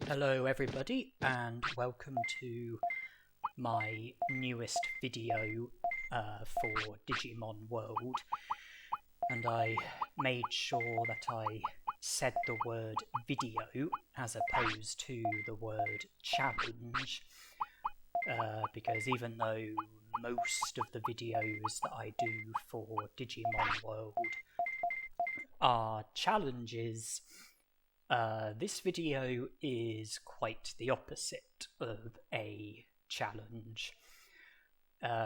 Hello everybody and welcome to my newest video for Digimon World, and I made sure that I said the word video as opposed to the word challenge because even though most of the videos that I do for Digimon World are challenges, this video is quite the opposite of a challenge.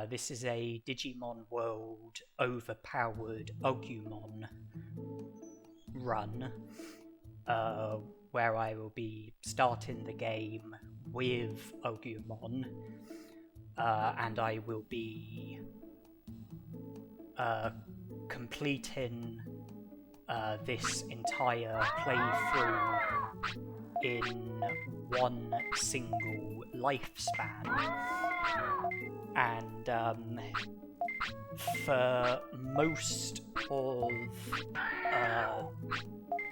This is a Digimon World Overpowered Agumon run, where I will be starting the game with Agumon, and I will be completing this entire playthrough in one single lifespan, and for most of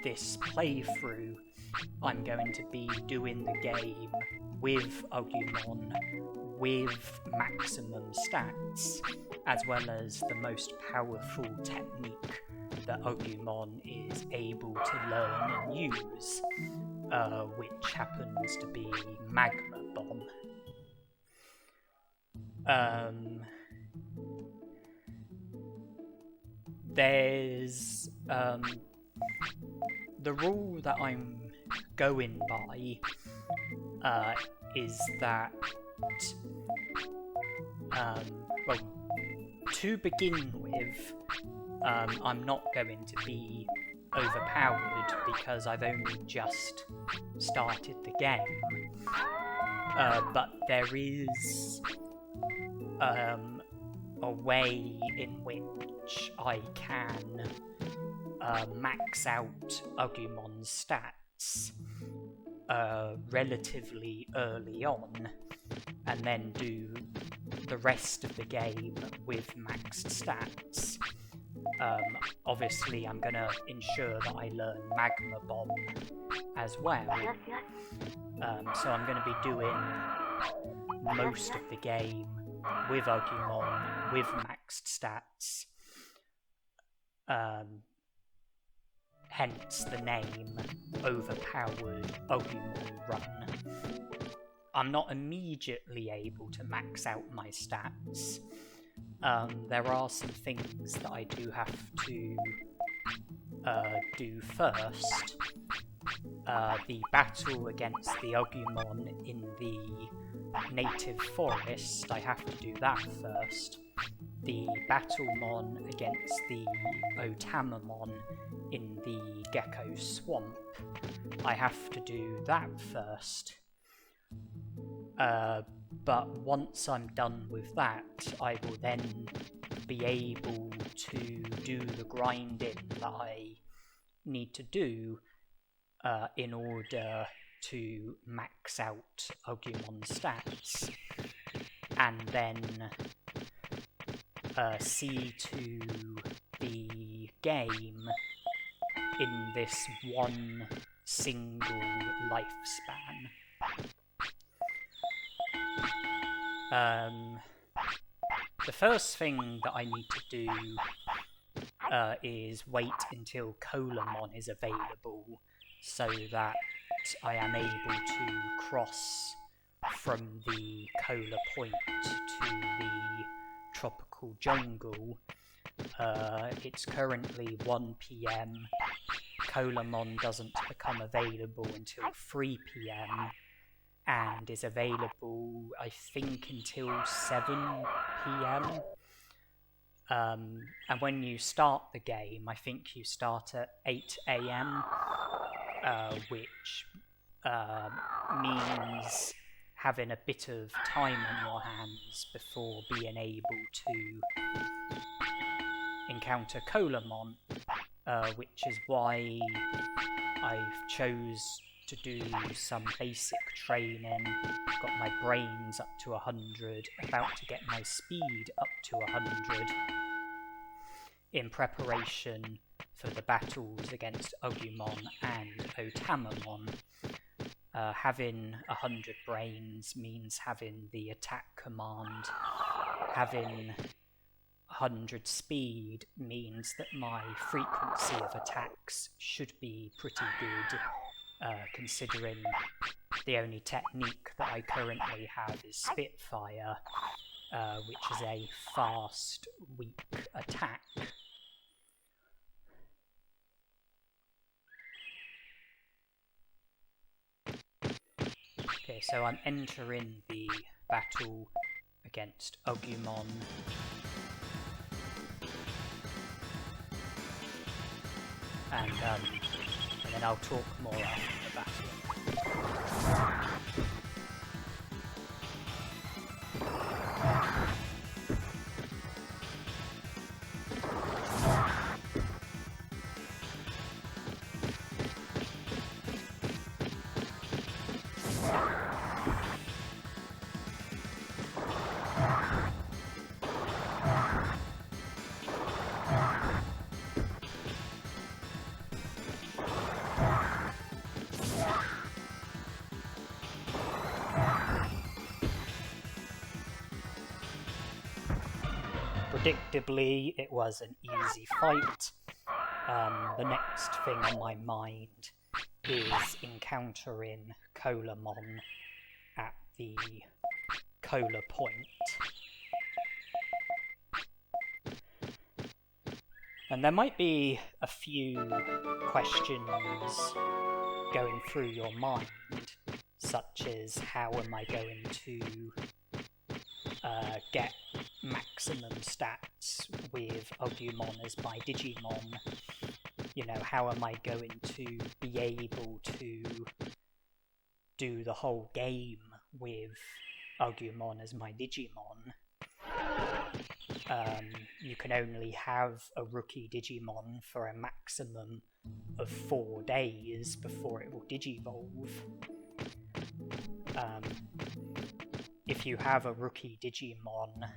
this playthrough I'm going to be doing the game with Agumon with maximum stats, as well as the most powerful technique that Agumon is able to learn and use, which happens to be Magma Bomb. There's the rule that I'm going by is that well, to begin with, I'm not going to be overpowered because I've only just started the game, but there is a way in which I can max out Agumon's stats relatively early on, and then do the rest of the game with maxed stats. Obviously I'm going to ensure that I learn Magma Bomb as well, so I'm going to be doing most of the game with Agumon with maxed stats, hence the name Overpowered Agumon Run. I'm not immediately able to max out my stats. There are some things that I do have to do first. The battle against the Agumon in the native forest, I have to do that first. The Battlemon against the Otamamon in the Gecko Swamp, I have to do that first. But once I'm done with that, I will then be able to do the grinding that I need to do in order to max out Agumon's stats, and then see to the game in this one single lifespan. The first thing that I need to do is wait until Colamon is available, so that I am able to cross from the Cola Point to the tropical jungle. It's currently 1 PM. Colamon doesn't become available until 3 PM. and is available, I think, until 7 PM. And when you start the game, I think you start at 8 AM, which means having a bit of time on your hands before being able to encounter Colamon, which is why I've chose to do some basic training. Got my brains up to 100, about to get my speed up to 100, in preparation for the battles against Agumon and Otamamon. Having 100 brains means having the attack command. Having 100 speed means that my frequency of attacks should be pretty good, considering the only technique that I currently have is Spitfire, which is a fast, weak attack. Okay, so I'm entering the battle against Agumon. And then I'll talk more after the battle. Predictably, it was an easy fight. The next thing on my mind is encountering Colamon at the Cola Point. And there might be a few questions going through your mind, such as how am I going to get maximum stats with Agumon as my Digimon? You know, how am I going to be able to do the whole game with Agumon as my Digimon? You can only have a rookie Digimon for a maximum of 4 days before it will Digivolve. If you have a rookie Digimon,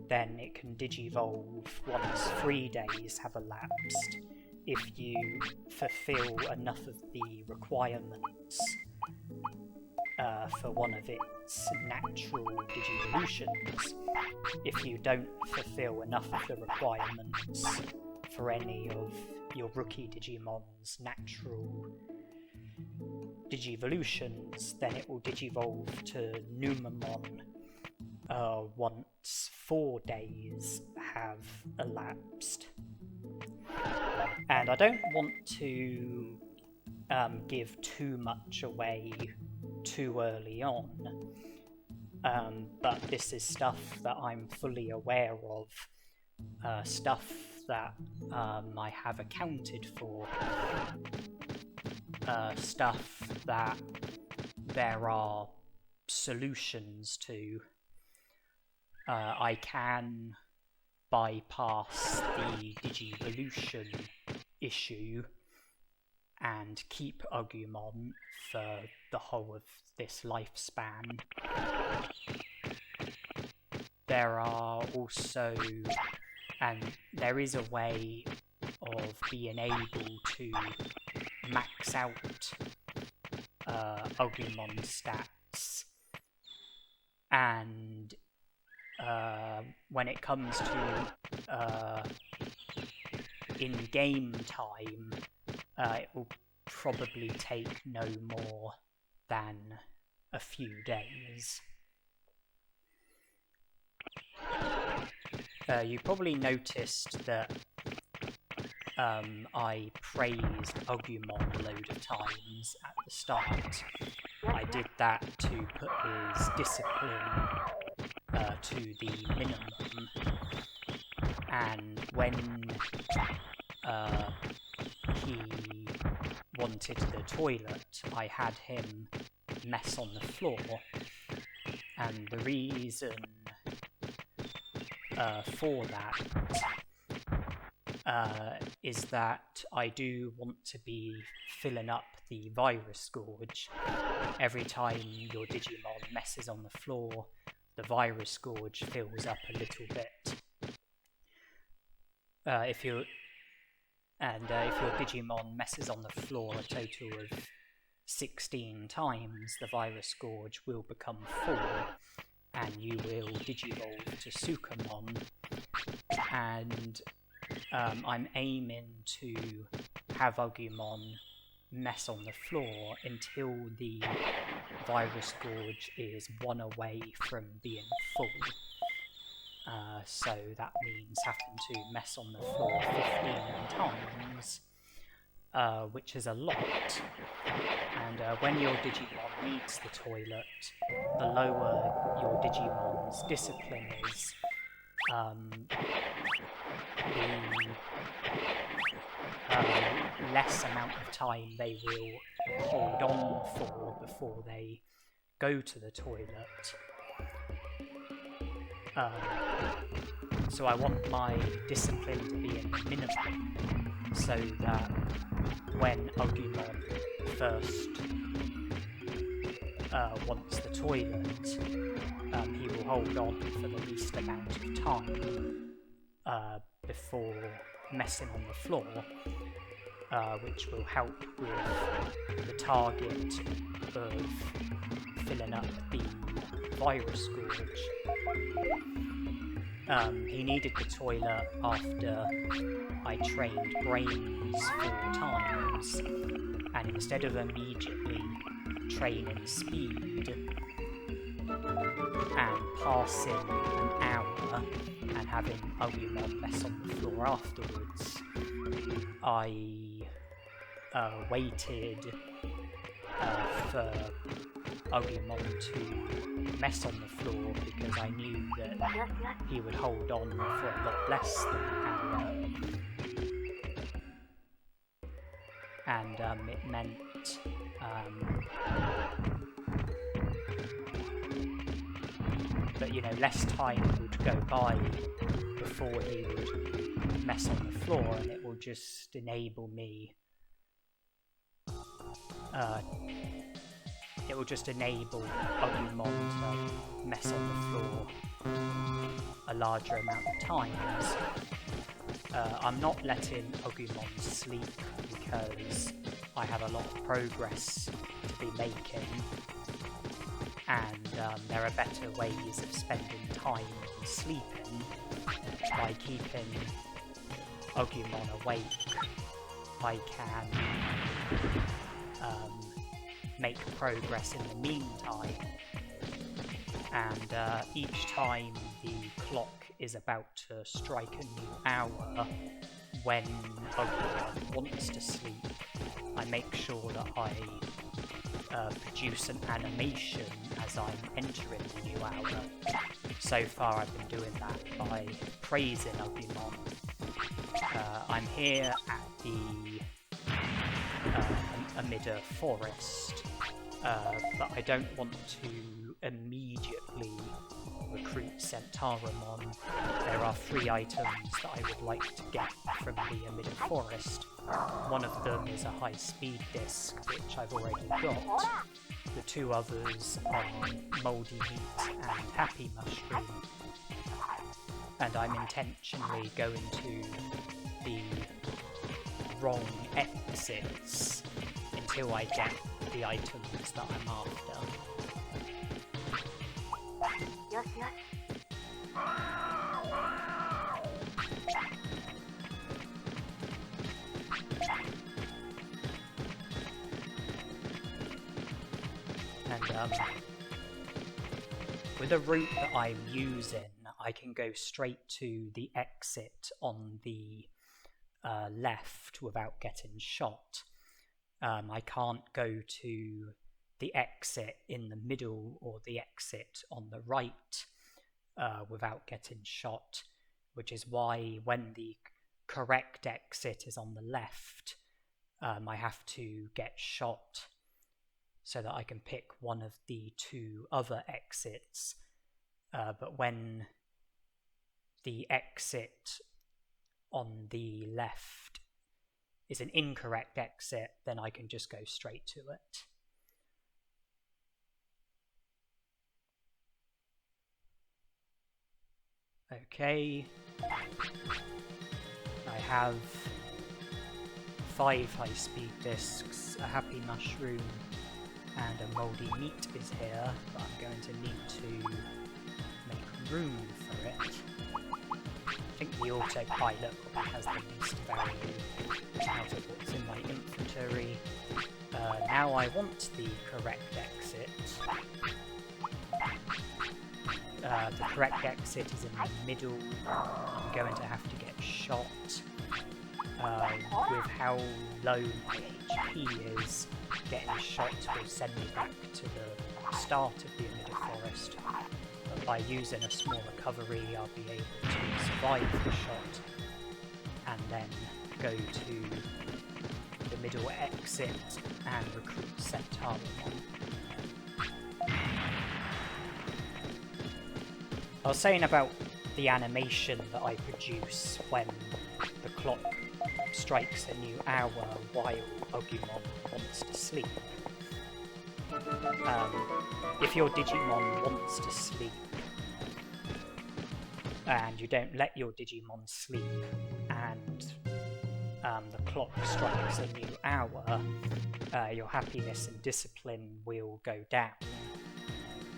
then it can Digivolve once 3 days have elapsed if you fulfill enough of the requirements for one of its natural Digivolutions. If you don't fulfill enough of the requirements for any of your rookie Digimon's natural Digivolutions, then it will Digivolve to Numamon once 4 days have elapsed. And I don't want to give too much away too early on, but this is stuff that I'm fully aware of, stuff that I have accounted for, stuff that there are solutions to. I can bypass the Digivolution issue and keep Agumon for the whole of this lifespan. There are also, and there is a way of being able to max out Agumon stats, and when it comes to in-game time, it will probably take no more than a few days. You probably noticed that I praised Agumon a load of times at the start. I did that to put his discipline to the minimum, and when he wanted the toilet, I had him mess on the floor, and the reason for that is that I do want to be filling up the virus scourge. Every time your Digimon messes on the floor, the virus scourge fills up a little bit. If your Digimon messes on the floor a total of 16 times, the Virus Gorge will become full, and you will Digivolve to Sukamon. And I'm aiming to have Agumon mess on the floor until the Virus Gorge is 1 away from being full. So that means having to mess on the floor 15 times, which is a lot. And when your Digimon needs the toilet, the lower your Digimon's discipline is, the less amount of time they will hold on for before they go to the toilet. So I want my discipline to be in the minimum, so that when Agumon first wants the toilet, he will hold on for the least amount of time before messing on the floor, which will help with the target of filling up the Virus Gorge. He needed the toilet after I trained Brains 4 times, and instead of immediately training Speed and passing an hour and having Agumon mess on the floor afterwards, I waited for Agumon to mess on the floor because I knew that he would hold on for a lot less than an hour. And it meant that, you know, less time would go by before he would mess on the floor, and it will just enable me it will just enable Agumon to mess on the floor a larger amount of times. I'm not letting Agumon sleep because I have a lot of progress to be making, and there are better ways of spending time than sleeping. By keeping Agumon awake, I can make progress in the meantime, and each time the clock is about to strike a new hour when Agumon wants to sleep, I make sure that I produce an animation as I'm entering the new hour. So far I've been doing that by praising Agumon. I'm here at the amid a forest, but I don't want to immediately recruit Centauramon. There are 3 items that I would like to get from the amid a forest. One of them is a high-speed disc, which I've already got. The 2 others are Mouldy Meat and Happy Mushroom. And I'm intentionally going to the wrong exits until I get the items that I'm after. And with the route that I'm using, I can go straight to the exit on the left without getting shot. I can't go to the exit in the middle or the exit on the right without getting shot, which is why when the correct exit is on the left, I have to get shot so that I can pick one of the 2 other exits. But when the exit on the left is an incorrect exit, then I can just go straight to it. Okay. I have 5 high-speed discs, a Happy Mushroom, and a mouldy meat is here, but I'm going to need to make room for it. I think the autopilot probably has the least value out of what's in my inventory. Now I want the correct exit. The correct exit is in the middle. I'm going to have to get shot. With how low my HP is, getting shot will send me back to the start of the emitter forest. But by using a small recovery, I'll be able to survive the shot and then go to the middle exit and recruit Nanimon. I was saying about the animation that I produce when the clock strikes a new hour while Agumon wants to sleep. If your Digimon wants to sleep and you don't let your Digimon sleep and the clock strikes a new hour, your happiness and discipline will go down.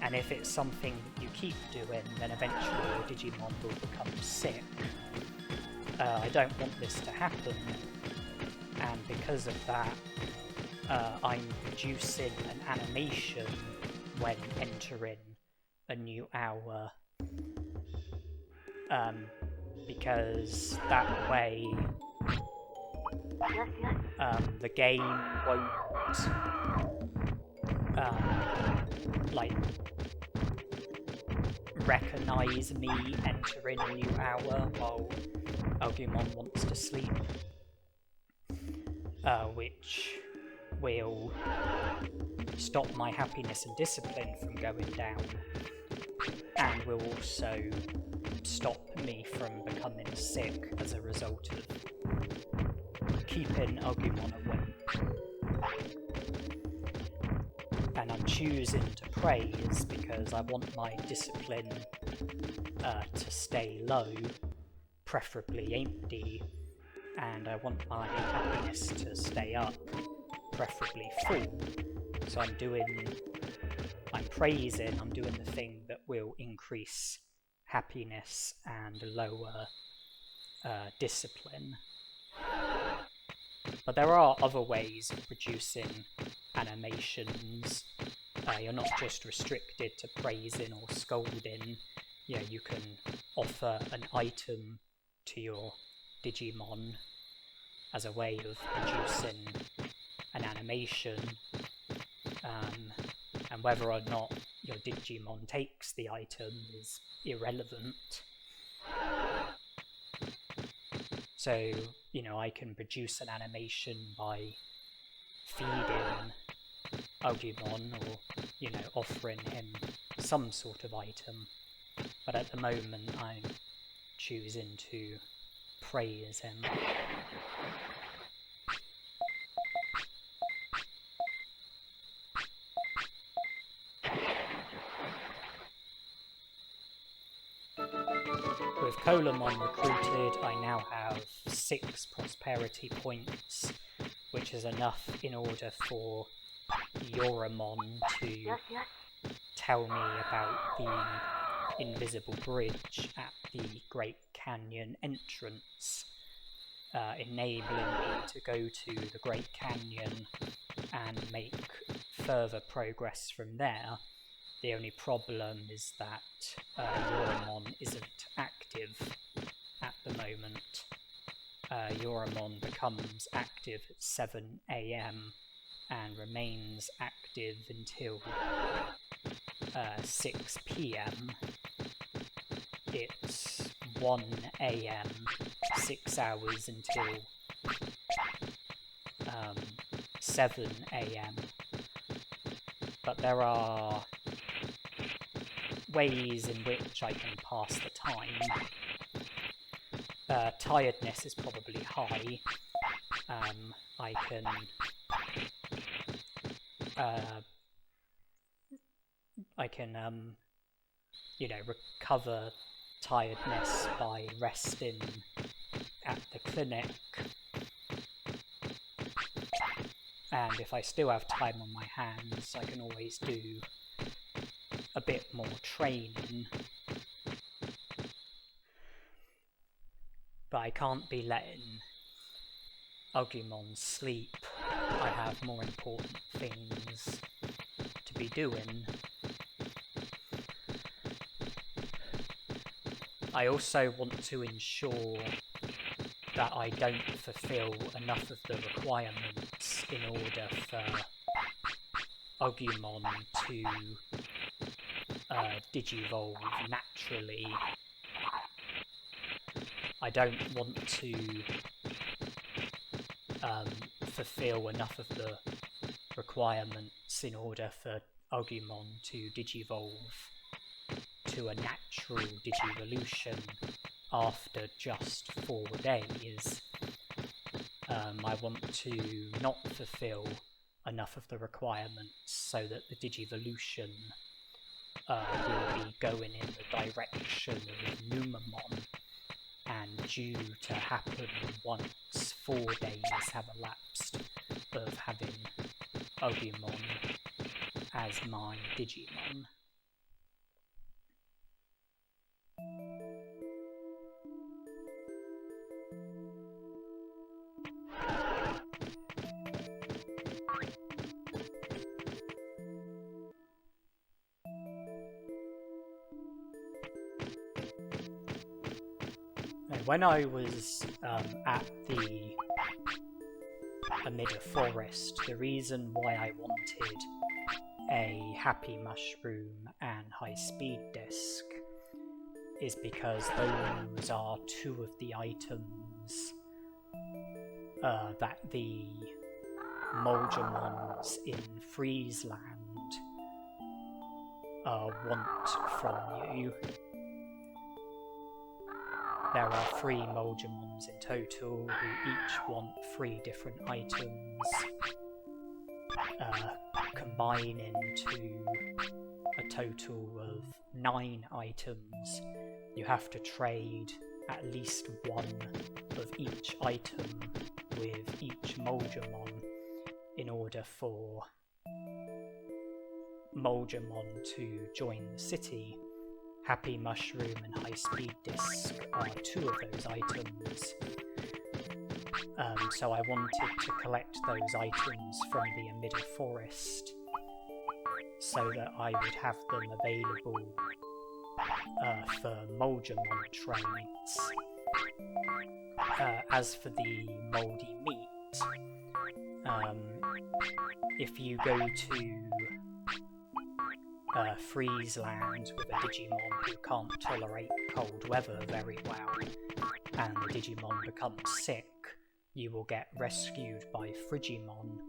And if it's something that you keep doing, then eventually your Digimon will become sick. I don't want this to happen, and because of that, I'm producing an animation when entering a new hour, because that way the game won't recognize me entering a new hour while Agumon wants to sleep, which will stop my happiness and discipline from going down, and will also stop me from becoming sick as a result of keeping Agumon awake. And I'm choosing to praise because I want my discipline to stay low, preferably empty, and I want my happiness to stay up, preferably full. So I'm doing the thing that will increase happiness and lower discipline. But there are other ways of producing animations. You're not just restricted to praising or scolding. You can offer an item to your Digimon as a way of producing an animation, and whether or not your Digimon takes the item is irrelevant. So, I can produce an animation by feeding Agumon or, offering him some sort of item. But at the moment, I'm choosing to praise him. With Colamon recruited, I now have 6 prosperity points, which is enough in order for Yoramon to tell me about the invisible bridge at the Great Canyon entrance, enabling me to go to the Great Canyon and make further progress from there. The only problem is that Yoramon isn't active at the moment. Yoramon becomes active at 7 AM and remains active until 6 PM. It's 1 AM, 6 hours until 7 AM. But there are ways in which I can pass the time. Tiredness is probably high. I can recover tiredness by resting at the clinic. And if I still have time on my hands, I can always do a bit more training. But I can't be letting Agumon sleep. I have more important things to be doing. I also want to ensure that I don't fulfill enough of the requirements in order for Agumon to digivolve naturally. I don't want to fulfill enough of the requirements in order for Agumon to digivolve to a natural digivolution after just 4 days. I want to not fulfill enough of the requirements so that the digivolution will be going in the direction of Nanimon, and due to happen once 4 days have elapsed of having Agumon as my Digimon. When I was at the Amida Forest, the reason why I wanted a Happy Mushroom and High Speed Disc is because those are 2 of the items that the Monzaemons in Friesland want from you. There are 3 Monzaemons in total who each want 3 different items, combining to a total of 9 items. You have to trade at least 1 of each item with each Monzaemon in order for Monzaemon to join the city. Happy Mushroom and High Speed Disc are 2 of those items. So I wanted to collect those items from the Amida Forest so that I would have them available for Monzaemon trades. As for the mouldy meat, if you go to Friesland with a Digimon who can't tolerate cold weather very well, and the Digimon becomes sick, you will get rescued by Frigimon.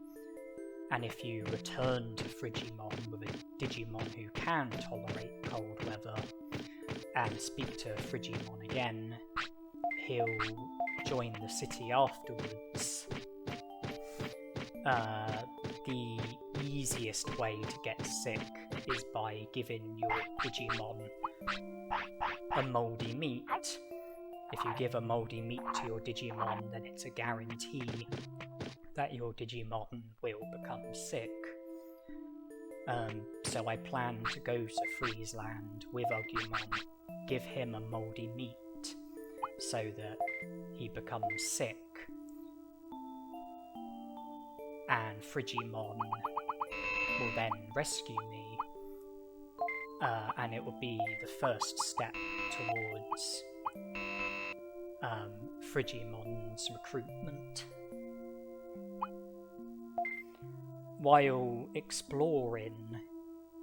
And if you return to Frigimon with a Digimon who can tolerate cold weather and speak to Frigimon again, he'll join the city afterwards. The easiest way to get sick is by giving your Digimon a mouldy meat. If you give a mouldy meat to your Digimon, then it's a guarantee that your Digimon will become sick. So I plan to go to Friesland with Agumon, give him a mouldy meat so that he becomes sick, and Frigimon will then rescue me, and it will be the first step towards Frigimon's recruitment. While exploring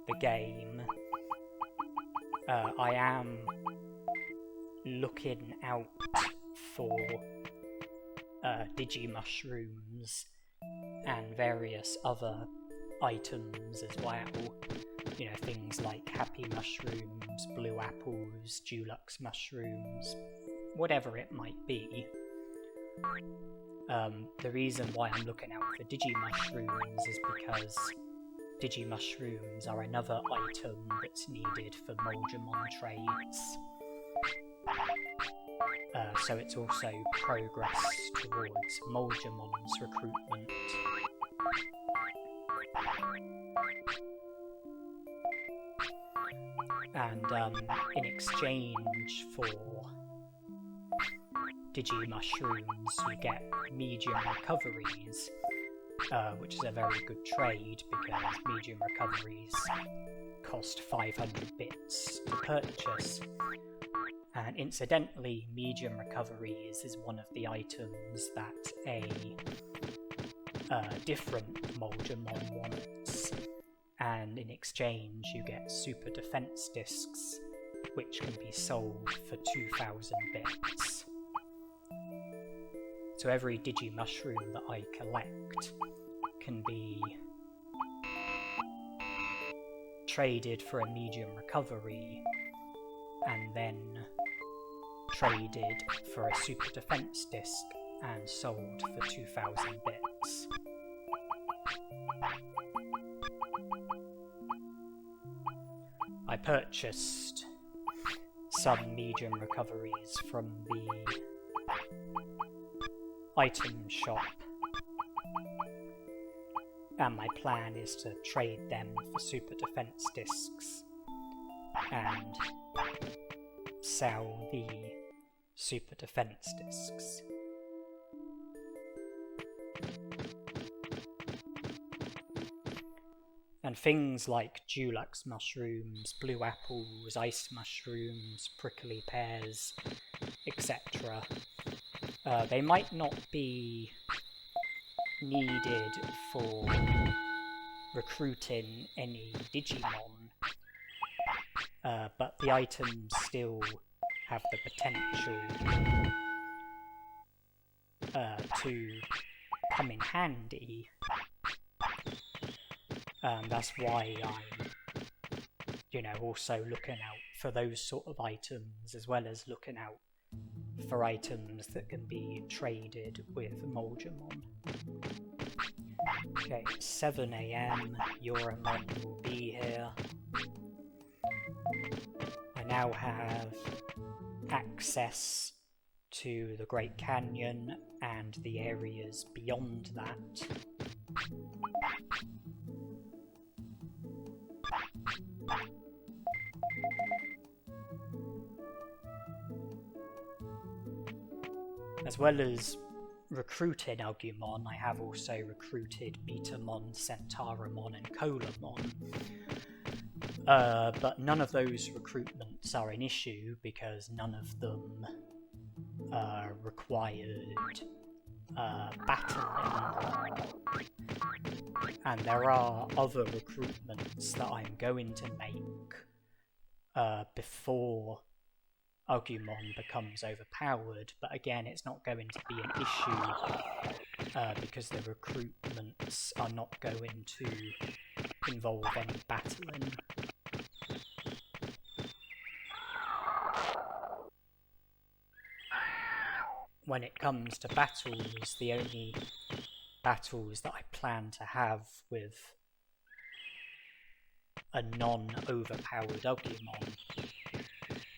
the game, I am looking out for Digimushrooms and various other items as well. You know, things like Happy Mushrooms, Blue Apples, Dulux Mushrooms, whatever it might be. The reason why I'm looking out for Digimushrooms is because Digimushrooms are another item that's needed for Monzaemon trades. So it's also progress towards Monzaemon's recruitment. And in exchange for Digimushrooms, you get medium recoveries, which is a very good trade because medium recoveries cost 500 bits to purchase. And incidentally, medium recoveries is one of the items that a different Monzaemon wants, and in exchange you get super defense discs, which can be sold for 2,000 bits. So every Digimushroom that I collect can be traded for a medium recovery, and then traded for a super defense disc and sold for 2,000 bits. I purchased some medium recoveries from the item shop, and my plan is to trade them for super defense discs and sell the super defense discs. And things like Dulux mushrooms, blue apples, ice mushrooms, prickly pears, etc. They might not be needed for recruiting any Digimon, but the items still have the potential to come in handy. That's why I'm, also looking out for those sort of items, as well as looking out for items that can be traded with Monzaemon. Okay, it's 7 AM, Euromon will be here. I now have access to the Great Canyon and the areas beyond that. As well as recruiting Agumon, I have also recruited Betamon, Centauramon and Colamon. But none of those recruitments are an issue because none of them required battling. And there are other recruitments that I'm going to make before Agumon becomes overpowered, but again it's not going to be an issue because the recruitments are not going to involve any battling. When it comes to battles, the only battles that I plan to have with a non-overpowered Agumon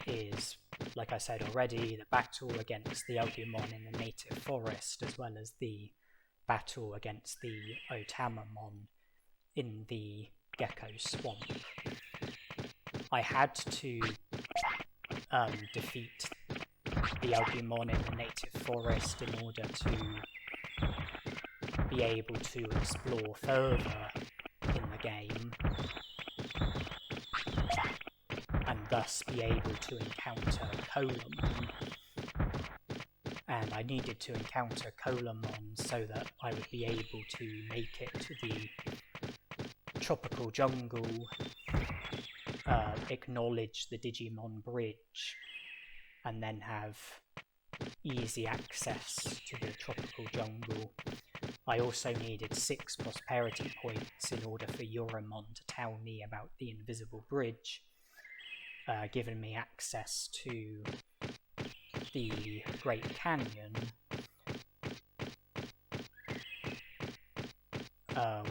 is, like I said already, the battle against the Agumon in the native forest, as well as the battle against the Otamamon in the Gecko Swamp. I had to defeat the Agumon in the native forest in order to be able to explore further in the game, and thus be able to encounter Colamon. And I needed to encounter Colamon so that I would be able to make it to the tropical jungle, acknowledge the Digimon Bridge, and then have easy access to the tropical jungle. I also needed 6 prosperity points in order for Euromon to tell me about the invisible bridge, giving me access to the Great Canyon,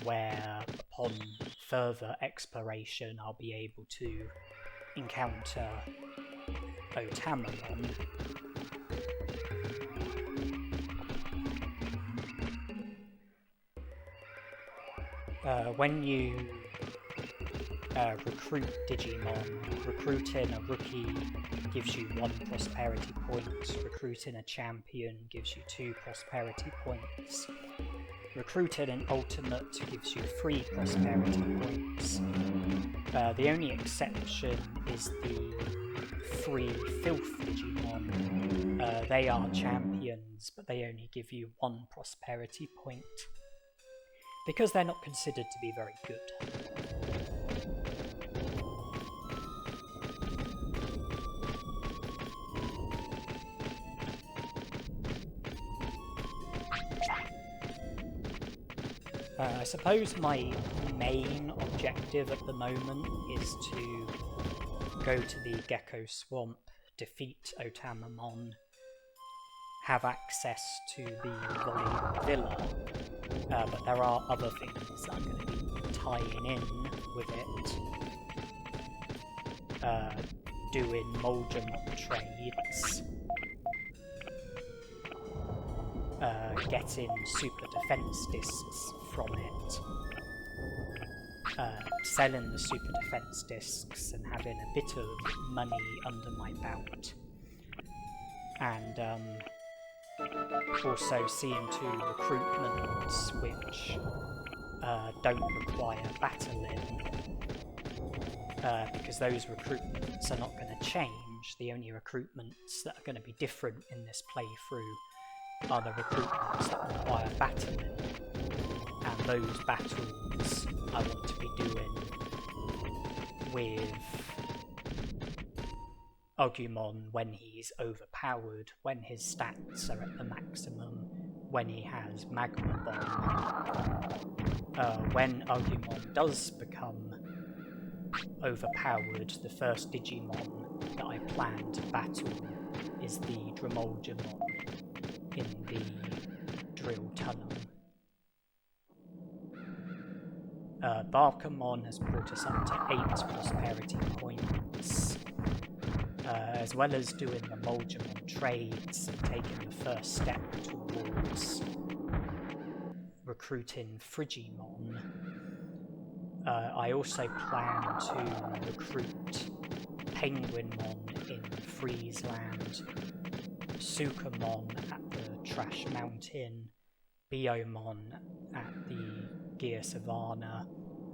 where upon further exploration I'll be able to encounter Otamamon. When you recruit Digimon, recruiting a rookie gives you 1 prosperity point, recruiting a champion gives you 2 prosperity points, recruiting an ultimate gives you 3 prosperity points. The only exception is the 3 filth Digimon. They are champions, but they only give you 1 prosperity point, because they're not considered to be very good. I suppose my main objective at the moment is to go to the Gecko Swamp, defeat Otamamon, have access to the Volume Villa, but there are other things that I'm going to be tying in with it. Doing Monzaemon trades, getting super defense discs from it, selling the super defense discs and having a bit of money under my belt, and also seeing to recruitments which don't require battling, because those recruitments are not going to change. The only recruitments that are going to be different in this playthrough are the recruitments that require battling, and those battles I want to be doing with Agumon when he's overpowered, when his stats are at the maximum, when he has Magma Bomb. When Agumon does become overpowered, the first Digimon that I plan to battle is the Monzaemon in the drill tunnel. Barkamon has brought us up to 8 prosperity points, as well as doing the Monzaemon trades and taking the first step towards recruiting Frigimon. I also plan to recruit Penguinmon in Freezeland, Sukamon at the Trash Mountain, Biomon at the Gear Savannah,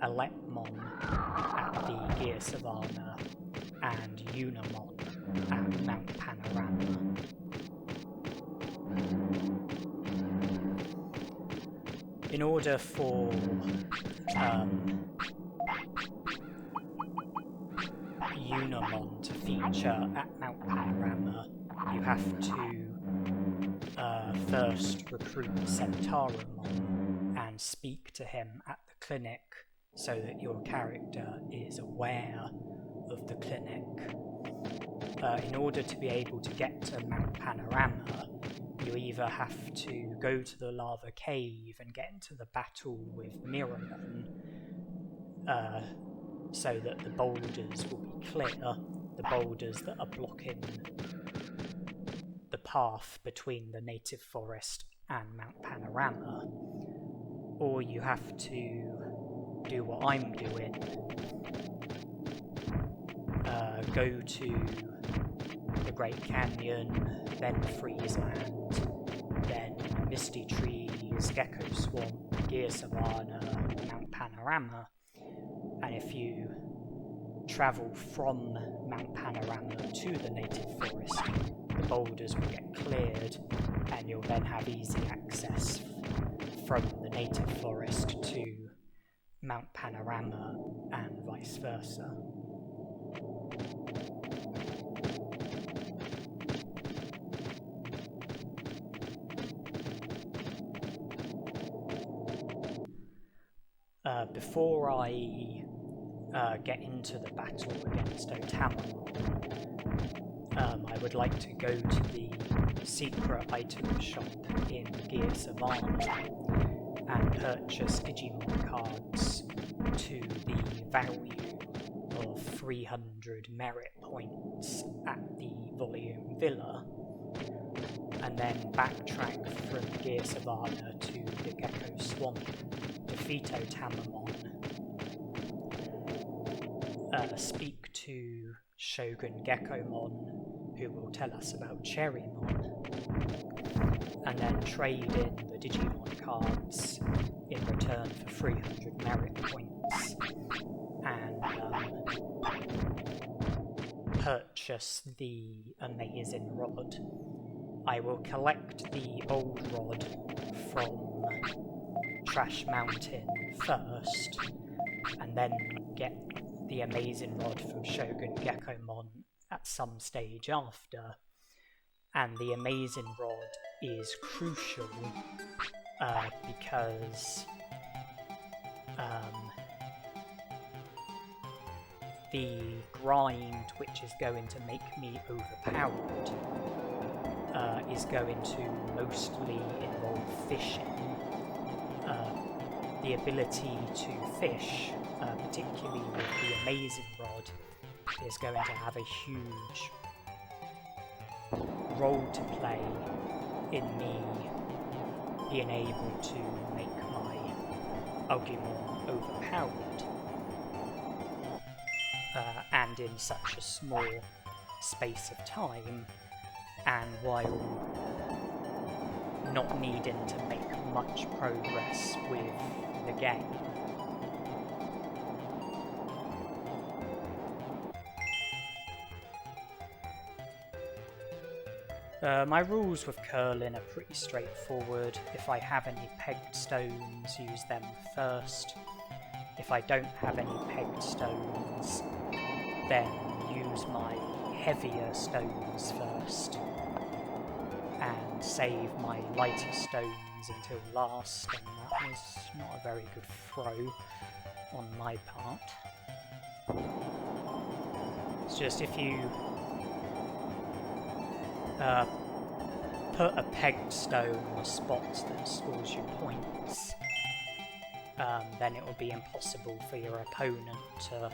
Alepmon at the Gear Savannah, and Unimon at Mount Panorama. In order for Unimon to feature at Mount Panorama, you have to first recruit Centauramon and speak to him at the clinic so that your character is aware of the clinic. In order to be able to get to Mount Panorama, you either have to go to the lava cave and get into the battle with Miramon, so that the boulders will be clear, the boulders that are blocking the path between the native forest and Mount Panorama, or you have to do what I'm doing, go to the Great Canyon, then Freezeland, then Misty Trees, Gecko Swamp, Gear Savannah, Mount Panorama, and if you travel from Mount Panorama to the native forest, the boulders will get cleared and you'll then have easy access from the native forest to Mount Panorama and vice versa. Before I get into the battle against Otamamon, I would like to go to the secret item shop in Gear Savannah and purchase Digimon cards to the value of 300 merit points at the Volume Villa, and then backtrack from Gear Savannah to the Gecko Swamp, defeat Otamamon, speak to Shogun Geckomon, who will tell us about Cherrymon, and then trade in the Digimon cards in return for 300 merit points, and purchase the amazing rod. I will collect the old rod from Trash Mountain first, and then get the amazing rod from Shogun Geckomon at some stage after. And the amazing rod is crucial because the grind, which is going to make me overpowered, is going to mostly involve fishing. The ability to fish, particularly with the amazing rod, is going to have a huge role to play in me being able to make my Agumon overpowered, and in such a small space of time, and while not needing to make much progress with the game. My rules with curling are pretty straightforward. If I have any pegged stones, use them first. If I don't have any pegged stones, then use my heavier stones first, and save my lighter stones until last, and that was not a very good throw on my part. It's just if you put a pegged stone on a spot that scores you points, then it will be impossible for your opponent to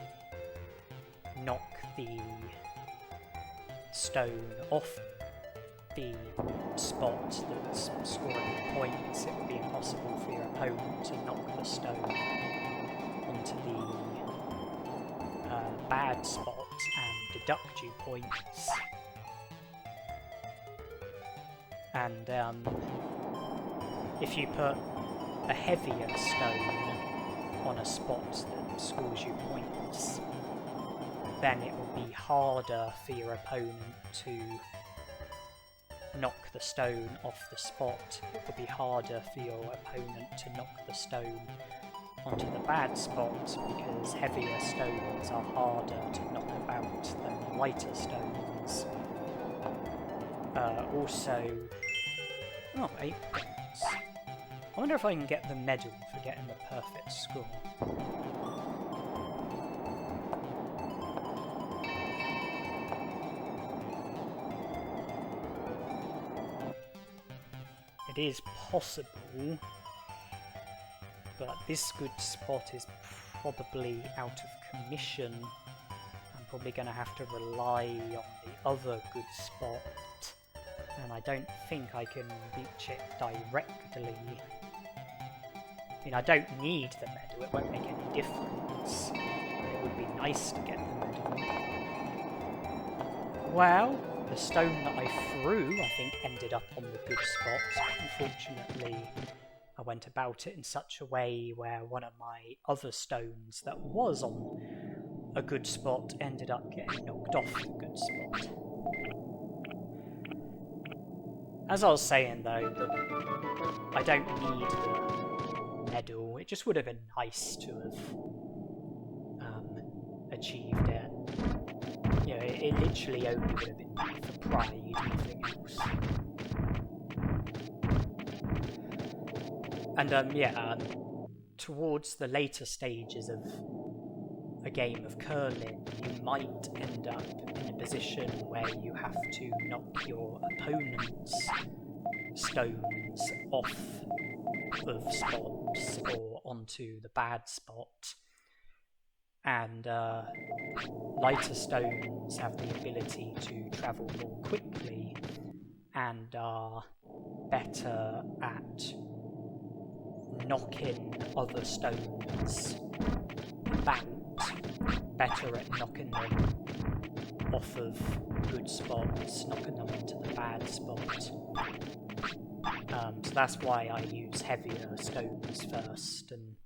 knock the stone off the spot that's scoring the points. It will be impossible for your opponent to knock the stone onto the bad spot and deduct you points. And if you put a heavier stone on a spot that scores you points, then it will be harder for your opponent to knock the stone off the spot. It will be harder for your opponent to knock the stone onto the bad spot, because heavier stones are harder to knock about than lighter stones. Also, 8 points. I wonder if I can get the medal for getting the perfect score. It is possible, but this good spot is probably out of commission. I'm probably going to have to rely on the other good spot, and I don't think I can reach it directly. I mean, I don't need the medal, it won't make any difference. It would be nice to get the medal. Well, the stone that I threw, I think, ended up on the good spot. Unfortunately, I went about it in such a way where one of my other stones that was on a good spot ended up getting knocked off the good spot. As I was saying though, I don't need the medal. It just would have been nice to have achieved it. You know, it literally only would have been for pride, nothing else. And towards the later stages of a game of curling, you might end up in a position where you have to knock your opponent's stones off of spots or onto the bad spot. And lighter stones have the ability to travel more quickly, and are better at knocking other stones about, better at knocking them off of good spots, knocking them into the bad spot. So that's why I use heavier stones first and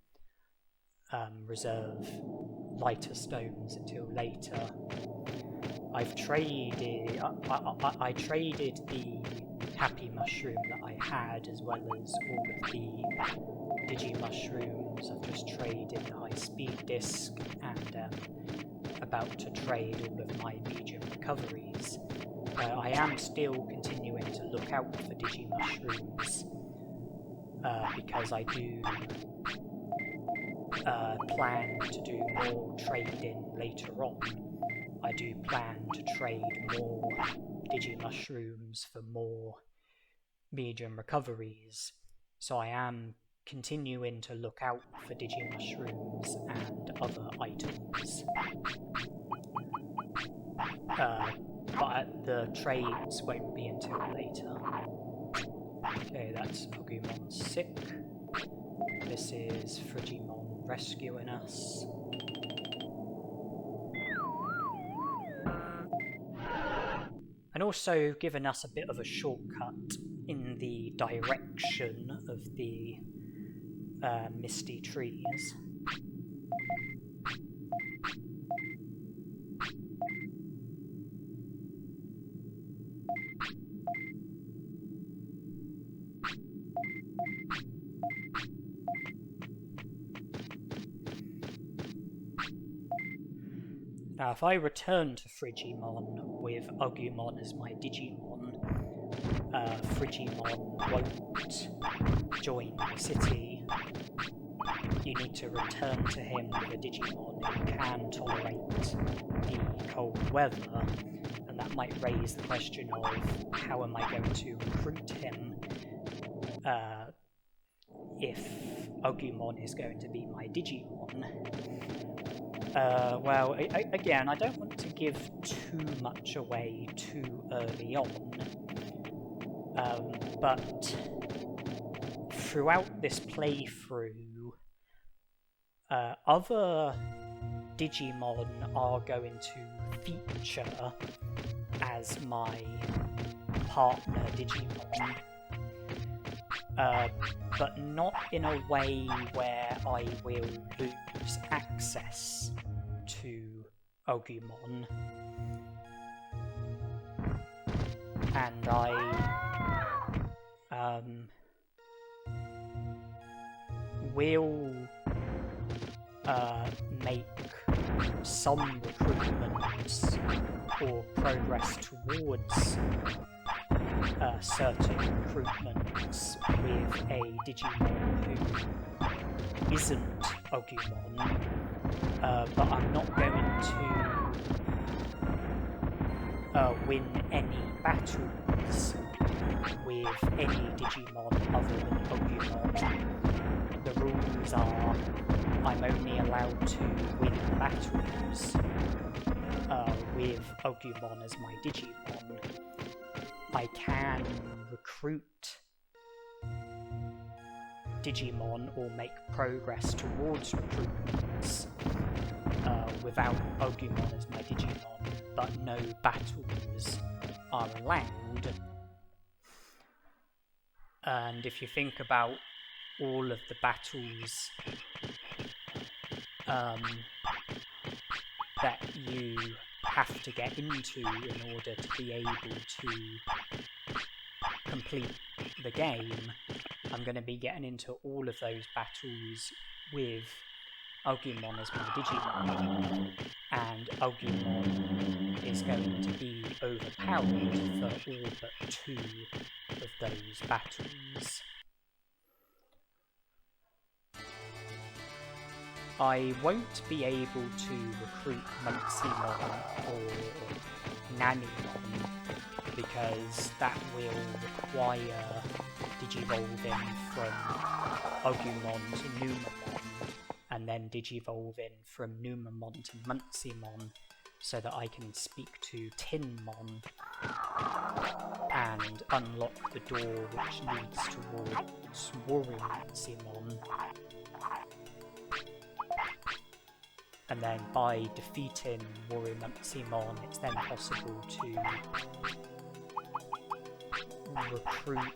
reserve lighter stones until later. I've traded. I traded the happy mushroom that I had, as well as all of the digi mushrooms. I've just traded the high speed disc, and about to trade all of my medium recoveries. I am still continuing to look out for digi mushrooms because I do plan to do more trading later on. I do plan to trade more digi mushrooms for more medium recoveries, so I am continuing to look out for digi mushrooms and other items. But the trades won't be until later. Okay, that's Agumon sick. This is Frigimon rescuing us. And also giving us a bit of a shortcut in the direction of the misty trees. Now, if I return to Frigimon with Agumon as my Digimon, Frigimon won't join the city. You need to return to him with a Digimon who can tolerate the cold weather, and that might raise the question of how am I going to recruit him if Agumon is going to be my Digimon. Well, again, I don't want to give too much away too early on, but throughout this playthrough, other Digimon are going to feature as my partner Digimon, but not in a way where I will lose access to Agumon, and I will make some recruitments or progress towards certain recruitments with a Digimon who isn't Agumon, but I'm not going to win any battles with any Digimon other than Agumon. The rules are I'm only allowed to win battles with Agumon as my Digimon. I can recruit Digimon or make progress towards recruitments without Agumon as my Digimon, but no battles are allowed. And if you think about all of the battles that you have to get into in order to be able to complete the game, I'm going to be getting into all of those battles with Agumon as my Digimon, and Agumon is going to be overpowered for all but 2 of those battles. I won't be able to recruit Monzaemon or Nanimon because that will require digivolving from Agumon to Numamon and then digivolving from Numamon to Monzaemon. so that I can speak to Tinmon and unlock the door which leads towards Monzaemon. And then by defeating Monzaemon, it's then possible to recruit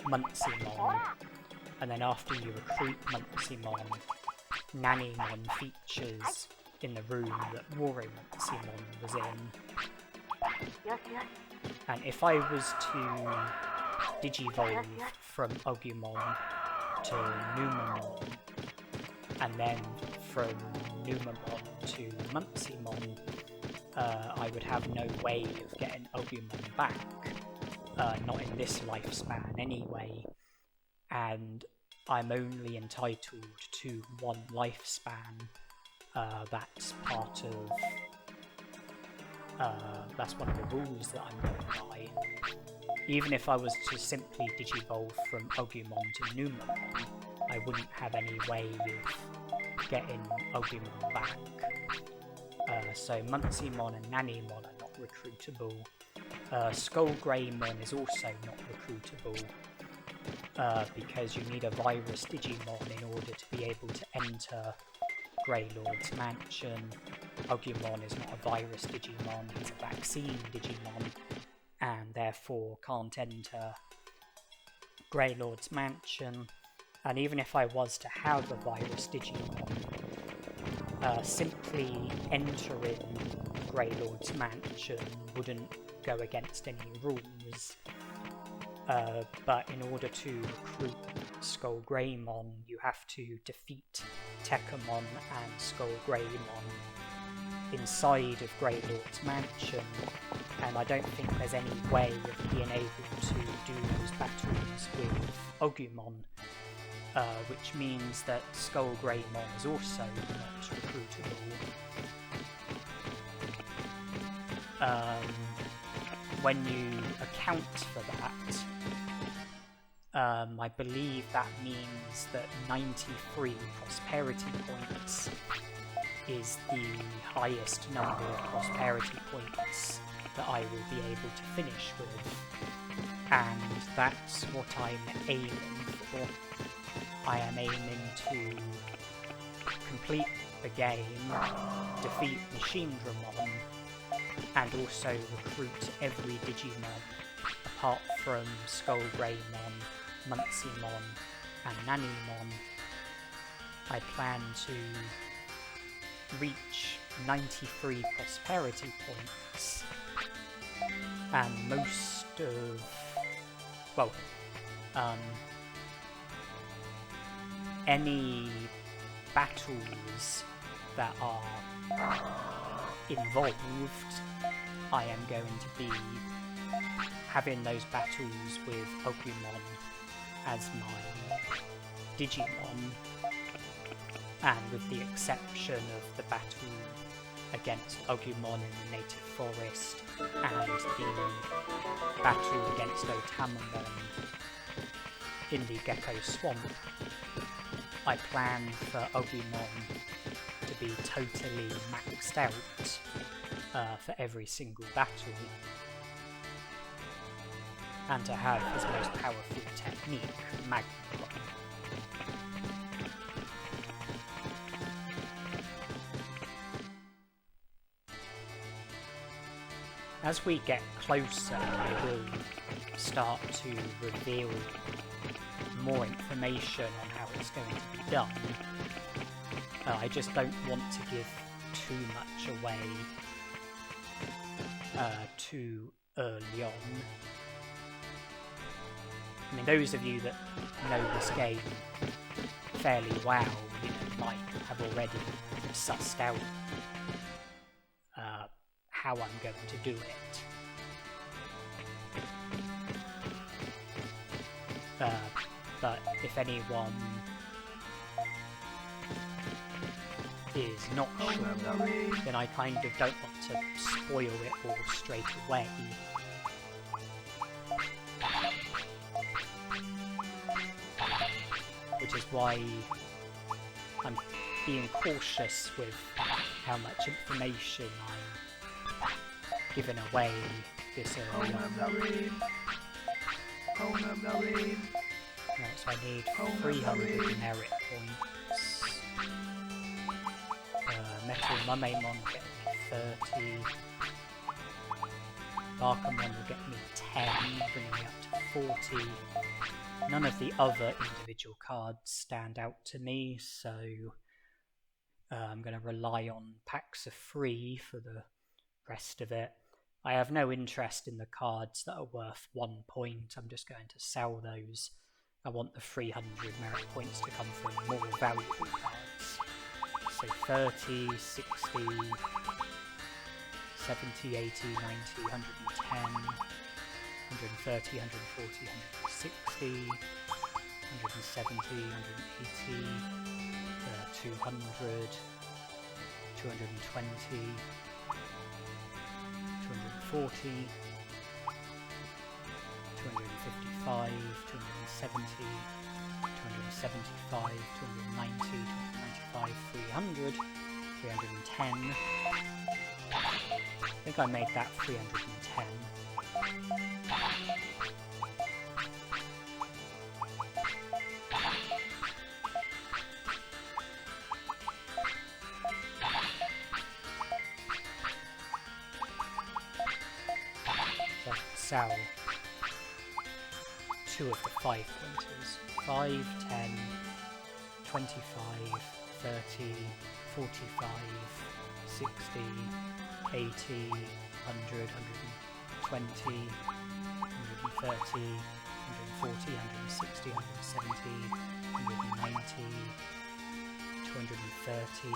Monzaemon. And then after you recruit Monzaemon, Nanimon features in the room that Monzaemon was in. And if I was to Digivolve from Agumon to Numamon, and then from Numamon to Monzaemon, I would have no way of getting Agumon back, not in this lifespan anyway, and I'm only entitled to one lifespan. That's part of that's one of the rules that I'm going by. Even if I was to simply Digivolve from Agumon to Numamon, I wouldn't have any way of getting Agumon back. So Monzaemon and Nanimon are not recruitable. SkullGreymon is also not recruitable, because you need a virus Digimon in order to be able to enter Greylord's mansion. Agumon is not a virus Digimon, he's a vaccine Digimon, and therefore can't enter Greylord's mansion. And even if I was to have a virus Digimon, simply entering Greylord's mansion wouldn't go against any rules. But in order to recruit SkullGreymon, you have to defeat Tekamon and SkullGreymon inside of Greylord's mansion, and I don't think there's any way of being able to do those battles with Agumon, which means that SkullGreymon is also not recruitable. When you account for that, I believe that means that 93 prosperity points is the highest number of prosperity points that I will be able to finish with, and that's what I'm aiming for. I am aiming to complete the game, defeat Machinedramon, and also recruit every Digimon apart from SkullGreymon, Monzaemon and Nanimon. I plan to reach 93 prosperity points, and most of, well, any battles that are involved, I am going to be having those battles with Agumon as my Digimon, and with the exception of the battle against Agumon in the native forest and the battle against Otamamon in the Gecko Swamp, I plan for Agumon to be totally maxed out for every single battle, and to have his most powerful technique, Magma Bomb. As we get closer, I will start to reveal more information on how it's going to be done. I just don't want to give too much away too early on. I mean, those of you that know this game fairly well, might have already sussed out how I'm going to do it. But if anyone is not sure, then I kind of don't want to spoil it all straight away. Which is why I'm being cautious with how much information I'm giving away this early on. Right, so I need 300 merit points. Metal Monzaemon will get me 30. Archimon will get me 10, bringing me up to 40. None of the other individual cards stand out to me, so I'm going to rely on packs of 3 for the rest of it. I have no interest in the cards that are worth 1 point. I'm just going to sell those. I want the 300 merit points to come from more valuable cards. So 30, 60, 70, 80, 90, 110, 130, 140, 160, 170, 180, 200, 220, 240, 255, 270, 275, 290, 295, 300, 310. I think I made that 310. So I can sell 2 of the 5 pointers. 5, 10, 25, 30, 45, 60, 80, 100, 120, 130, 140, 160, 170, 190, 230,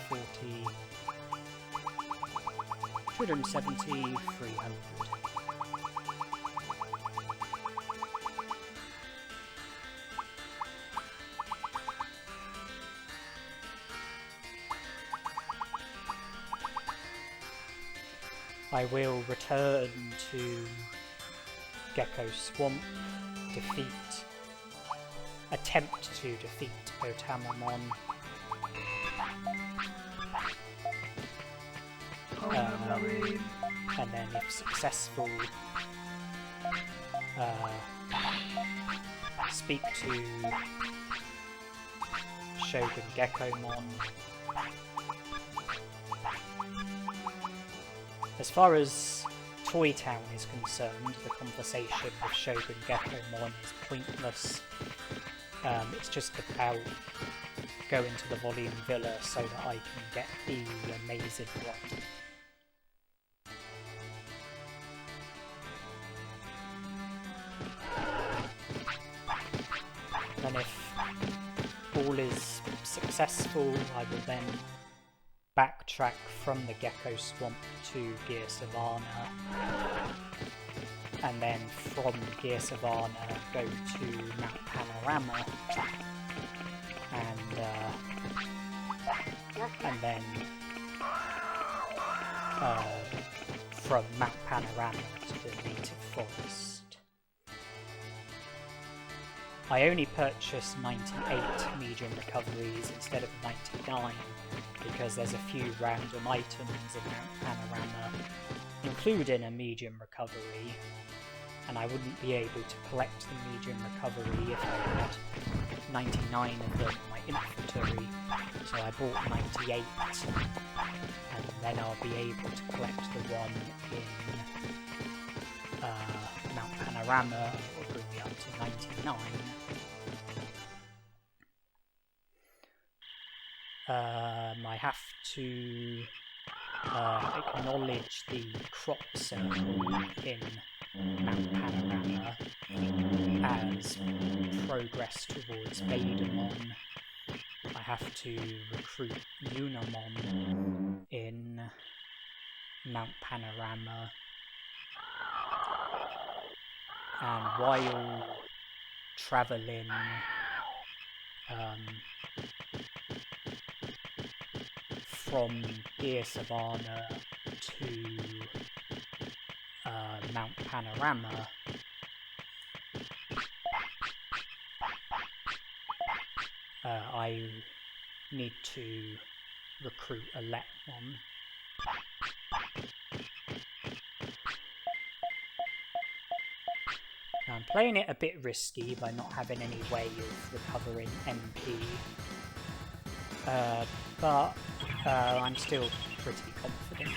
140, 270, 300. I will return to Gecko Swamp, attempt to defeat Otamamon, and then if successful, speak to Shogun Geckomon. As far as Toy Town is concerned, the conversation with Shogun Geckomon is pointless. It's just about going to the Volume Villa so that I can get the amazing rod. And if all is successful, I will then backtrack from the Gecko Swamp to Gear Savannah, and then from Gear Savannah go to Mount Panorama, and then from Mount Panorama to the native forest. I only purchased 98 medium recoveries instead of 99 because there's a few random items in Mount Panorama, including a medium recovery, and I wouldn't be able to collect the medium recovery if I had 99 of them in my inventory, so I bought 98, and then I'll be able to collect the one in Mount Panorama, or bring me up to 99. I have to acknowledge the crop circle in Mount Panorama as progress towards Badamon. I have to recruit Unimon in Mount Panorama, and while travelling from Gear Savannah to Mount Panorama, I need to recruit a Letmon. Now, I'm playing it a bit risky by not having any way of recovering MP, but I'm still pretty confident.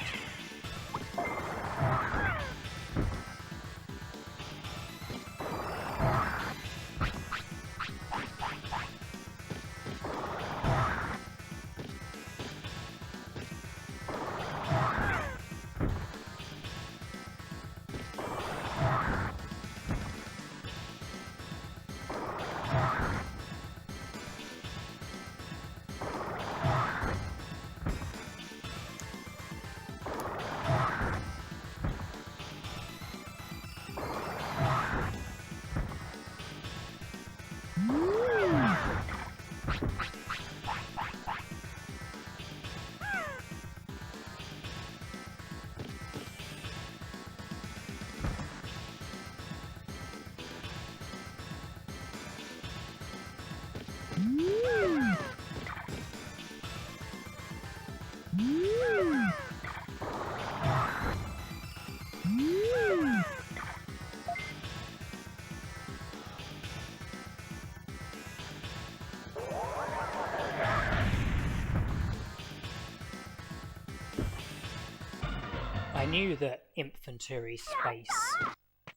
I knew that infantry space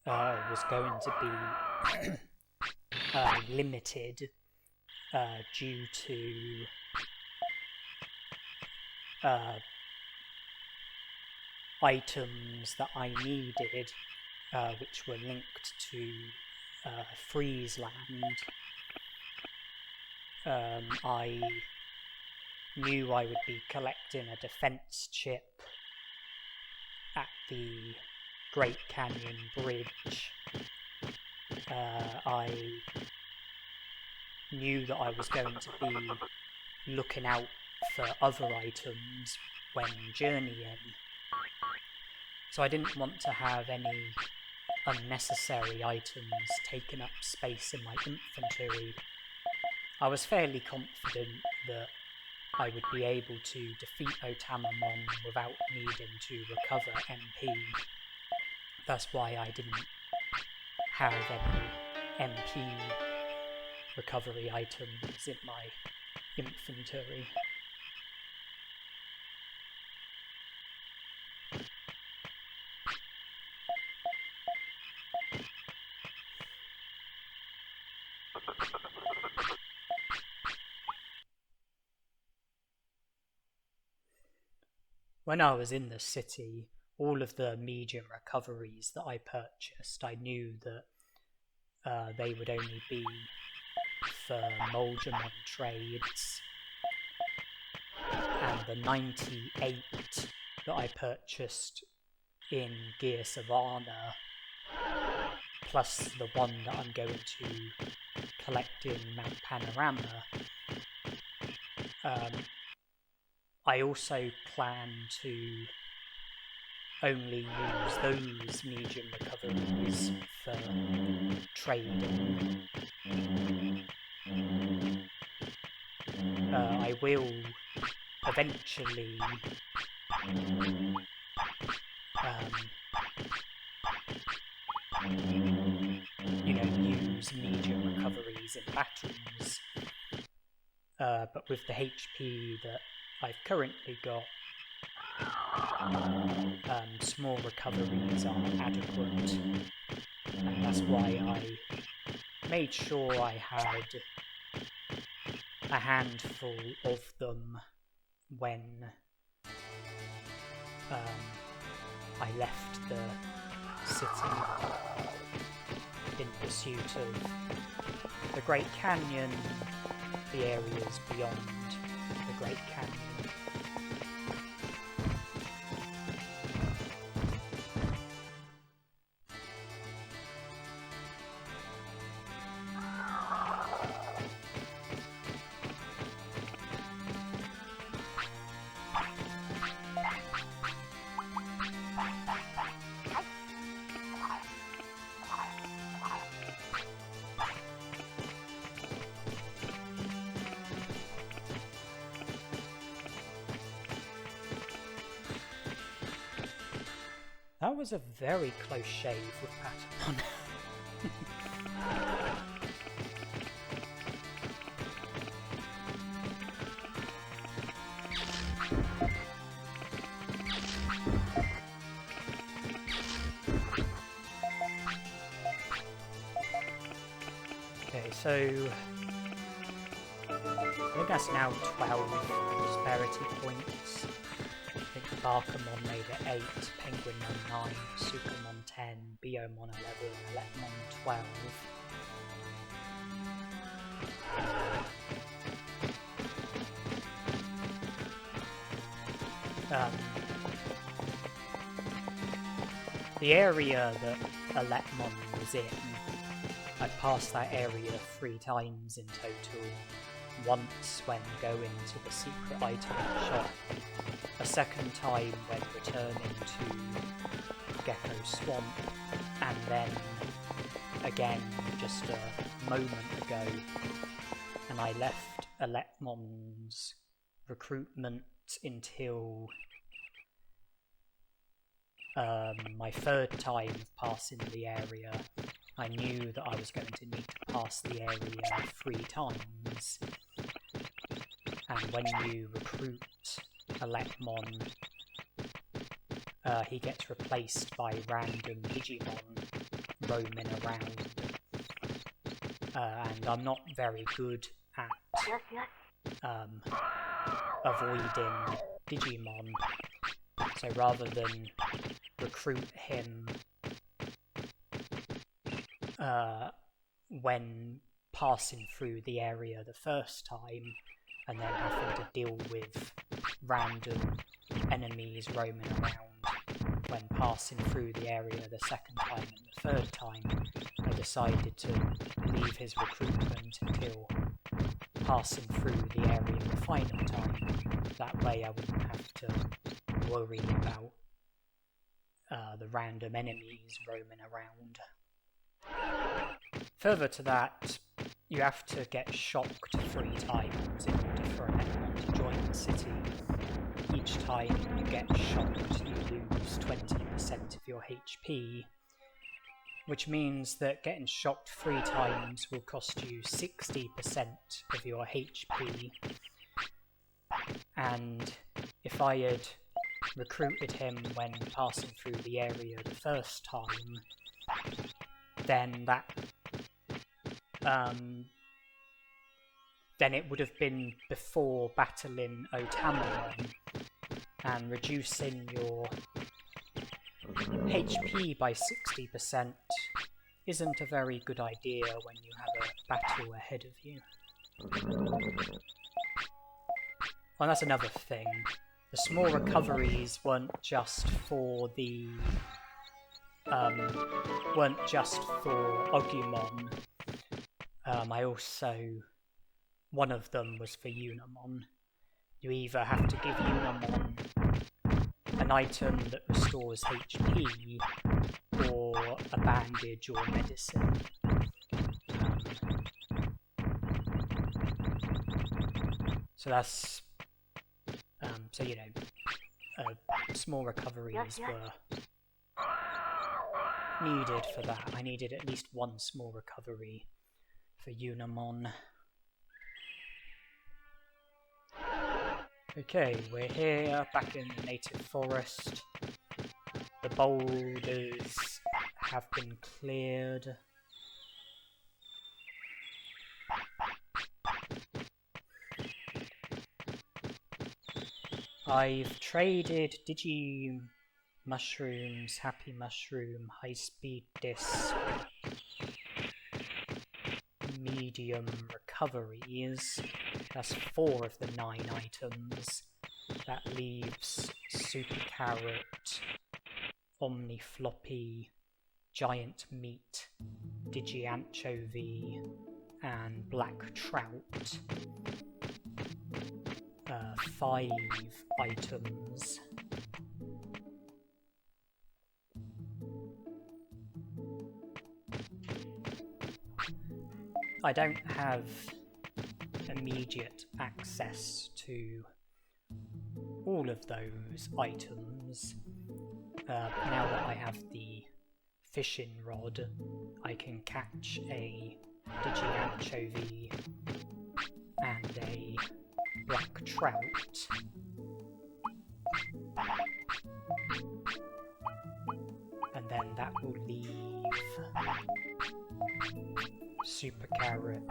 was going to be limited due to items that I needed, which were linked to Friesland. I knew I would be collecting a defense chip at the Great Canyon Bridge. I knew that I was going to be looking out for other items when journeying, so I didn't want to have any unnecessary items taking up space in my inventory. I was fairly confident that I would be able to defeat Otamamon without needing to recover MP. That's why I didn't have any MP recovery items in my inventory. When I was in the city, all of the medium recoveries that I purchased, I knew that they would only be for Monzaemon trades, and the 98 that I purchased in Gear Savannah, plus the one that I'm going to collect in Mount Panorama, I also plan to only use those medium recoveries for trading. I will eventually use medium recoveries in battles, but with the HP that I've currently got, small recoveries are adequate, and that's why I made sure I had a handful of them when I left the city in pursuit of the Great Canyon, the areas beyond the Great Canyon. was a very close shave with Patamon. Okay, so I think that's now 12 prosperity points. I think Barkamon made it 8, Penguinmon 9, Sukamon 10, Biomon 11, Electmon 12. The area that Electmon was in, I passed that area 3 times in total. Once when going to the secret item shop, a second time when returning to Gecko Swamp, and then again just a moment ago, and I left Electmon's recruitment until my 3rd time of passing the area. I knew that I was going to need to pass the area 3 times, and when you recruit Electmon, he gets replaced by random Digimon roaming around, and I'm not very good at avoiding Digimon, so rather than recruit him when passing through the area the first time, and then having to deal with random enemies roaming around when passing through the area the second time and the 3rd time, I decided to leave his recruitment until passing through the area the final time. That way I wouldn't have to worry about the random enemies roaming around. Further to that, you have to get shocked 3 times in order for Electmon to join the city. Each time you get shocked, you lose 20% of your HP, which means that getting shocked 3 times will cost you 60% of your HP. And if I had recruited him when passing through the area the first time, then then it would have been before battling Otamamon, and reducing your HP by 60% isn't a very good idea when you have a battle ahead of you. Well, that's another thing. The small recoveries weren't just for Agumon. I also... one of them was for Unimon. You either have to give Unimon an item that restores HP, or a bandage or medicine. So that's... so, you know, small recoveries were needed for that. I needed at least 1 small recovery for Unimon. Okay, we're here, back in the native forest. The boulders have been cleared. I've traded Digi Mushrooms, Happy Mushroom, High Speed Disc, Medium Recoveries. That's 4 of the 9 items. That leaves Super Carrot, Omni Floppy, Giant Meat, Digi Anchovy, and Black Trout. 5 items. I don't have immediate access to all of those items. now that I have the fishing rod, I can catch a Digi-Anchovy and a black trout. And then that will leave Super Carrot,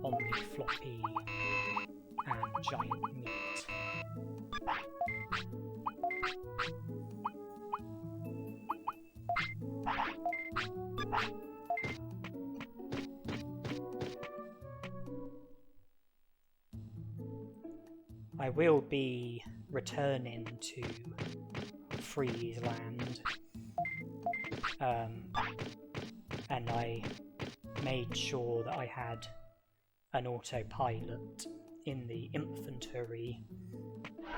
Omni Floppy, and Giant Meat. I will be returning to Freeze Land, and I made sure that I had an autopilot in the inventory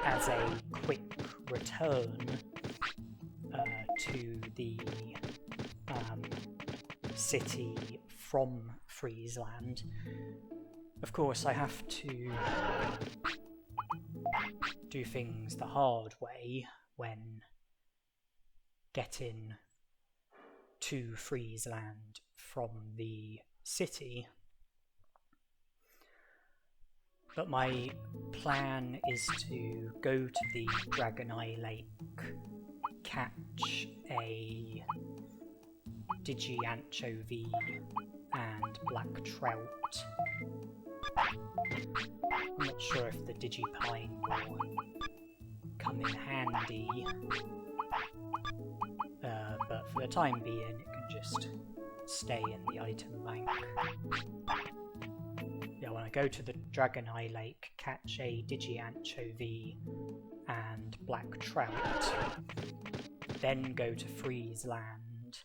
as a quick return to the city from Freeze Land. Of course, I have to do things the hard way when getting to Freeze Land from the city. But my plan is to go to the Dragon Eye Lake, catch a Digi-Anchovy and black trout. I'm not sure if the Digipine will come in handy, but for the time being it can just stay in the item bank. Yeah, when I go to the Dragon Eye Lake, catch a Digi-Anchovy and black trout, then go to Freeze Land,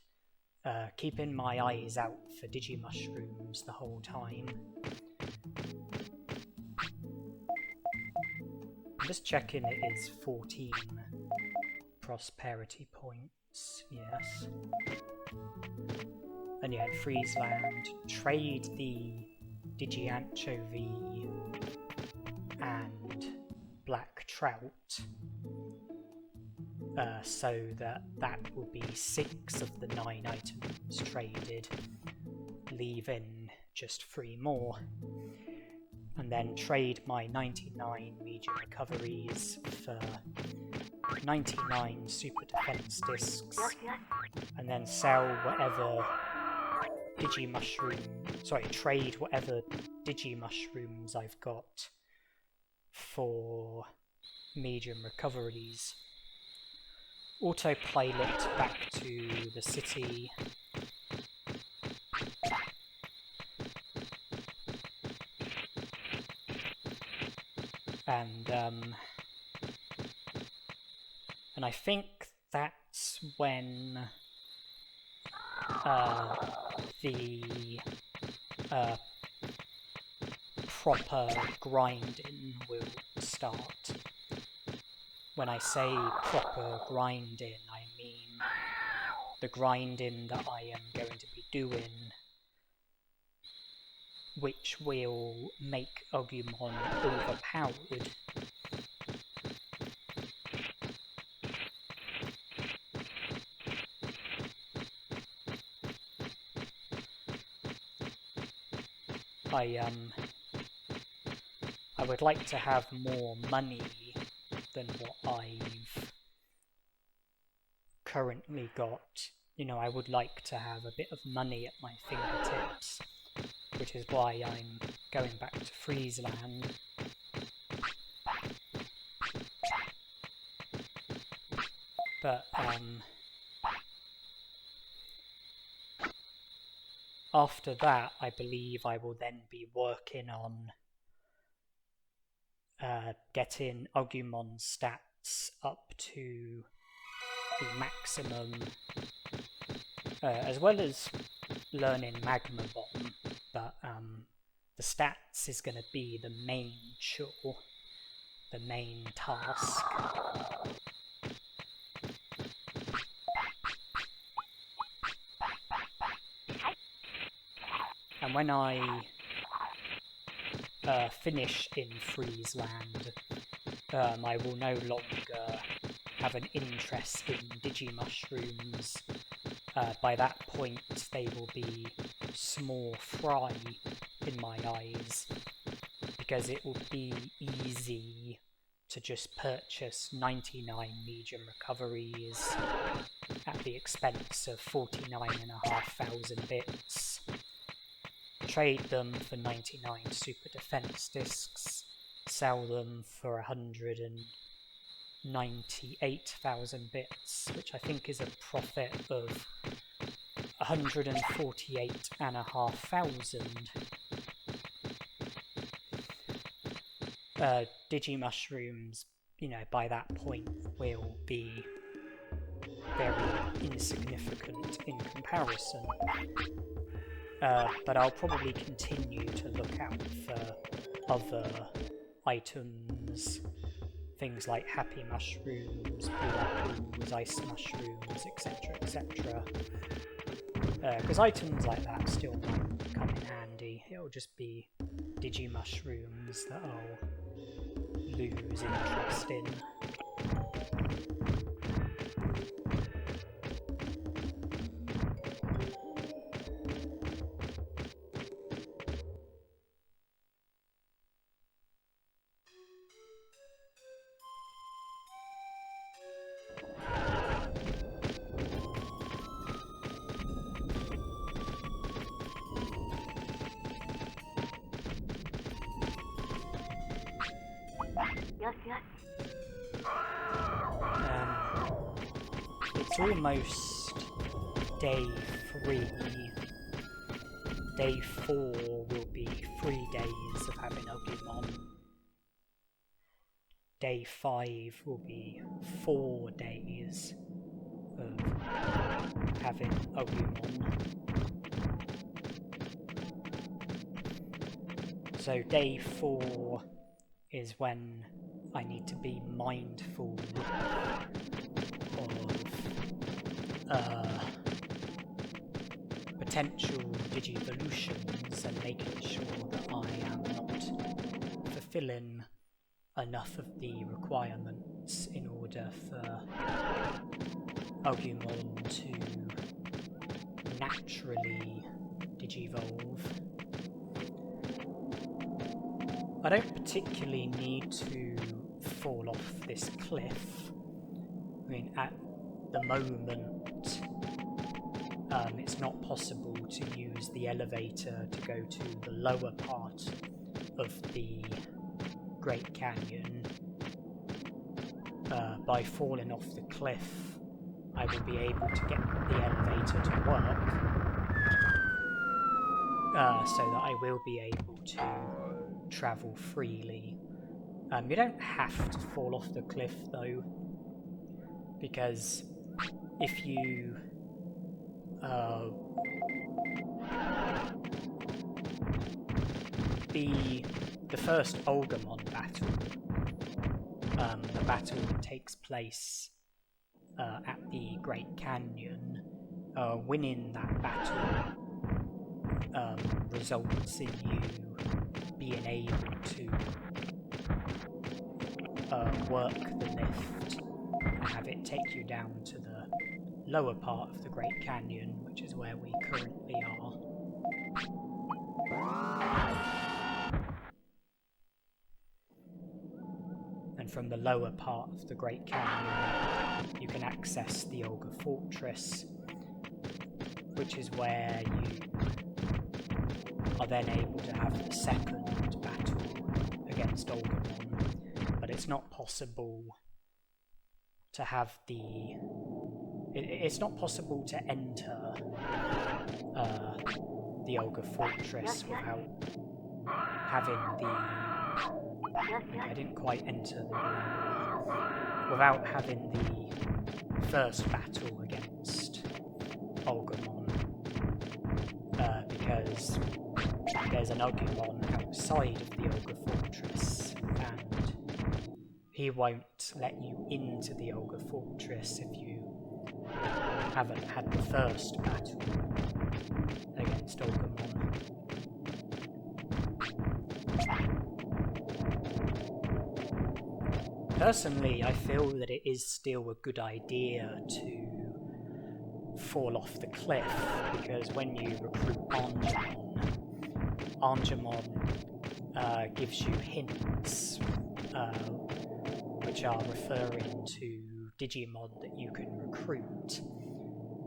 keeping my eyes out for Digimushrooms the whole time. I'm just checking it is 14 prosperity points, yes. And yeah, in Freeze Land, trade the Digi-Anchovy and black trout, so that will be 6 of the 9 items traded, leaving just 3 more. And then trade my 99 medium recoveries for 99 super defense discs, and then sell whatever trade whatever Digimushrooms I've got for medium recoveries. Autopilot back to the city. And I think that's when the proper grinding will start. When I say proper grinding, I mean the grinding that I am going to be doing, which will make Agumon overpowered. I would like to have more money than what I've currently got. You know, I would like to have a bit of money at my fingertips, which is why I'm going back to Freeze Land. But after that, I believe I will then be working on getting Agumon's stats up to the maximum, as well as learning Magma Bomb, but the stats is going to be the main chore, the main task. And when I finish in Freeze Land, I will no longer have an interest in Digimushrooms. By that point they will be small fry in my eyes, because it will be easy to just purchase 99 medium recoveries at the expense of 49,500 bits, trade them for 99 super defense discs, sell them for 198,000 bits, which I think is a profit of 148,500. Digimushrooms, by that point will be very insignificant in comparison. But I'll probably continue to look out for other items, things like happy mushrooms, blue apples, ice mushrooms, etc, etc. Because items like that still might come in handy. It'll just be Digimushrooms that I'll lose interest in. It's almost day 3. Day 4 will be 3 days of having Agumon. Day 5 will be 4 days of having Agumon. So day 4 is when I need to be mindful of potential Digivolutions and making sure that I am not fulfilling enough of the requirements in order for Agumon to naturally Digivolve. I don't particularly need to fall off this cliff. I mean, at the moment, it's not possible to use the elevator to go to the lower part of the Great Canyon. By falling off the cliff, I will be able to get the elevator to work, so that I will be able to travel freely. You don't have to fall off the cliff though, because if you the first Agumon battle, the battle that takes place at the Great Canyon, winning that battle results in you being able to work the lift and have it take you down to the lower part of the Great Canyon, which is where we currently are. And from the lower part of the Great Canyon, you can access the Ogre Fortress, which is where you are then able to have the second battle against Agumon. But it's not possible to have it's not possible to enter the Ogre Fortress without having I didn't quite enter without having the first battle against Agumon, because there's an Agumon outside of the Ogre Fortress, and he won't let you into the Ogre Fortress if you haven't had the first battle against Agumon. Personally, I feel that it is still a good idea to fall off the cliff, because when you recruit Angemon gives you hints, which are referring to Digimon that you can recruit.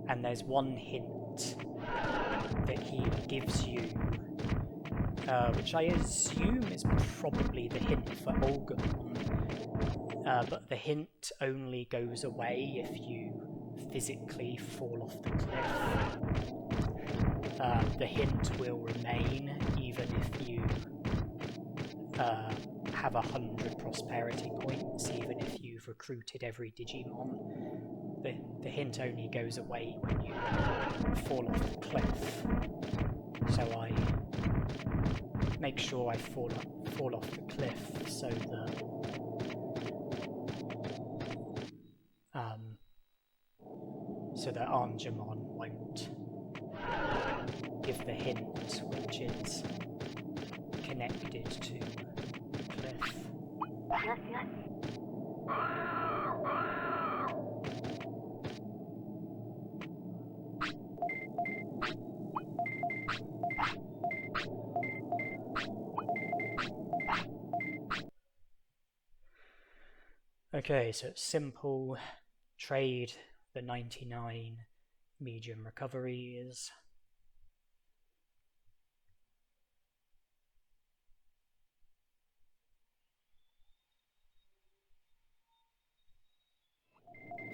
And there's one hint that he gives you, which I assume is probably the hint for Agumon, but the hint only goes away if you physically fall off the cliff. The hint will remain even if you have 100 prosperity points, even if you've recruited every Digimon. The hint only goes away when you fall off the cliff. So I make sure I fall off the cliff so that Angemon won't give the hint, which is connected to the cliff. Okay, so it's simple. Trade the 99 medium recoveries.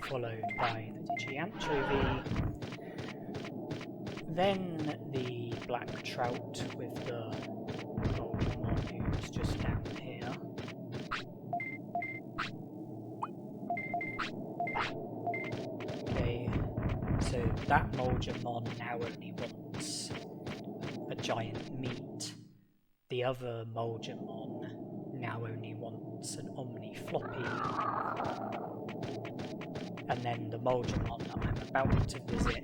Followed by the Digi-Anchovy. Then the Black Trout with the Monzaemon, who's just down here. Okay, so that Monzaemon now only wants a giant meat. The other Monzaemon now only wants an Omni Floppy. And then the Monzaemon that I'm about to visit,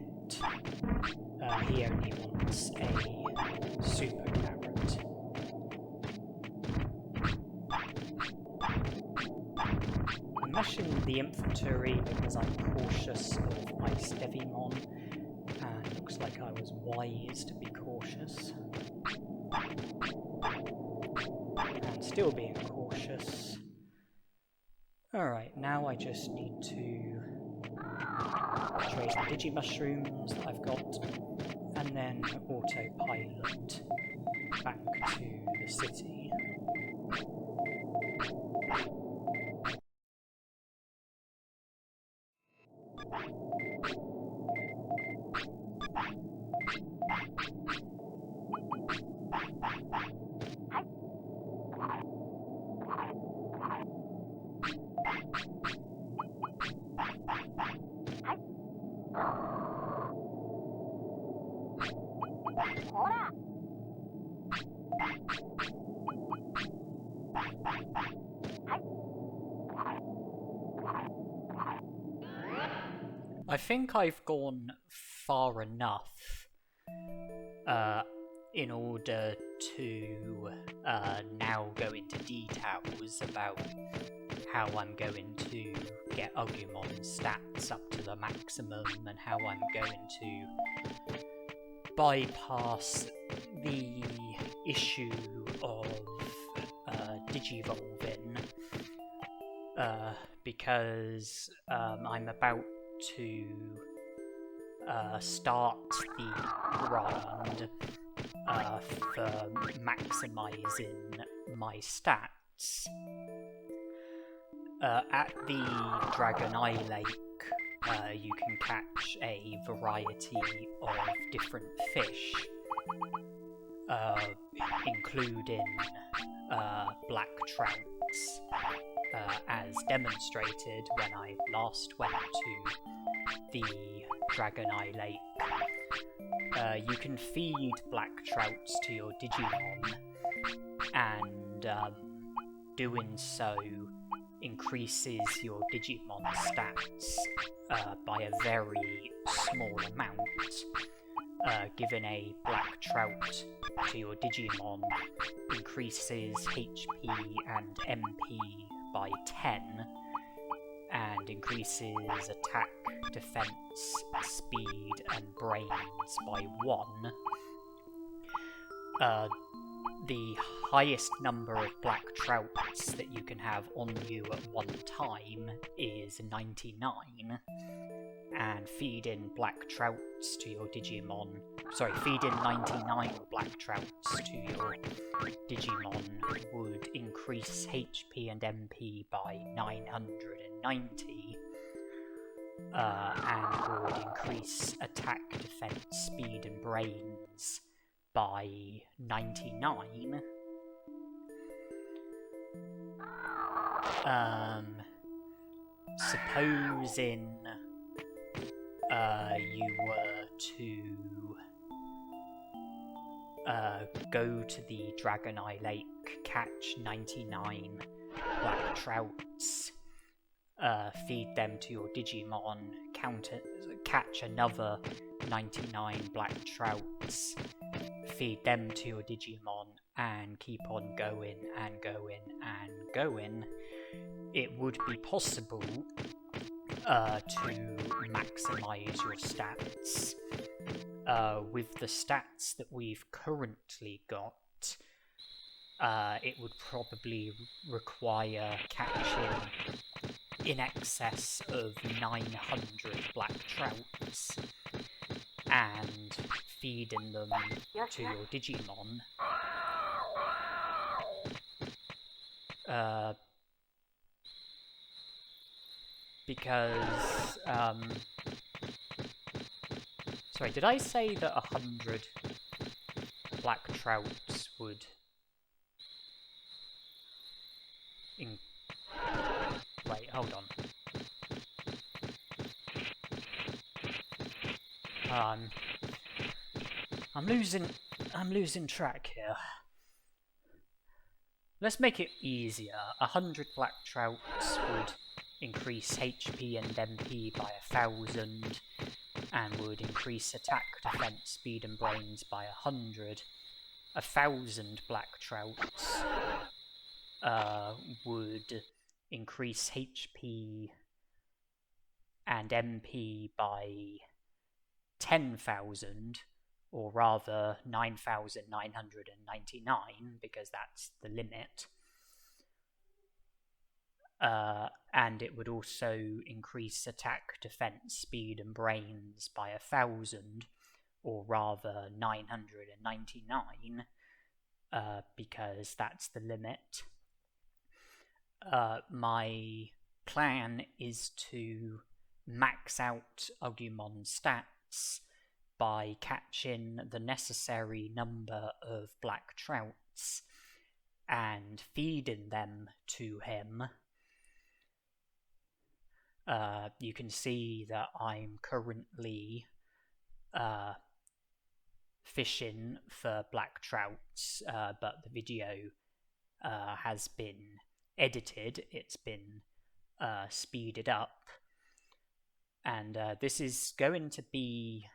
he only wants a Super Carrot. I'm meshing the infantry because I'm cautious of my Devimon, and it looks like I was wise to be cautious. And still being cautious. Alright, now I just need to trade the Digimushrooms that I've got, and then autopilot back to the city. I think I've gone far enough in order to now go into details about how I'm going to get Agumon's stats up to the maximum and how I'm going to bypass the issue of digivolving, because I'm about to start the grind for maximising my stats. At the Dragon Eye Lake, you can catch a variety of different fish, including black trouts, as demonstrated when I last went to the Dragon Eye Lake. You can feed black trouts to your Digimon, and doing so increases your Digimon stats by a very small amount. Giving a black trout to your Digimon increases HP and MP by 10 and increases attack, defense, speed, and brains by 1. The highest number of black trouts that you can have on you at one time is 99, and feed in black trouts to your Digimon. Sorry, feed in 99 black trouts to your Digimon would increase HP and MP by 990, and would increase attack, defense, speed, and brains by 99. Supposing you were to go to the Dragon Eye Lake, catch 99 black trouts, feed them to your Digimon, catch another 99 black trouts, feed them to your Digimon, and keep on going and going and going, it would be possible to maximize your stats. With the stats that we've currently got, it would probably require catching in excess of 900 black trouts and feeding them to your Digimon. Because, sorry, did I say that 100 black trouts would wait, hold on. I'm losing track here. Let's make it easier. 100 black trouts would increase HP and MP by 1,000, and would increase attack, defense, speed, and brains by 100. 1,000 black trouts would increase HP and MP by 10,000, or rather 9,999, because that's the limit. And it would also increase attack, defense, speed, and brains by 1,000, or rather 999, because that's the limit. My plan is to max out Agumon stats by catching the necessary number of black trouts and feeding them to him. You can see that I'm currently fishing for black trouts, but the video has been edited, it's been speeded up, and this is going to be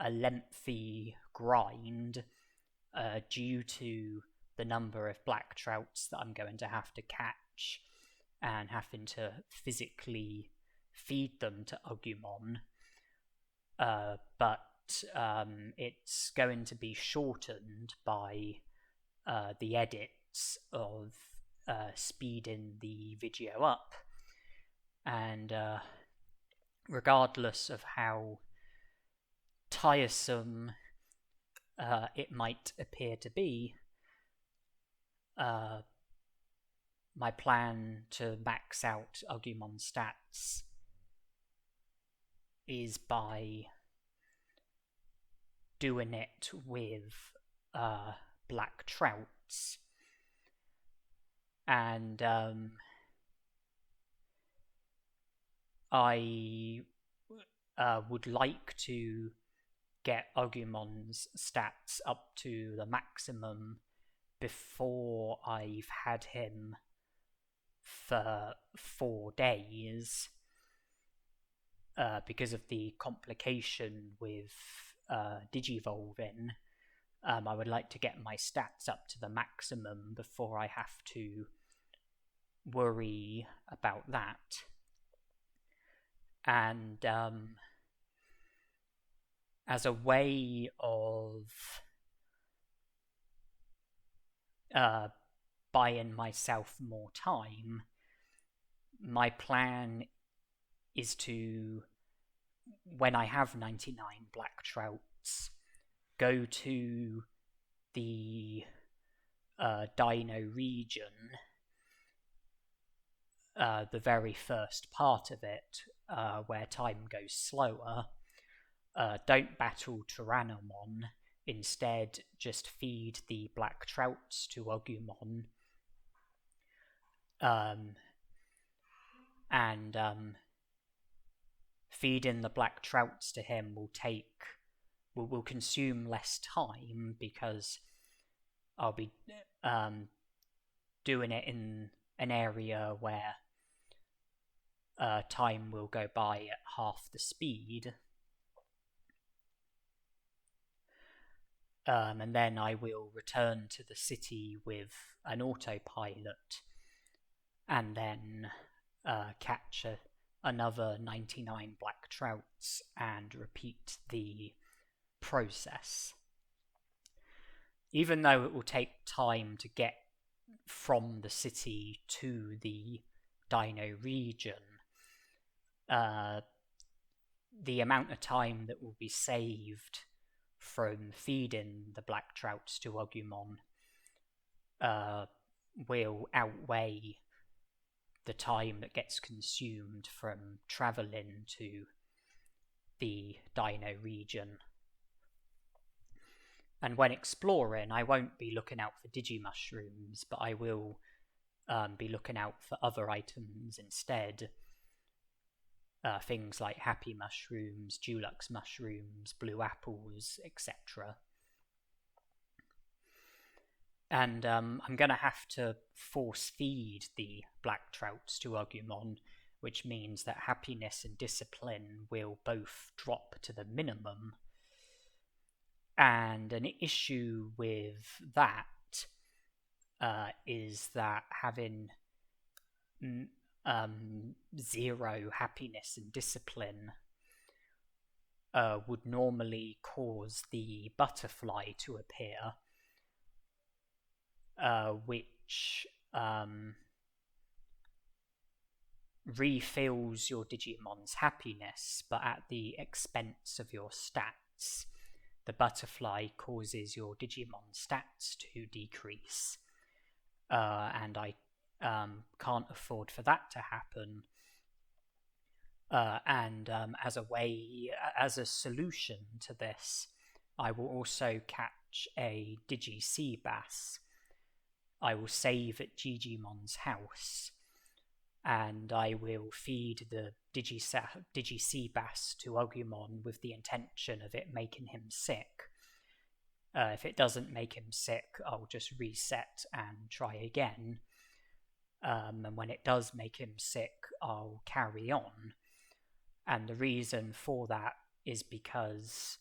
a lengthy grind due to the number of black trouts that I'm going to have to catch and having to physically feed them to Agumon, but it's going to be shortened by the edits of speeding the video up, and regardless of how tiresome it might appear to be, my plan to max out Agumon stats is by doing it with black trouts, and I would like to get Agumon's stats up to the maximum before I've had him for 4 days, because of the complication with digivolving. I would like to get my stats up to the maximum before I have to worry about that. And as a way of buying myself more time, my plan is to, when I have 99 black trouts, go to the Dino region, the very first part of it, where time goes slower. Don't battle Tyrannomon, instead just feed the black trouts to Agumon, and feeding the black trouts to him will consume less time, because I'll be doing it in an area where time will go by at half the speed. And then I will return to the city with an autopilot, and then catch another 99 black trouts and repeat the process. Even though it will take time to get from the city to the Dino region, the amount of time that will be saved from feeding the black trouts to Agumon will outweigh the time that gets consumed from travelling to the Dino region. And when exploring, I won't be looking out for Digimushrooms, but I will be looking out for other items instead. Things like Happy Mushrooms, Dulux Mushrooms, Blue Apples, etc. And I'm going to have to force feed the black trouts to Agumon, which means that happiness and discipline will both drop to the minimum. And an issue with that is that having 0 happiness and discipline would normally cause the butterfly to appear, which refills your Digimon's happiness, but at the expense of your stats. The butterfly causes your Digimon stats to decrease, and I can't afford for that to happen. And as a solution to this, I will also catch a Digi-Seabass. I will save at Gigimon's house, and I will feed the Digi-Seabass to Agumon with the intention of it making him sick. If it doesn't make him sick, I'll just reset and try again. And when it does make him sick, I'll carry on. And the reason for that is because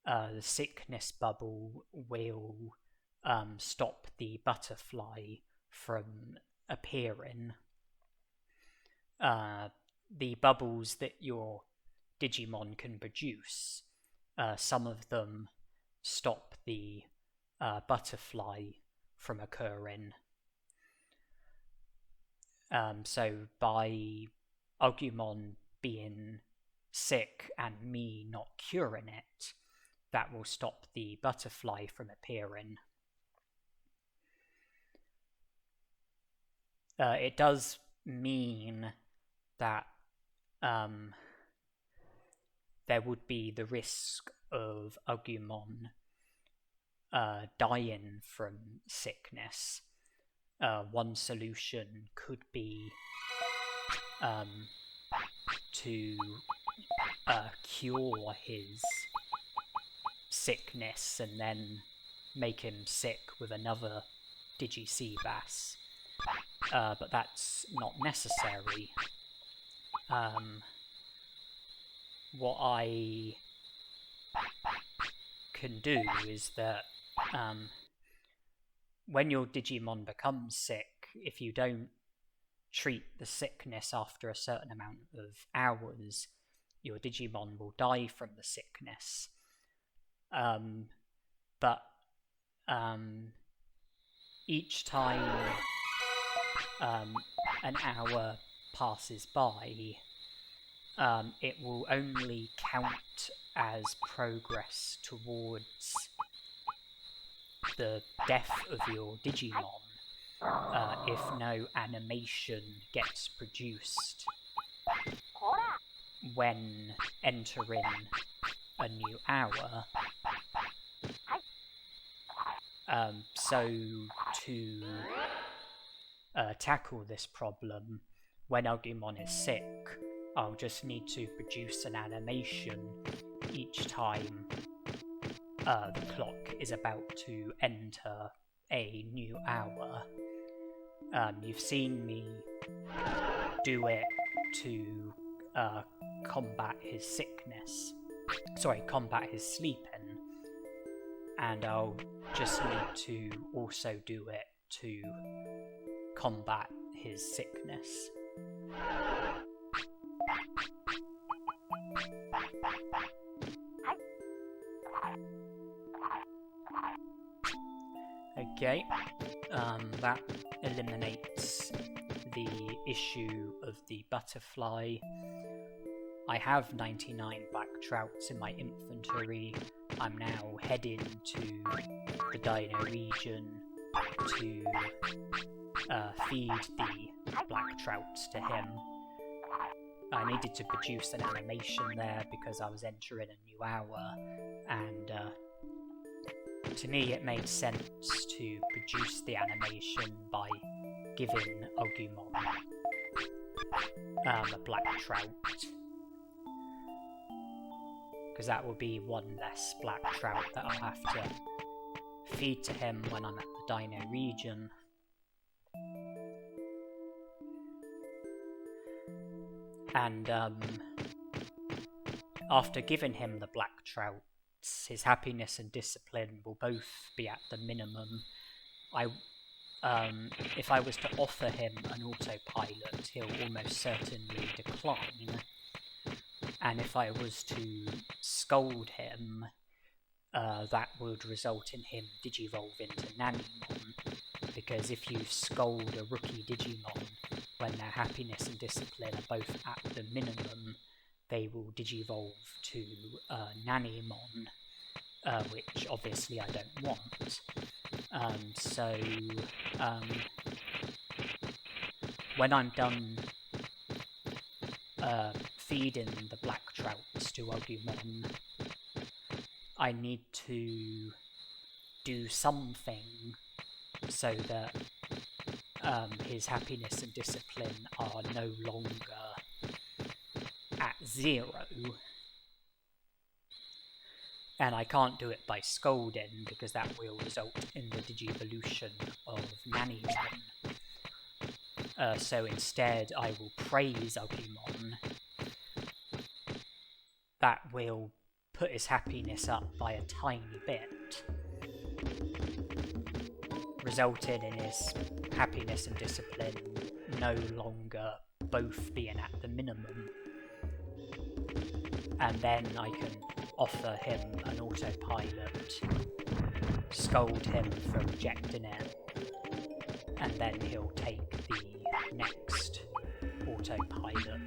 the sickness bubble will stop the butterfly from appearing. The bubbles that your Digimon can produce, some of them stop the butterfly from occurring. So by Agumon being sick and me not curing it, that will stop the butterfly from appearing. It does mean that there would be the risk of Agumon dying from sickness. One solution could be to cure his sickness and then make him sick with another Digi-Seabass. But that's not necessary. What I can do is that when your Digimon becomes sick, if you don't treat the sickness after a certain amount of hours, your Digimon will die from the sickness. But each time an hour passes by, it will only count as progress towards the death of your Digimon if no animation gets produced when entering a new hour. So to tackle this problem, when Agumon is sick, I'll just need to produce an animation each time the clock is about to enter a new hour. You've seen me do it to combat his sickness. Combat his sleeping. And I'll just need to also do it to combat his sickness. Okay, that eliminates the issue of the butterfly. I have 99 black trouts in my inventory. I'm now heading to the Dino region to feed the black trouts to him. I needed to produce an animation there because I was entering a new hour, and to me it made sense to produce the animation by giving Agumon a black trout, because that will be one less black trout that I'll have to feed to him when I'm at the Dino region. And after giving him the black trouts, his happiness and discipline will both be at the minimum. If I was to offer him an autopilot, he'll almost certainly decline. And if I was to scold him, that would result in him digivolve into Nanimon, because if you scold a rookie Digimon when their happiness and discipline are both at the minimum, they will digivolve to Nanimon, which obviously I don't want. So when I'm done feeding the black trouts to Agumon, I need to do something so that his happiness and discipline are no longer at 0. And I can't do it by scolding, because that will result in the digivolution of Nanimon. So instead I will praise Agumon. That will put his happiness up by a tiny bit, resulting in his happiness and discipline no longer both being at the minimum. And then I can offer him an autopilot, scold him for rejecting it, and then he'll take the next autopilot.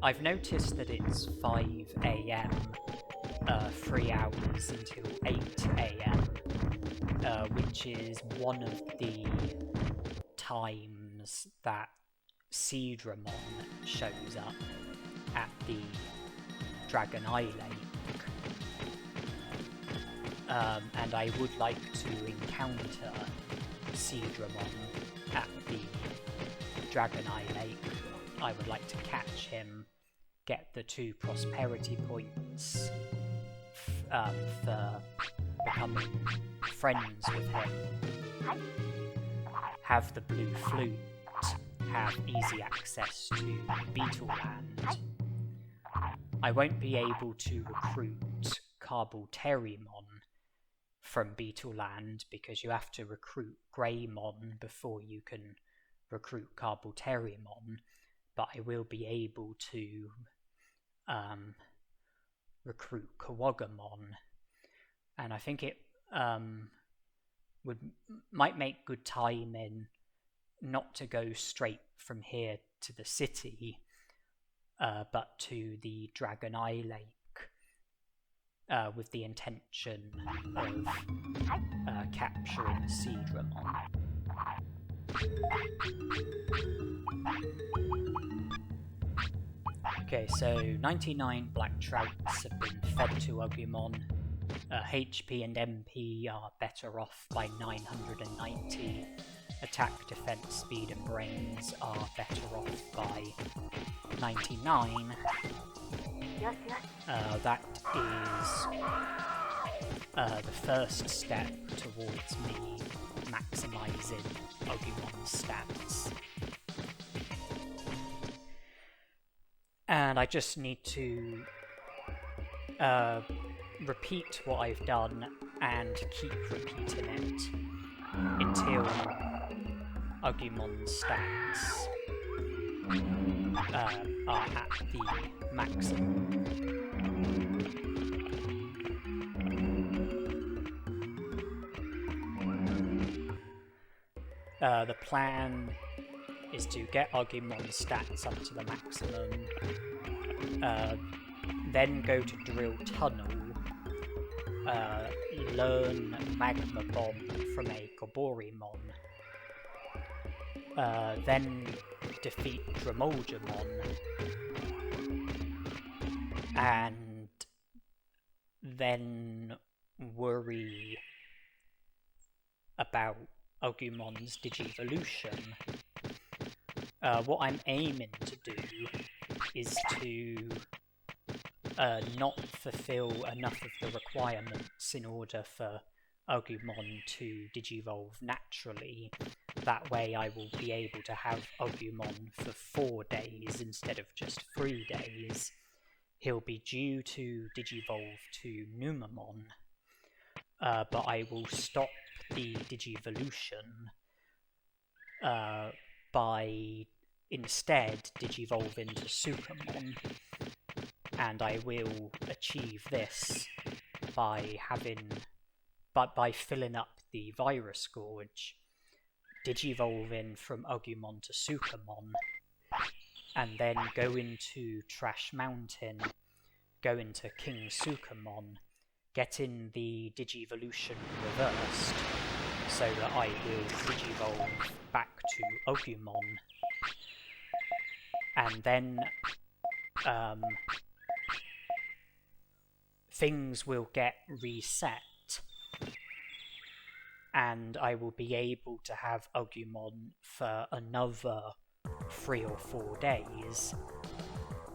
I've noticed that it's 5 AM, 3 hours until 8 AM, which is one of the times that Seedramon shows up at the Dragon Eye Lake. And I would like to encounter Seedramon at the Dragon Eye Lake. I would like to catch him, get the 2 prosperity points for becoming friends with him, have the blue flute, have easy access to Beetleland, I won't be able to recruit SkullGreymon from Beetle Land because you have to recruit Greymon before you can recruit SkullGreymon, but I will be able to recruit Kawagamon, and I think it might make good timing not to go straight from here to the city, but to the Dragon Eye Lake with the intention of capturing Seadramon. Okay, so 99 black trouts have been fed to Agumon. HP and MP are better off by 990. Attack, defense, speed and brains are better off by 99. That is the first step towards me maximizing Agumon's stats. And I just need to repeat what I've done and keep repeating it until Agumon's stats are at the maximum. The plan is to get Agumon's stats up to the maximum, then go to Drill Tunnel, learn Magma Bomb from a Goborymon, then defeat Monzaemon, and then worry about Agumon's Digivolution. What I'm aiming to do is to not fulfill enough of the requirements in order for Agumon to digivolve naturally. That way I will be able to have Agumon for 4 days instead of just 3 days. He'll be due to digivolve to Numamon, but I will stop the digivolution by instead digivolving to Sukamon, and I will achieve this by filling up the Virus Gorge, digivolving from Agumon to Sukamon, and then go into Trash Mountain, go into King Sukamon, getting the digivolution reversed so that I will digivolve back to Agumon, and then things will get reset and I will be able to have Agumon for another 3 or 4 days.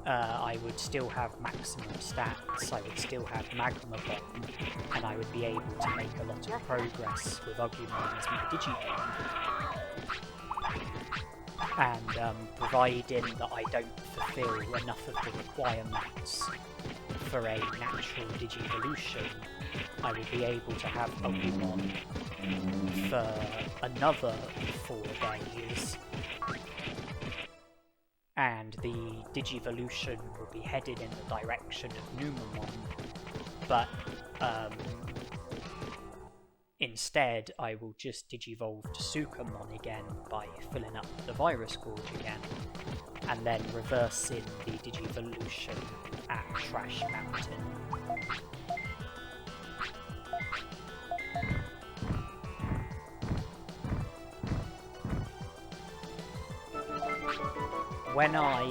I would still have maximum stats, I would still have Magma Bomb, and I would be able to make a lot of progress with Agumon as my Digimon. And providing that I don't fulfill enough of the requirements for a natural Digivolution, I will be able to have Agumon for another 4 days. And the Digivolution will be headed in the direction of Numamon, but instead I will just digivolve to Sukamon again by filling up the Virus Gorge again, and then reversing the Digivolution at Trash Mountain. When I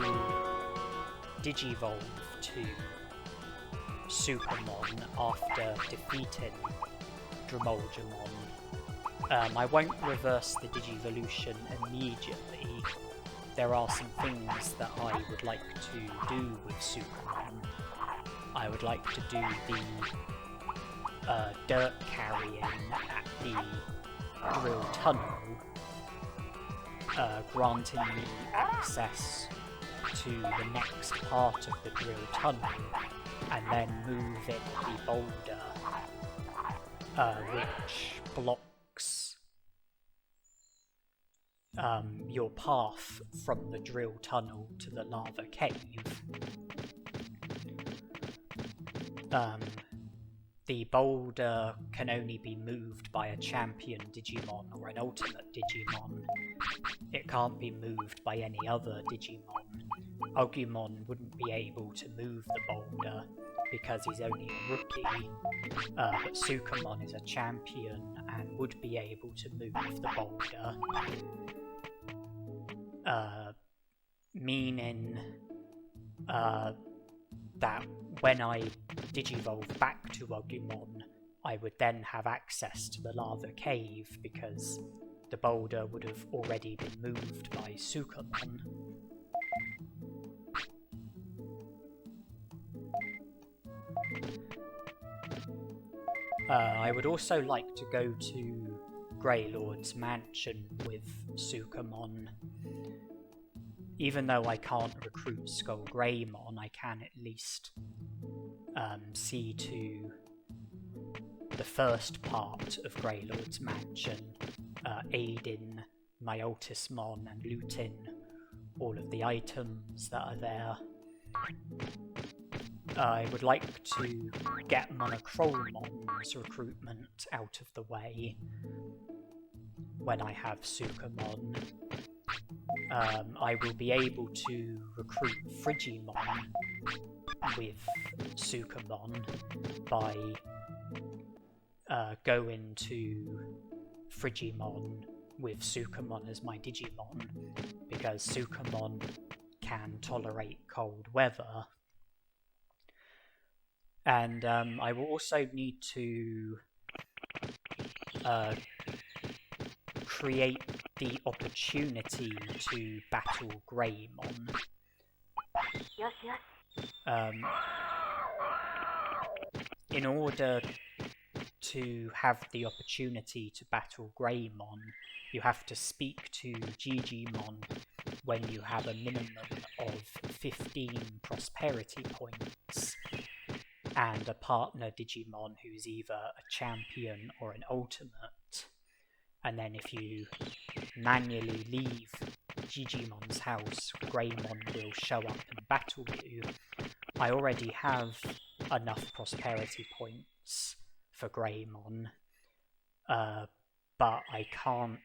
digivolve to Sukamon after defeating Monzaemon, I won't reverse the Digivolution immediately. There are some things that I would like to do with Sukamon. I would like to do the dirt carrying at the Drill Tunnel, granting me access to the next part of the drill tunnel and then move in the boulder, which blocks your path from the drill tunnel to the lava cave. The boulder can only be moved by a champion Digimon or an ultimate Digimon. It can't be moved by any other Digimon. Agumon wouldn't be able to move the boulder because he's only a rookie, but SkullGreymon is a champion and would be able to move the boulder. Meaning that when I Digivolve back to Agumon, I would then have access to the lava cave because the boulder would have already been moved by SkullGreymon. I would also like to go to Greylord's mansion with SkullGreymon. Even though I can't recruit SkullGreymon, I can at least see to the first part of Greylord's mansion, aiding my Ultismon and looting all of the items that are there. I would like to get Monocrolemon's recruitment out of the way when I have SkullGreymon. I will be able to recruit Frigimon with SkullGreymon by going to Frigimon with SkullGreymon as my Digimon, because SkullGreymon can tolerate cold weather. And I will also need to create the opportunity to battle Greymon. In order to have the opportunity to battle Greymon, you have to speak to Digimon when you have a minimum of 15 prosperity points and a partner Digimon who's either a champion or an ultimate. And then if you manually leave Digimon's house, Greymon will show up and battle you. I already have enough prosperity points for Greymon, but I can't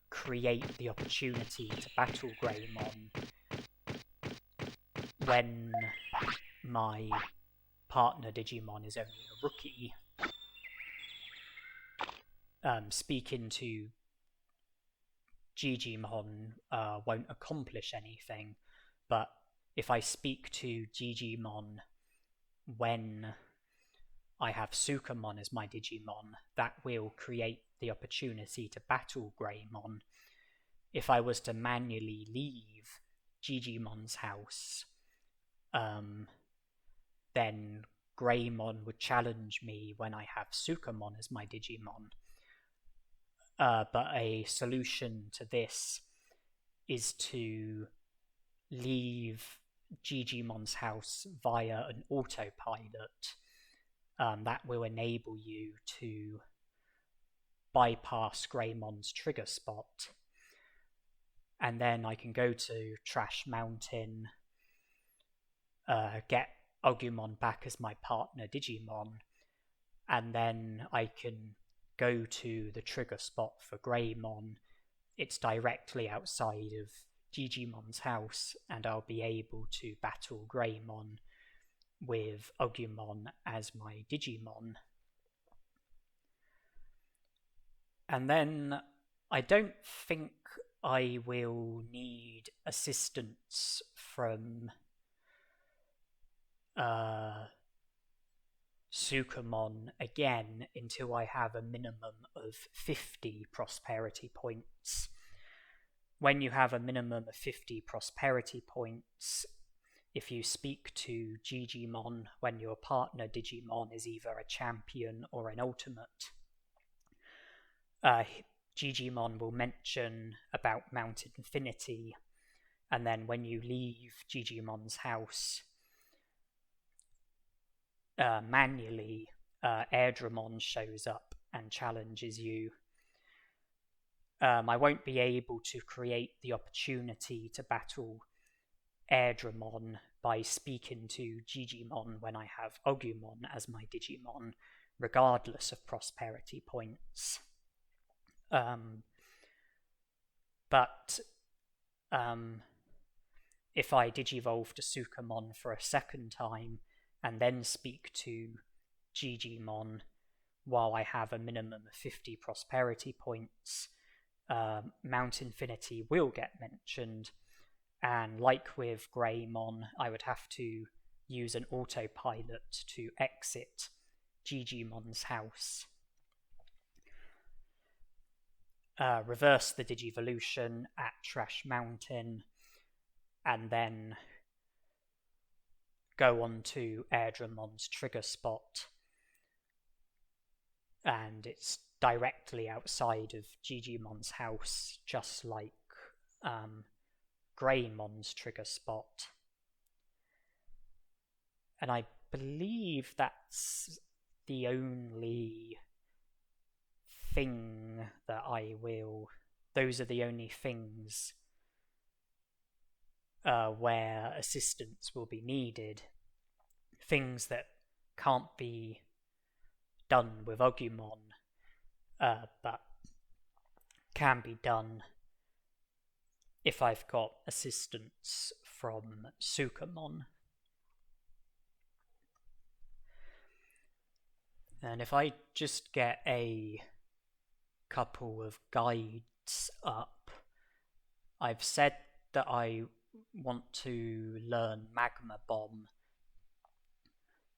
create the opportunity to battle Greymon when my partner Digimon is only a rookie. Speaking to Digimon won't accomplish anything, but if I speak to Digimon when I have SkullGreymon as my Digimon, that will create the opportunity to battle Greymon. If I was to manually leave Digimon's house, then Greymon would challenge me when I have SkullGreymon as my Digimon. But a solution to this is to leave Digimon's house via an autopilot. That will enable you to bypass Greymon's trigger spot. And then I can go to Trash Mountain, get Agumon back as my partner Digimon, and then I can go to the trigger spot for Greymon. It's directly outside of Digimon's house, and I'll be able to battle Greymon with Agumon as my Digimon. And then I don't think I will need assistance from SkullGreymon again until I have a minimum of 50 prosperity points. When you have a minimum of 50 prosperity points, if you speak to Digimon when your partner Digimon is either a champion or an ultimate, Digimon will mention about Mount Infinity, and then when you leave Digimon's house manually, Airdramon shows up and challenges you. I won't be able to create the opportunity to battle Airdramon by speaking to Digimon when I have Agumon as my Digimon, regardless of prosperity points. But if I Digivolve to Sukamon for a second time and then speak to Digimon while I have a minimum of 50 prosperity points, Mount Infinity will get mentioned, and like with Greymon, I would have to use an autopilot to exit Digimon's house. Reverse the Digivolution at Trash Mountain, and then go on to Airdramon's trigger spot, and it's directly outside of Digimon's house, just like Greymon's trigger spot. And I believe that's the only thing that I will... Those are the only things where assistance will be needed. Things that can't be done with Agumon, but can be done if I've got assistance from Sukamon. And if I just get a couple of guides up, I've said that I want to learn Magma Bomb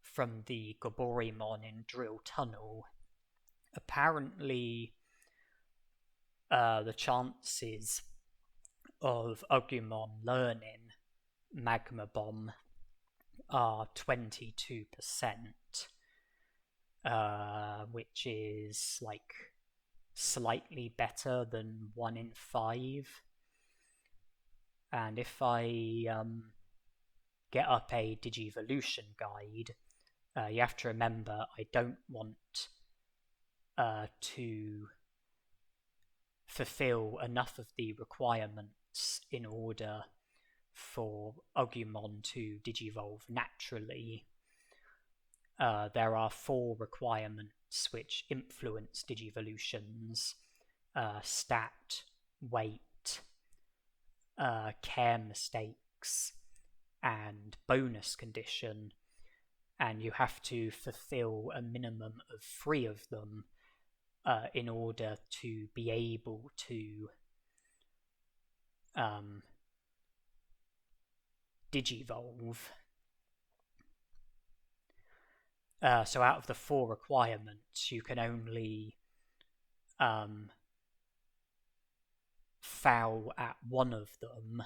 from the Goborimon in Drill Tunnel. Apparently, the chances of Agumon learning Magma Bomb are 22%, which is like slightly better than 1 in 5. And if I get up a Digivolution guide, you have to remember I don't want to fulfill enough of the requirements in order for Agumon to Digivolve naturally. There are 4 requirements which influence Digivolutions: stat, weight, care mistakes, and bonus condition, and you have to fulfill a minimum of 3 of them in order to be able to Digivolve. So out of the 4 requirements, you can only foul at 1 of them.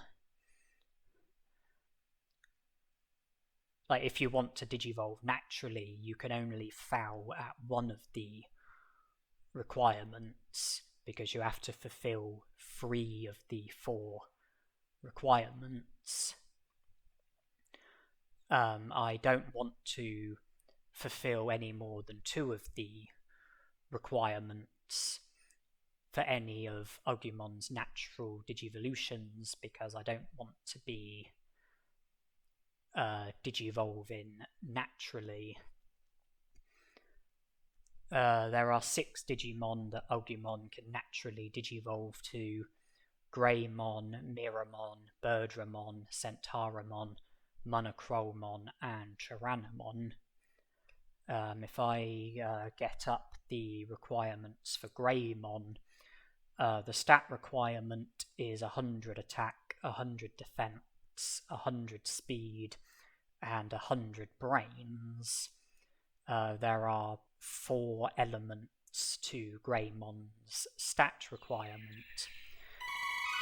Like, if you want to Digivolve naturally, you can only foul at 1 of the requirements, because you have to fulfill 3 of the 4 requirements. I don't want to fulfill any more than 2 of the requirements for any of Agumon's natural Digivolutions, because I don't want to be Digivolving naturally. There are 6 Digimon that Agumon can naturally Digivolve to: Greymon, Miramon, Birdramon, Centauramon, Monochromon, and Tyrannomon. If I get up the requirements for Greymon, the stat requirement is 100 attack, 100 defense, 100 speed, and 100 brains. There are 4 elements to Greymon's stat requirement,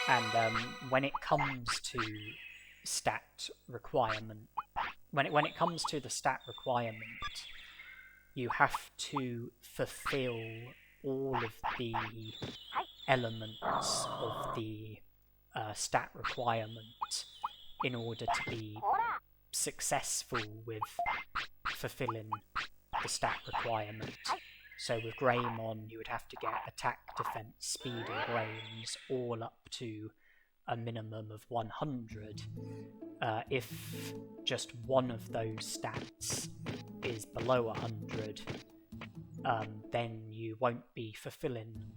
and when it comes to stat requirement, when it comes to the stat requirement, you have to fulfill all of the elements of the stat requirement in order to be successful with fulfilling the stat requirement. So with Greymon, you would have to get attack, defense, speed, and brains all up to a minimum of 100. If just one of those stats is below 100, then you won't be fulfilling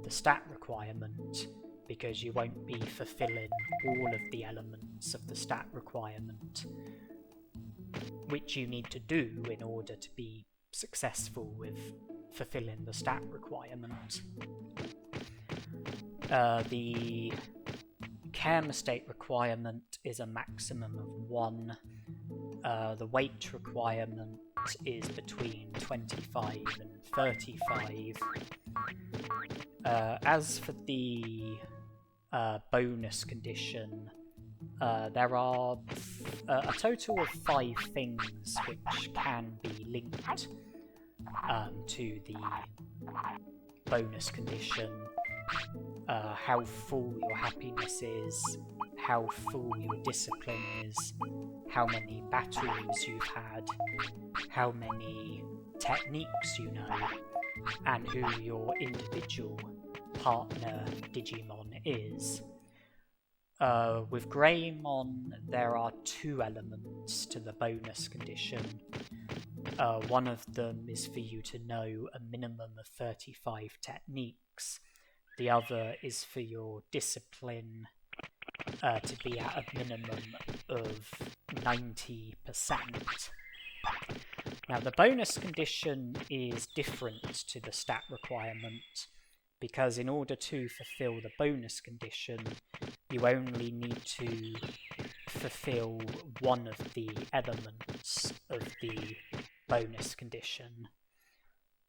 the stat requirement, because you won't be fulfilling all of the elements of the stat requirement, which you need to do in order to be successful with fulfilling the stat requirement. The care mistake requirement is a maximum of 1. The weight requirement is between 25 and 35. As for the bonus condition, there are a total of 5 things which can be linked to the bonus condition. How full your happiness is, how full your discipline is, how many battles you've had, how many techniques you know, and who your individual partner Digimon is. With Greymon, there are 2 elements to the bonus condition. One of them is for you to know a minimum of 35 techniques. The other is for your discipline to be at a minimum of 90%. Now, the bonus condition is different to the stat requirement, because in order to fulfill the bonus condition, you only need to fulfill one of the elements of the bonus condition.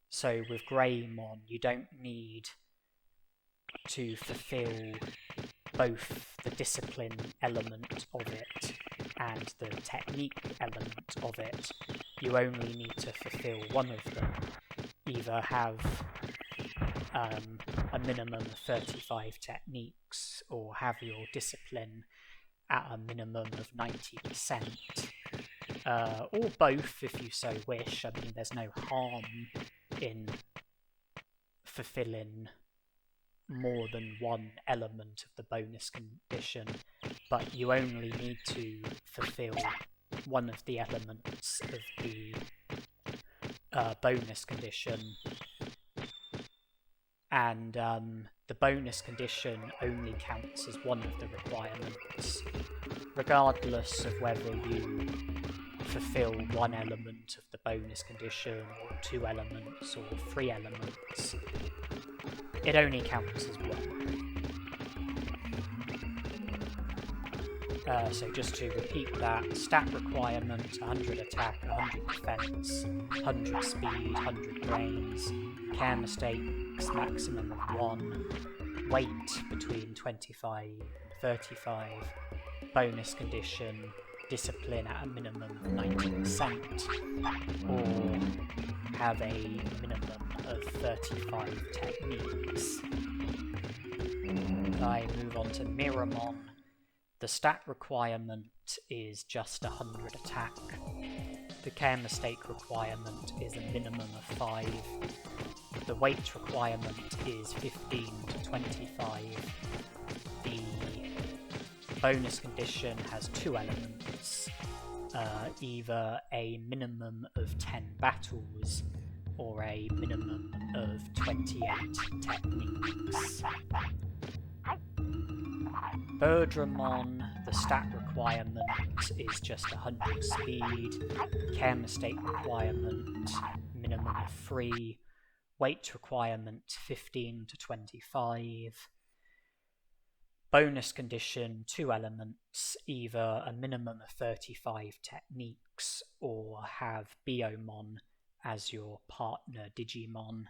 So with Greymon, you don't need to fulfill both the discipline element of it and the technique element of it. You only need to fulfill one of them. Either have a minimum of 35 techniques, or have your discipline at a minimum of 90%. Or both, if you so wish. I mean, there's no harm in fulfilling more than one element of the bonus condition, but you only need to fulfill one of the elements of the bonus condition. And the bonus condition only counts as one of the requirements, regardless of whether you fulfill one element of the bonus condition, or 2 elements, or 3 elements. It only counts as one. So just to repeat that, stat requirement, 100 attack, 100 defense, 100 speed, 100 brains, care mistakes, maximum of 1, weight between 25 and 35, bonus condition, discipline at a minimum of 90%, or have a minimum of 35 techniques. I move on to Miramon. The stat requirement is just 100 attack. The care mistake requirement is a minimum of 5. The weight requirement is 15 to 25. The bonus condition has 2 elements, either a minimum of 10 battles or a minimum of 28 techniques. Birdramon, the stat requirement is just 100 speed, care mistake requirement minimum of 3, weight requirement 15 to 25. Bonus condition 2 elements, either a minimum of 35 techniques or have Biomon as your partner Digimon.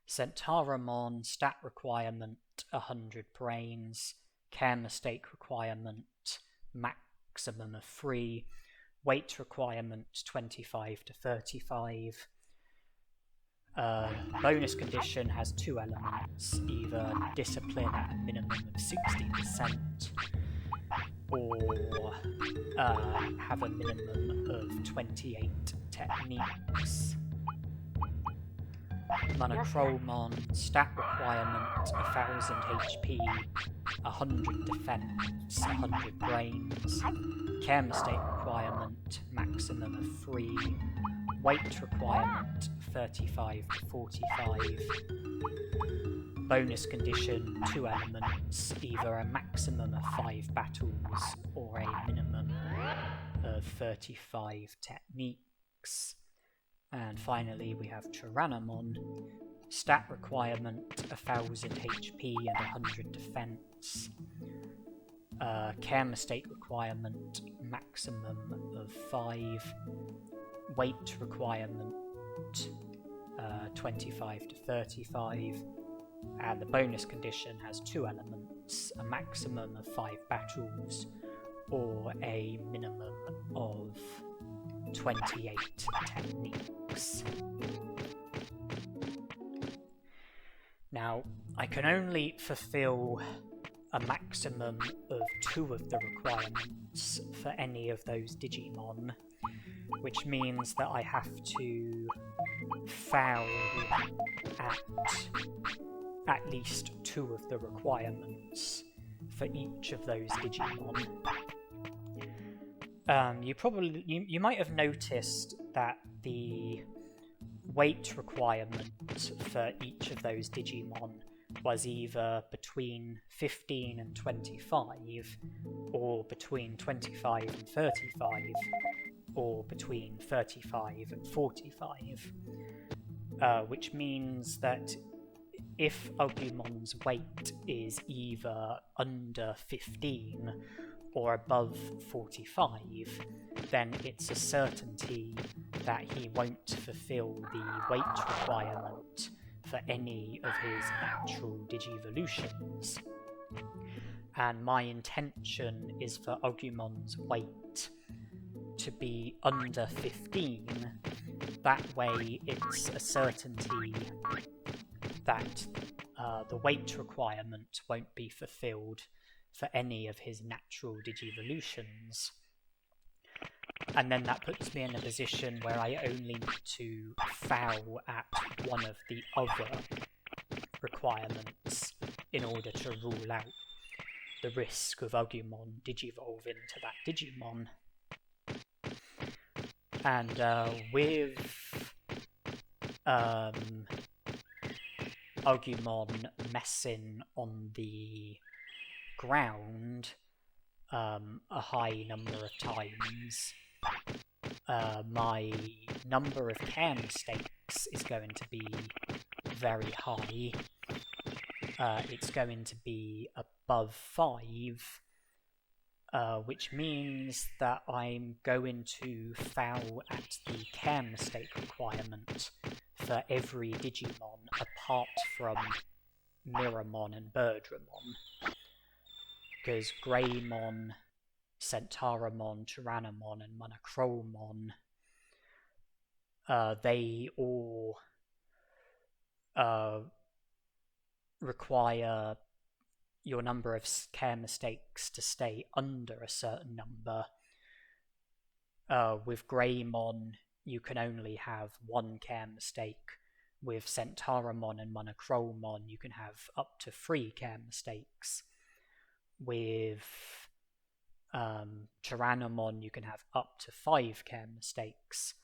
Centauramon, stat requirement 100 brains, care mistake requirement maximum of 3, weight requirement 25 to 35. Bonus condition has 2 elements, either discipline at a minimum of 60%, or have a minimum of 28 techniques. Monochromon, stat requirement, 1000 HP, 100 defense, 100 brains. Care mistake requirement, maximum of 3. Weight requirement, 35 to 45. Bonus condition, 2 elements, either a maximum of 5 battles or a minimum of 35 techniques. And finally we have Nanimon, stat requirement, 1000 HP and 100 defense. Care mistake requirement, maximum of 5. Weight requirement, 25 to 35. And the bonus condition has 2 elements, a maximum of 5 battles or a minimum of 28 techniques. Now, I can only fulfill a maximum of 2 of the requirements for any of those Digimon, which means that I have to foul at least 2 of the requirements for each of those Digimon. You might have noticed that the weight requirement for each of those Digimon was either between 15 and 25, or between 25 and 35, or between 35 and 45, which means that if Agumon's weight is either under 15 or above 45, then it's a certainty that he won't fulfill the weight requirement for any of his natural Digivolutions. And my intention is for Agumon's weight to be under 15. That way it's a certainty that the weight requirement won't be fulfilled for any of his natural Digivolutions. And then that puts me in a position where I only need to foul at one of the other requirements in order to rule out the risk of Agumon digivolve into that Digimon. And with Agumon messing on the ground a high number of times, my number of care mistakes is going to be very high. It's going to be above 5, which means that I'm going to foul at the care mistake requirement for every Digimon apart from Miramon and Birdramon. Because Greymon, Centauramon, Tyrannomon, and Monochromon, they all require your number of care mistakes to stay under a certain number. With Greymon, you can only have 1 care mistake. With Centauramon and Monochromon, you can have up to 3 care mistakes. With Tyrannomon, you can have up to 5 care mistakes,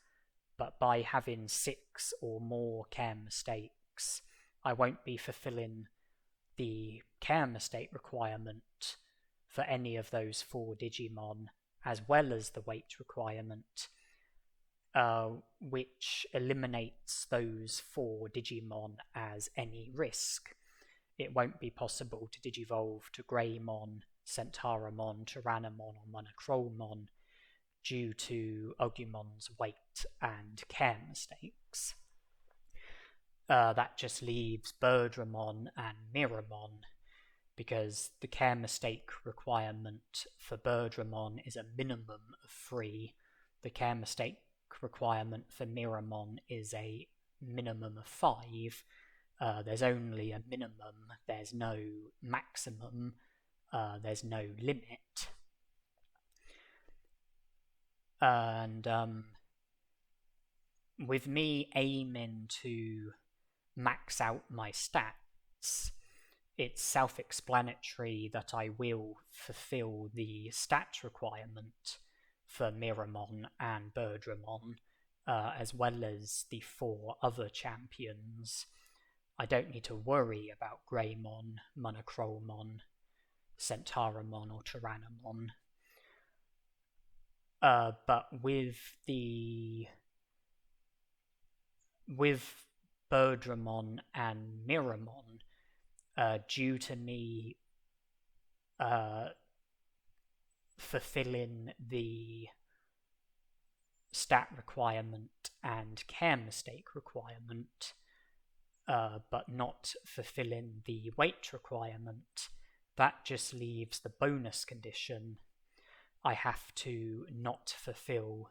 but by having 6 or more care mistakes, I won't be fulfilling the care mistake requirement for any of those 4 Digimon, as well as the weight requirement, which eliminates those 4 Digimon as any risk. It won't be possible to digivolve to Greymon, Centauramon, Tyrannomon, or Monochromon due to Agumon's weight and care mistakes. That just leaves Birdramon and Miramon, because the care mistake requirement for Birdramon is a minimum of 3. The care mistake requirement for Miramon is a minimum of 5. There's only a minimum, there's no maximum, there's no limit. And with me aiming to max out my stats, it's self-explanatory that I will fulfill the stat requirement for Miramon and Birdramon, as well as the 4 other champions. I don't need to worry about Greymon, Monochromon, Centauramon, or Tyrannomon. But with Birdramon and Miramon, due to me fulfilling the stat requirement and care mistake requirement, but not fulfilling the weight requirement, that just leaves the bonus condition. I have to not fulfill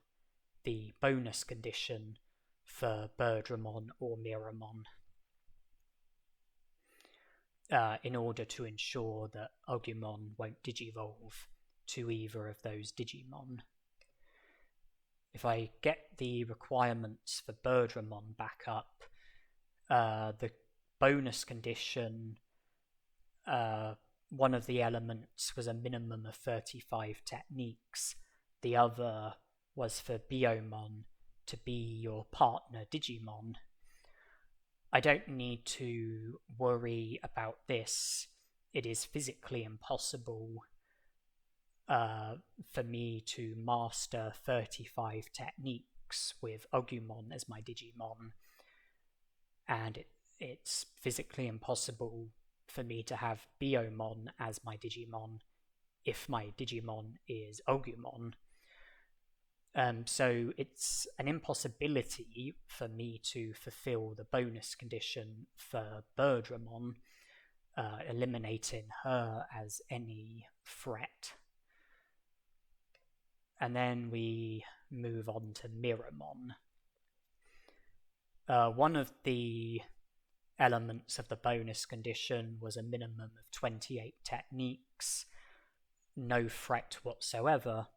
the bonus condition for Birdramon or Miramon in order to ensure that Agumon won't digivolve to either of those Digimon. If I get the requirements for Birdramon back up, the bonus condition, one of the elements was a minimum of 35 techniques. The other was for Biomon to be your partner Digimon. I don't need to worry about this. It is physically impossible for me to master 35 techniques with Agumon as my Digimon, and it's physically impossible for me to have Biomon as my Digimon if my Digimon is Agumon. So it's an impossibility for me to fulfill the bonus condition for Birdramon, eliminating her as any threat. And then we move on to Miramon. One of the elements of the bonus condition was a minimum of 28 techniques, no threat whatsoever.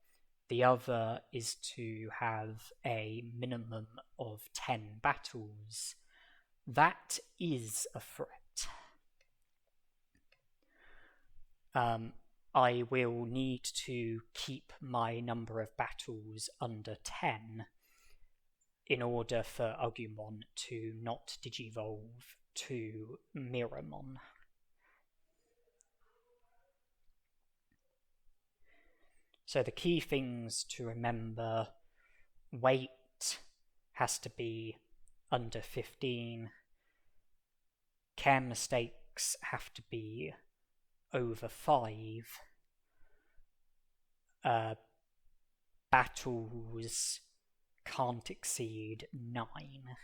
The other is to have a minimum of 10 battles. That is a threat. I will need to keep my number of battles under 10 in order for Agumon to not digivolve to Miramon. So the key things to remember: weight has to be under 15, care mistakes have to be over 5, battles can't exceed 9.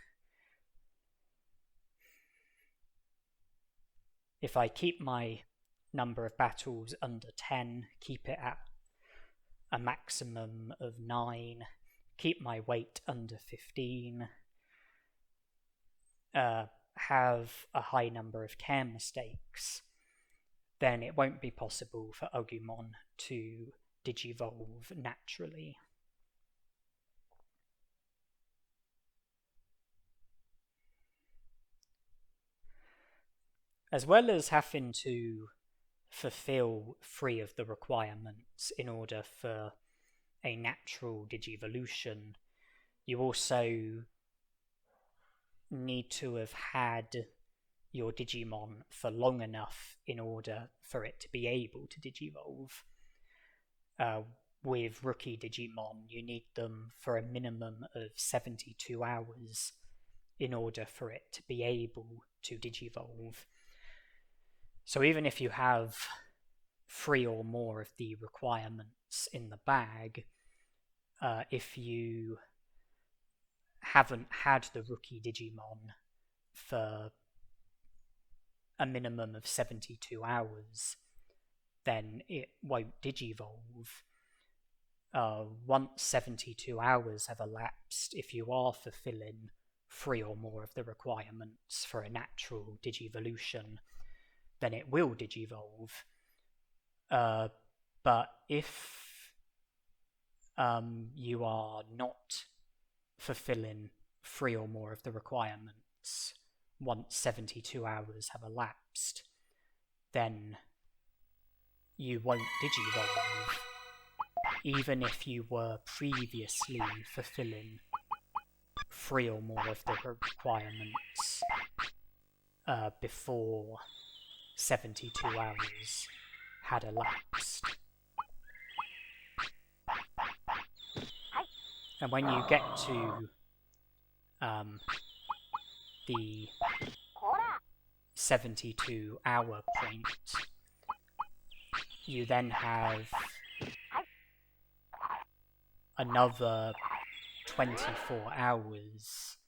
If I keep my number of battles under 10, keep it at a maximum of 9, keep my weight under 15, have a high number of care mistakes, then it won't be possible for Agumon to digivolve naturally. As well as having to fulfill 3 of the requirements in order for a natural digivolution, you also need to have had your Digimon for long enough in order for it to be able to digivolve. With rookie Digimon, you need them for a minimum of 72 hours in order for it to be able to digivolve. So even if you have 3 or more of the requirements in the bag, if you haven't had the rookie Digimon for a minimum of 72 hours, then it won't digivolve. Once 72 hours have elapsed, if you are fulfilling 3 or more of the requirements for a natural Digivolution, then it will Digivolve. But if you are not fulfilling 3 or more of the requirements once 72 hours have elapsed, then you won't Digivolve, even if you were previously fulfilling 3 or more of the requirements before 72 hours had elapsed. And when you get to the 72-hour point, you then have another 24 hours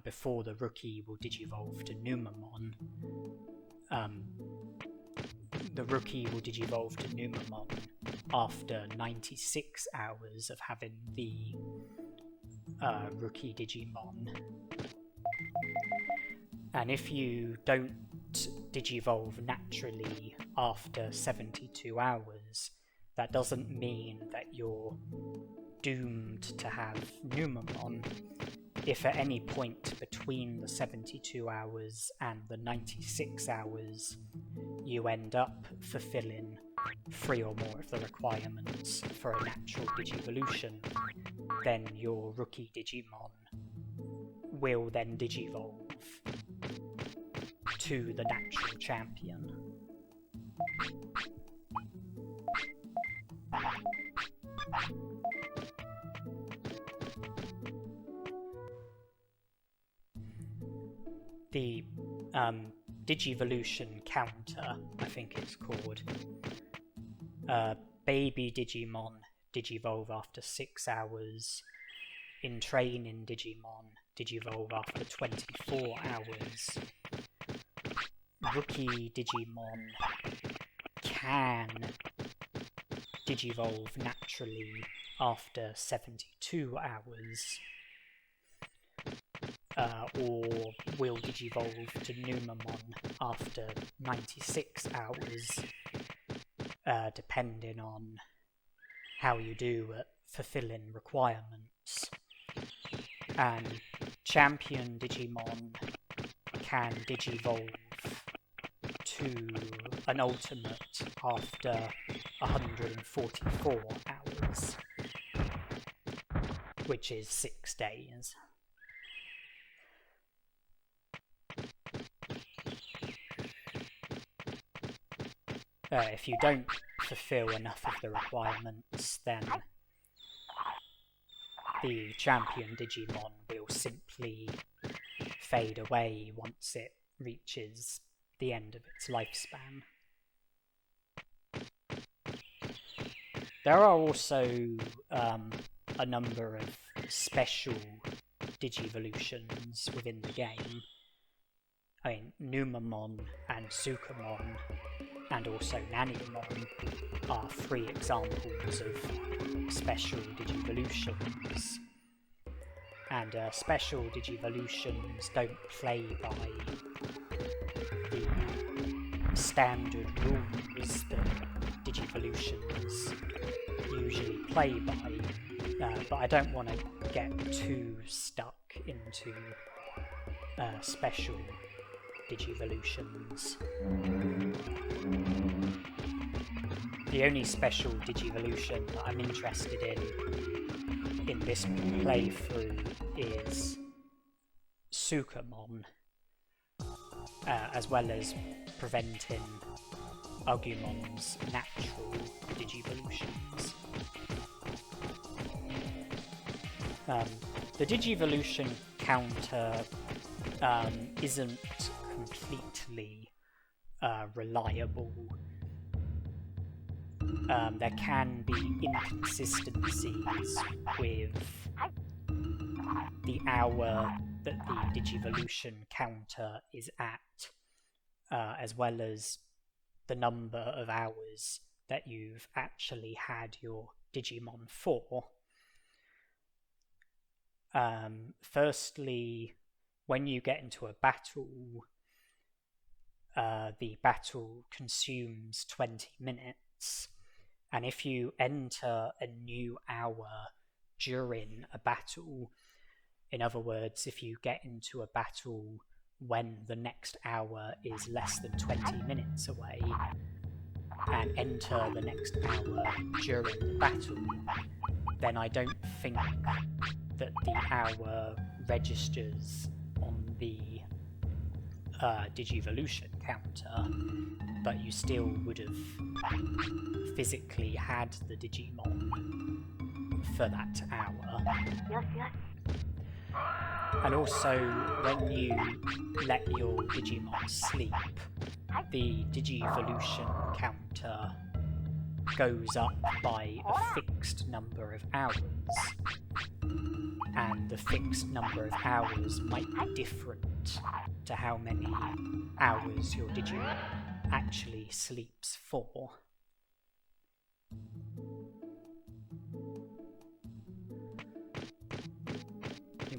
before the rookie will Digivolve to Numamon. The rookie will Digivolve to Numamon after 96 hours of having the rookie Digimon. And if you don't Digivolve naturally after 72 hours, that doesn't mean that you're doomed to have Numamon. If at any point between the 72 hours and the 96 hours you end up fulfilling 3 or more of the requirements for a natural Digivolution, then your rookie Digimon will then Digivolve to the natural champion. The Digivolution counter, I think it's called. Baby Digimon Digivolve after 6 hours. In training Digimon Digivolve after 24 hours. Rookie Digimon can Digivolve naturally after 72 hours. Or will Digivolve to Numamon after 96 hours, depending on how you do at fulfilling requirements. And Champion Digimon can Digivolve to an ultimate after 144 hours, which is 6 days. If you don't fulfill enough of the requirements, then the Champion Digimon will simply fade away once it reaches the end of its lifespan. There are also a number of special Digivolutions within the game. I mean, Numamon and Sukamon and also Nanimon are 3 examples of special Digivolutions. And special Digivolutions don't play by the standard rules that Digivolutions usually play by, but I don't want to get too stuck into special Digivolutions. The only special Digivolution that I'm interested in this playthrough is Sukamon, as well as preventing Agumon's natural Digivolutions. The Digivolution counter isn't completely reliable. There can be inconsistencies with the hour that the Digivolution counter is at, as well as the number of hours that you've actually had your Digimon for. Firstly, when you get into a battle, the battle consumes 20 minutes, and if you enter a new hour during a battle, in other words, if you get into a battle when the next hour is less than 20 minutes away, and enter the next hour during the battle, then I don't think that the hour registers on the Digivolution counter, but you still would have physically had the Digimon for that hour. And also, when you let your Digimon sleep, the Digivolution counter goes up by a fixed number of hours, and the fixed number of hours might be different to how many hours your Digimon actually sleeps for.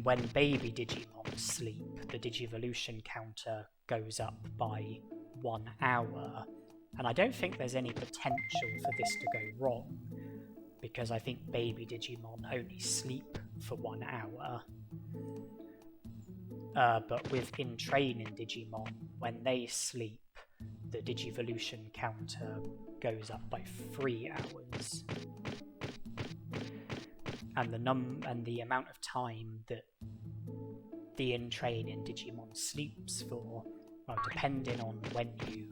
When baby Digimon sleep, the Digivolution counter goes up by 1 hour, and I don't think there's any potential for this to go wrong, because I think baby Digimon only sleep for 1 hour. But with in-training Digimon, when they sleep, the Digivolution counter goes up by 3 hours. And the amount of time that the in-training Digimon sleeps for, well, depending on when you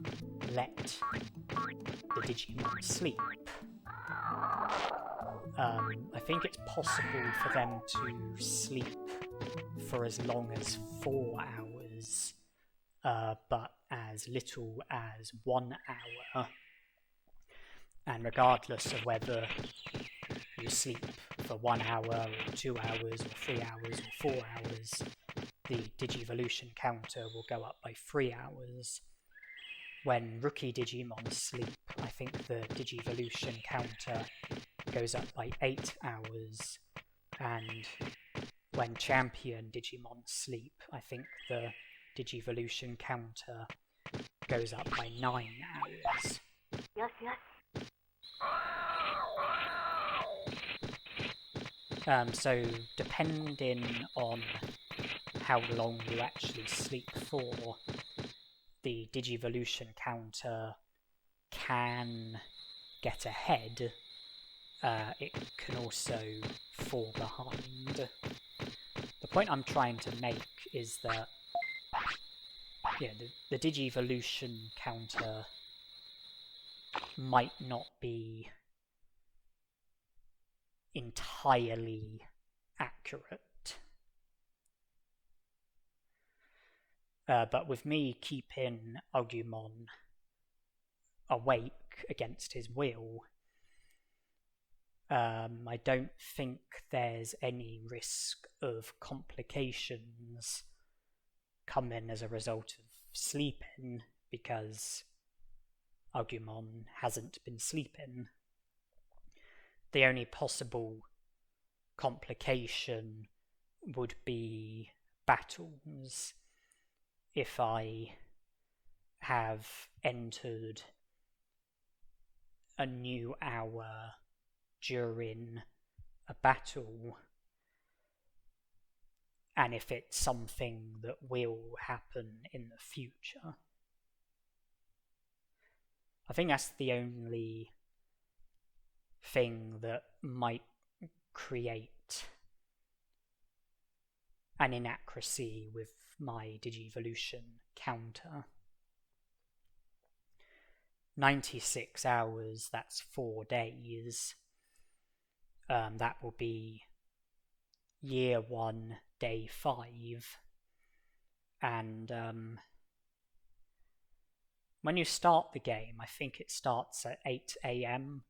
let the Digimon sleep, I think it's possible for them to sleep for as long as 4 hours, but as little as 1 hour. And regardless of whether you sleep for 1 hour, or 2 hours, or 3 hours, or 4 hours, the Digivolution counter will go up by 3 hours. When rookie Digimon sleep, I think the Digivolution counter goes up by 8 hours, and when champion Digimon sleep, I think the Digivolution counter goes up by 9 hours. So depending on how long you actually sleep for, the Digivolution counter can get ahead. It can also fall behind. The point I'm trying to make is that the Digivolution counter might not be entirely accurate. But with me keeping Agumon awake against his will, I don't think there's any risk of complications coming as a result of sleeping, because Agumon hasn't been sleeping. The only possible complication would be battles. If I have entered a new hour during a battle, and if it's something that will happen in the future. I think that's the only thing that might create an inaccuracy with my Digivolution counter. 96 hours, that's 4 days. That will be year 1, day 5. And when you start the game, I think it starts at 8 AM,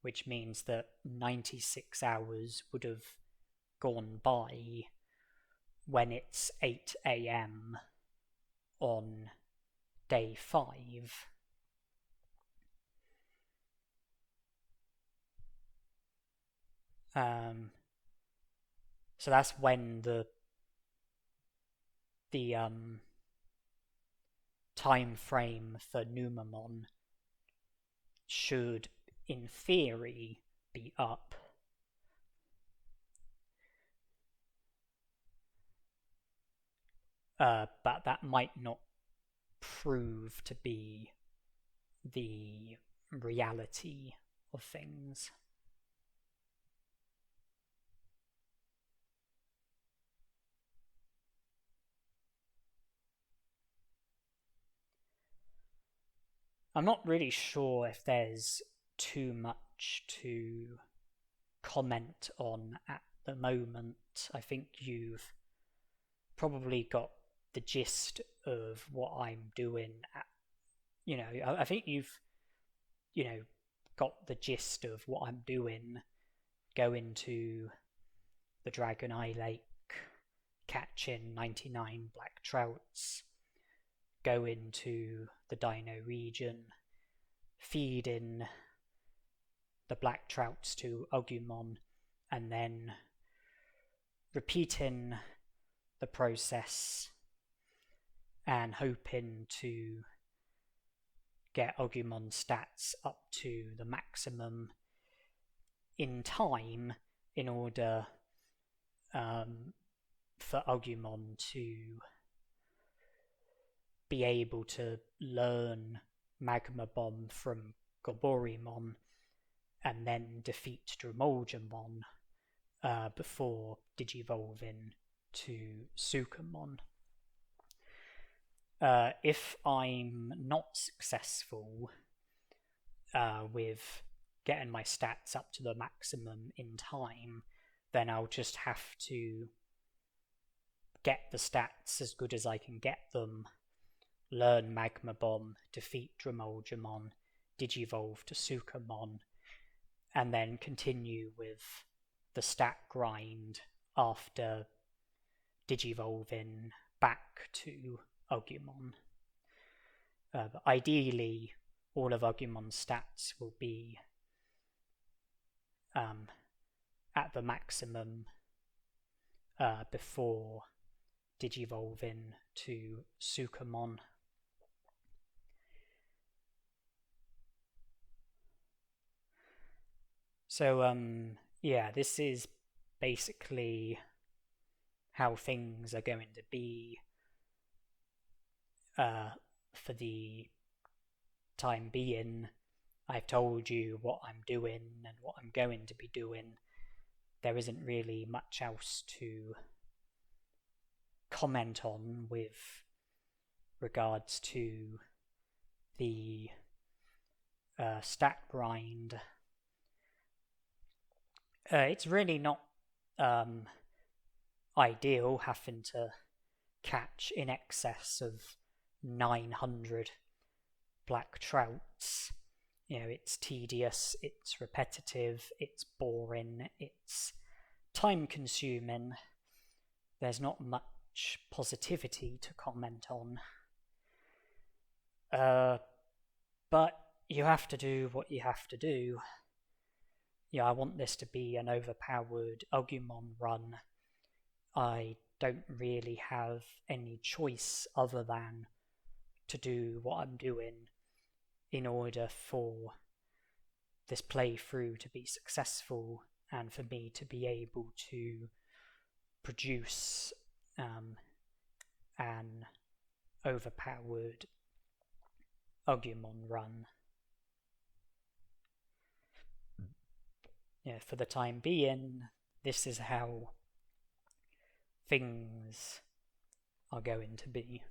which means that 96 hours would have gone by when it's 8 AM on day 5. So that's when the time frame for Numamon should, in theory, be up. But that might not prove to be the reality of things. I'm not really sure if there's too much to comment on at the moment. I think you've probably got the gist of what I'm doing at, I think you've, got the gist of what I'm doing, going to the Dragon Eye Lake, catching 99 black trouts, going to the Dino region, feeding the black trouts to Agumon, and then repeating the process and hoping to get Agumon stats up to the maximum in time in order for Agumon to be able to learn Magma Bomb from Goboremon and then defeat Dremolgemon before digivolving to Sukamon. If I'm not successful with getting my stats up to the maximum in time, then I'll just have to get the stats as good as I can get them, learn Magma Bomb, defeat Dremolgemon, digivolve to Sukamon, and then continue with the stat grind after digivolving back to Agumon. But ideally, all of Agumon's stats will be at the maximum before digivolving to Sukamon. So, yeah, this is basically how things are going to be for the time being. I've told you what I'm doing and what I'm going to be doing. There isn't really much else to comment on with regards to the stat grind. It's really not ideal having to catch in excess of 900 black trouts. It's tedious, it's repetitive, it's boring, it's time consuming. There's not much positivity to comment on. But you have to do what you have to do. I want this to be an overpowered Agumon run. I don't really have any choice other than to do what I'm doing in order for this playthrough to be successful and for me to be able to produce an overpowered Agumon run. For the time being, this is how things are going to be.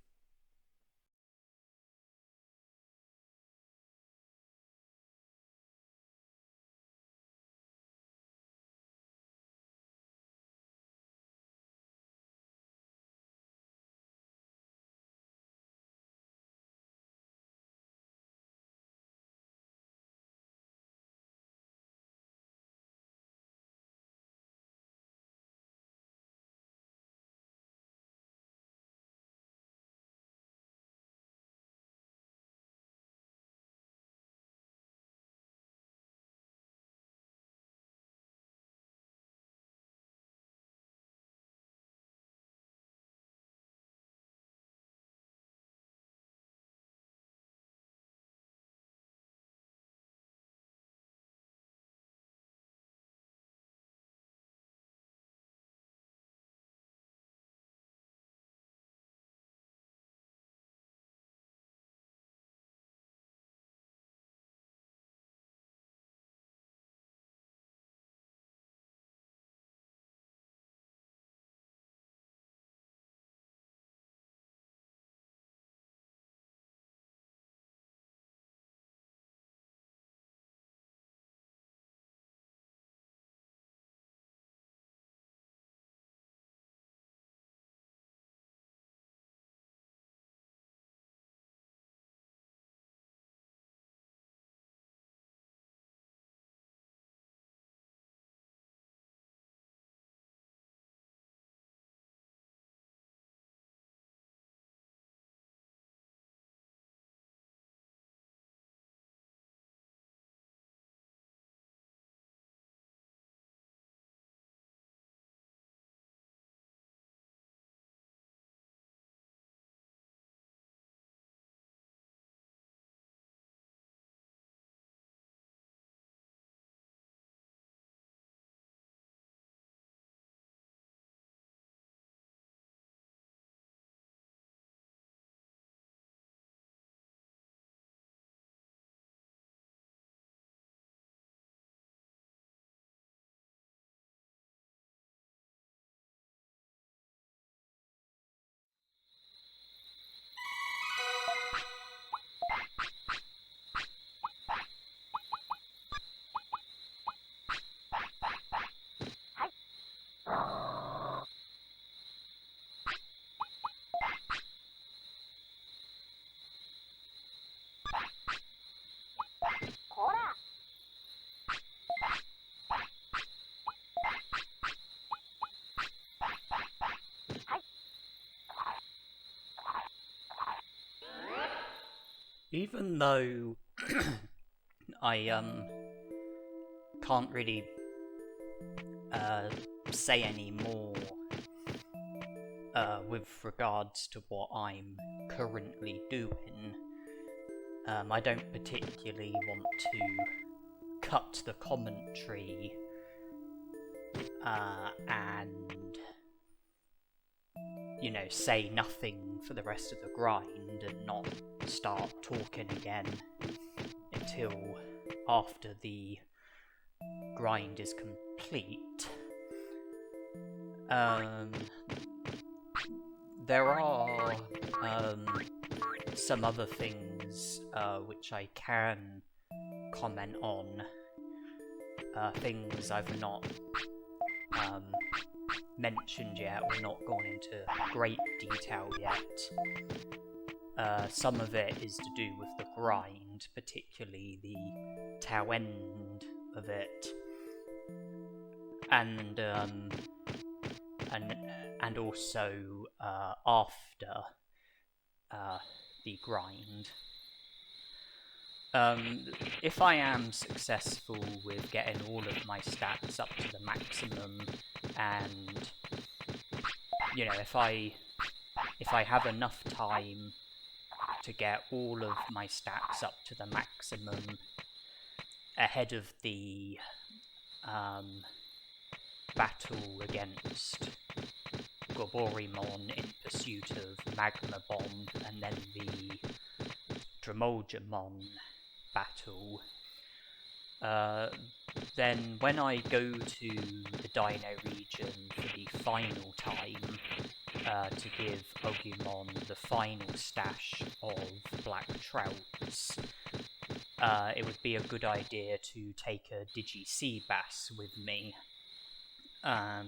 Even though I can't really say any more with regards to what I'm currently doing, I don't particularly want to cut the commentary and, you know, say nothing for the rest of the grind and not start talking again until after the grind is complete. There are some other things which I can comment on, things I've not mentioned yet or not gone into great detail yet. Some of it is to do with the grind, particularly the tail end of it, and also after the grind. If I am successful with getting all of my stats up to the maximum, and, you know, if I have enough time to get all of my stats up to the maximum ahead of the battle against SkullGreymon in pursuit of Magma Bomb, and then the Monzaemon battle, then when I go to the Dino region for the final time to give Agumon the final stash of black trouts, it would be a good idea to take a Digi-Sea-Bass with me,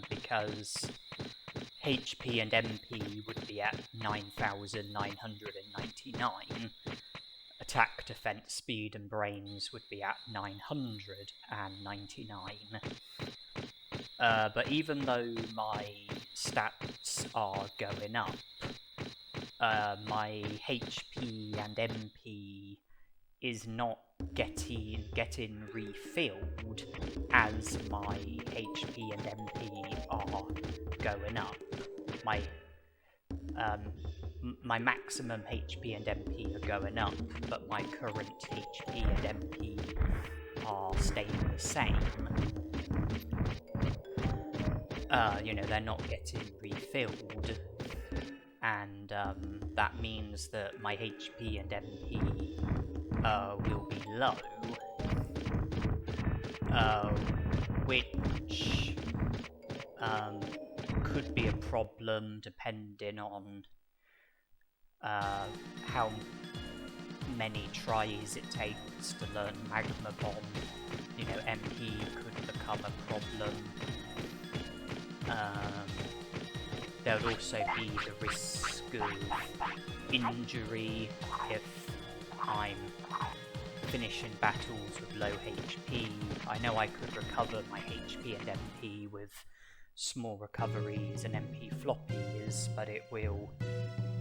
because HP and MP would be at 9,999, attack, defense, speed and brains would be at 999. But even though my stats are going up, my HP and MP is not getting refilled as my HP and MP are going up. My maximum HP and MP are going up, but my current HP and MP are staying the same. You know, they're not getting refilled, and that means that my HP and MP will be low, which could be a problem depending on how many tries it takes to learn Magma Bomb. You know, MP could become a problem. There would also be the risk of injury if I'm finishing battles with low HP. I know I could recover my HP and MP with small recoveries and MP floppies, but it will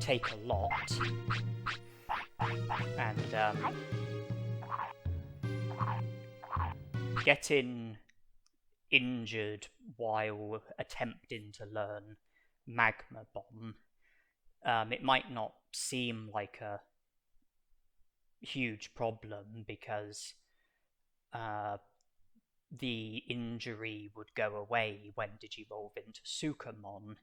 take a lot. And getting injured while attempting to learn Magma Bomb, it might not seem like a huge problem because the injury would go away when Digivolve into Sukamon,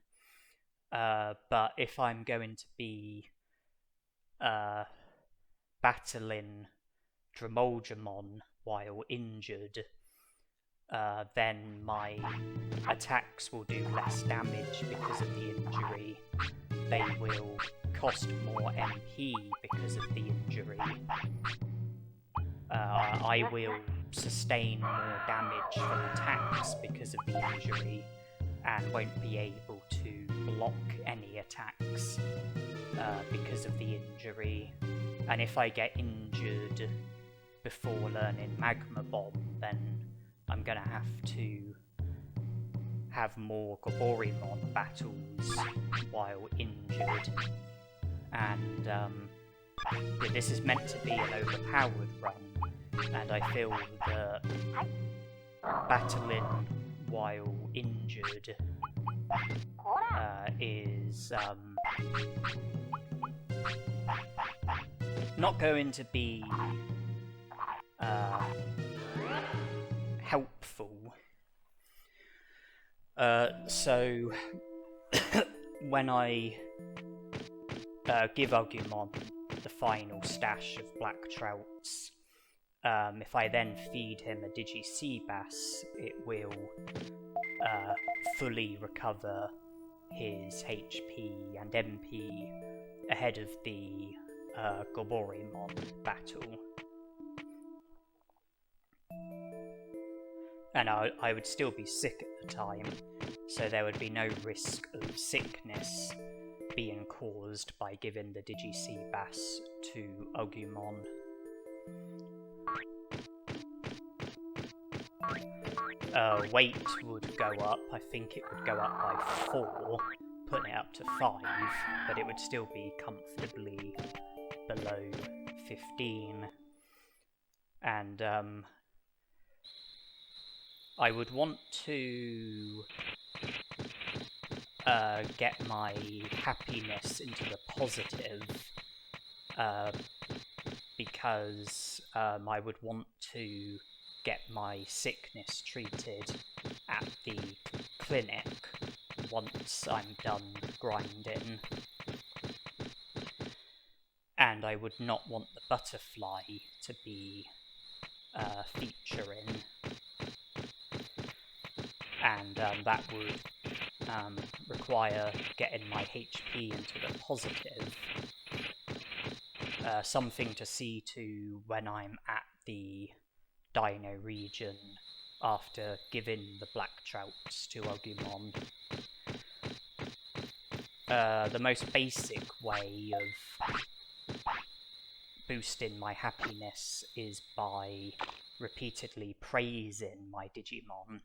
but if I'm going to be battling Monzaemon while injured, then my attacks will do less damage because of the injury. They will cost more MP because of the injury. I will sustain more damage from attacks because of the injury, and won't be able to block any attacks because of the injury. And if I get injured before learning Magma Bomb, then I'm gonna have to have more SkullGreymon battles while injured, and this is meant to be an overpowered run, and I feel that battling while injured is not going to be helpful. So when I give Agumon the final stash of black trouts, if I then feed him a Digi Seabass, it will fully recover his HP and MP ahead of the Goborimon battle. And I would still be sick at the time, so there would be no risk of sickness being caused by giving the Digi Seabass to Agumon. Weight would go up. I think it would go up by 4, putting it up to 5, but it would still be comfortably below 15. And I would want to get my happiness into the positive, because I would want to get my sickness treated at the clinic once I'm done grinding. And I would not want the butterfly to be featuring. And that would require getting my HP into the positive. Something to see to when I'm at the Dino region after giving the black trouts to Agumon. The most basic way of boosting my happiness is by repeatedly praising my Digimon,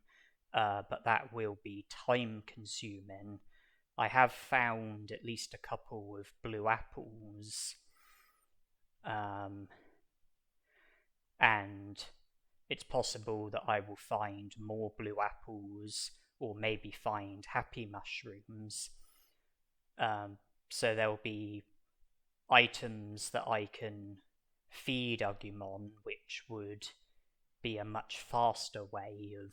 but that will be time consuming. I have found at least a couple of blue apples, and it's possible that I will find more blue apples, or maybe find happy mushrooms. So there'll be items that I can feed Agumon, which would be a much faster way of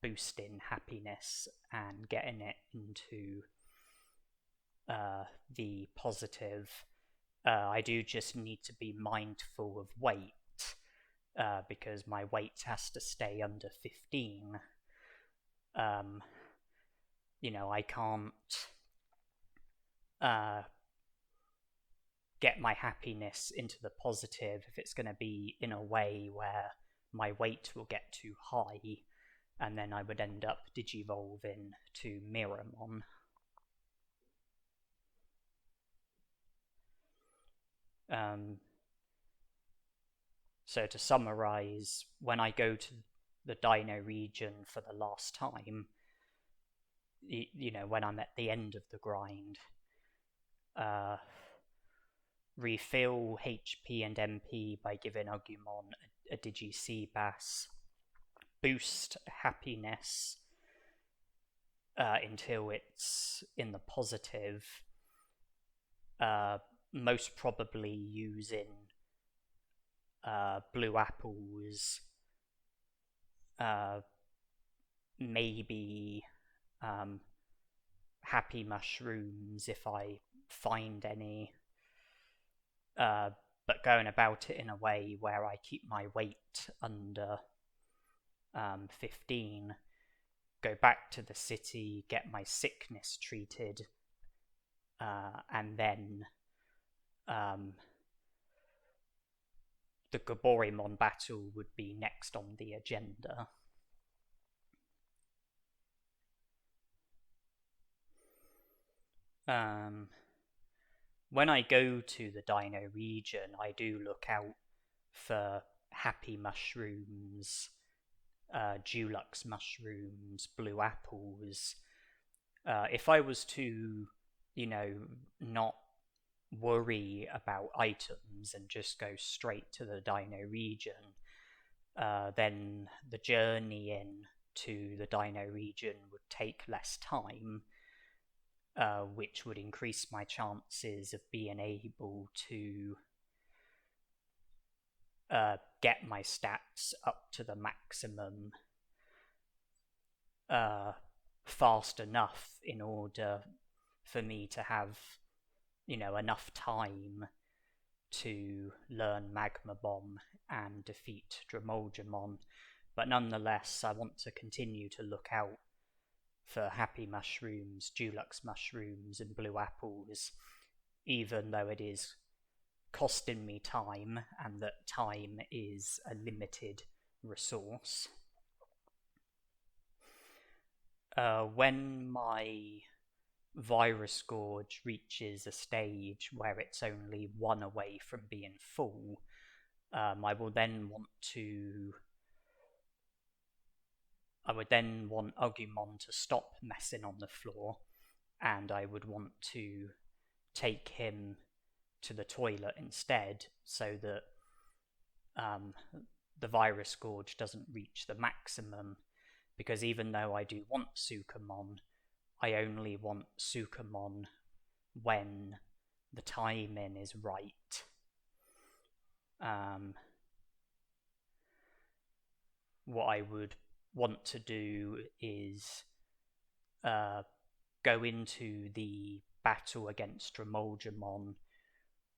boosting happiness and getting it into the positive. I do just need to be mindful of weight, because my weight has to stay under 15. I can't get my happiness into the positive if it's going to be in a way where my weight will get too high, and then I would end up digivolving to Miramon. So to summarize, when I go to the Dino region for the last time, when I'm at the end of the grind, refill HP and MP by giving Agumon a Digi Seabass, boost happiness until it's in the positive, most probably using blue apples, maybe happy mushrooms if I find any, but going about it in a way where I keep my weight under 15, go back to the city, get my sickness treated, and then the Goborimon battle would be next on the agenda. When I go to the Dino region, I do look out for happy mushrooms, Dulux mushrooms, blue apples. If I was to, not worry about items and just go straight to the Dino region, then the journey in to the Dino region would take less time, which would increase my chances of being able to get my stats up to the maximum fast enough in order for me to have, enough time to learn Magma Bomb and defeat Dromolgemon. But nonetheless, I want to continue to look out for Happy Mushrooms, Dulux Mushrooms, and Blue Apples, even though it is costing me time, and that time is a limited resource. When my Virus Gorge reaches a stage where it's only one away from being full, I would then want Agumon to stop messing on the floor, and I would want to take him to the toilet instead, so that the Virus Gorge doesn't reach the maximum, because even though I do want Sukamon, I only want Sukamon when the timing is right. What I would want to do is go into the battle against Dromolgemon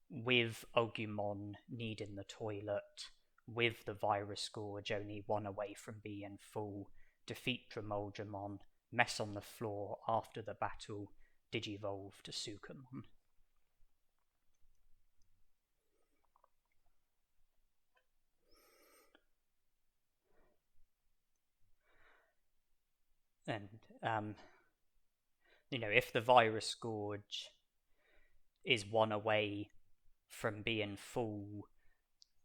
with Agumon needing the toilet, with the Virus Gorge only one away from being full, defeat Dromolgemon, mess on the floor after the battle, Digivolve to Sukamon. And, if the Virus Gorge is one away from being full,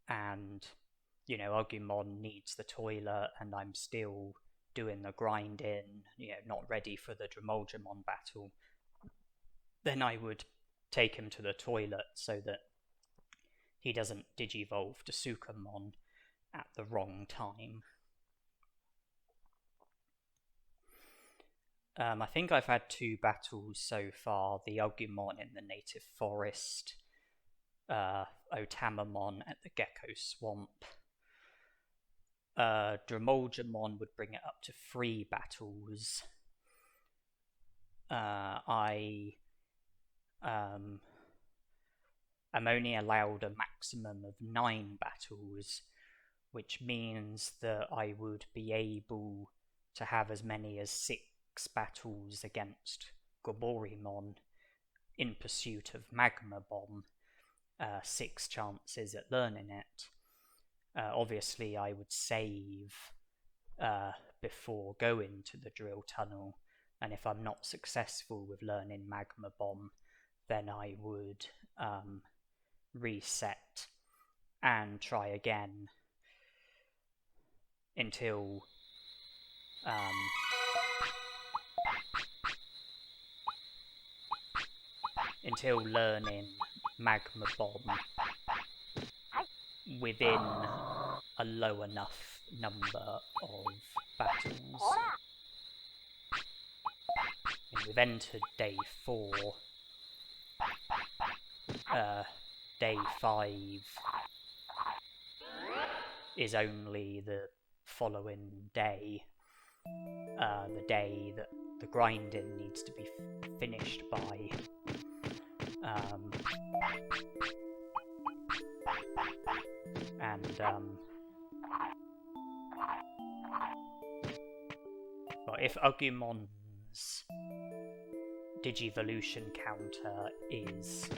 and, Agumon needs the toilet, and I'm still doing the grinding, not ready for the Dromolgemon battle, then I would take him to the toilet so that he doesn't Digivolve to Sukamon at the wrong time. I think I've had 2 battles so far, the Agumon in the native forest, Otamamon at the Gecko Swamp. Dromolgemon would bring it up to 3 battles. I am only allowed a maximum of 9 battles, which means that I would be able to have as many as 6 battles against Goboremon in pursuit of Magma Bomb, 6 chances at learning it. Obviously, I would save before going to the drill tunnel, and if I'm not successful with learning Magma Bomb, then I would reset and try again until learning Magma Bomb within a low enough number of battles. And we've entered day 4. Day 5 is only the following day, the day that the grinding needs to be finished by. But if Agumon's Digivolution counter is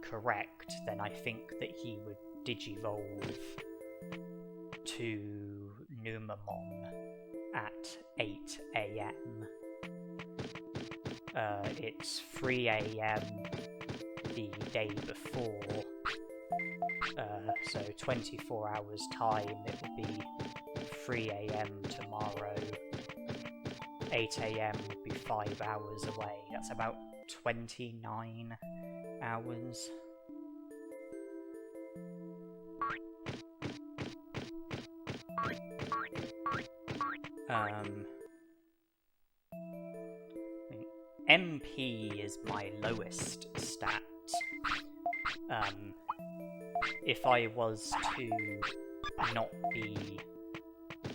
correct, then I think that he would Digivolve to Numamon at 8 AM. It's 3 AM the day before, so 24 hours time, it would be 3 AM tomorrow. 8 AM would be 5 hours away. That's about 29 hours. MP is my lowest stat. If I was to not be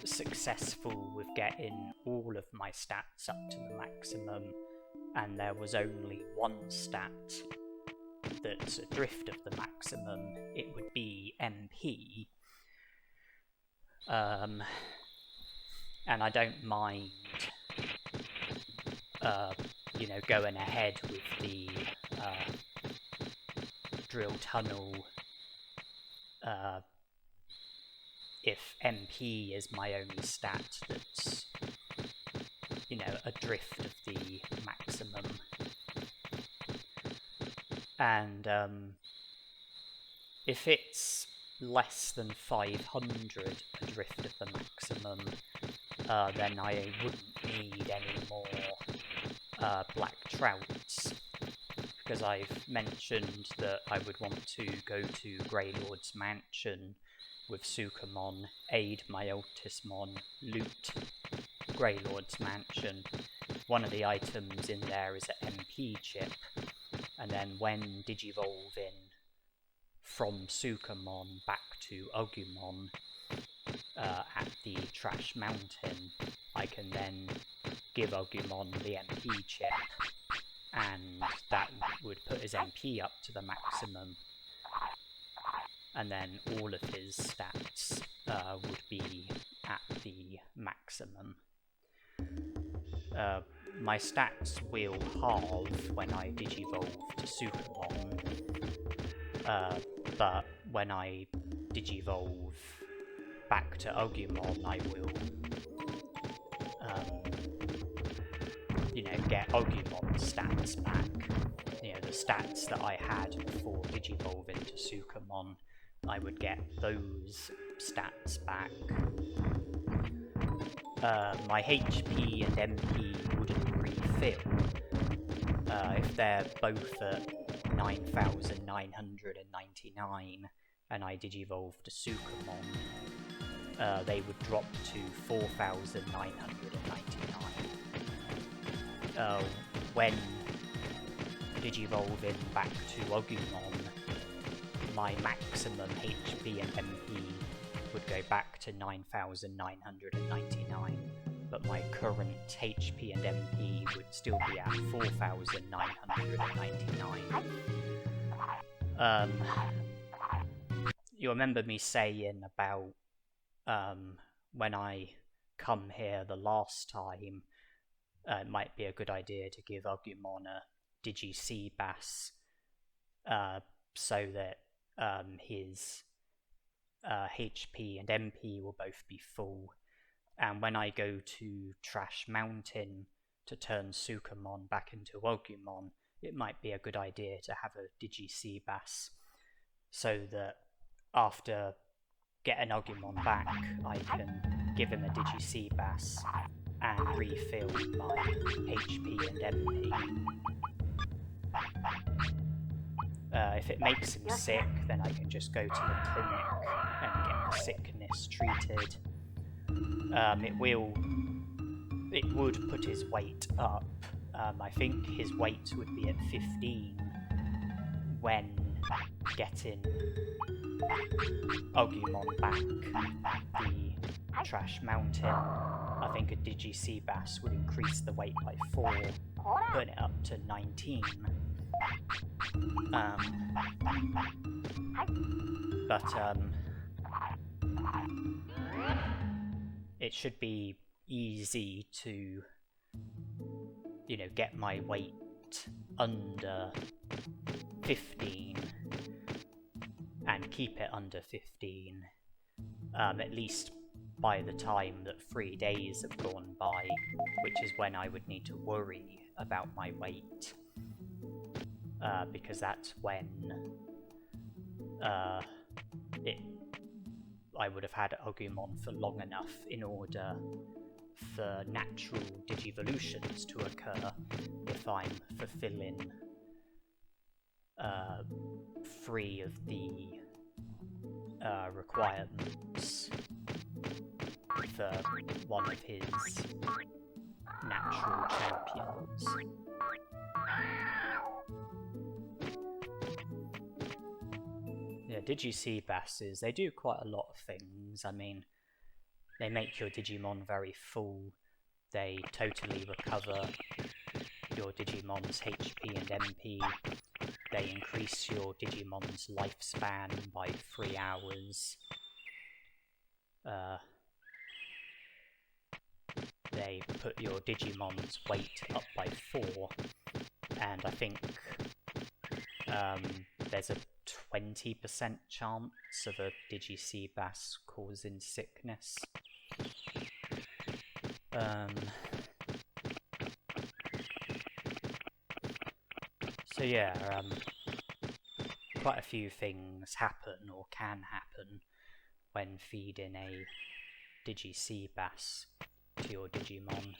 successful with getting all of my stats up to the maximum, and there was only one stat that's adrift of the maximum, it would be MP. And I don't mind, going ahead with the drill tunnel if MP is my only stat that's, adrift of the maximum. And if it's less than 500 adrift of the maximum, then I wouldn't need any more black trouts, because I've mentioned that I would want to go to Greylord's mansion with Sukamon, aid my Ultismon, loot Greylord's mansion. One of the items in there is an MP chip, and then when digivolving from Sukamon back to Agumon at the Trash Mountain, I can then give Agumon the MP chip, and that would put his MP up to the maximum, and then all of his stats would be at the maximum. My stats will halve when I digivolve to Sukamon, but when I digivolve back to Agumon, I will get Agumon's stats back. The stats that I had before digivolving to Sukamon, I would get those stats back. My HP and MP wouldn't refill. If they're both at 9,999 and I digivolve to Sukamon, they would drop to 4,999. When digivolving back to Agumon, my maximum HP and MP would go back to 9,999, but my current HP and MP would still be at 4,999. You remember me saying about when I come here the last time, it might be a good idea to give Agumon a Digi-Seabass so that his HP and MP will both be full. And when I go to Trash Mountain to turn Sukamon back into Agumon, it might be a good idea to have a Digi-Seabass so that after getting Agumon back, I can give him a Digi-Seabass and refill my HP and MP. If it makes him sick, then I can just go to the clinic and get the sickness treated. It would put his weight up. I think his weight would be at 15 when getting Agumon back at the Trash Mountain. I think a Digi-Seabass would increase the weight by 4, putting it up to 19. It should be easy to, get my weight under 15 and keep it under 15, at least by the time that 3 days have gone by, which is when I would need to worry about my weight, because that's when I would have had Agumon for long enough in order for natural digivolutions to occur if I'm fulfilling 3 of the requirements for one of his natural champions. Yeah, Digi-Seabasses, they do quite a lot of things. I mean, they make your Digimon very full, they totally recover your Digimon's HP and MP, they increase your Digimon's lifespan by 3 hours, they put your Digimon's weight up by 4, and I think there's a 20% chance of a Digi-Seabass causing sickness. So yeah, quite a few things happen or can happen when feeding a Digi-Seabass to your Digimon.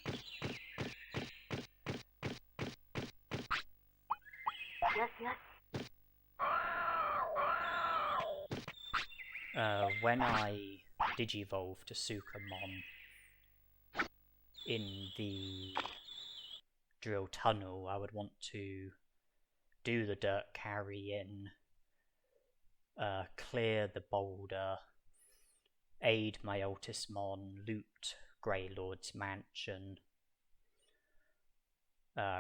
When I Digivolve to Sukamon in the drill tunnel, I would want to do the dirt carry in, clear the boulder, aid my Ultismon, loot Greylord's mansion,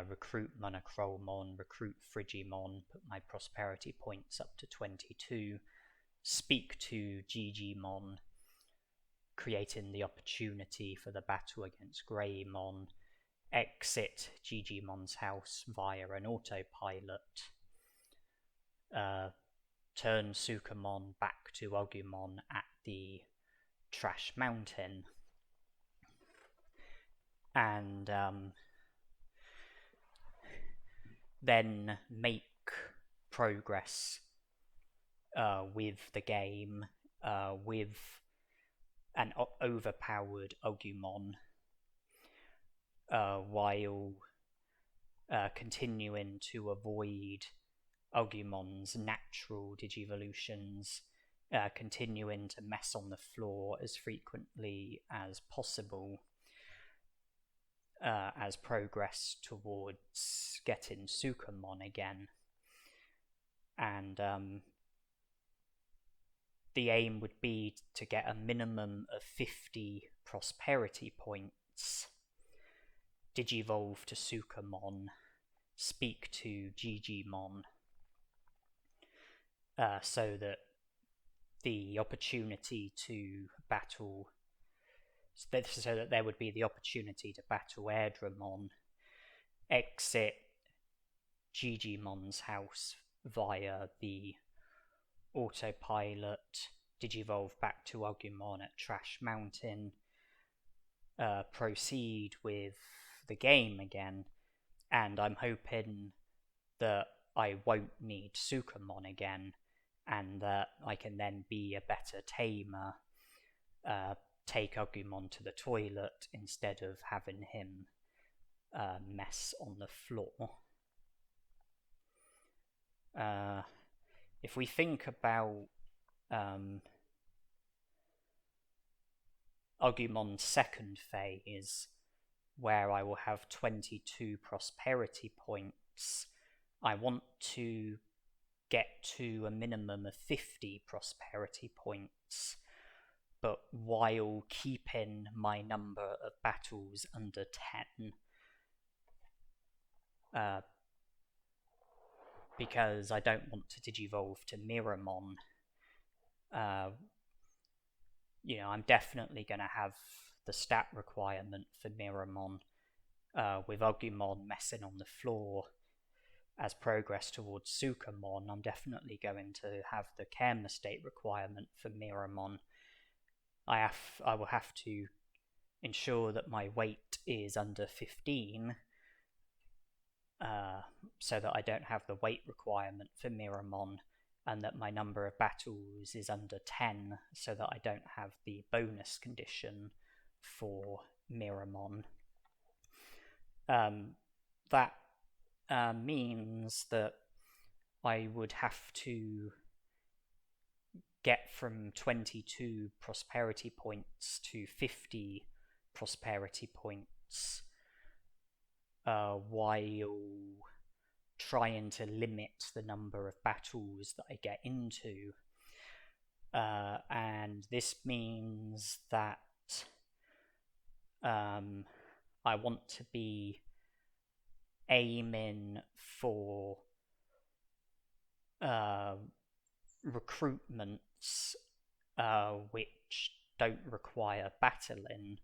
recruit Monochromon, recruit Frigimon, put my prosperity points up to 22, speak to Gigimon, creating the opportunity for the battle against Greymon, exit Gigimon's house via an autopilot, turn Sukamon back to Agumon at the Trash Mountain, and then make progress with the game, with an overpowered Agumon, while continuing to avoid Agumon's natural digivolutions, continuing to mess on the floor as frequently as possible, as progress towards getting Sukamon again. And the aim would be to get a minimum of 50 prosperity points, Digivolve to Sukamon, speak to Gigimon, so that the opportunity to battle, so that there would be the opportunity to battle Airdramon, exit Gigimon's house via the autopilot, Digivolve back to Agumon at Trash Mountain, proceed with the game again, and I'm hoping that I won't need Sukamon again, and that I can then be a better tamer, take Agumon to the toilet instead of having him mess on the floor. If we think about Agumon's second phase, where I will have 22 prosperity points, I want to get to a minimum of 50 prosperity points, but while keeping my number of battles under 10. Because I don't want to Digivolve to Miramon. I'm definitely going to have the stat requirement for Miramon, with Agumon messing on the floor as progress towards Sukamon. I'm definitely going to have the Karma state requirement for Miramon. I will have to ensure that my weight is under 15, so that I don't have the weight requirement for Miramon, and that my number of battles is under 10, so that I don't have the bonus condition for Miramon. That means that I would have to get from 22 prosperity points to 50 prosperity points while trying to limit the number of battles that I get into. And this means that I want to be aiming for recruitments which don't require battling,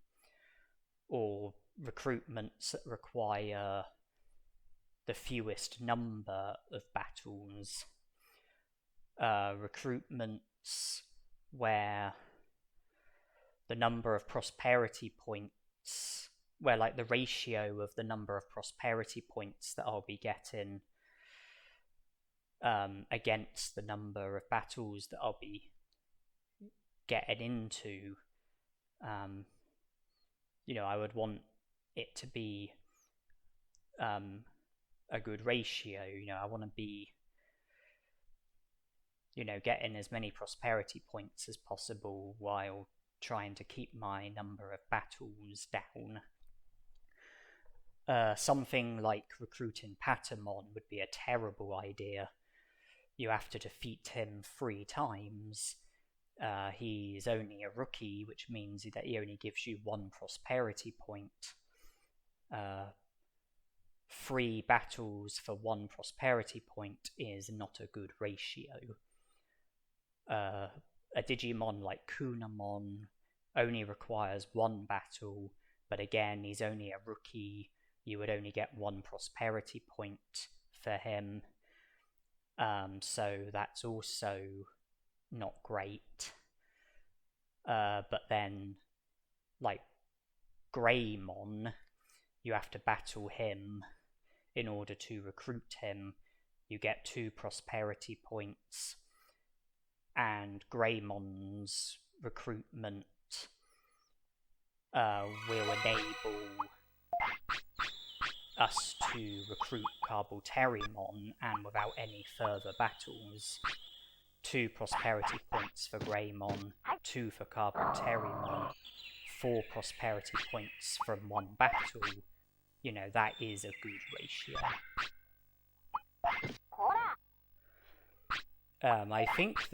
or recruitments that require the fewest number of battles. Recruitments where the number of prosperity points, where like the ratio of the number of prosperity points that I'll be getting against the number of battles that I'll be getting into, I would want it to be a good ratio. I want to be getting as many prosperity points as possible while trying to keep my number of battles down. Something like recruiting Patamon would be a terrible idea. You have to defeat him 3 times. He's only a rookie, which means that he only gives you 1 prosperity point. 3 battles for 1 prosperity point is not a good ratio. A Digimon like Kunamon only requires 1 battle, but again, he's only a rookie. You would only get 1 prosperity point for him. So that's also not great. But then, like Greymon, you have to battle him in order to recruit him. You get 2 prosperity points, and Greymon's recruitment will enable us to recruit Carbolterimon, and without any further battles. 2 prosperity points for Greymon, 2 for Carbolterimon, 4 prosperity points from 1 battle. That is a good ratio. I think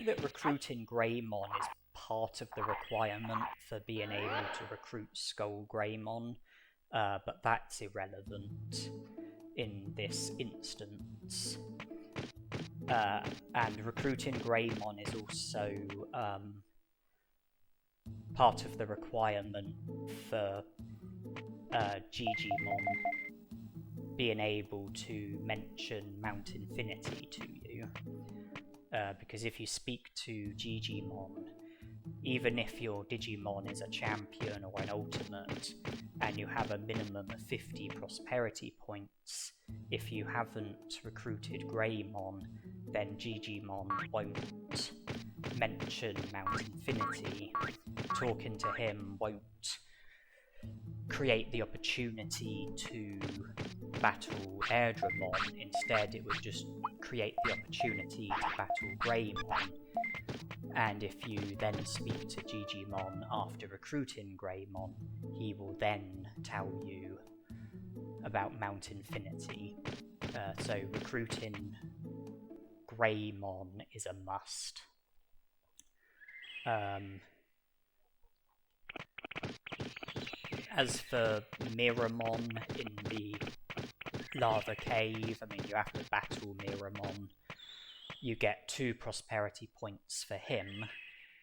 that recruiting Greymon is part of the requirement for being able to recruit SkullGreymon, but that's irrelevant in this instance. And recruiting Greymon is also part of the requirement for Digimon being able to mention Mount Infinity to you. Because if you speak to Digimon, even if your Digimon is a champion or an ultimate, and you have a minimum of 50 prosperity points, if you haven't recruited Greymon, then Digimon won't mention Mount Infinity. Talking to him won't create the opportunity to battle Airdramon. Instead, it would just create the opportunity to battle Greymon. And if you then speak to Digimon after recruiting Greymon, he will then tell you about Mount Infinity. So recruiting Greymon is a must. As for Miramon in the lava cave, you have to battle Miramon. You get 2 prosperity points for him,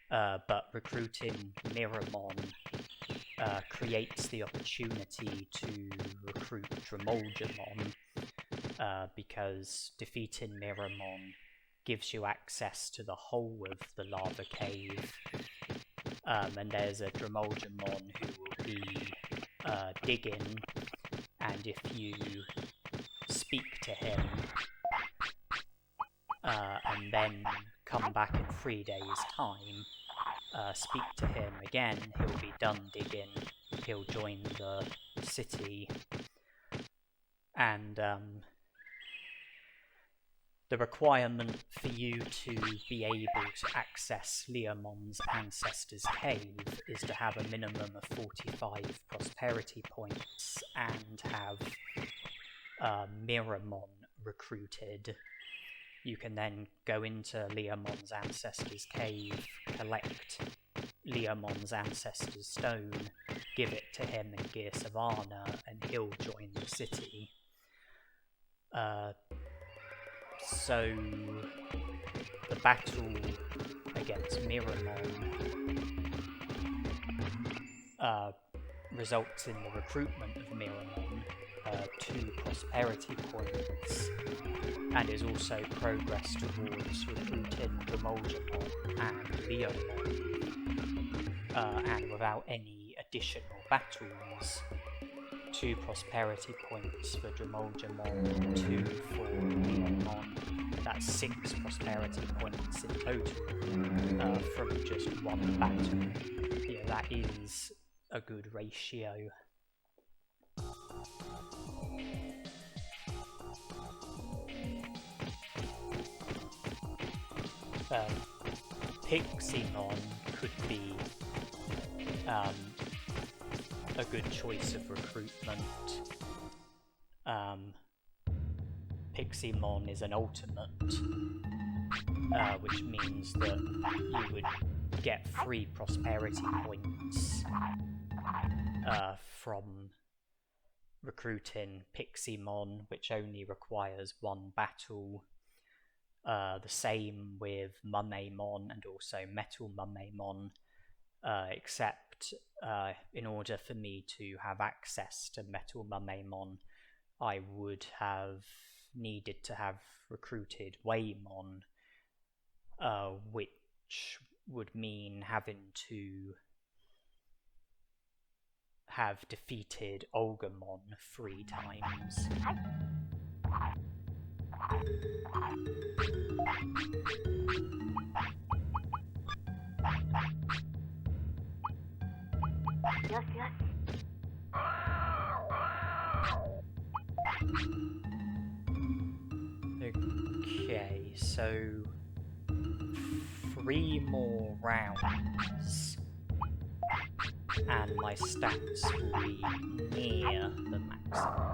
but recruiting Miramon creates the opportunity to recruit Dremolgemon, because defeating Miramon gives you access to the whole of the lava cave, and there's a Dremolgemon who will be digging, and if you speak to him and then come back in 3 days' time, speak to him again, he'll be done digging, he'll join the city, and the requirement for you to be able to access Leomon's Ancestor's Cave is to have a minimum of 45 prosperity points and have Miramon recruited. You can then go into Leomon's Ancestor's Cave, collect Leomon's Ancestor's Stone, give it to him in Gear Savannah, and he'll join the city. So the battle against Miramon results in the recruitment of Miramon, 2 prosperity points, and is also progress towards recruiting Monzaemon and Leomon, and without any additional battles, 2 prosperity points for Monzaemon, 2 for Leomon. That's 6 prosperity points in total from just 1 battle. Yeah, that is a good ratio. Piximon could be a good choice of recruitment. Piximon is an ultimate, which means that you would get 3 prosperity points from recruiting Piximon, which only requires 1 battle. The same with Monzaemon and also Metal Monzaemon, except in order for me to have access to Metal Monzaemon, I would have needed to have recruited Waymon, which would mean having to have defeated Agumon 3 times. Okay, so 3 more rounds and my stats will be near the maximum.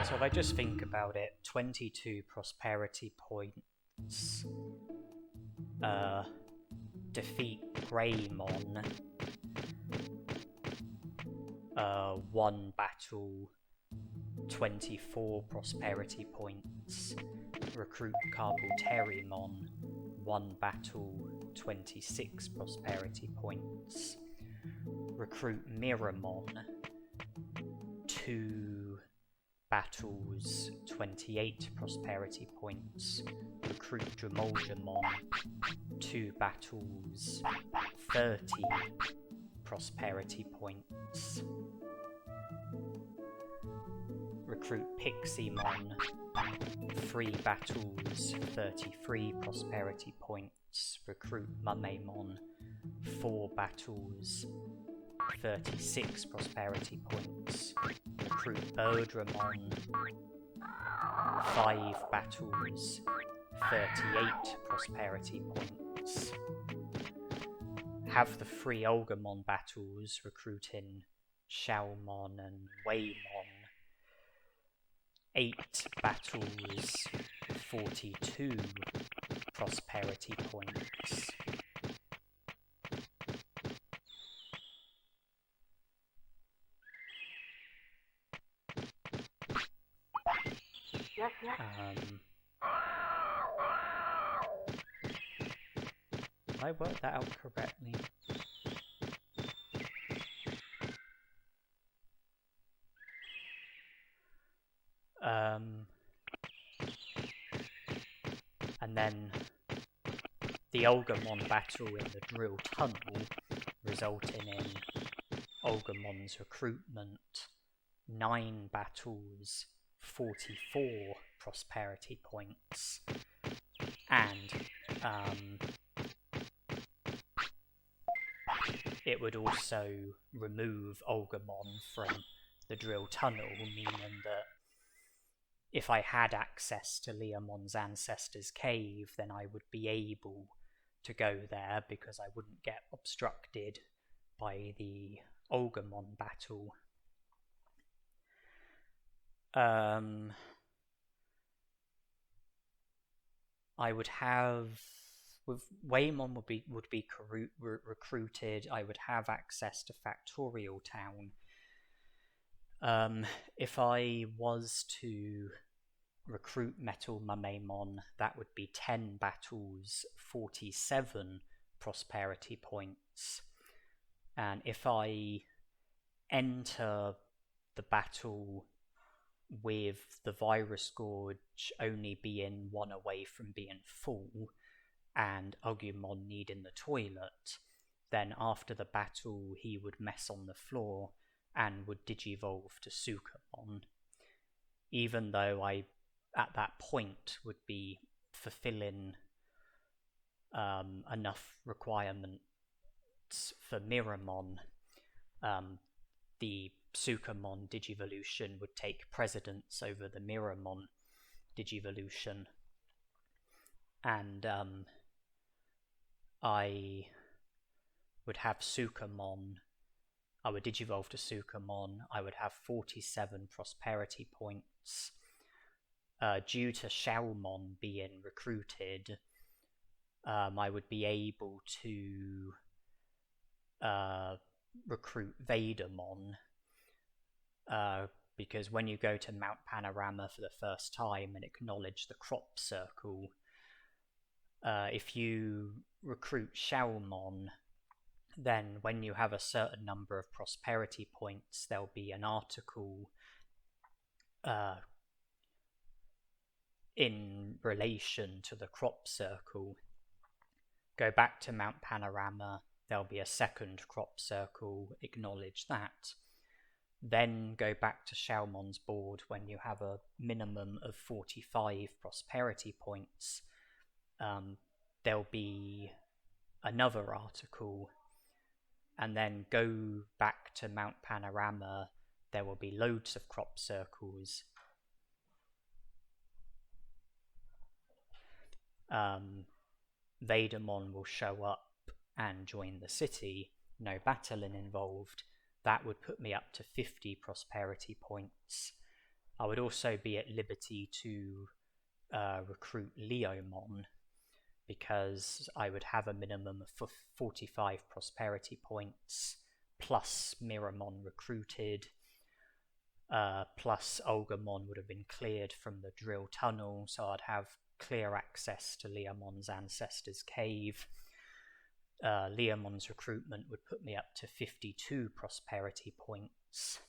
So if I just think about it, 22 prosperity points, defeat Greymon, 1 battle, 24 prosperity points, recruit Carboterimon, 1 battle, 26 prosperity points, recruit Miramon, 2 battles, 28 prosperity points, recruit Monzaemon, 2 battles, 30 prosperity points, recruit Piximon, 3 battles, 33 prosperity points, recruit Monzaemon, 4 battles, 36 prosperity points, recruit Birdramon, 5 battles, 38 prosperity points. Have the 3 Agumon battles, recruiting Xiaomon and Waymon, 8 battles, 42 prosperity points. I worked that out correctly. And then the Agumon battle in the drill tunnel, resulting in Ogumon's recruitment, 9 battles, 44 prosperity points, and it would also remove Agumon from the drill tunnel, meaning that if I had access to Leomon's Ancestor's Cave, then I would be able to go there because I wouldn't get obstructed by the Agumon battle. I would have, with Waymon would be recruited. I would have access to Factorial Town. If I was to recruit Metal Monzaemon, that would be 10 battles, 47 prosperity points. And if I enter the battle with the Virus Gorge only being 1 away from being full, and Agumon needing the toilet, then after the battle he would mess on the floor and would digivolve to Sukamon, even though I at that point would be fulfilling enough requirements for Miramon. The Sukamon Digivolution would take precedence over the Miramon Digivolution, and I would have Sukamon. I would digivolve to Sukamon. I would have 47 prosperity points. Due to Xiaomon being recruited, I would be able to recruit Vadermon, because when you go to Mount Panorama for the first time and acknowledge the crop circle, if you recruit Xiaomon, then when you have a certain number of prosperity points, there'll be an article in relation to the crop circle. Go back to Mount Panorama, there'll be a second crop circle, acknowledge that. Then go back to Xiaomon's board when you have a minimum of 45 prosperity points. There'll be another article, and then go back to Mount Panorama, there will be loads of crop circles. Vadermon will show up and join the city, no battling involved. That would put me up to 50 prosperity points. I would also be at liberty to recruit Leomon, because I would have a minimum of 45 prosperity points, plus Miramon recruited, plus Agumon would have been cleared from the drill tunnel, so I'd have clear access to Leomon's Ancestor's Cave. Leomon's recruitment would put me up to 52 prosperity points.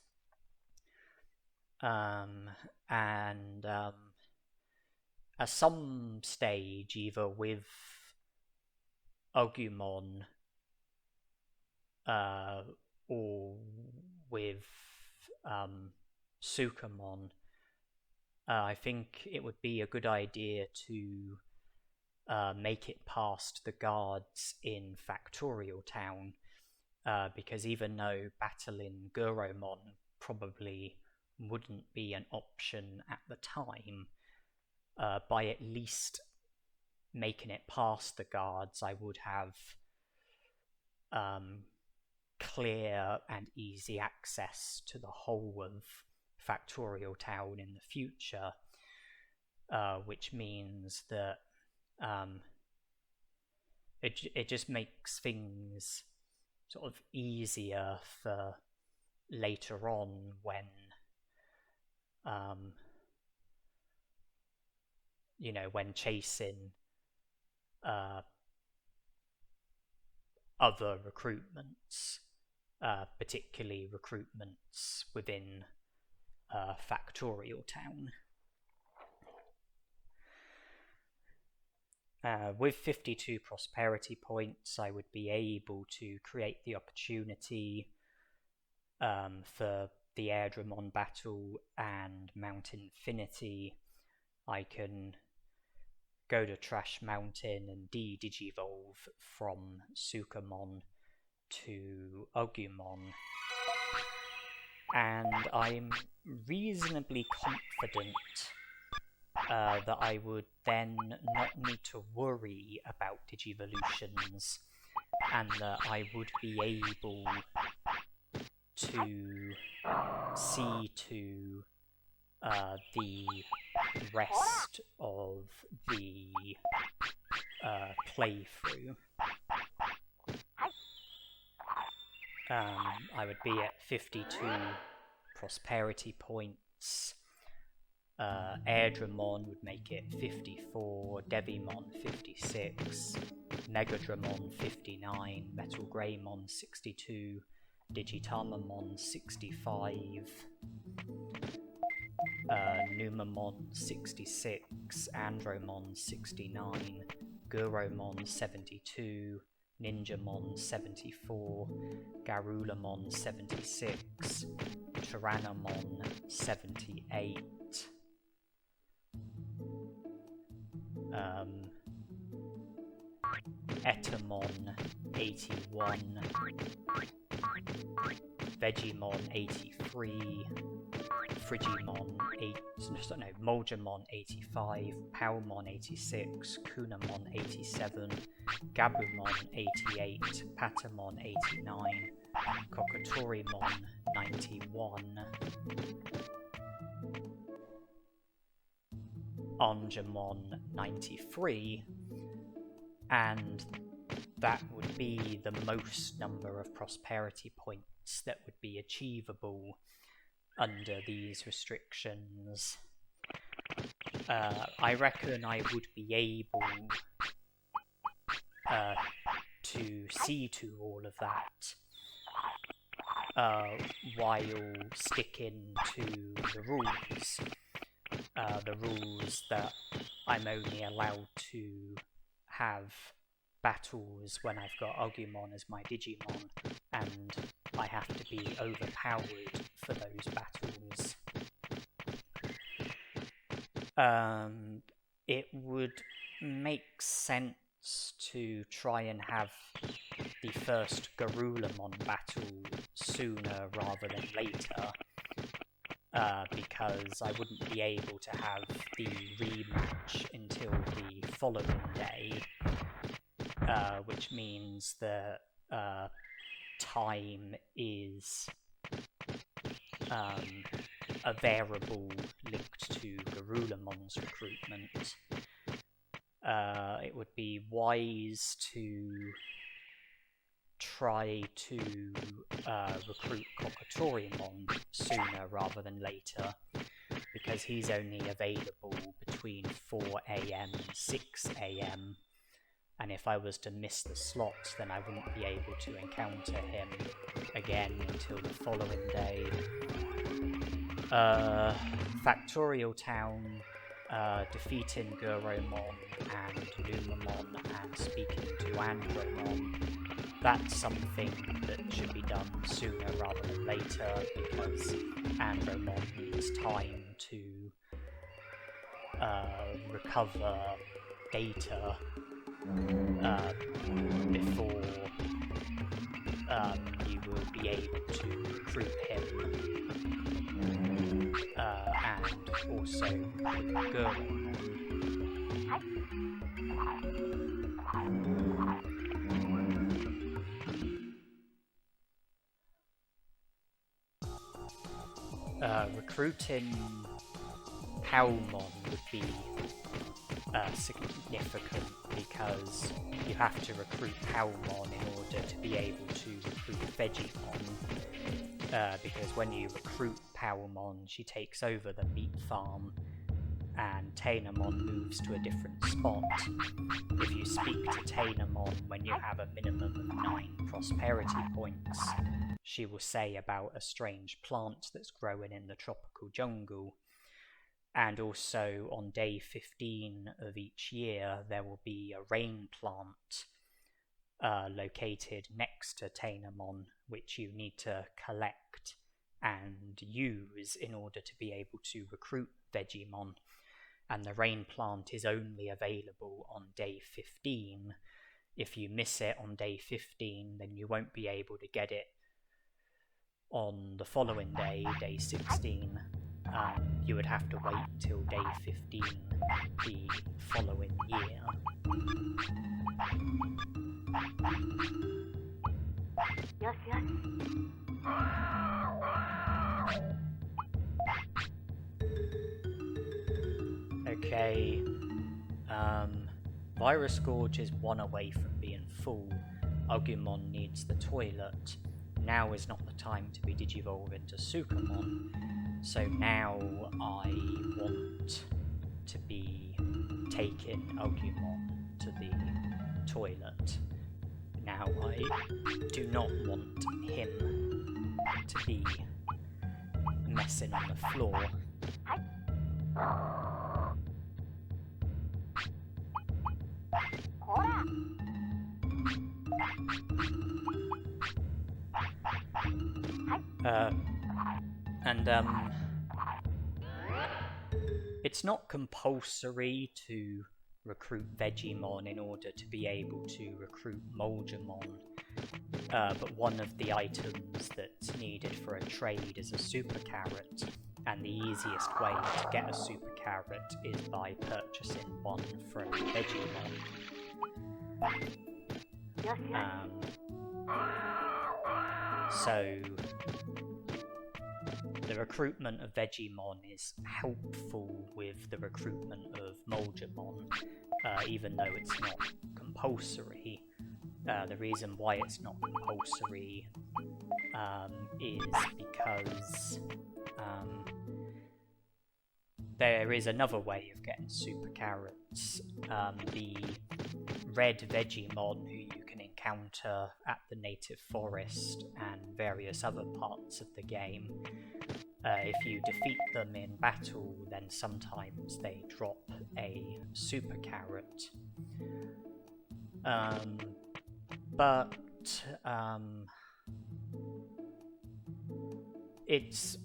At some stage, either with Agumon or with Sukamon, I think it would be a good idea to make it past the guards in Factorial Town, because even though battling Guromon probably wouldn't be an option at the time, by at least making it past the guards, I would have clear and easy access to the whole of Factorial Town in the future, which means that it just makes things sort of easier for later on when when chasing other recruitments, particularly recruitments within Factorial Town. With 52 prosperity points, I would be able to create the opportunity For the Airdramon battle and Mount Infinity, I can go to Trash Mountain and de-digivolve from Sukamon to Agumon, and I'm reasonably confident that I would then not need to worry about Digivolutions, and that I would be able to see to the rest of the playthrough. I would be at 52 prosperity points. Airdramon would make it 54, Devimon 56, Megadramon 59, SkullGreymon 62, Digitamamon 65, Numamon 66, Andromon 69, Guromon 72, Ninjamon 74, Garulamon 76, Tyrannomon 78, Etamon 81, Vegimon 83, Frigimon 8, no, Molgemon 85, Palmon 86, Kunamon 87, Gabumon 88, Patamon 89, Kokatorimon 91, Angemon 93, and that would be the most number of prosperity points that would be achievable under these restrictions. I reckon I would be able to see to all of that while sticking to the rules. The rules that I'm only allowed to have battles when I've got Agumon as my Digimon, and I have to be overpowered for those battles. It would make sense to try and have the first Garulamon battle sooner rather than later, because I wouldn't be able to have the rematch until the following day, which means that time is a variable linked to Garulamon's recruitment. It would be wise to try to recruit Kokatorimon sooner rather than later, because he's only available between 4 AM and 6 AM, and if I was to miss the slot, then I wouldn't be able to encounter him again until the following day. Factorial Town, defeating Guromon and Numamon and speaking to Andromon, that's something that should be done sooner rather than later, because Andromon needs time to recover data before you will be able to recruit him, and also Guromon. Recruiting Palmon would be significant, because you have to recruit Palmon in order to be able to recruit Vegimon, because when you recruit Palmon, she takes over the meat farm and Tainamon moves to a different spot. If you speak to Tainamon when you have a minimum of 9 prosperity points, she will say about a strange plant that's growing in the tropical jungle. And also on day 15 of each year, there will be a rain plant located next to Tainamon, which you need to collect and use in order to be able to recruit Digimon, and the rain plant is only available on day 15. If you miss it on day 15, then you won't be able to get it on the following day, day 16. You would have to wait till day 15 the following year. Okay, Virus Gorge is one away from being full. Agumon needs the toilet. Now is not the time to be digivolved into Sukamon, so now I want to be taking Agumon to the toilet. Now I do not want him to be messing on the floor. It's not compulsory to recruit Digimon in order to be able to recruit Monzaemon, but one of the items that's needed for a trade is a super carrot, and the easiest way to get a super carrot is by purchasing one from Digimon. So the recruitment of Digimon is helpful with the recruitment of Monzaemon, even though it's not compulsory. The reason why it's not compulsory is because there is another way of getting super carrots. The red Digimon who you can encounter at the native forest and various other parts of the game, if you defeat them in battle, then sometimes they drop a super carrot. But it's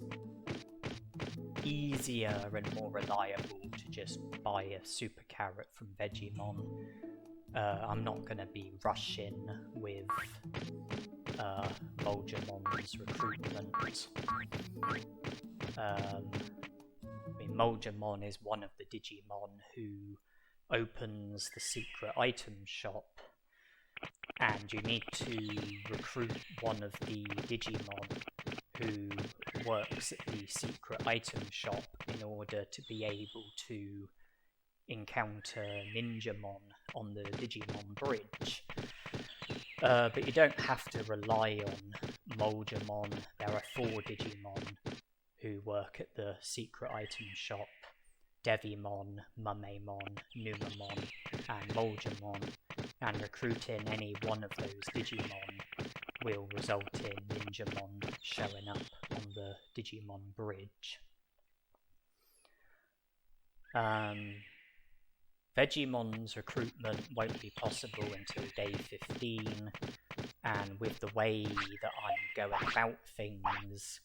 easier and more reliable to just buy a super carrot from Digimon. I'm not going to be rushing with Monzaemon's recruitment. Monzaemon is one of the Digimon who opens the secret item shop, and you need to recruit one of the Digimon who works at the secret item shop in order to be able to encounter Ninjamon on the Digimon bridge. But you don't have to rely on Monzaemon. There are 4 Digimon who work at the secret item shop: Devimon, Monzaemon, Numamon, and Monzaemon, and recruiting any one of those Digimon will result in Ninjamon showing up on the Digimon bridge. Digimon's recruitment won't be possible until day 15, and with the way that I'm going about things,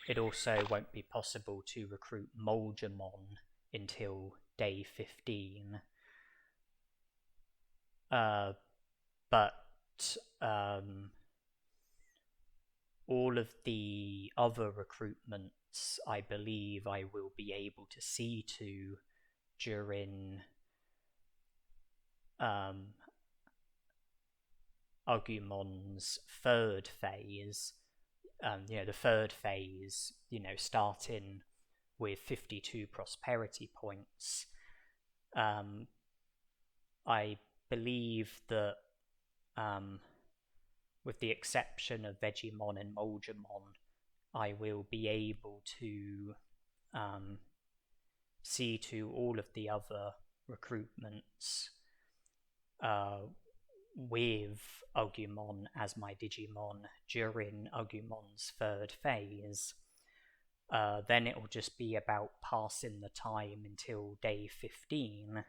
it also won't be possible to recruit Monzaemon until day 15. But all of the other recruitments, I believe I will be able to see to during Agumon's third phase. The third phase, starting with 52 prosperity points. I believe that with the exception of Digimon and Monzaemon, I will be able to see to all of the other recruitments with Agumon as my Digimon during Agumon's third phase. Then it will just be about passing the time until day 15.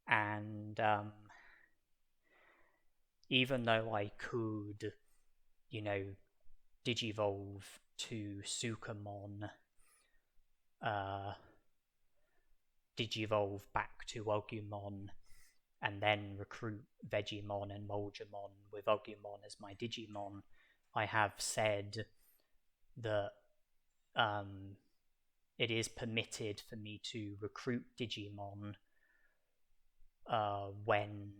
And even though I could, you know, digivolve to Sukamon, digivolve back to Agumon, and then recruit Vegiemon and Monzaemon with Agumon as my Digimon, I have said that it is permitted for me to recruit Digimon when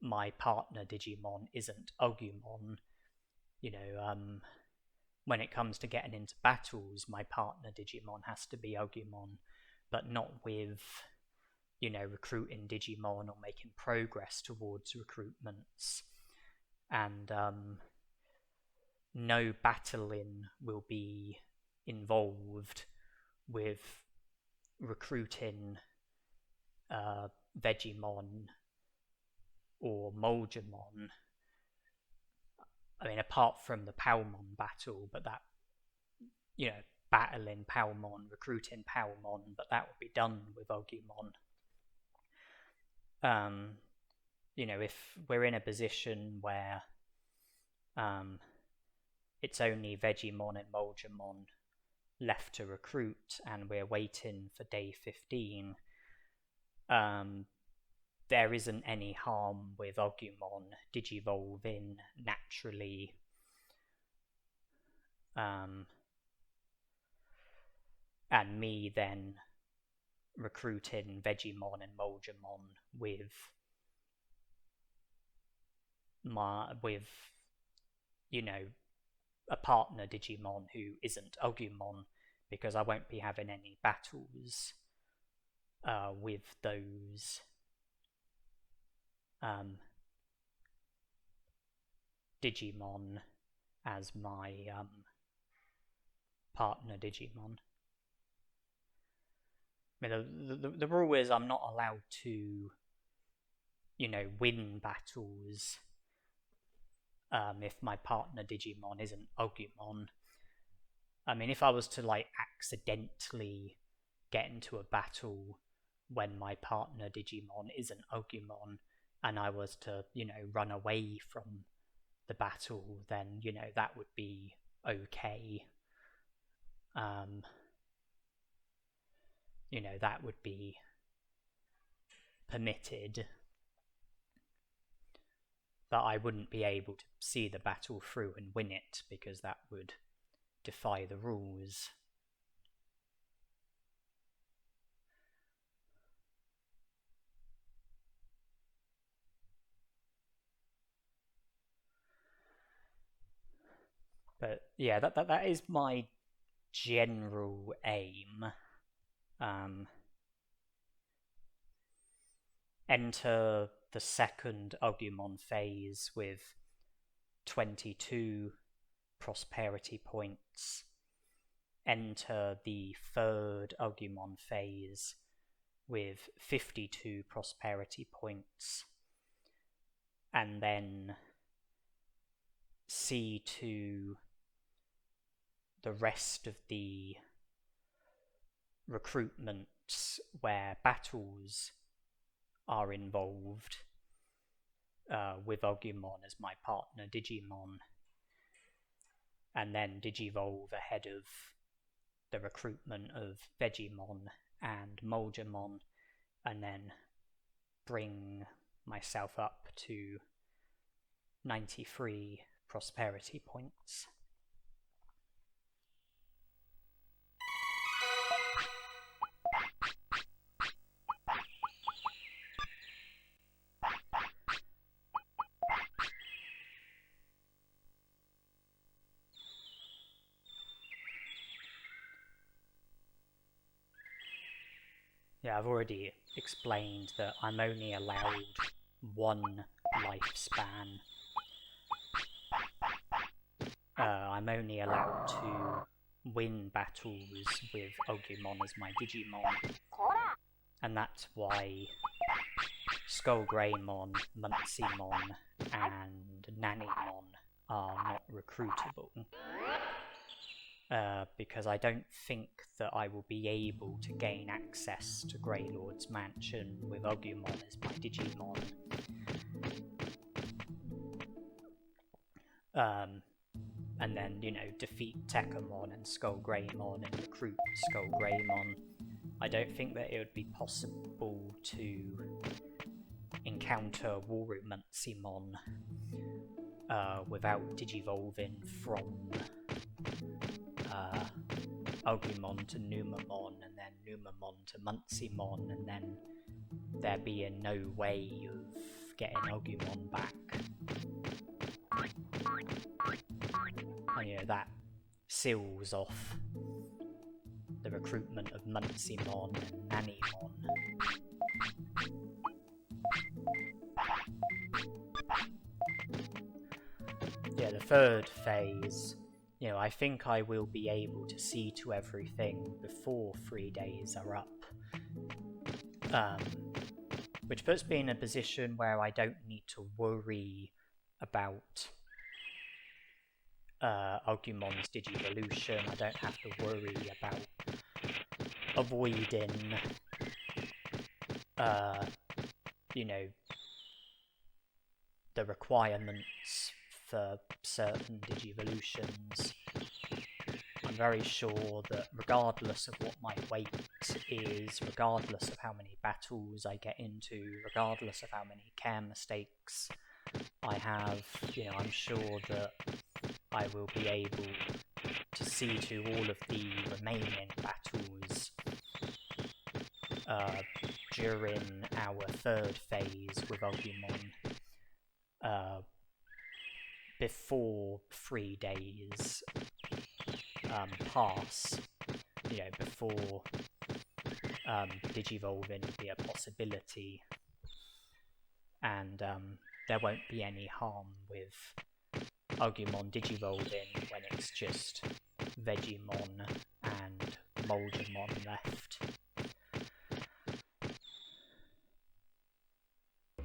my partner Digimon isn't Agumon. You know, when it comes to getting into battles, my partner Digimon has to be Agumon, but not with, you know, recruiting Digimon or making progress towards recruitments. And no battling will be involved with recruiting Vegiemon or Monzaemon. I mean, apart from the Palmon battle, but that, you know, battling Palmon, recruiting Palmon, but that would be done with Agumon. You know, if we're in a position where it's only Vegiemon and Monzaemon left to recruit, and we're waiting for day 15, there isn't any harm with Agumon digivolving naturally, and me then recruiting Vegiemon and Monzaemon with you know, a partner Digimon who isn't Agumon, because I won't be having any battles with those Digimon as my partner Digimon. I mean, the rule is I'm not allowed to, you know, win battles if my partner Digimon isn't Agumon. I mean, if I was to, like, accidentally get into a battle when my partner Digimon isn't Agumon, and I was to, you know, run away from the battle, then, you know, that would be okay. You know, that would be permitted. But I wouldn't be able to see the battle through and win it, because that would defy the rules. But yeah, that is my general aim. Enter the second Agumon phase with 22 prosperity points. Enter the third Agumon phase with 52 prosperity points. And then see to the rest of the recruitments where battles are involved, with Agumon as my partner Digimon, and then digivolve ahead of the recruitment of Vegiemon and Monzaemon, and then bring myself up to 93 prosperity points. Yeah, I've already explained that I'm only allowed one lifespan. I'm only allowed to win battles with Agumon as my Digimon, and that's why SkullGreymon, Monzaemon, and Nanimon are not recruitable. because I don't think that I will be able to gain access to Greylord's mansion with Agumon as my Digimon. And then, you know, defeat Tekamon and SkullGreymon and recruit SkullGreymon. I don't think that it would be possible to encounter Monzaemon without digivolving from Agumon to Numamon, and then Numamon to Monzaemon, and then there being no way of getting Agumon back. And, you know, that seals off the recruitment of Monzaemon and Nanimon. Yeah, the third phase, you know, I think I will be able to see to everything before 3 days are up. Which puts me in a position where I don't need to worry about Agumon's Digivolution. I don't have to worry about avoiding, you know, the requirements for certain Digivolutions. I'm very sure that regardless of what my weight is, regardless of how many battles I get into, regardless of how many care mistakes I have, you know, I'm sure that I will be able to see to all of the remaining battles during our third phase with Agumon before 3 days pass, you know, before digivolving will be a possibility, and there won't be any harm with Agumon digivolving when it's just Vegemon and Monzaemon left.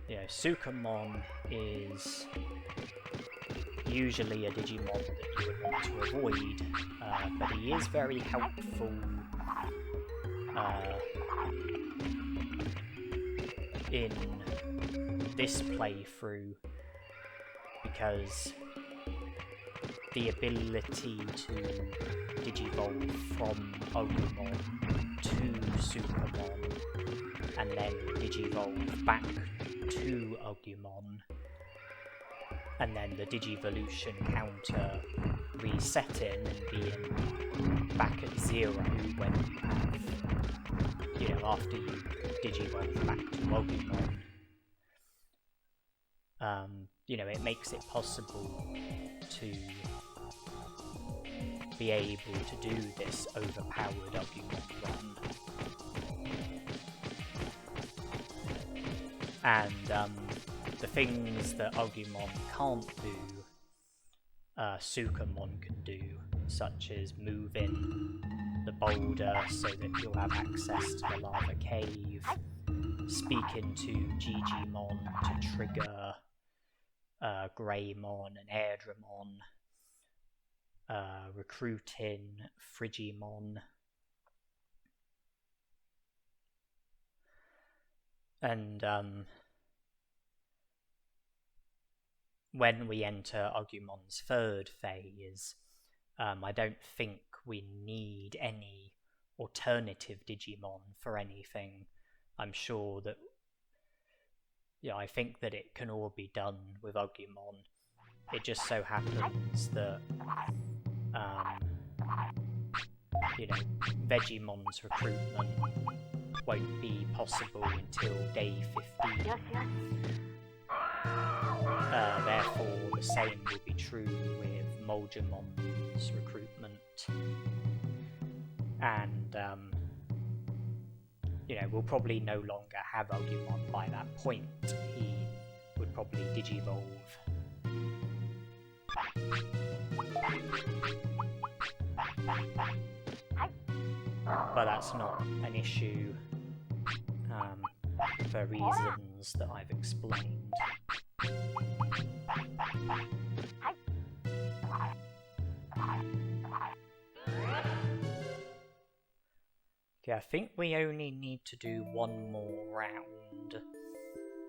You know, Sukamon is usually a Digimon that you would want to avoid, but he is very helpful in this playthrough, because the ability to digivolve from Agumon to Sukamon and then digivolve back to Agumon, and then the Digivolution counter resetting and being back at 0 when you have, you know, after you digivolve back to Agumon. You know, it makes it possible to be able to do this overpowered Agumon run. And the things that Agumon can't do, Sukamon can do, such as moving the boulder so that you'll have access to the lava cave, speaking to Digimon to trigger Greymon and Airdramon, recruiting Frigimon, and when we enter Agumon's third phase, I don't think we need any alternative Digimon for anything. I'm sure that, yeah, I think that it can all be done with Agumon. It just so happens that, you know, Vegemon's recruitment won't be possible until day 15. Therefore, the same will be true with Monzaemon's recruitment. And, you know, we'll probably no longer have Agumon by that point. He would probably digivolve. But that's not an issue for reasons that I've explained. Okay, I think we only need to do one more round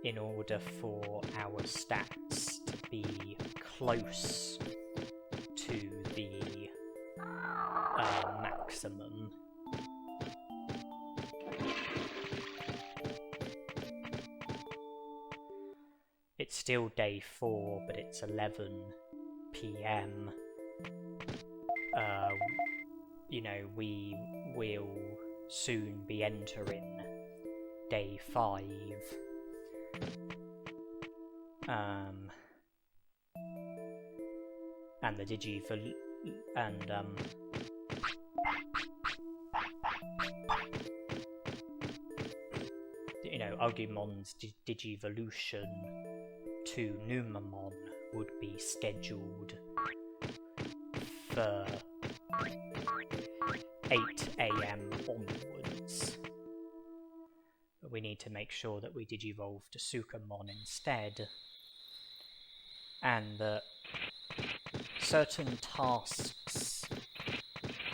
in order for our stats to be close to the maximum. It's still day 4, but it's 11 PM. You know, we will soon be entering day 5. And the you know, Agumon's Digivolution to Numamon would be scheduled for 8 AM onwards. But we need to make sure that we Digivolve to Sukamon instead, and that certain tasks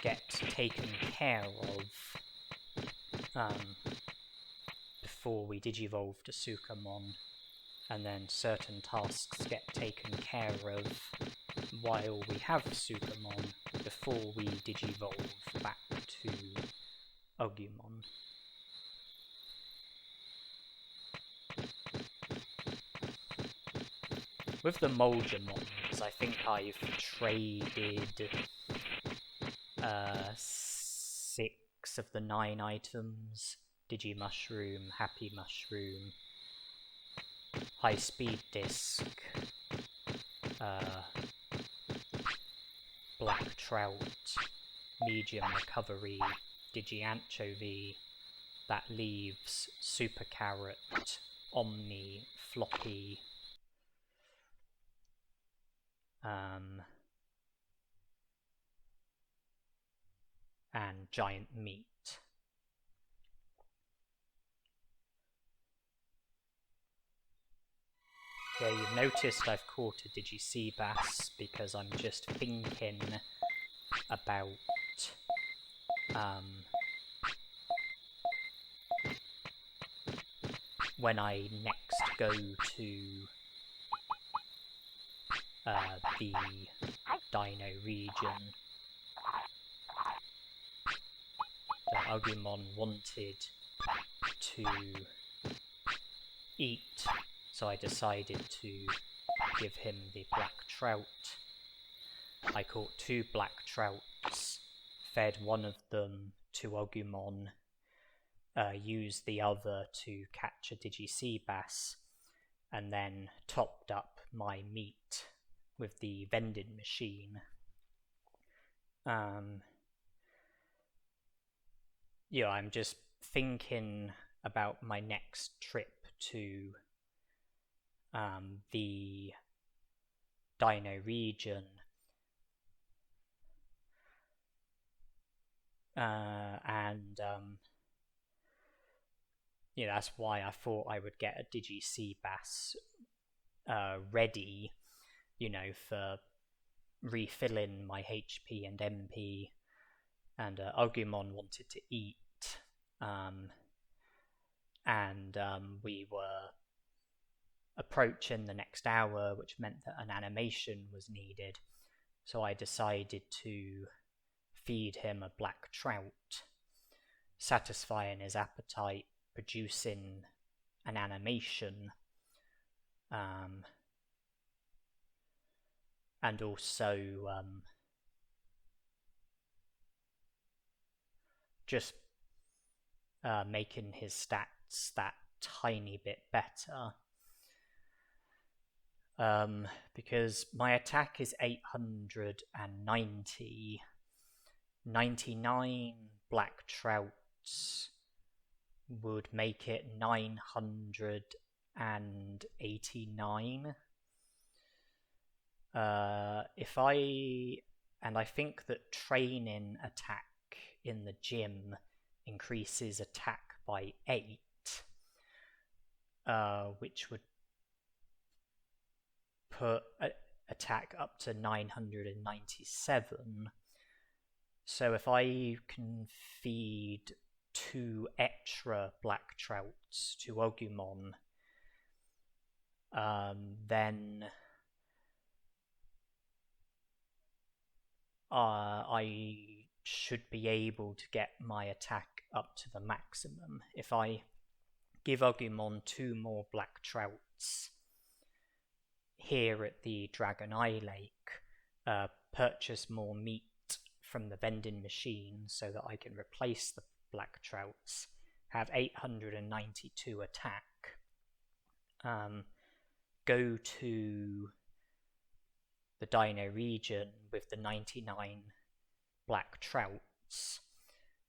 get taken care of before we Digivolve to Sukamon, and then certain tasks get taken care of while we have Sukamon before we Digivolve back to Agumon. With the Monzaemons, I think I've traded 6 of the 9 items. Digimushroom, Happy Mushroom, High Speed Disc, Black Trout, Medium Recovery, Digianchovy. That leaves Super Carrot, Omni, Floppy, and Giant Meat. Yeah, you've noticed I've caught a Digi-Seabass because I'm just thinking about when I next go to the Dino region. The Agumon wanted to eat, so I decided to give him the black trout. I caught 2 black trouts, fed one of them to Agumon, used the other to catch a Digi-Seabass, and then topped up my meat with the vending machine. Yeah, I'm just thinking about my next trip to the Dino region, and yeah, that's why I thought I would get a Digi-Seabass ready, you know, for refilling my HP and MP, and Agumon wanted to eat, and we were approaching the next hour, which meant that an animation was needed, so I decided to feed him a black trout, satisfying his appetite, producing an animation, and also just making his stats that tiny bit better. Because my attack is 890, 99 black trouts would make it 989. And I think that training attack in the gym increases attack by 8, which would put attack up to 997. So if I can feed 2 extra black trouts to Agumon, then I should be able to get my attack up to the maximum. If I give Agumon 2 more black trouts here at the Dragon Eye Lake, purchase more meat from the vending machine so that I can replace the black trouts, have 892 attack, go to the Dino region with the 99 black trouts,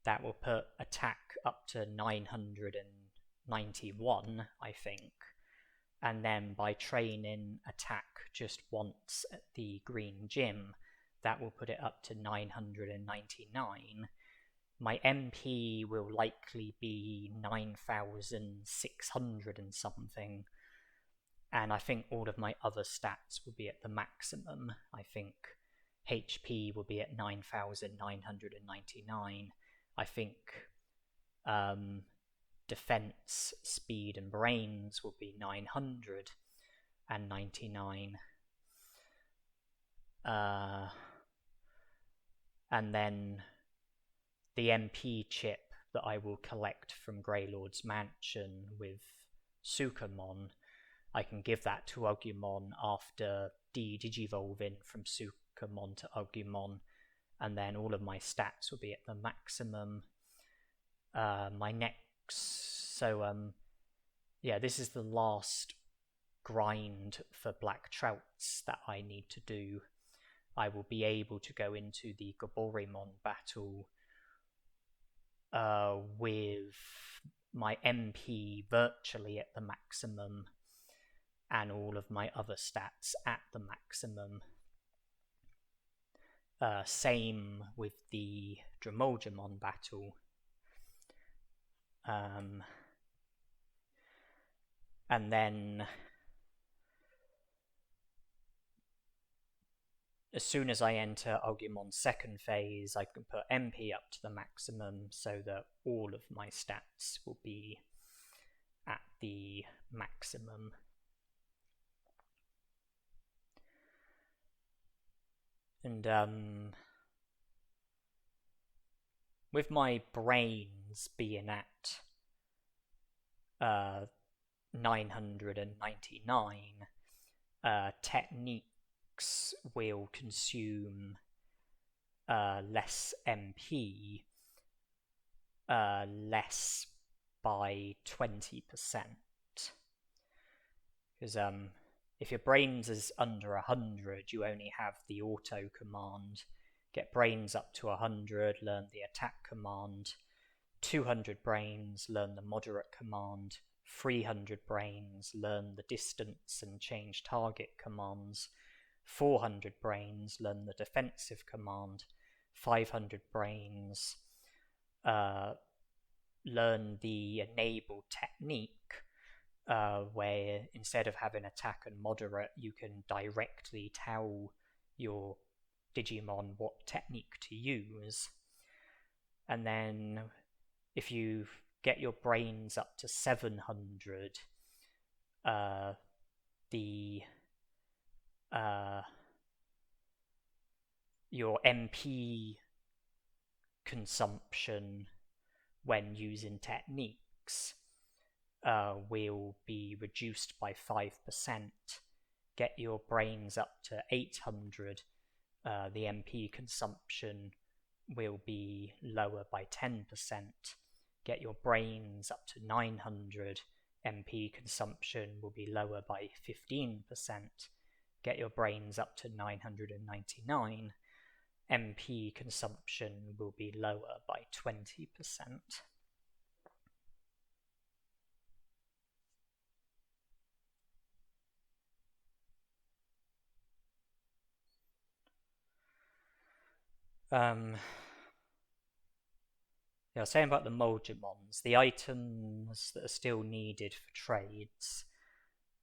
that will put attack up to 991, I think, and then by training attack just once at the green gym, that will put it up to 999. My MP will likely be 9,600 and something, and I think all of my other stats will be at the maximum. I think HP will be at 9,999. I think defense, speed, and brains will be 999. And then the MP chip that I will collect from Greylord's Mansion with Sukamon, I can give that to Agumon after digivolving from Sukamon to Agumon, and then all of my stats will be at the maximum. This is the last grind for black trouts that I need to do. I will be able to go into the Gaborimon battle with my MP virtually at the maximum and all of my other stats at the maximum. Same with the Dramoljamon battle. And then as soon as I enter Agumon's second phase, I can put MP up to the maximum so that all of my stats will be at the maximum. And with my brains being at 999, techniques will consume less MP, less by 20%. Because if your brains is under 100, you only have the auto command. Get brains up to 100, learn the attack command. 200 brains, learn the moderate command. 300 brains, learn the distance and change target commands. 400 brains, learn the defensive command. 500 brains, learn the enable technique, where instead of having attack and moderate, you can directly tell your Digimon what technique to use. And then if you get your brains up to 700, your MP consumption when using techniques will be reduced by 5%. Get your brains up to 800, the MP consumption will be lower by 10%. Get your brains up to 900, MP consumption will be lower by 15%. Get your brains up to 999, MP consumption will be lower by 20%. I was saying about the Monzaemons, the items that are still needed for trades.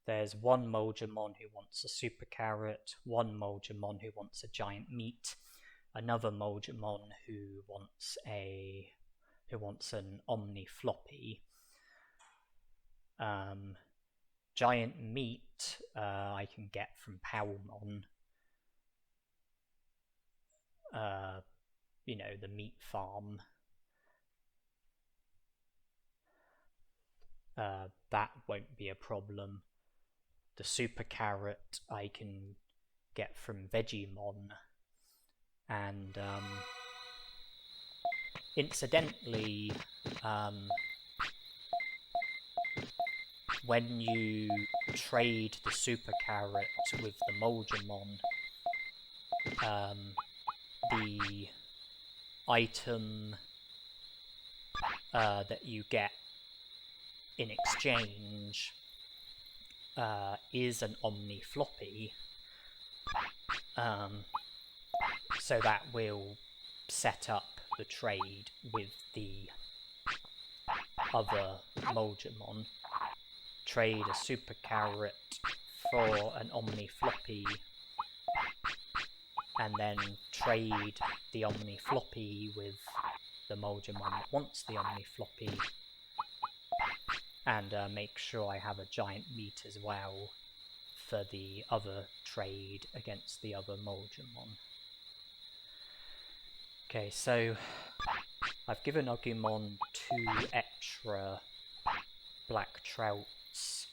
There's one Monzaemon who wants a super carrot, one Monzaemon who wants a giant meat, another Monzaemon who wants a who wants an Omni Floppy. Giant meat I can get from Powmon. You know, the meat farm. That won't be a problem. The super carrot I can get from Vegemon. And incidentally, when you trade the super carrot with the Monzaemon, the item that you get in exchange is an Omni Floppy, so that will set up the trade with the other Monzaemon. Trade a super carrot for an Omni Floppy, and then trade the Omni Floppy with the Monzaemon that wants the Omni Floppy, and make sure I have a giant meat as well for the other trade against the other Monzaemon. Okay, so I've given Agumon 2 extra black trouts.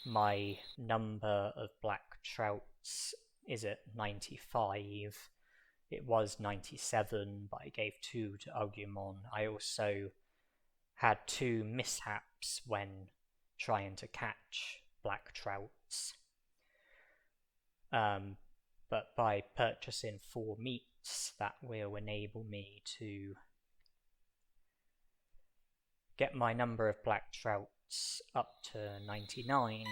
My number of black trouts is at 95. It was 97, but I gave 2 to Agumon. I also had 2 mishaps when trying to catch black trouts. But by purchasing 4 meats, that will enable me to get my number of black trouts up to 99.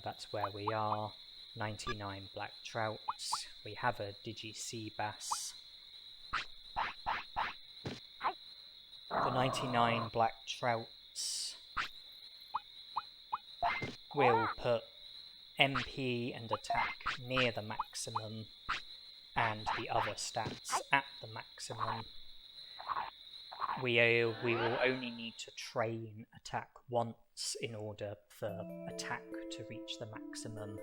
That's where we are. 99 black trouts. We have a Digi-Sea-Bass. The 99 black trouts will put MP and attack near the maximum, and the other stats at the maximum. We will only need to train attack once in order for attack to reach the maximum,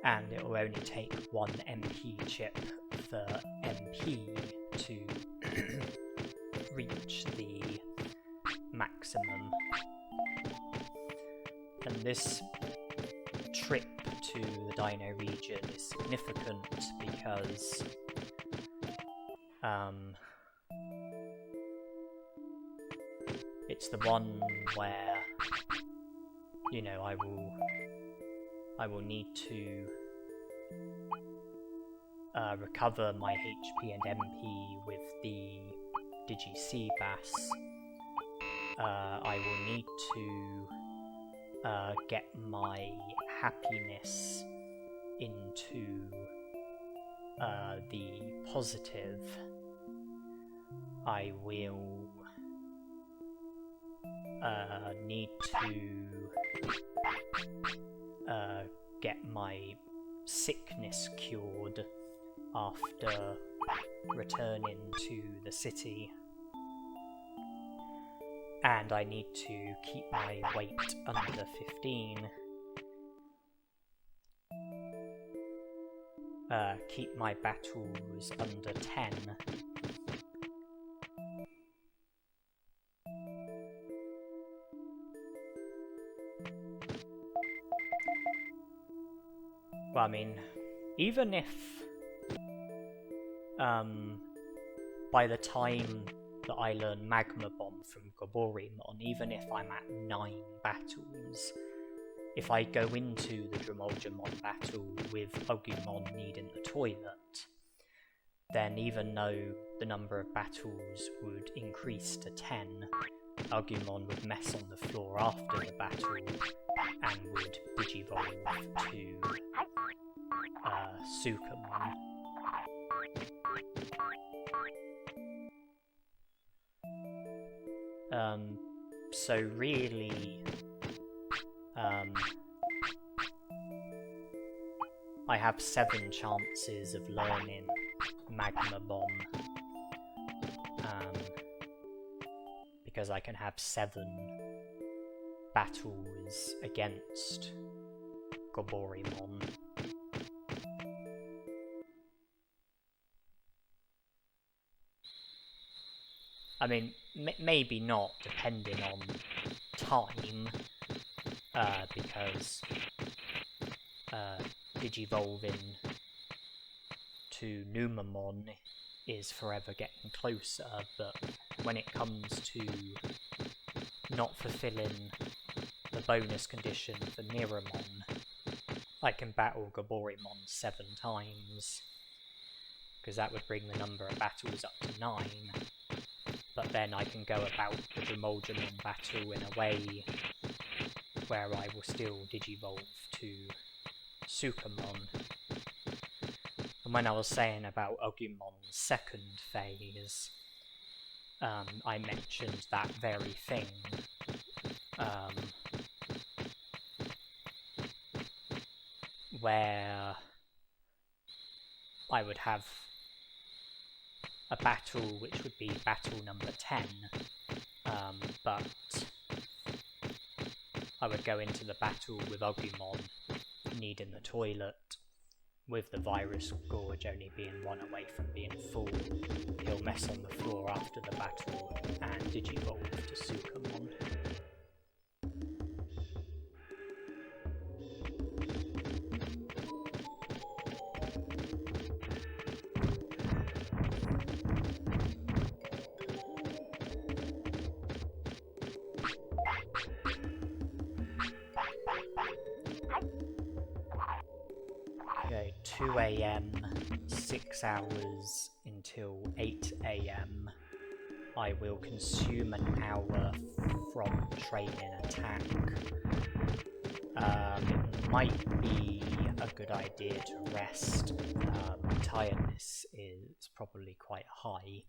and it will only take 1 MP chip for MP to reach the maximum. And this trip to the Dino region is significant because it's the one where, you know, I will need to recover my HP and MP with the Digi-Sea-Bass. I will need to get my happiness into the positive. I will need to get my sickness cured after returning to the city. And I need to keep my weight under 15. Keep my battles under 10. Well, I mean, even if by the time that I learn Magma Bomb from SkullGreymon, even if I'm at 9 battles, if I go into the Monzaemon battle with Agumon needing the toilet, then even though the number of battles would increase to 10, Agumon would mess on the floor after the battle and would digivolve to SkullGreymon. So really, I have 7 chances of learning Magma Bomb. Because I can have 7 battles against Goboremon. I mean, maybe not, depending on time, because Digivolving to Numamon is forever getting closer, but when it comes to not fulfilling the bonus condition for Niramon, I can battle Goboremon 7 times, because that would bring the number of battles up to 9, but then I can go about the Dremolgemon battle in a way where I will still Digivolve to Sukamon. And when I was saying about Agumon's second phase, I mentioned that very thing. Where I would have a battle which would be battle number 10, but I would go into the battle with Agumon needing the toilet, with the Virus Gorge only being 1 away from being full. He'll mess on the floor after the battle and Digivolve to Sukamon. Okay, 2 AM, 6 hours until 8 AM. I will consume an hour from training attack. It might be a good idea to rest. Tiredness is probably quite high.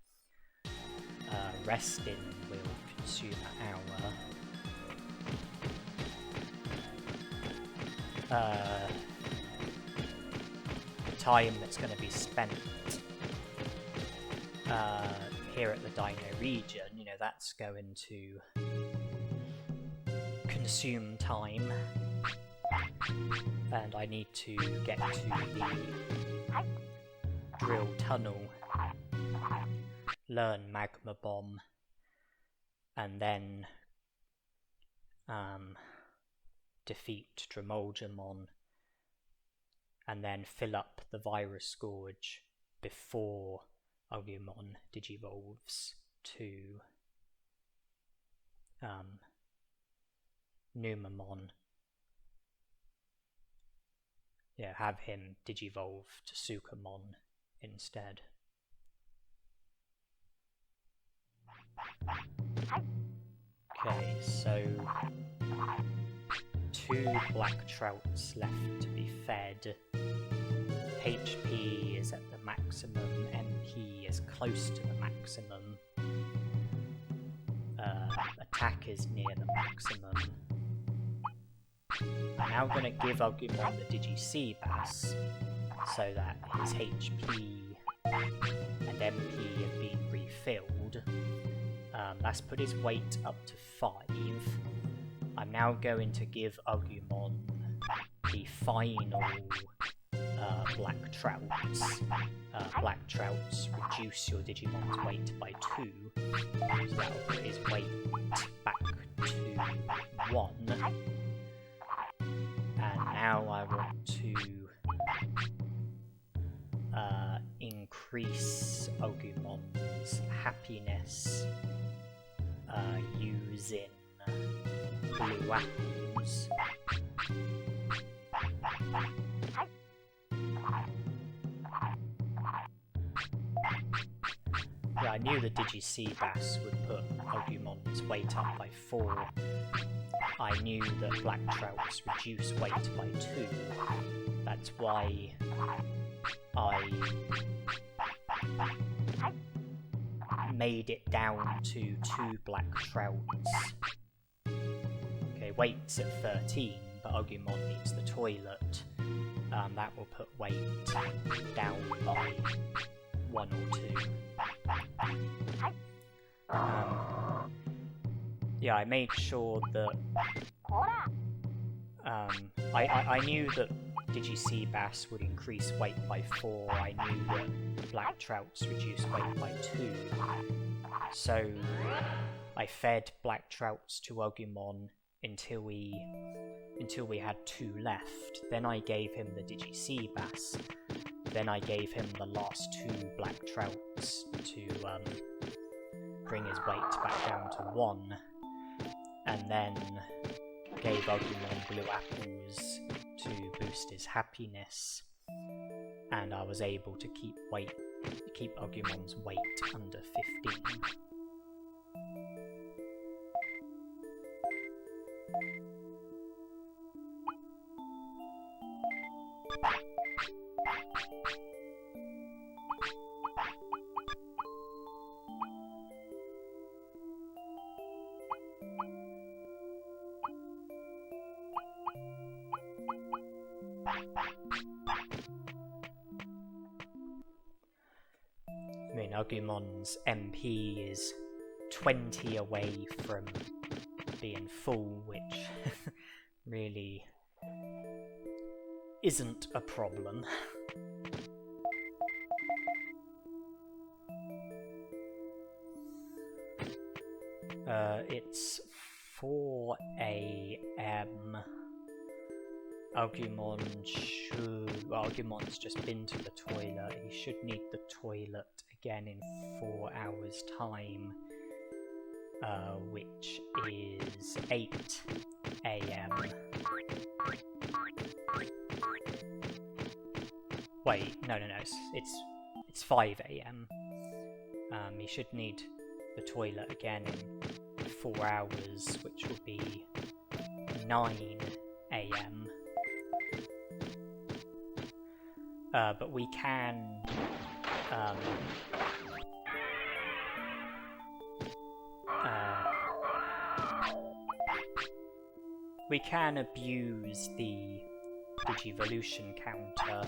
Resting will consume an hour. The time that's going to be spent here at the Dino region, you know, that's going to consume time, and I need to get to the drill tunnel, learn Magma Bomb, and then defeat Dremolgemon, and then fill up the Virus Gorge before Agumon digivolves to Numamon. Yeah, have him digivolve to Sukamon instead. Okay, so 2 black trouts left to be fed. HP is at the maximum, MP is close to the maximum, attack is near the maximum. I'm now going to give Agumon the Digi-Seabass so that his HP and MP have been refilled. That's put his weight up to 5. I'm now going to give Agumon the final black trouts. Black trouts reduce your Digimon's weight by 2, so that will put his weight back to 1. And now I want to increase Agumon's happiness using blue apples. Yeah, I knew the Digi-Seabass would put Agumon's weight up by 4. I knew that black trouts reduce weight by 2. That's why I made it down to 2 black trouts. Okay, weight's at 13, but Agumon needs the toilet. That will put weight down by 1 or 2. Yeah, I made sure that I knew that Digi-Sea-Bass would increase weight by 4, I knew that Black Trouts reduce weight by 2, so I fed Black Trouts to Agumon until we had 2 left. Then I gave him the Digi-Sea-Bass, then I gave him the last 2 Black Trouts to bring his weight back down to 1, and then gave Agumon blue apples to boost his happiness, and I was able to keep Agumon's weight under 15. I mean, Agumon's MP is 20 away from being full, which really isn't a problem. It's 4 AM. Agumon's just been to the toilet. He should need the toilet again in 4 hours' time, which is 8 AM. Wait, no, it's 5 AM. He should need the toilet again in 4 hours, which will be 9 AM. But we can abuse the Digivolution counter.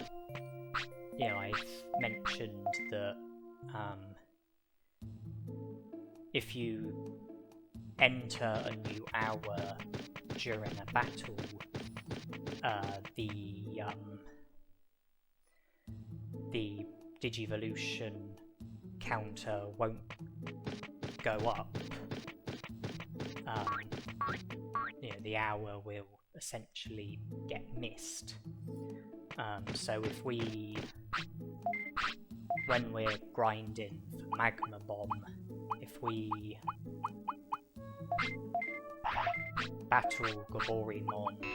You know, I've mentioned that if you enter a new hour during a battle, the Digivolution counter won't go up. You know, the hour will essentially get missed. So if when we're grinding for Magma Bomb, if we battle Overpowered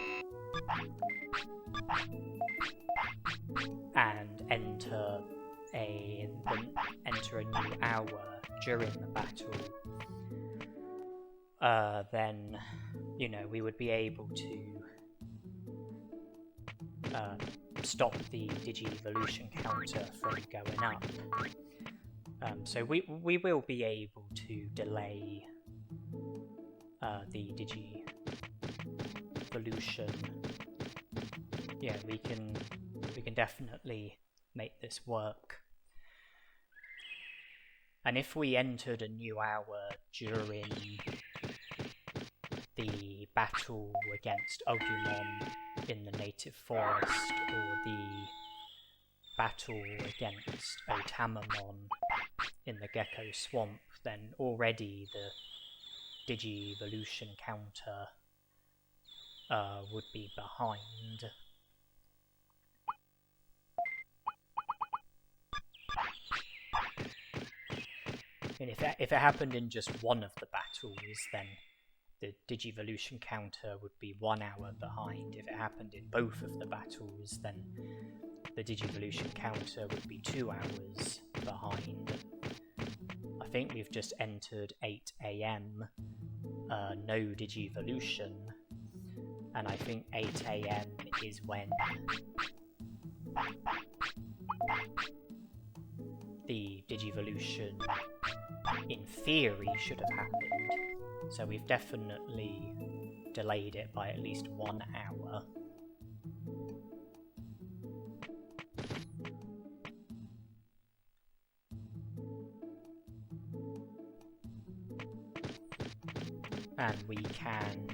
and enter a new hour during the battle, then, you know, we would be able to stop the Digivolution counter from going up. So we will be able to delay the Digivolution. Yeah, we can definitely make this work. And if we entered a new hour during the battle against Agumon in the native forest, or the battle against Otamamon in the Gecko Swamp, then already the Digivolution counter would be behind. And if it happened in just one of the battles, then the Digivolution counter would be 1 hour behind. If it happened in both of the battles, then the Digivolution counter would be 2 hours behind. I think we've just entered 8 AM, no Digivolution, and I think 8 AM is when the Digivolution, in theory, should have happened. So we've definitely delayed it by at least 1 hour. and we can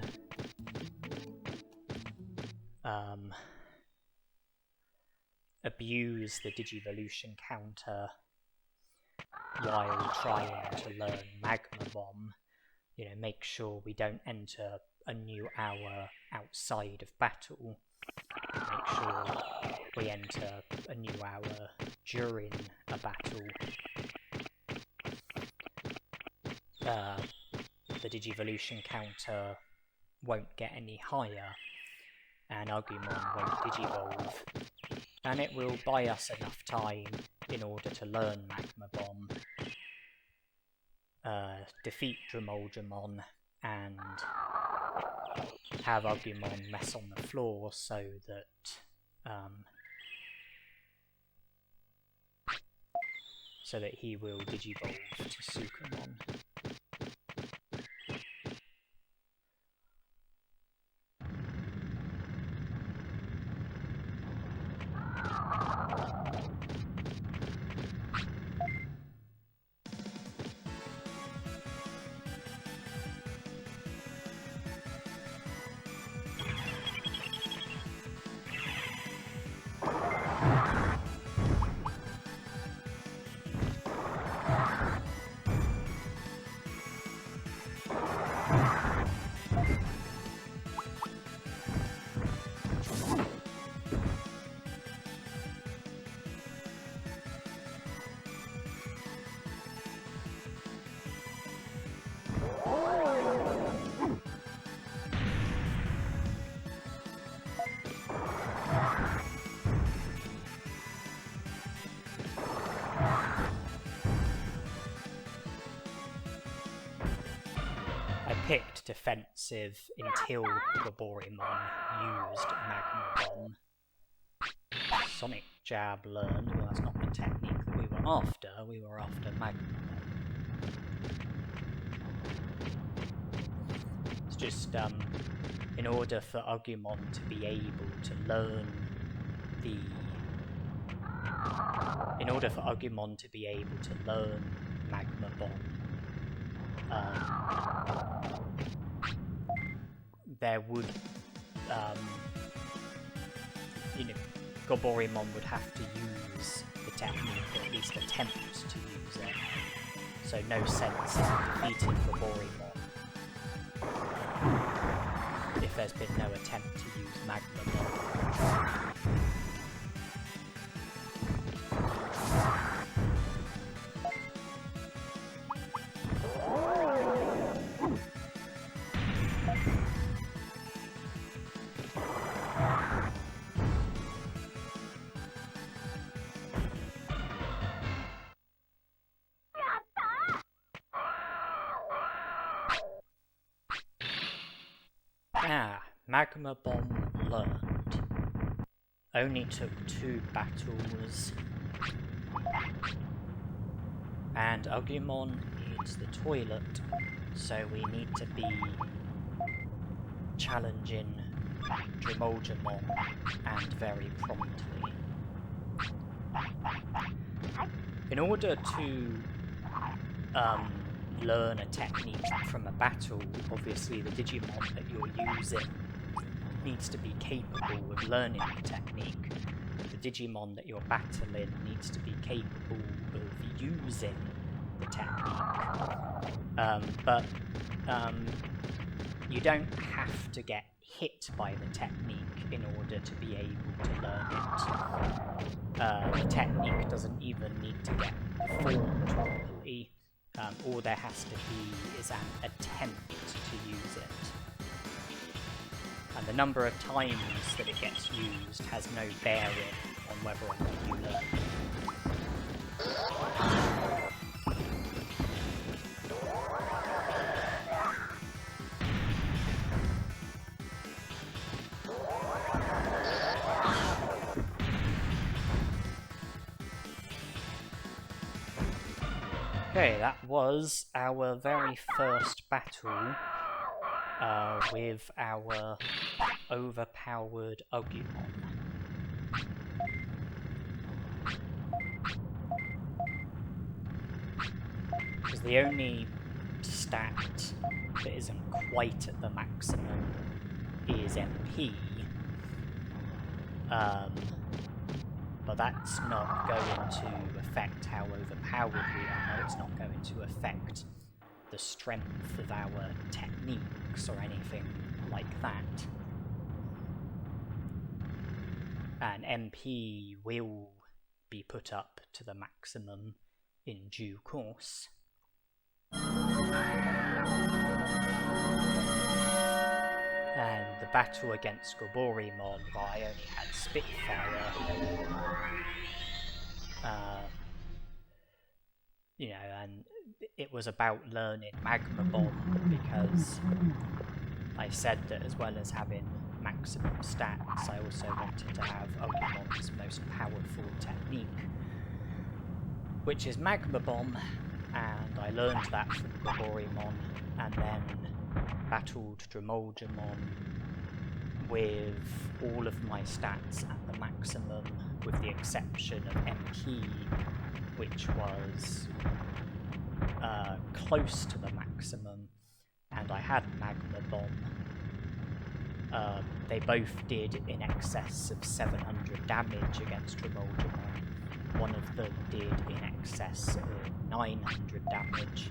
abuse the Digivolution counter while trying to learn Magma Bomb. You know, make sure we don't enter a new hour outside of battle. Make sure we enter a new hour during a battle. The Digivolution counter won't get any higher, and Agumon won't digivolve, and it will buy us enough time in order to learn Magma Bomb, defeat Monzaemon, and have Agumon mess on the floor so that he will digivolve to Sukamon. Picked defensive until Overpowered used Magma Bomb. Sonic Jab learned. Well, that's not the technique that we were after. We were after Magma Bomb. It's just in order for Agumon to be able to learn Magma Bomb, there would, Overpowered would have to use the technique, or at least attempt to use it. So no sense in defeating Overpowered if there's been no attempt to use Magma Bomb. Magma Bomb learned. Only took 2 battles. And Agumon needs the toilet, so we need to be challenging Monzaemon, and very promptly. In order to learn a technique from a battle, obviously the Digimon that you're using needs to be capable of learning the technique. The Digimon that you're battling needs to be capable of using the technique. But you don't have to get hit by the technique in order to be able to learn it. The technique doesn't even need to get performed properly. All there has to be is an attempt to use it. And the number of times that it gets used has no bearing on whether or not you learn it. Okay, that was our very first battle with our Overpowered Agumon. Because the only stat that isn't quite at the maximum is MP. But that's not going to affect how overpowered we are. It's not going to affect the strength of our techniques or anything like that. And MP will be put up to the maximum in due course. And the battle against SkullGreymon, I only had Spitfire. You know, and it was about learning Magma Bomb, because I said that as well as having maximum stats, I also wanted to have Agumon's most powerful technique, which is Magma Bomb, and I learned that from SkullGreymon, and then battled Monzaemon with all of my stats at the maximum, with the exception of MP, which was close to the maximum, and I had Magma Bomb. They both did in excess of 700 damage against Monzaemon. One of them did in excess of 900 damage.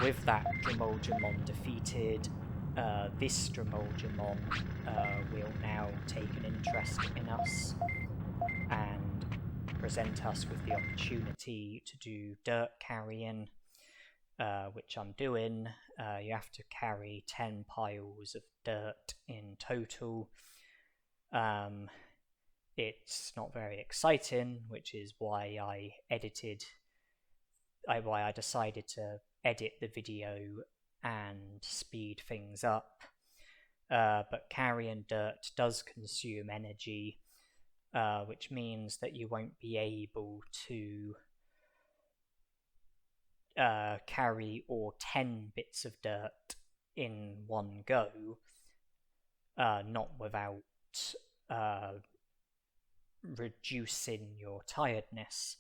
With that Monzaemon defeated, this Monzaemon will now take an interest in us and present us with the opportunity to do dirt carrying, which I'm doing. You have to carry 10 piles of dirt in total. It's not very exciting, which is why I decided to edit the video and speed things up. But carrying dirt does consume energy, which means that you won't be able to carry all 10 bits of dirt in one go, not without reducing your tiredness.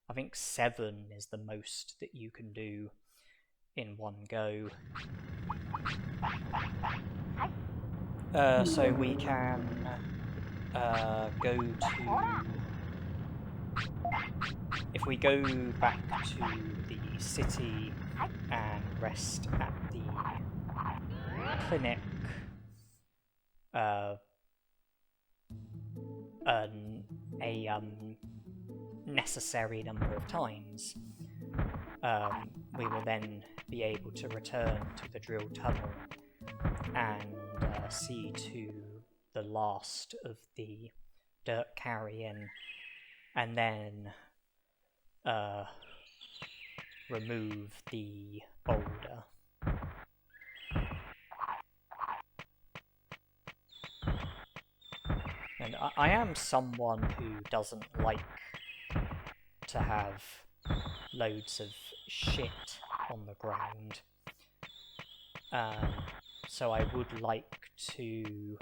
I think 7 is the most that you can do in one go. So we can go to... If we go back to the city and rest at the clinic, a necessary number of times, we will then be able to return to the drill tunnel and see to the last of the dirt carrying, and then remove the boulder. And I am someone who doesn't like to have loads of shit on the ground. So I would like to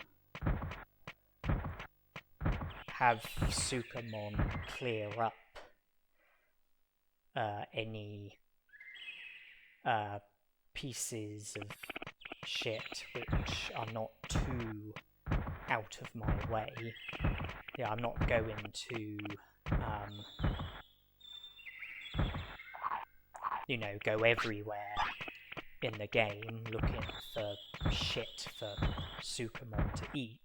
have SkullGreymon clear up any pieces of shit which are not too out of my way. Yeah, I'm not going to go everywhere in the game looking for shit for SkullGreymon to eat.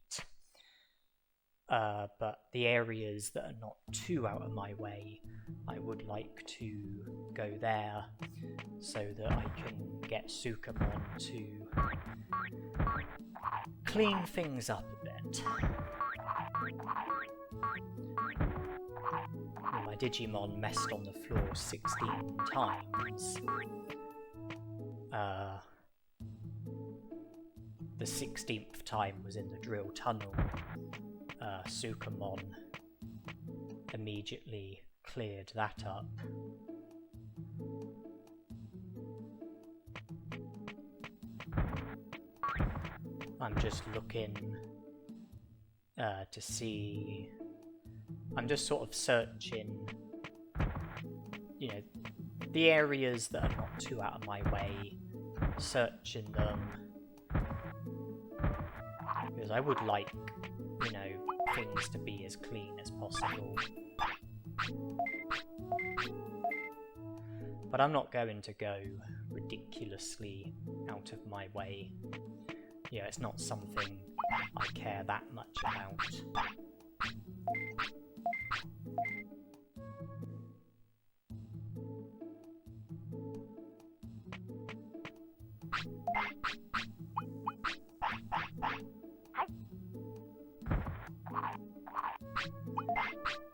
But the areas that are not too out of my way, I would like to go there so that I can get SkullGreymon to clean things up a bit. Well, my Digimon messed on the floor 16 times. The 16th time was in the drill tunnel. SkullGreymon immediately cleared that up. I'm just looking to see... I'm just sort of searching, the areas that are not too out of my way searching them, because I would like, you know, things to be as clean as possible. But I'm not going to go ridiculously out of my way. Yeah, it's not something I care that much about.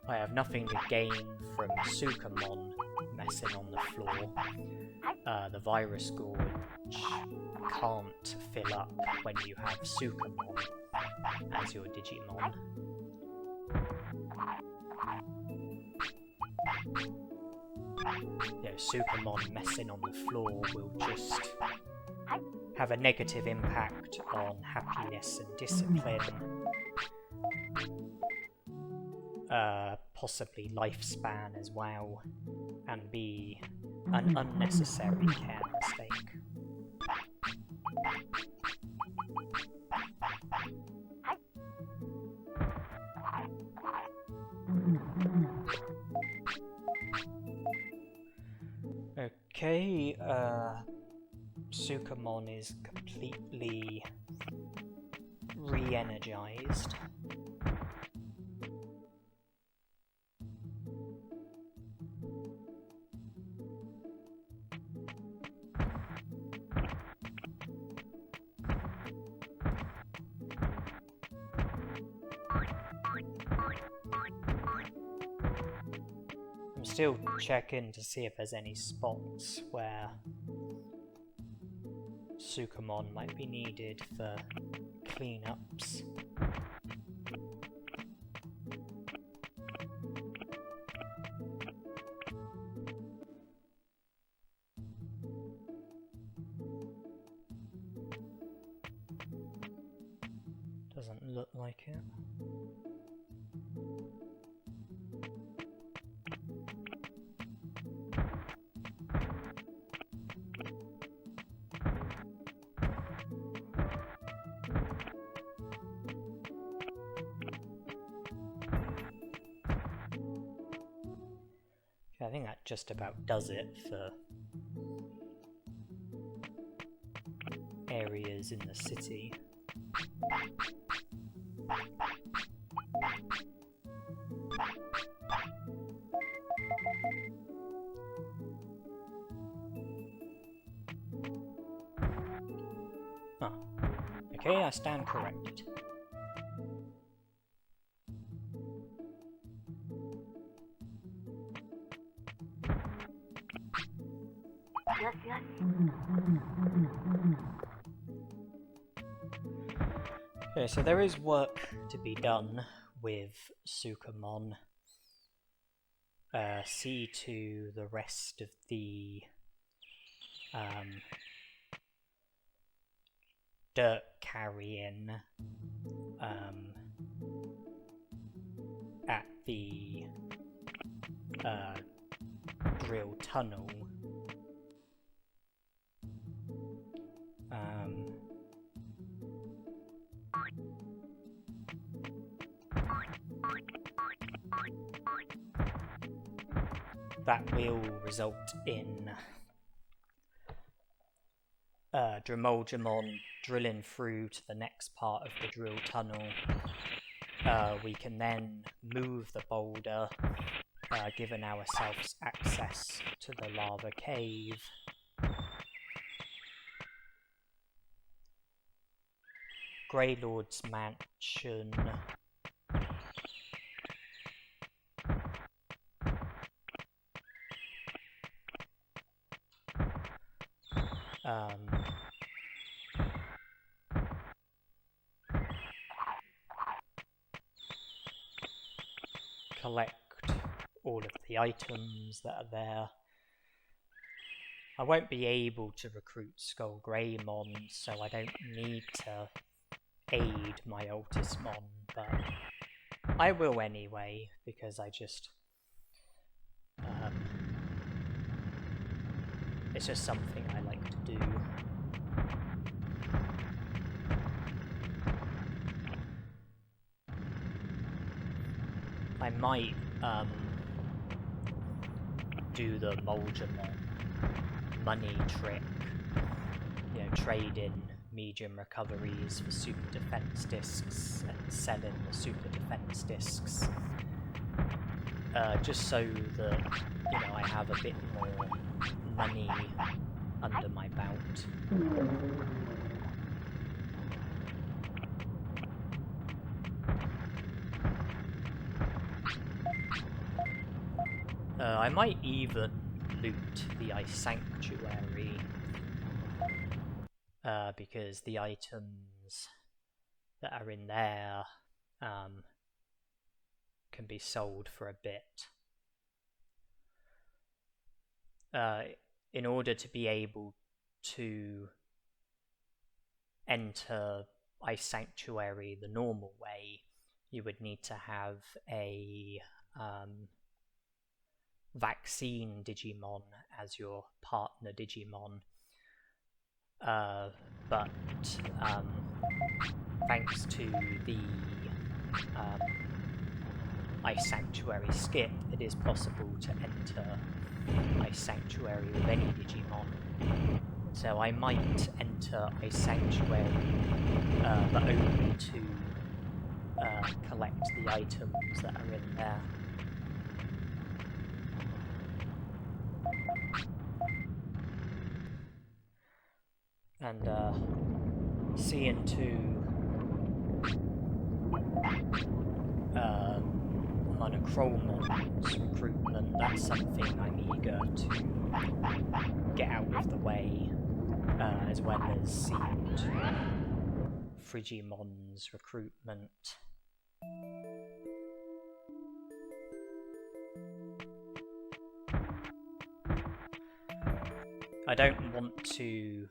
I have nothing to gain from SkullGreymon messing on the floor. The virus gorge can't fill up when you have SkullGreymon as your Digimon. You know, SkullGreymon messing on the floor will just have a negative impact on happiness and discipline. Possibly lifespan as well, and be an unnecessary care mistake. Okay, SkullGreymon is completely re-energized. I'm still checking to see if there's any spots where SkullGreymon might be needed for cleanups. Doesn't look like it. I think that just about does it for areas in the city. Ah, okay, I stand corrected. Okay, so there is work to be done with SkullGreymon. See to the rest of the dirt carrying at the drill tunnel. That will result in Monzaemon drilling through to the next part of the drill tunnel. We can then move the boulder, giving ourselves access to the lava cave. Greylord's mansion. Collect all of the items that are there. I won't be able to recruit SkullGreymon, so I don't need to aid my Ultismon, but I will anyway, because I just... it's just something I like to do. I might do the Monzaemon money trick, you know, trade in medium recoveries for super defense discs and selling the super defense discs, just so that, you know, I have a bit more money under my belt. I might even loot the Ice Sanctuary, because the items that are in there can be sold for a bit. In order to be able to enter Ice Sanctuary the normal way, you would need to have a vaccine Digimon as your partner Digimon, but thanks to the Ice Sanctuary skip, it is possible to enter Ice Sanctuary with any Digimon. So I might enter Ice Sanctuary, but only to collect the items that are in there. And seeing to Monochrommon's recruitment, that's something I'm eager to get out of the way, as well as seeing to Frigimon's recruitment. I don't want to...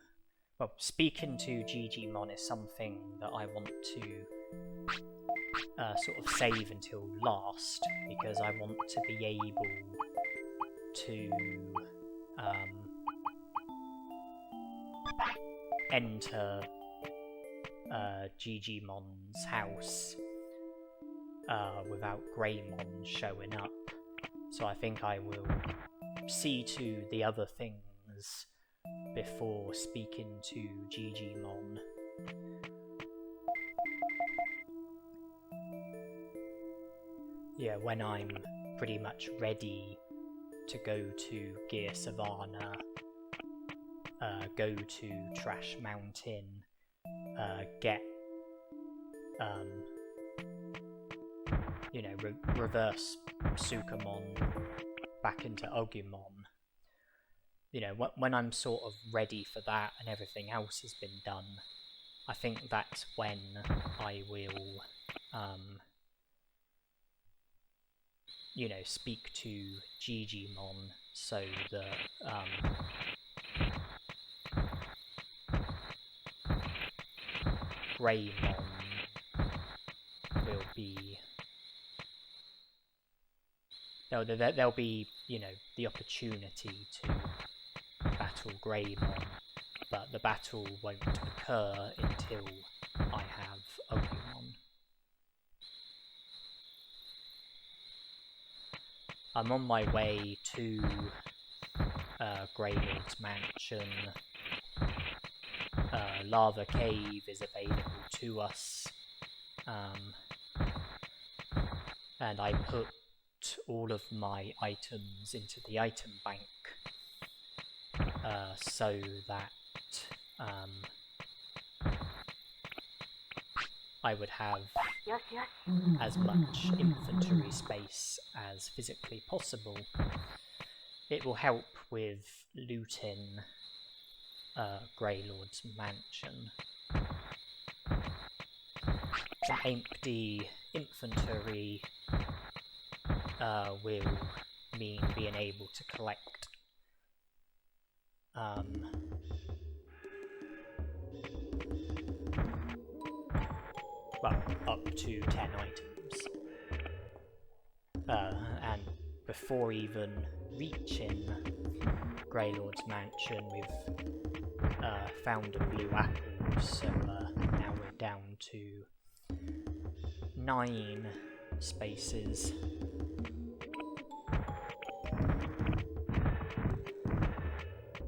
Well, speaking to Digimon is something that I want to sort of save until last, because I want to be able to enter Digimon's house without Greymon showing up. So I think I will see to the other things before speaking to Digimon. Yeah, when I'm pretty much ready to go to Gear Savannah, go to Trash Mountain, get, you know, reverse Sukamon back into Agumon. You know, when I'm sort of ready for that and everything else has been done, I think that's when I will, you know, speak to Digimon so that, Greymon will be... There'll be, you know, the opportunity to battle Greymon, but the battle won't occur until I have Agumon. I'm on my way to Greylord's mansion. Lava Cave is available to us, and I put all of my items into the item bank, so that I would have as much inventory space as physically possible. It will help with looting Greylord's mansion. An empty inventory will mean being able to collect well, up to 10 items. And before even reaching Greylord's mansion, we've found a blue apple, so now we're down to 9 spaces.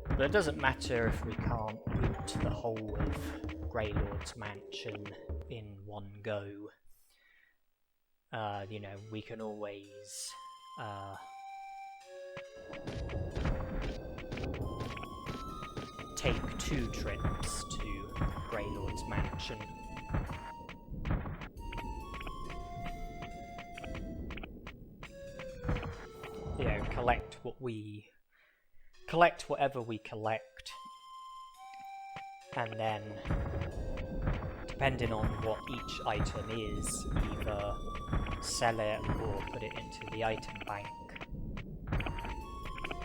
But it doesn't matter if we can't loot the whole of Greylord's mansion in one go. You know, we can always take 2 trips to Greylord's mansion. You know, collect whatever we collect, and then depending on what each item is, either sell it or put it into the item bank,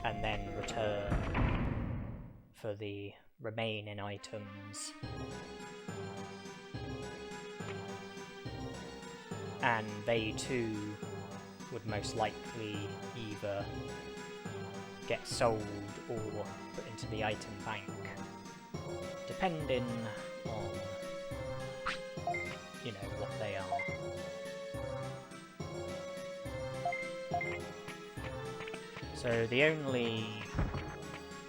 and then return for the remaining items. And they too would most likely either get sold or put into the item bank, depending on, you know, what they are. So the only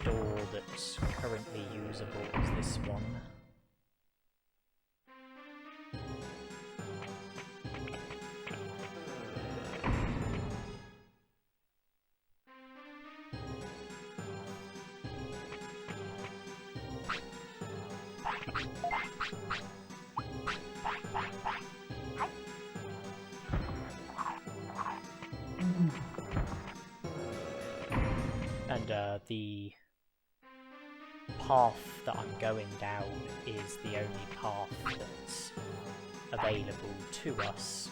door that's currently usable is this one. And the path that I'm going down is the only path that's available to us,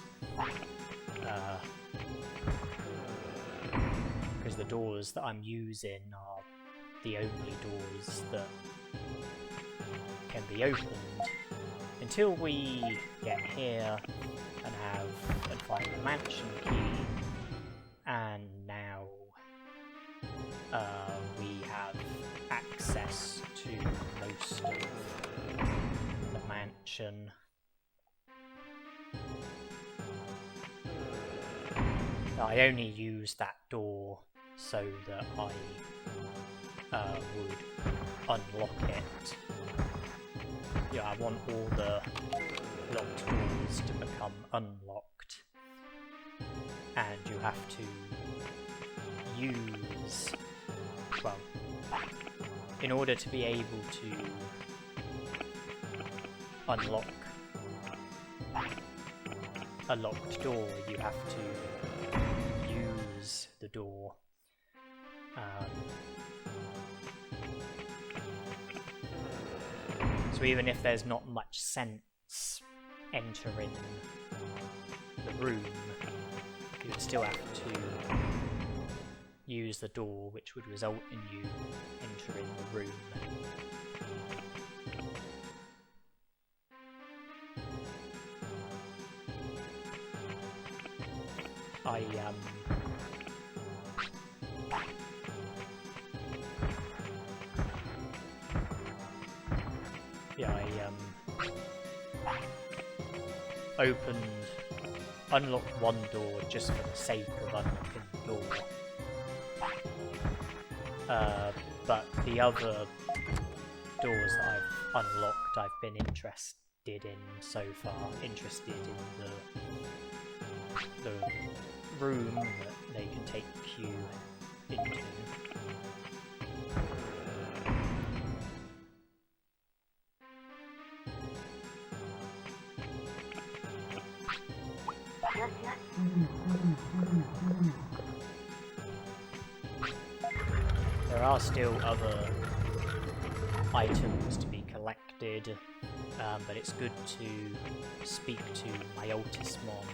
because the doors that I'm using are the only doors that can be opened until we get here and find the mansion key, and now we have access to most of the mansion. I only use that door so that I would unlock it. Yeah, I want all the locked doors to become unlocked, and you have to use, well, in order to be able to unlock a locked door, you have to use the door. So even if there's not much sense entering the room, you would still have to use the door, which would result in you entering the room. I unlocked one door just for the sake of unlocking the door. But the other doors that I've unlocked, I've been interested in so far. Interested in the room that they can take you into. There are still other items to be collected, but it's good to speak to my Monzaemon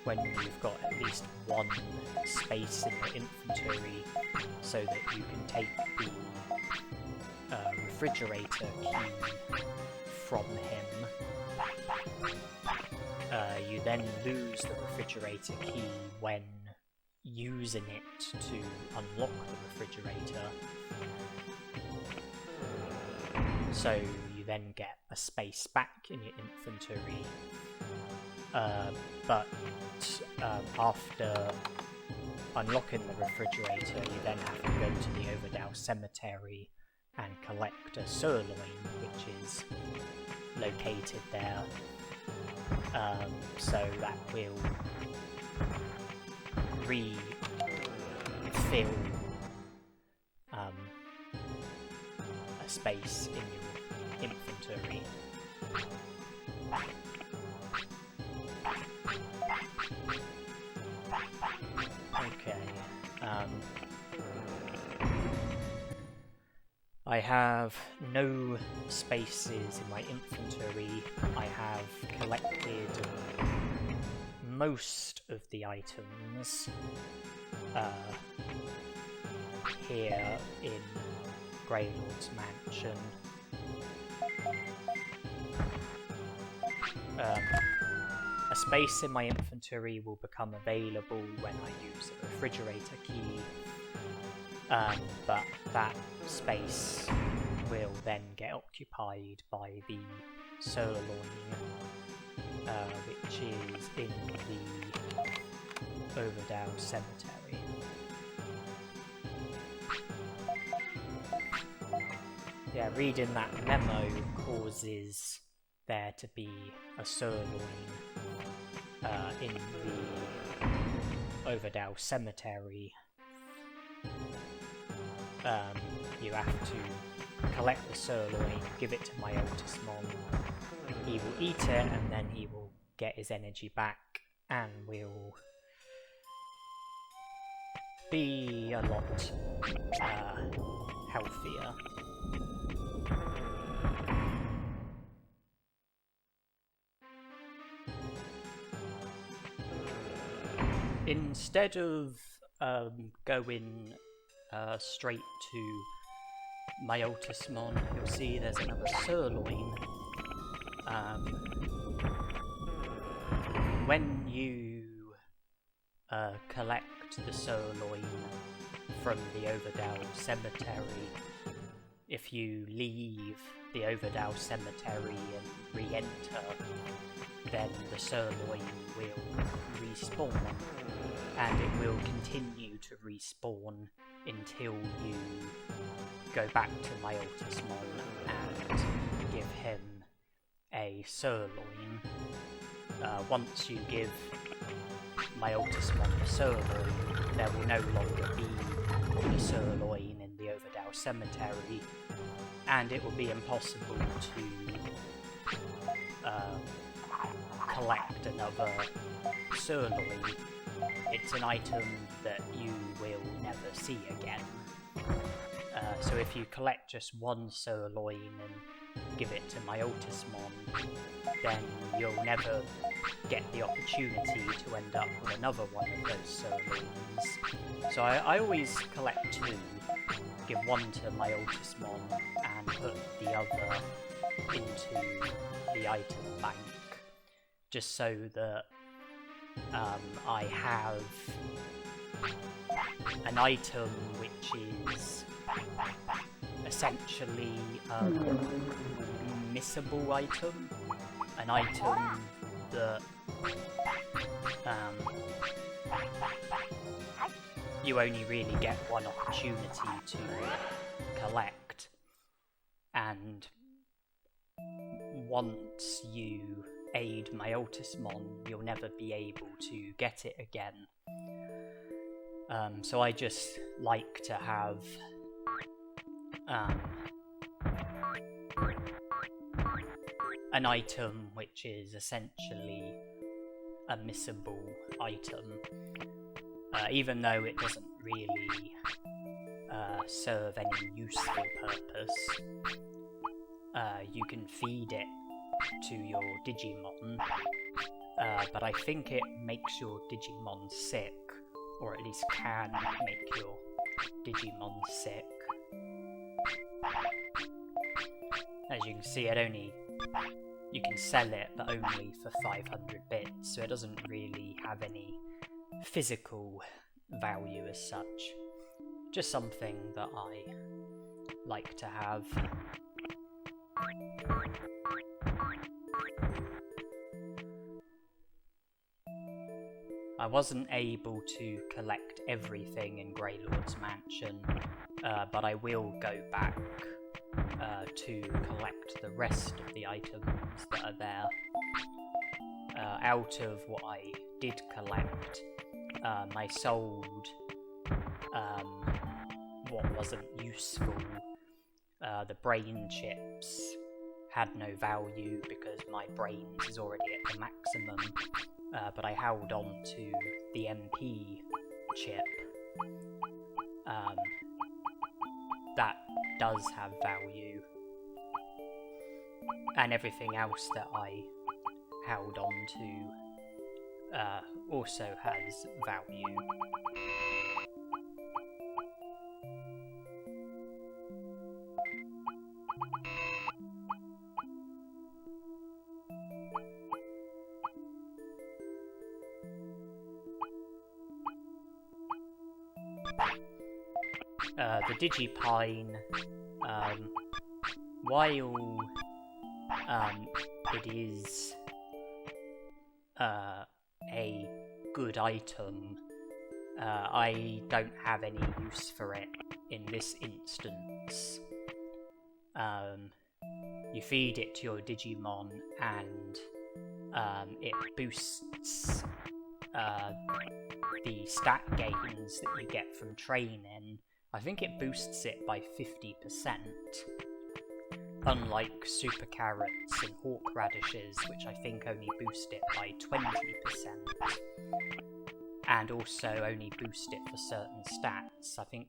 when you've got at least one space in the inventory, so that you can take the refrigerator key from him. You then lose the refrigerator key when using it to unlock the refrigerator. So you then get a space back in your inventory, but after unlocking the refrigerator, you then have to go to the Overdow Cemetery and collect a sirloin, which is located there. So that will refill a space in your inventory. Okay. I have no spaces in my inventory. I have collected most of the items here in Greylord's mansion. A space in my inventory will become available when I use the refrigerator key, but that space will then get occupied by the sirloin, which is in the Overdow Cemetery. Yeah, reading that memo causes there to be a sirloin in the Overdow Cemetery. You have to collect the sirloin, give it to my Otismon. He will eat it, and then he will get his energy back, and will be a lot healthier. Instead of going straight to my Otismon, you'll see there's another sirloin. When you collect the sirloin from the Overdow Cemetery, if you leave the Overdow Cemetery and re-enter, then the sirloin will respawn, and it will continue to respawn until you go back to my Otismon and give him a sirloin. Once you give my Otismon the sirloin, there will no longer be a sirloin in the Overdow Cemetery, and it will be impossible to collect another sirloin. It's an item that you will never see again. So if you collect just one sirloin and give it to my Otismon, then you'll never get the opportunity to end up with another one of those sirloins. So I always collect two, give one to my Otismon and put the other into the item bank, just so that I have an item which is essentially a missable item, an item that you only really get one opportunity to collect, and once you aid my Otismon, you'll never be able to get it again. So I just like to have an item which is essentially a missable item, even though it doesn't really serve any useful purpose. You can feed it to your Digimon, but I think it makes your Digimon sick, or at least can make your Digimon sick. As you can see, you can sell it, but only for 500 bits, so it doesn't really have any physical value as such. Just something that I like to have. I wasn't able to collect everything in Greylord's Mansion, but I will go back to collect the rest of the items that are there. Out of what I did collect, I sold what wasn't useful. The brain chips had no value because my brains is already at the maximum, but I held on to the MP chip. That does have value, and everything else that I held on to also has value. The Digipine, while it is a good item, I don't have any use for it in this instance. You feed it to your Digimon and it boosts the stat gains that you get from training. I think it boosts it by 50%, unlike Super Carrots and Hawk Radishes, which I think only boost it by 20%, and also only boost it for certain stats. I think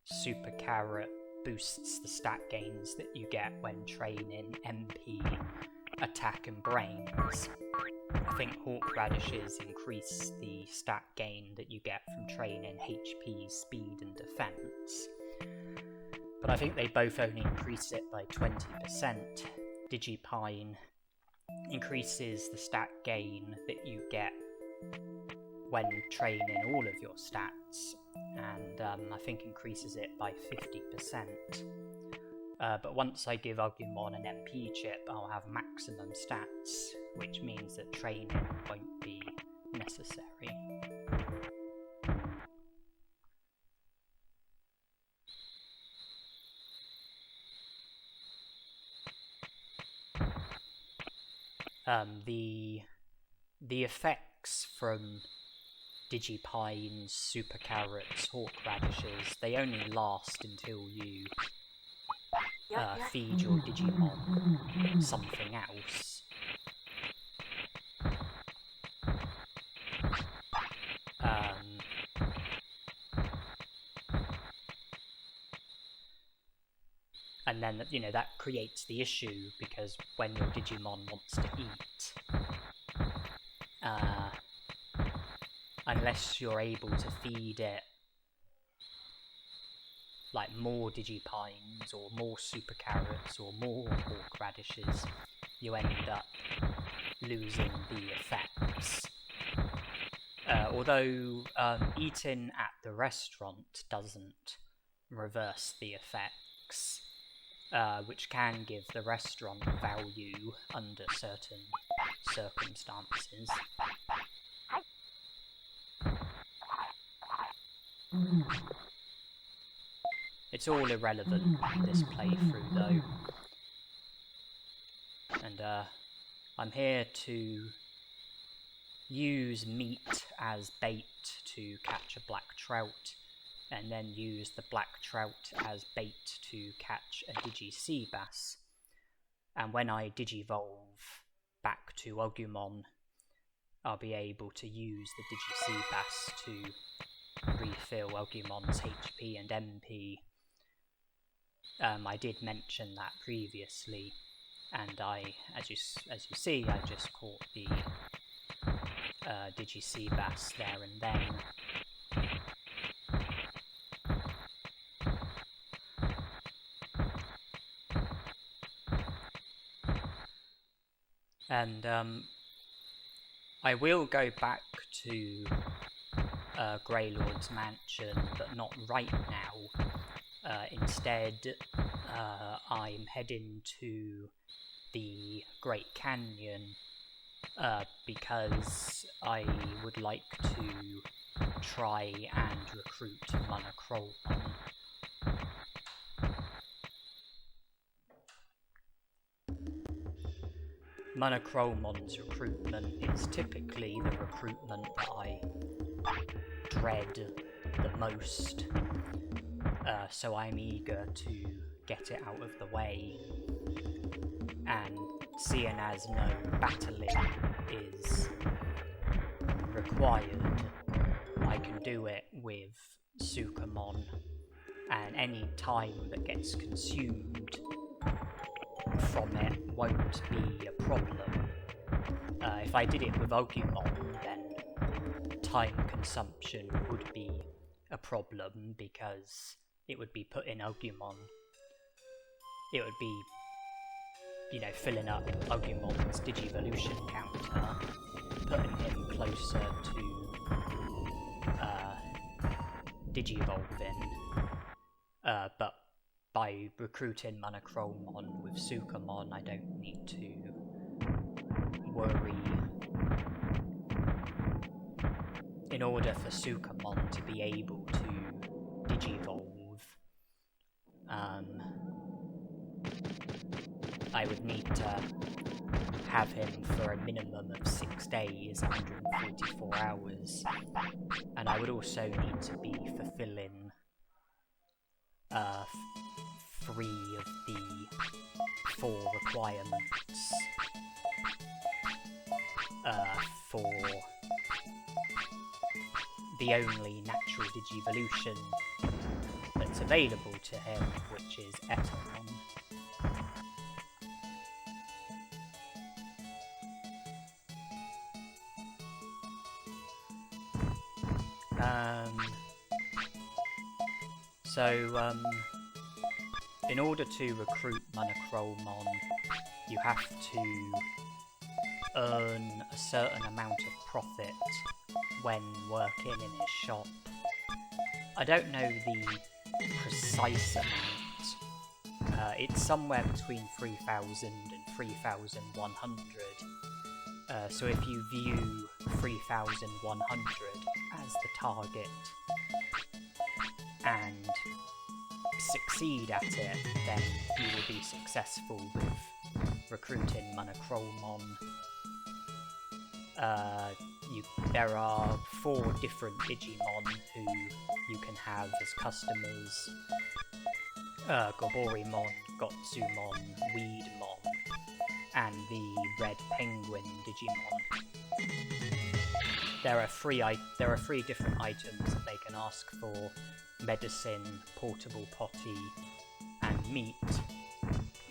Super Carrot boosts the stat gains that you get when training MP, Attack and Brains. I think Hawk Radishes increase the stat gain that you get from training HP, Speed and Defense. But I think they both only increase it by 20%. Digipine increases the stat gain that you get when training all of your stats, and I think increases it by 50%. But once I give Agumon an MP chip, I'll have maximum stats, which means that training won't be necessary. The effects from Digipine's, Super Carrots, Hawk Radishes, they only last until you feed your Digimon something else. And then, you know, that creates the issue, because when your Digimon wants to eat, unless you're able to feed it like more Digipines or more Super Carrots or more Hawk Radishes, you end up losing the effects. Although eating at the restaurant doesn't reverse the effects, which can give the restaurant value under certain circumstances. It's all irrelevant in this playthrough though, and I'm here to use meat as bait to catch a black trout, and then use the black trout as bait to catch a Digi-Sea Bass. And when I Digivolve back to Agumon, I'll be able to use the Digi-Sea Bass to refill Agumon's HP and MP. I did mention that previously, and as you see, I just caught the Digi-Sea Bass there and then. And I will go back to Greylord's mansion, but not right now. Instead, I'm heading to the Great Canyon because I would like to try and recruit Monochromon. Monochromon's recruitment is typically the recruitment that I dread the most, so I'm eager to get it out of the way, and seeing as no battling is required, I can do it with SkullGreymon, and any time that gets consumed from it won't be a problem. If I did it with Agumon, then time consumption would be a problem because it would be putting Agumon, it would be, filling up Agumon's Digivolution counter, putting him closer to Digivolving, but by recruiting Monochromon with SkullGreymon, I don't need to worry. In order for SkullGreymon to be able to Digivolve, I would need to have him for a minimum of 6 days, 144 hours, and I would also need to be fulfilling 3 of the 4 requirements for the only natural Digivolution that's available to him, which is Etamon. In order to recruit Monochromon, you have to earn a certain amount of profit when working in his shop. I don't know the precise amount. It's somewhere between 3,000 and 3,100. So if you view 3,100 as the target and succeed at it, then you will be successful with recruiting Monochromon. There are 4 different Digimon who you can have as customers: Goborymon, Gotsumon, Weedmon, and the Red Penguin Digimon. There are 3 different items that they can ask for: medicine, portable potty, and meat.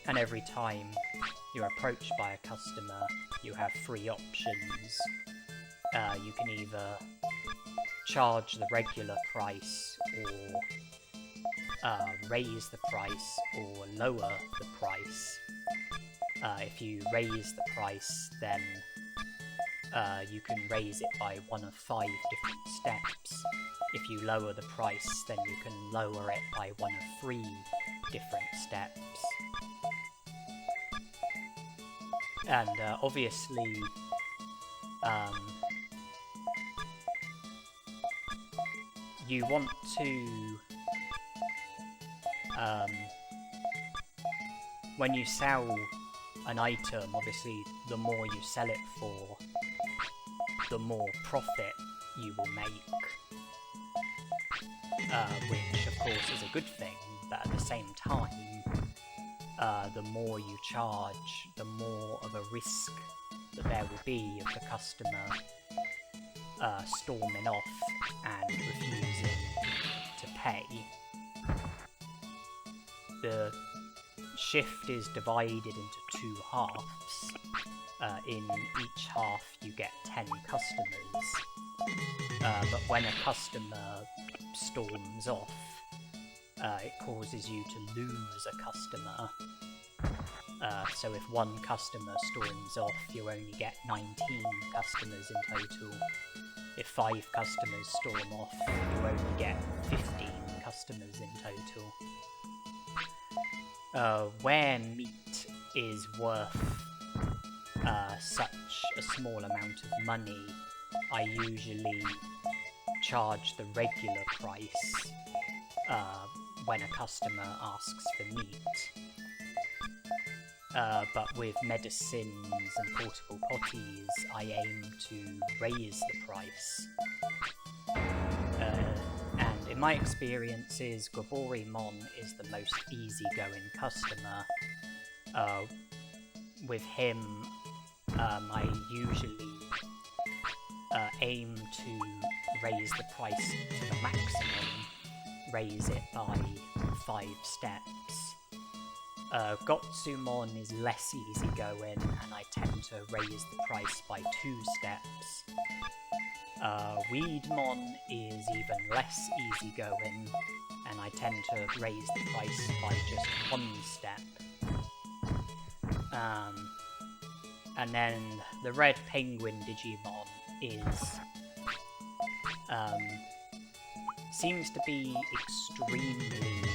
And every time you're approached by a customer, you have 3 options. You can either charge the regular price, or raise the price, or lower the price. If you raise the price, then you can raise it by 1 of 5 different steps. If you lower the price, then you can lower it by 1 of 3 different steps. And obviously, you want to, when you sell an item, obviously the more you sell it for, the more profit you will make, which of course is a good thing, but at the same time, the more you charge, the more of a risk that there will be of the customer storming off and refusing to pay. The shift is divided into 2 halves. In each half you get 10 customers, but when a customer storms off, it causes you to lose a customer. So if 1 customer storms off, you only get 19 customers in total. if 5 customers storm off, you only get 15 customers in total. Where meat is worth such a small amount of money, I usually charge the regular price when a customer asks for meat. But with medicines and portable potties, I aim to raise the price. And in my experiences, SkullGreymon is the most easygoing customer. With him, I usually aim to raise the price to the maximum, raise it by 5 steps. Gotsumon is less easygoing, and I tend to raise the price by 2 steps. Weedmon is even less easygoing, and I tend to raise the price by just 1 step. And then the red penguin Digimon seems to be extremely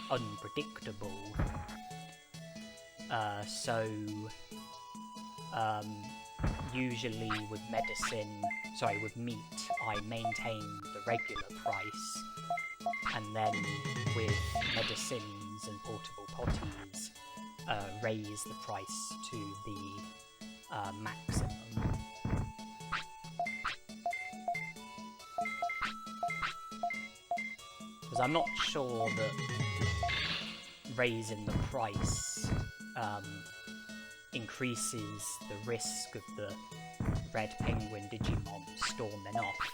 unpredictable. Usually with meat, I maintain the regular price, and then with medicines and portable potties, raise the price to the maximum. Because I'm not sure that raising the price increases the risk of the red penguin Digimon storming off,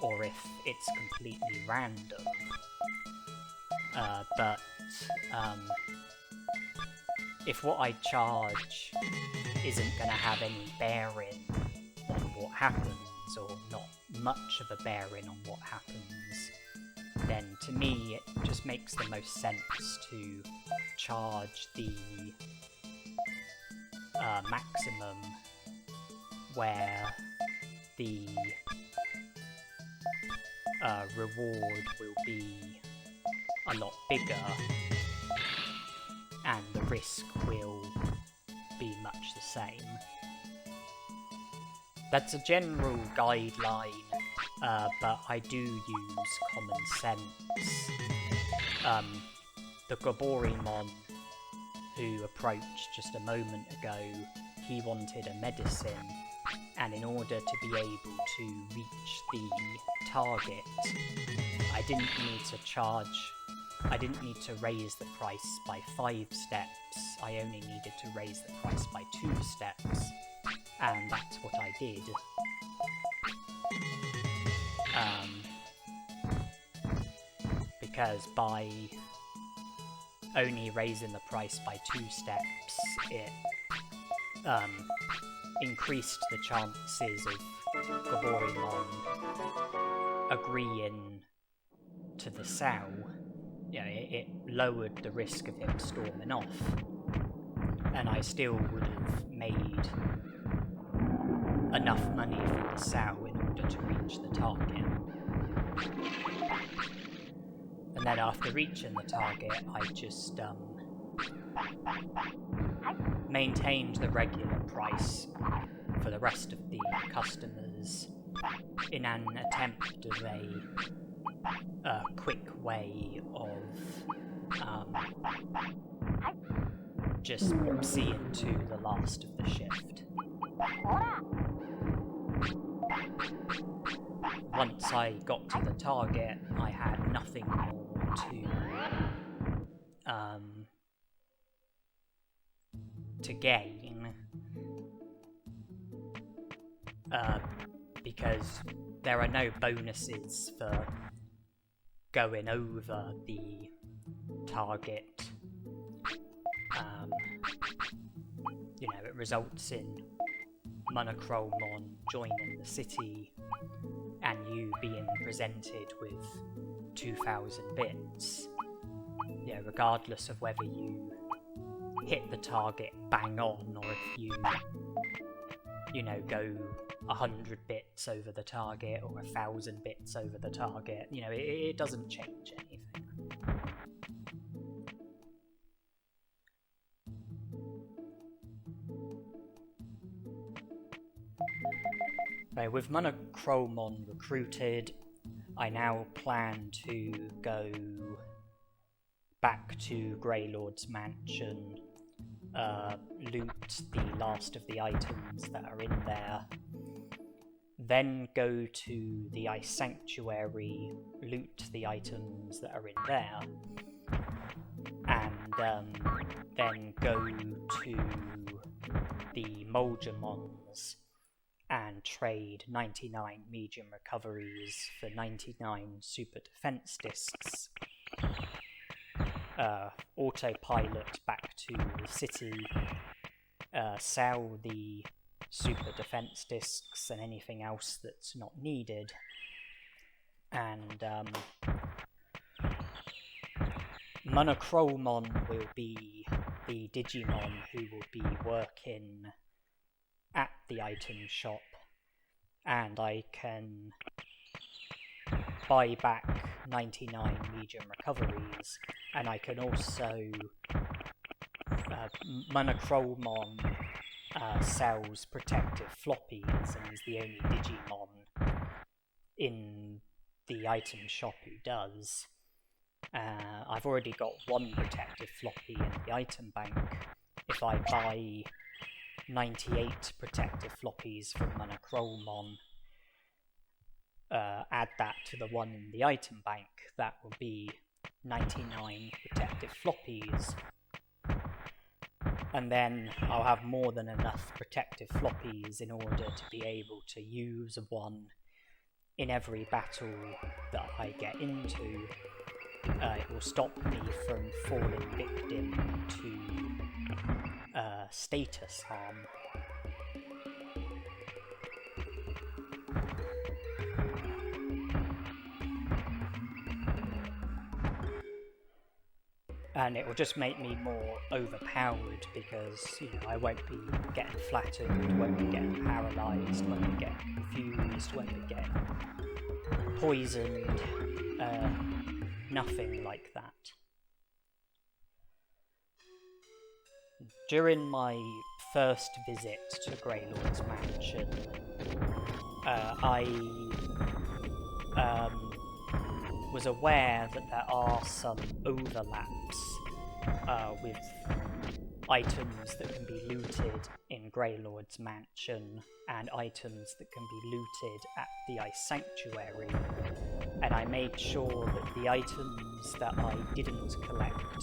or if it's completely random. But if what I charge isn't going to have any bearing on what happens, or not much of a bearing on what happens, then to me it just makes the most sense to charge the maximum, where the reward will be a lot bigger and the risk will be much the same. That's a general guideline, but I do use common sense. The SkullGreymon who approached just a moment ago, he wanted a medicine, and in order to be able to reach the target, I didn't need to raise the price by 5 steps, I only needed to raise the price by 2 steps, and that's what I did. Because by only raising the price by 2 steps, it increased the chances of SkullGreymon agreeing to the sow. It lowered the risk of him storming off, and I still would have made enough money from the sow in order to reach the target. And then after reaching the target, I just maintained the regular price for the rest of the customers in an attempt of a quick way of just seeing to the last of the shift. Once I got to the target, I had nothing more to gain, because there are no bonuses for going over the target. It results in Monzaemon joining the city and you being presented with 2,000 bits. Regardless of whether you hit the target bang on or if you go 100 bits over the target or 1,000 bits over the target. You know, it doesn't change anything. Right, with Monzaemon recruited, I now plan to go back to Greylord's mansion, loot the last of the items that are in there, then go to the Ice Sanctuary, loot the items that are in there, and then go to the Monzaemons and trade 99 medium recoveries for 99 super defense discs. Autopilot back to the city, sell the super defense discs and anything else that's not needed, and Monzaemon will be the Digimon who will be working at the item shop, and I can buy back 99 medium recoveries, and I can also Monzaemon sells protective floppies and is the only Digimon in the item shop who does. I've already got one protective floppy in the item bank. If I buy 98 protective floppies from Monzaemon, add that to the one in the item bank, that will be 99 protective floppies. And then I'll have more than enough protective floppies in order to be able to use one in every battle that I get into. It will stop me from falling victim to status harm. And it will just make me more overpowered because, you know, I won't be getting flattened, won't be getting paralysed, won't be getting confused, won't be getting poisoned, nothing like that. During my first visit to Greylord's mansion, I was aware that there are some overlaps with items that can be looted in Greylord's mansion and items that can be looted at the Ice Sanctuary, and I made sure that the items that I didn't collect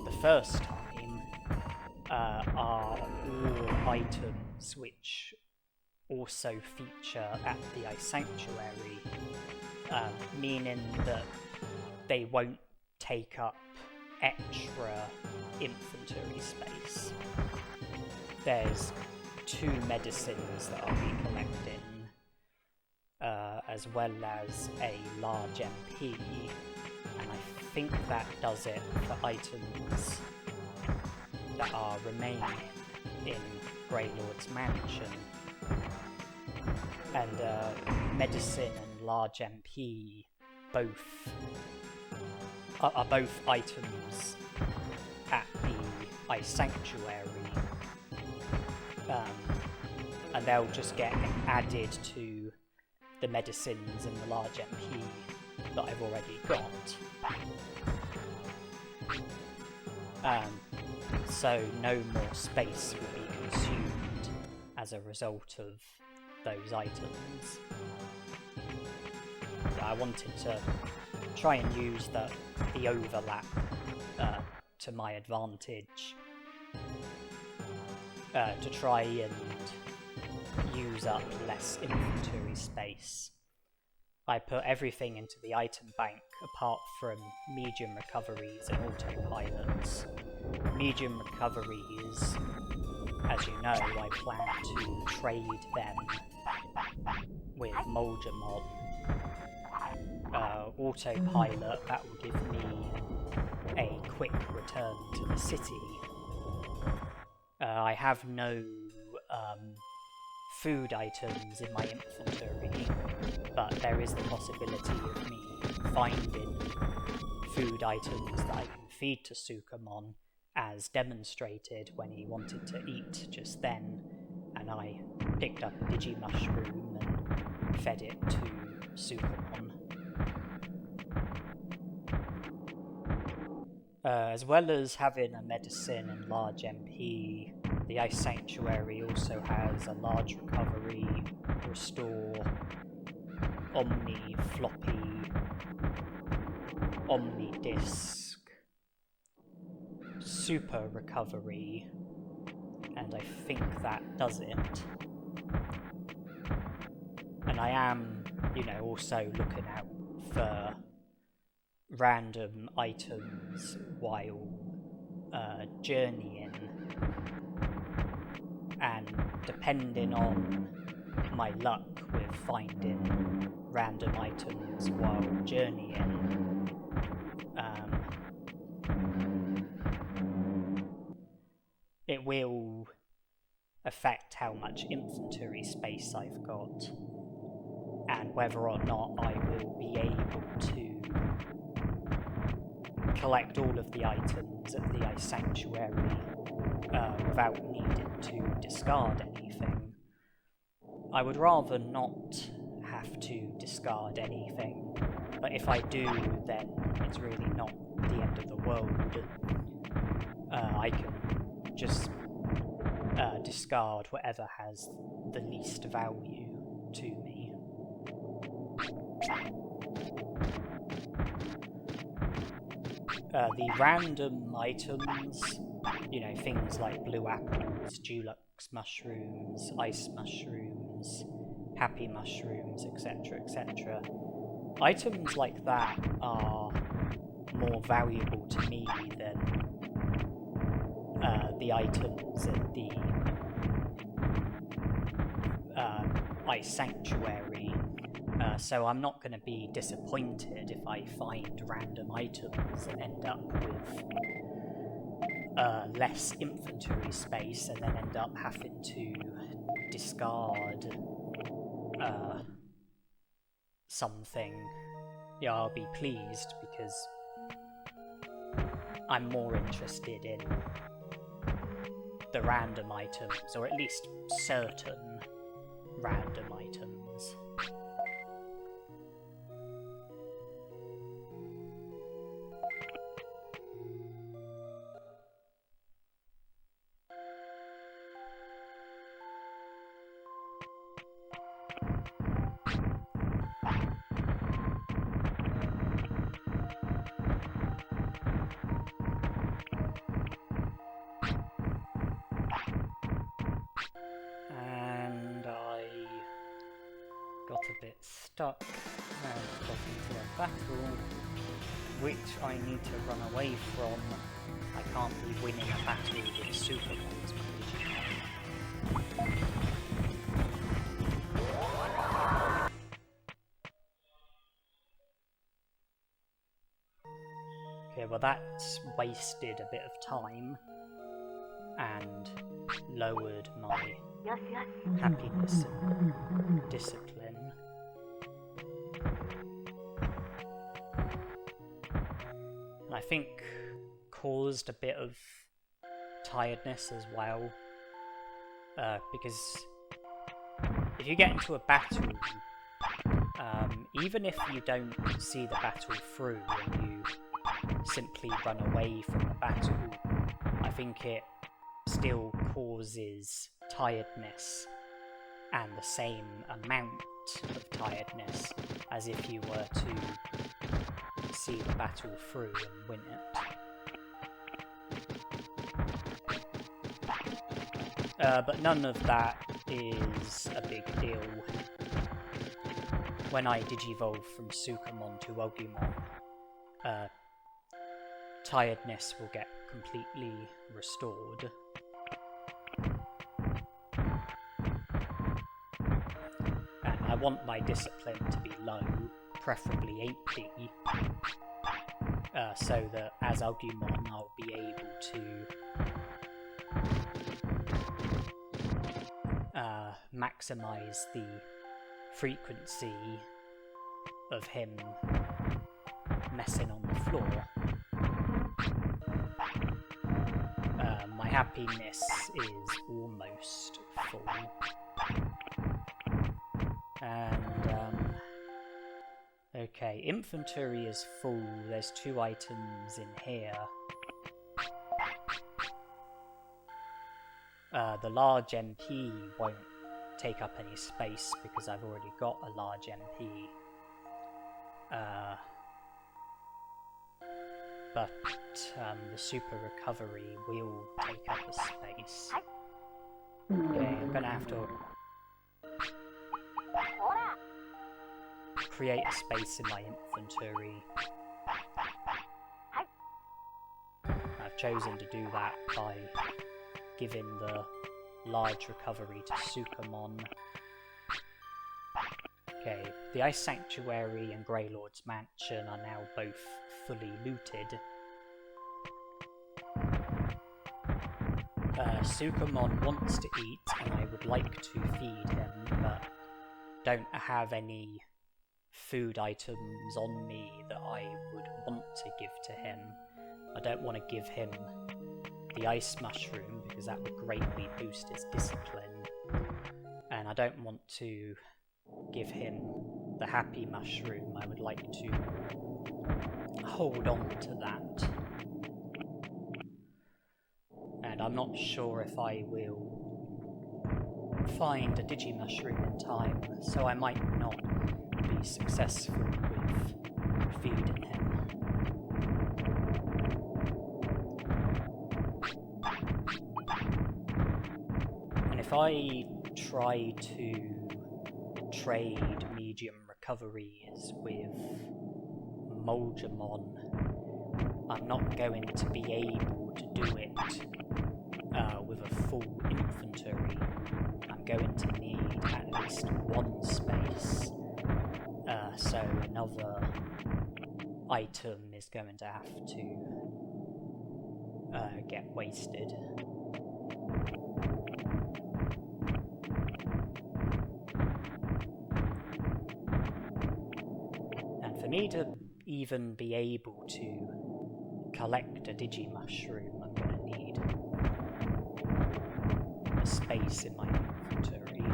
the first time are all items which also feature at the Ice Sanctuary, meaning that they won't take up extra inventory space. There's 2 medicines that I'll be collecting, as well as a large MP, and I think that does it for items that are remaining in Greylord's mansion. And medicine and large MP are both items at the Ice Sanctuary, and they'll just get added to the medicines and the large MP that I've already got. So no more space will be consumed as a result of those items. I wanted to try and use the overlap to my advantage, to try and use up less inventory space. I put everything into the item bank apart from medium recoveries and autopilots. Medium recoveries, as you know, I plan to trade them with Monzaemon. Autopilot, that will give me a quick return to the city. I have no food items in my inventory, but there is the possibility of me finding food items that I can feed to SkullGreymon, as demonstrated when he wanted to eat just then, and I picked up a Digimushroom and fed it to SkullGreymon. As well as having a medicine and large MP, the Ice Sanctuary also has a large recovery, restore, omni floppy, omni disc, super recovery, and I think that does it. And I am, also looking out for random items while journeying, and depending on my luck with finding random items while journeying, it will affect how much inventory space I've got, and whether or not I will be able to collect all of the items at the Ice Sanctuary without needing to discard anything. I would rather not have to discard anything, but if I do, then it's really not the end of the world. I can just discard whatever has the least value to me. The random items, things like blue apples, dulux mushrooms, ice mushrooms, happy mushrooms, etc., etc. Items like that are more valuable to me than the items at the Ice Sanctuary. So I'm not going to be disappointed if I find random items and end up with less inventory space, and then end up having to discard something. Yeah, I'll be pleased, because I'm more interested in the random items, or at least certain random items. A bit stuck and got into a battle which I need to run away from. I can't be winning a battle with Supermons. Okay, well that's wasted a bit of time and lowered my happiness and discipline. And I think caused a bit of tiredness as well, because if you get into a battle, even if you don't see the battle through and you simply run away from the battle, I think it still causes tiredness, and the same amount of tiredness as if you were to see the battle through and win it. But none of that is a big deal. When I digivolve from SkullGreymon to Agumon, tiredness will get completely restored. And I want my discipline to be low, preferably 80, so that as Agumon I'll be able to maximize the frequency of him messing on the floor, my happiness is almost full. And okay, inventory is full. There's 2 items in here. The large MP won't take up any space because I've already got a large MP. But the super recovery will take up a space. Okay, I'm gonna have to create a space in my inventory. I've chosen to do that by giving the large recovery to SkullGreymon. Okay, the Ice Sanctuary and Greylord's Mansion are now both fully looted. SkullGreymon wants to eat and I would like to feed him, but don't have any food items on me that I would want to give to him. I don't want to give him the ice mushroom because that would greatly boost his discipline, and I don't want to give him the happy mushroom. I would like to hold on to that, and I'm not sure if I will find a Digimushroom in time, so I might not be successful with feeding him. If I try to trade medium recoveries with Monzaemon, I'm not going to be able to do it with a full inventory. I'm going to need at least 1 space, so another item is going to have to get wasted. For me to even be able to collect a Digimushroom, I'm going to need a space in my inventory.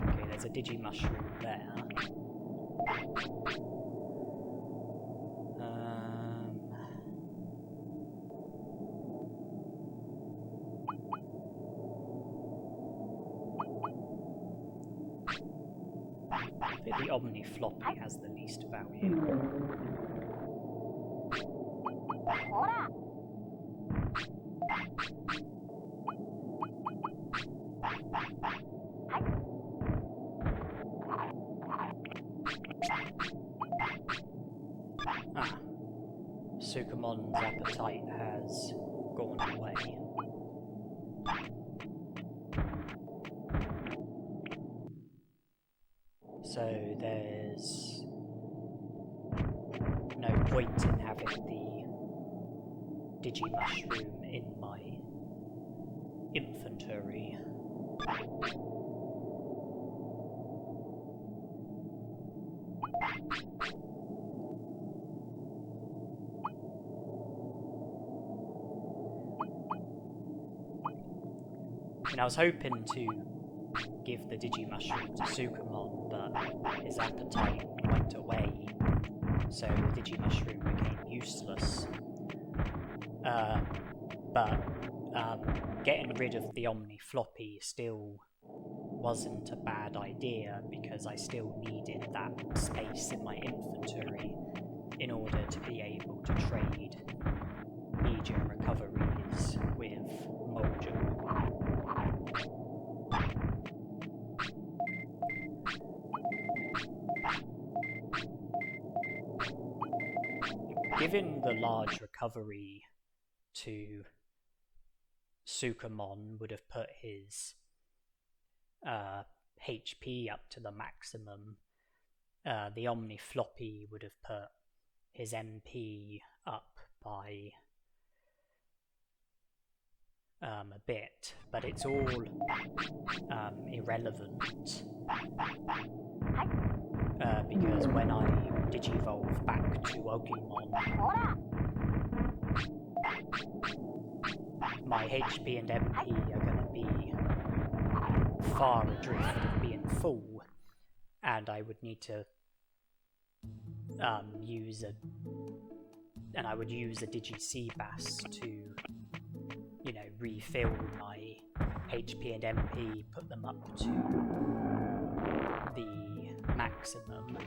Okay, there's a Digimushroom there. The Omni Floppy has the least value. SkullGreymon's appetite has gone away. So there's no point in having the Digimushroom in my inventory. And I was hoping to give the Digimushroom to SkullGreymon, but his appetite went away, so the Digimushroom became useless. But getting rid of the Omni Floppy still wasn't a bad idea, because I still needed that space in my inventory in order to be able to trade medium recoveries with Monzaemon. Giving the large recovery to SkullGreymon would have put his HP up to the maximum. The Omni Floppy would have put his MP up by a bit, but it's all irrelevant because when I digivolve back to Agumon, my HP and MP are going to be far adrift of being full, and I would need to use a Digi-Seabass to, you know, refill my HP and MP, put them up to the maximum.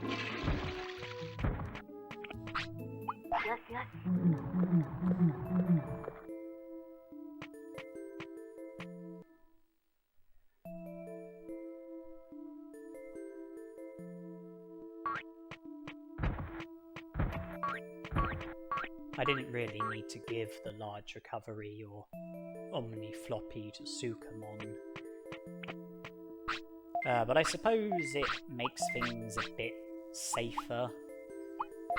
I didn't really need to give the large recovery or Omni Floppy to Sukamon. But I suppose it makes things a bit safer.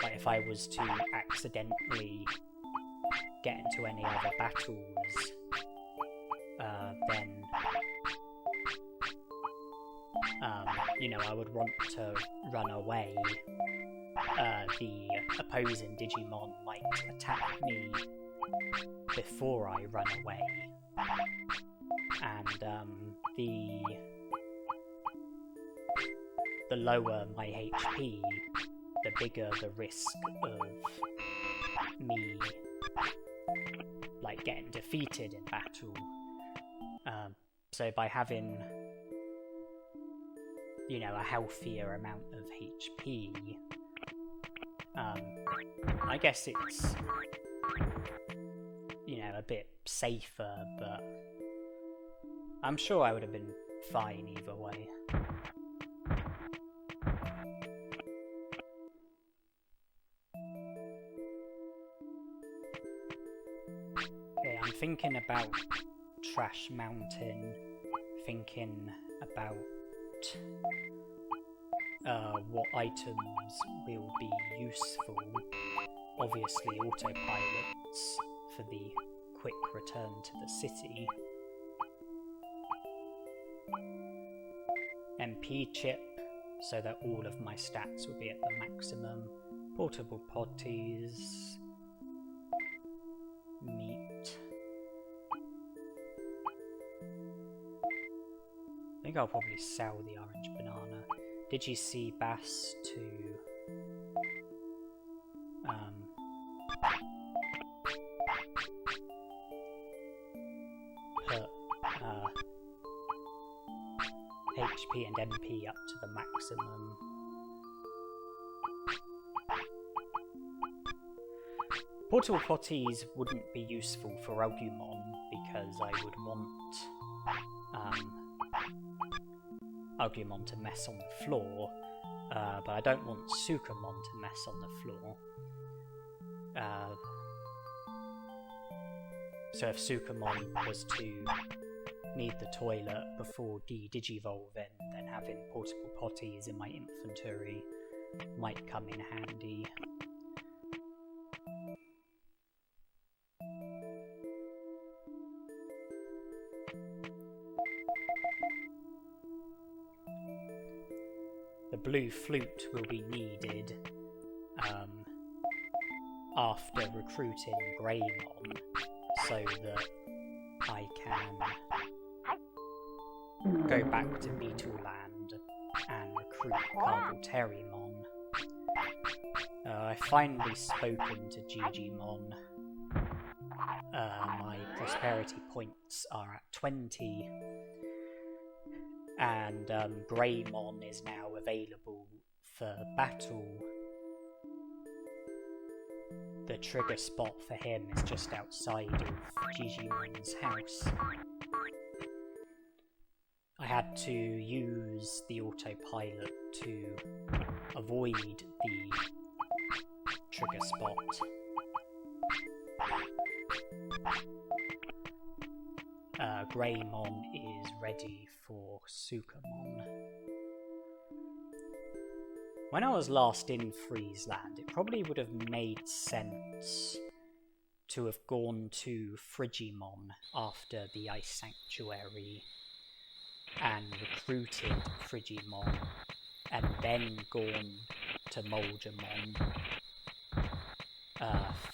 Like if I was to accidentally get into any other battles, then you know, I would want to run away. The opposing Digimon might attack me before I run away, and the lower my HP, the bigger the risk of me like getting defeated in battle. So by having, you know, a healthier amount of HP, I guess it's, you know, a bit safer, but I'm sure I would have been fine either way. Okay, I'm thinking about Trash Mountain, thinking about what items will be useful. Obviously autopilots for the quick return to the city. MP chip, so that all of my stats will be at the maximum. Portable potties. Meat. I think I'll probably sell the orange banana. Digi-Seabass to put HP and MP up to the maximum. Portable potties wouldn't be useful for Agumon because I would want Agumon to mess on the floor, but I don't want Sukamon to mess on the floor. So if Sukamon was to need the toilet before de-digivolving, then having portable potties in my inventory might come in handy. The blue flute will be needed after recruiting Greymon, so that I can go back to Beetleland and recruit Carbolterimon. I've finally spoken to Digimon. My prosperity points are at 20, and Greymon is now available for battle. The trigger spot for him is just outside of Digimon's house. I had to use the autopilot to avoid the trigger spot. Greymon is ready for Sukamon. When I was last in Friesland, it probably would have made sense to have gone to Frigimon after the Ice Sanctuary and recruited Frigimon and then gone to Monzaemon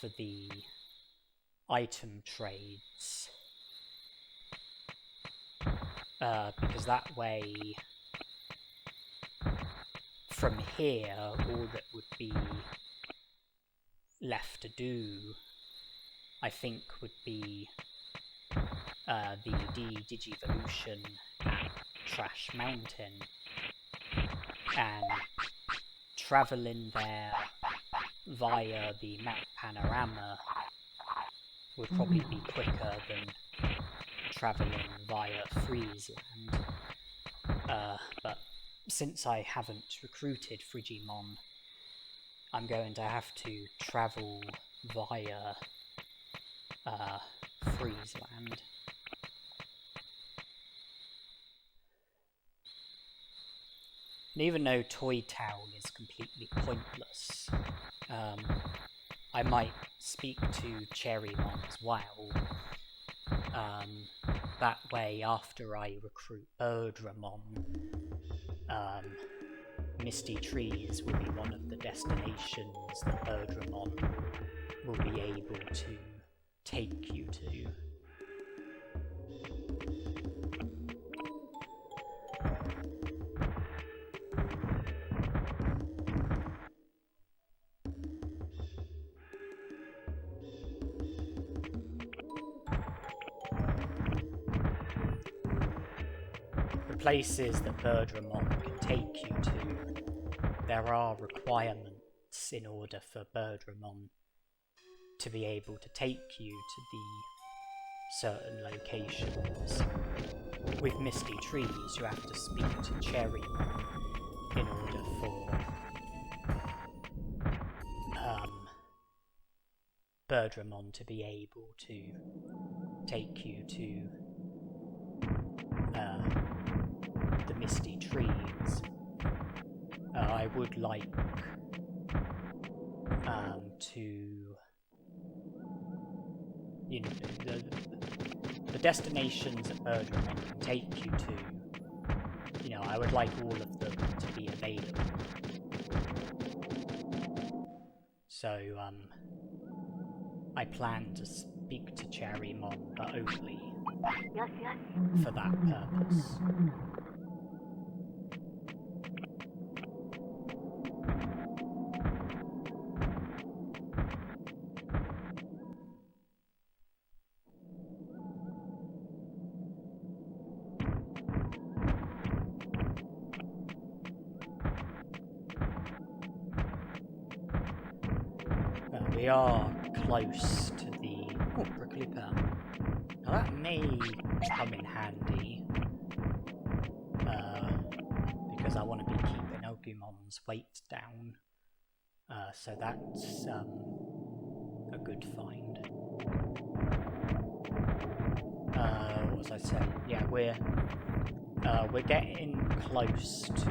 for the item trades, because that way from here all that would be left to do, I think, would be the Digivolution at Trash Mountain, and travelling there via the map panorama would probably be quicker than travelling via Friesland. But since I haven't recruited Frigimon, I'm going to have to travel via Friesland. And even though Toy Town is completely pointless, I might speak to Cherrymon as well. That way, after I recruit Birdramon, Misty Trees will be one of the destinations that Birdramon will be able to take you to. The places that Birdramon can take you to, there are requirements in order for Birdramon to be able to take you to the certain locations. With Misty Trees, you have to speak to Cherrymon in order for Birdramon to be able to take you to the Misty Trees. I would like to, you know, the destinations that Birdramon can take you to, you know, I would like all of them to be available. So, I plan to speak to Cherrymon, but only for that purpose. We are close to the... Oh, prickly pearl. Now that may come in handy, because I want to be keeping Agumon's weight down, so that's a good find. What was I saying? Yeah, we're getting close to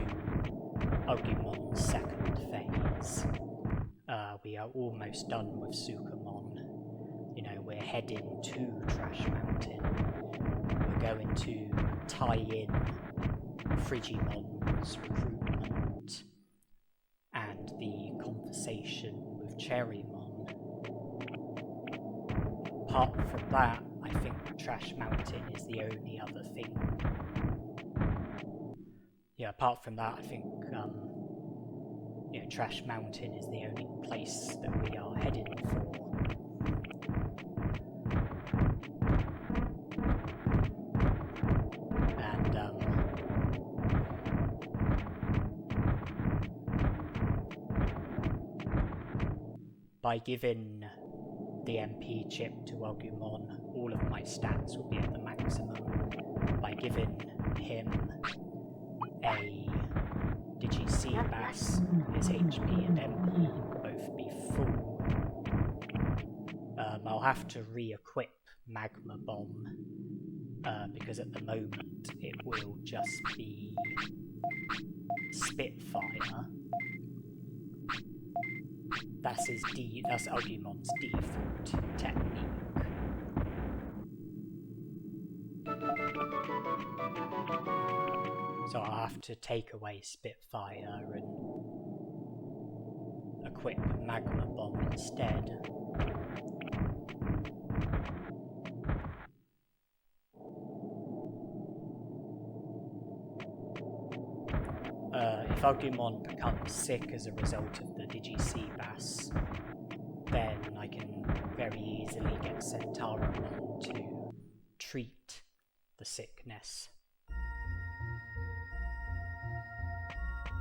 Agumon's second phase. We are almost done with Sukamon. You know, we're heading to Trash Mountain. We're going to tie in Frigimon's recruitment and the conversation with Cherrymon. Apart from that, I think Trash Mountain is the only other thing. Yeah, apart from that, I think you know, Trash Mountain is the only place that we are heading for. And by giving the MP chip to Agumon, all of my stats will be at the maximum. By giving him a Digi-Seabass, his HP and MP will both be full. I'll have to re-equip Magma Bomb, because at the moment it will just be Spitfire. That's Agumon's default technique. So I'll have to take away Spitfire and equip Magma Bomb instead. If Agumon becomes sick as a result of the Digi-Seabass, then I can very easily get Centauromon to treat the sickness.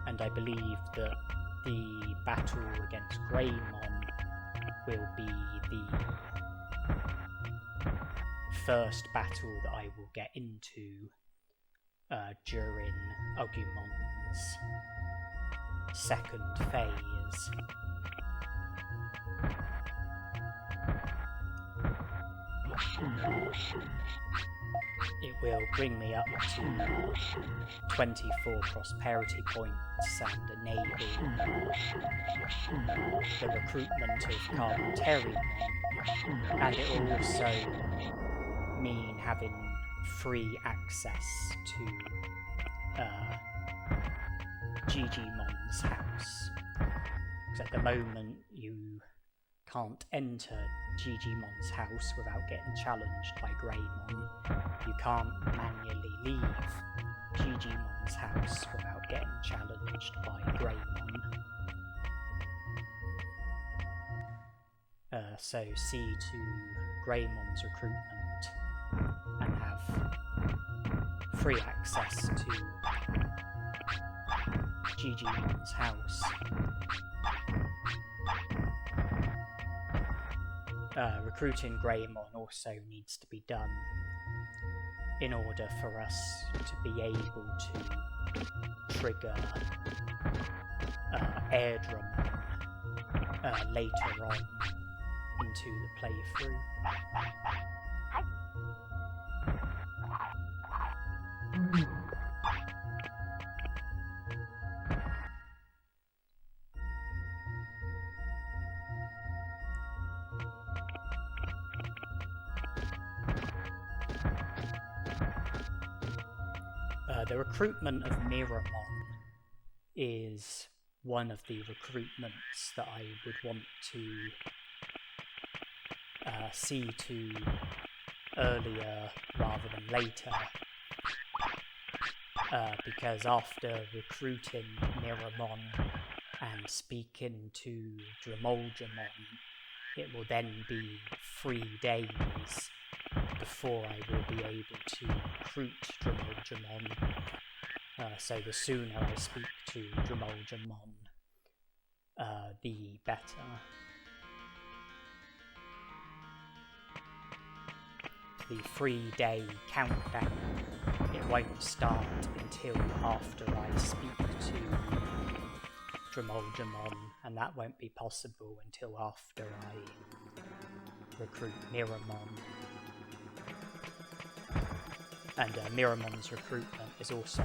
And I believe that the battle against Greymon will be the first battle that I will get into during Agumon's second phase. It will bring me up to 24 prosperity points and enable the recruitment of Carpenteriumon, and it will also mean having free access to Digimon's house, because at the moment you can't enter Digimon's house without getting challenged by Greymon. You can't manually leave Digimon's house without getting challenged by Greymon. So see to Greymon's recruitment and have free access to Digimon's house. Recruiting Greymon also needs to be done in order for us to be able to trigger Airdramon later on into the playthrough. The recruitment of Miramon is one of the recruitments that I would want to see to earlier rather than later, because after recruiting Miramon and speaking to Dromolgemon, it will then be 3 days before I will be able to recruit Dromolgemon. So the sooner I speak to Dromolgemon, the better. The 3-day countdown, it won't start until after I speak to Dromolgemon, and that won't be possible until after I recruit Miramon. And Miramon's recruitment is also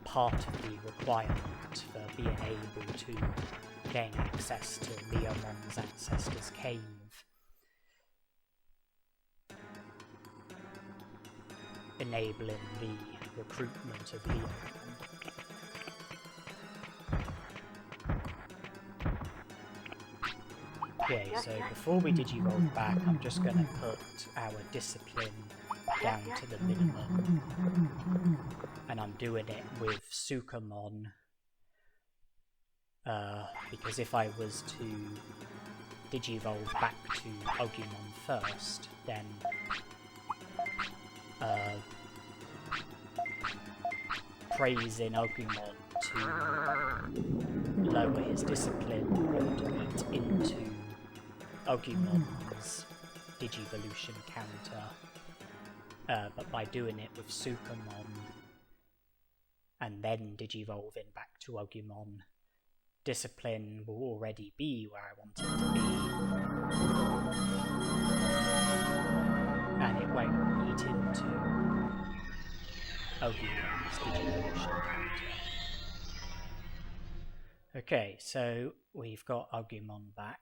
part of the requirement for being able to gain access to Leomon's Ancestor's Cave. Enabling the recruitment of Leomon. Okay, so before we digivolve back, I'm just going to put our discipline down to the minimum, and I'm doing it with Sukamon, because if I was to digivolve back to Agumon first, then praising Agumon to lower his discipline would eat into Agumon's Digivolution counter. But by doing it with Sukamon and then digivolving back to Agumon, discipline will already be where I want it to be, and it won't eat into Agumon's Digivolution counter. Okay, so we've got Agumon back.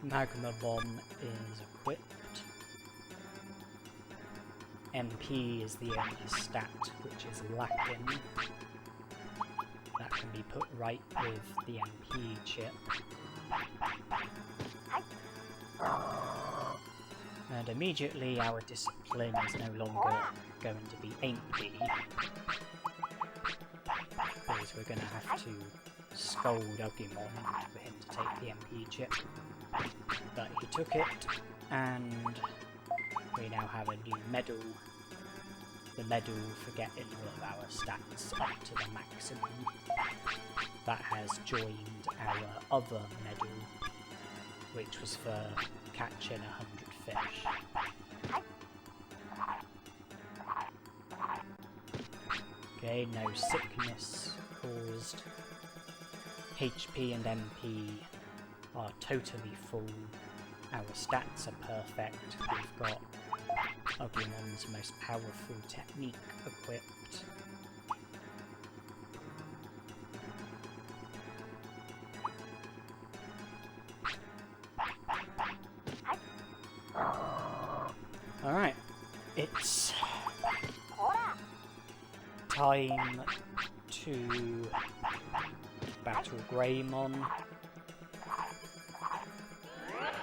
Magma Bomb is equipped. MP is the only stat which is lacking. That can be put right with the MP chip. And immediately our discipline is no longer going to be empty, because we're going to have to scold Agumon for him to take the MP chip. But he took it, and we now have a new medal. The medal for getting all of our stats up to the maximum. That has joined our other medal, which was for catching 100 fish. Okay, no sickness caused. HP and MP are totally full. Our stats are perfect. We've got Agumon's most powerful technique equipped. Alright, it's time to battle Greymon.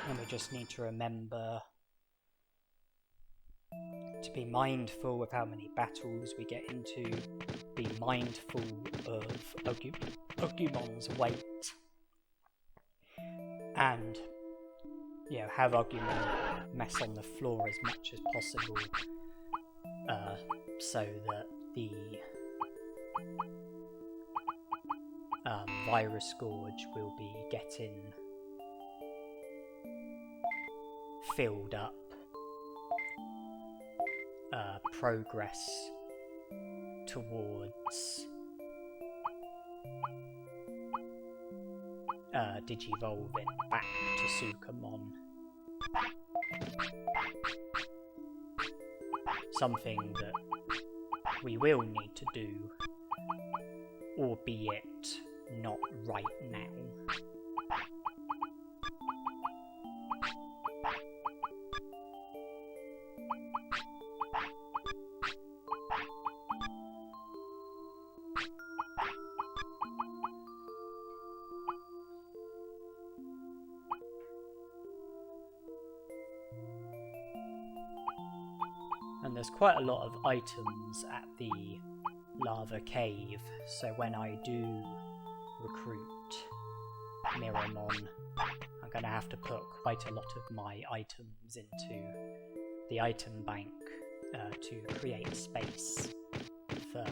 And we just need to remember to be mindful of how many battles we get into, be mindful of Agumon's weight, and have Agumon mess on the floor as much as possible, so that the Virus Scourge will be getting filled up. Progress towards digivolving back to Sukamon. Something that we will need to do, albeit not right now. And there's quite a lot of items at the lava cave, so when I do recruit Miramon, I'm going to have to put quite a lot of my items into the item bank to create space for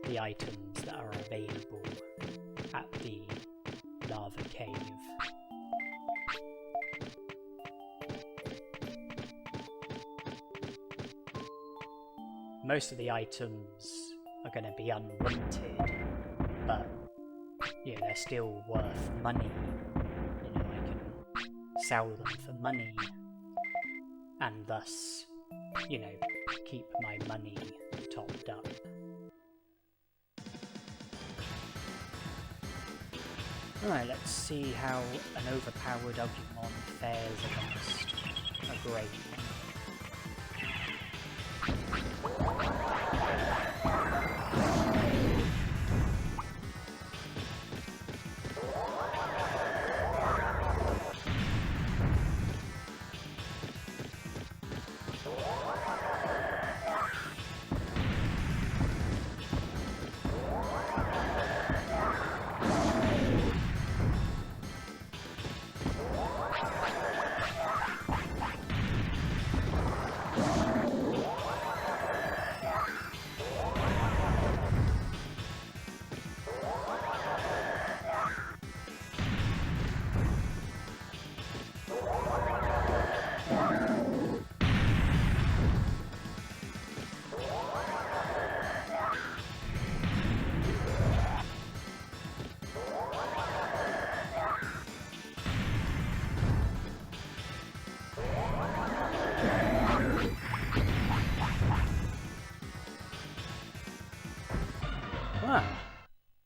the items that are available at the lava cave. Most of the items are going to be unwanted, but they're still worth money. I can sell them for money, and thus, keep my money topped up. Alright, let's see how an overpowered Agumon fares against a Greymon.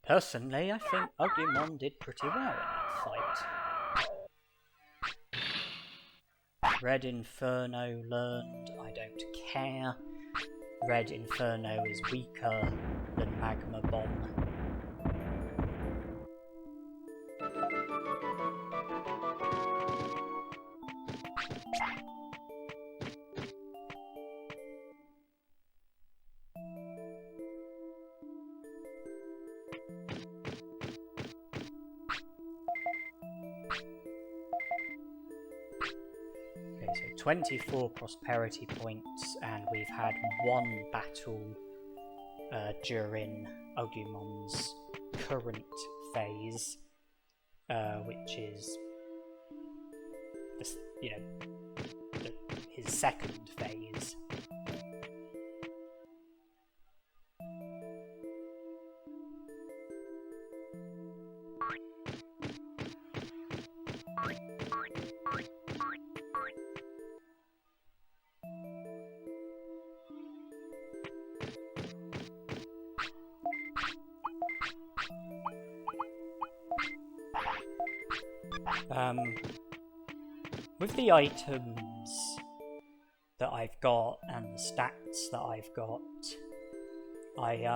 Personally, I think Agumon did pretty well in that fight. Red Inferno learned. I don't care. Red Inferno is weaker than Magma Bomb. Okay, so 24 prosperity points, and we've had one battle during Agumon's current phase, which is, his second phase. With the items that I've got and the stats that I've got, I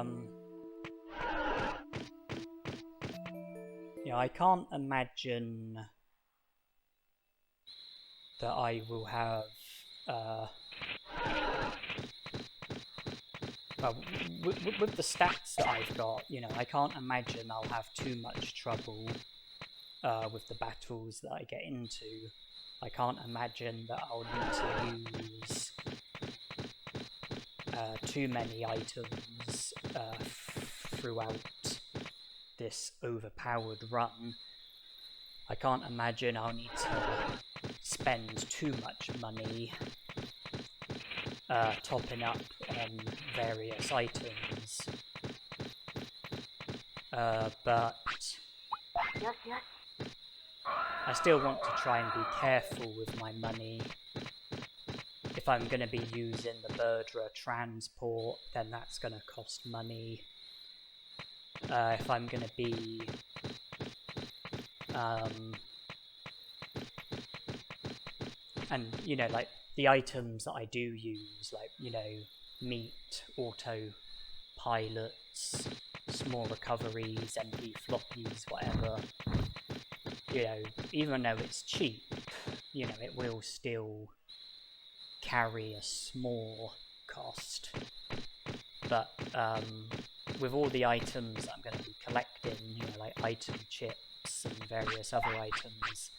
can't imagine that I will have with the stats that I've got, I can't imagine I'll have too much trouble with the battles that I get into. I can't imagine that I'll need to use too many items throughout this overpowered run. I can't imagine I'll need to spend too much money topping up on various items. But I still want to try and be careful with my money. If I'm going to be using the Birdra transport, then that's going to cost money. If I'm going to be and like the items that I do use, like meat, autopilots, small recoveries, MP floppies, whatever, even though it's cheap, it will still carry a small cost. But with all the items that I'm going to be collecting, like item chips and various other items,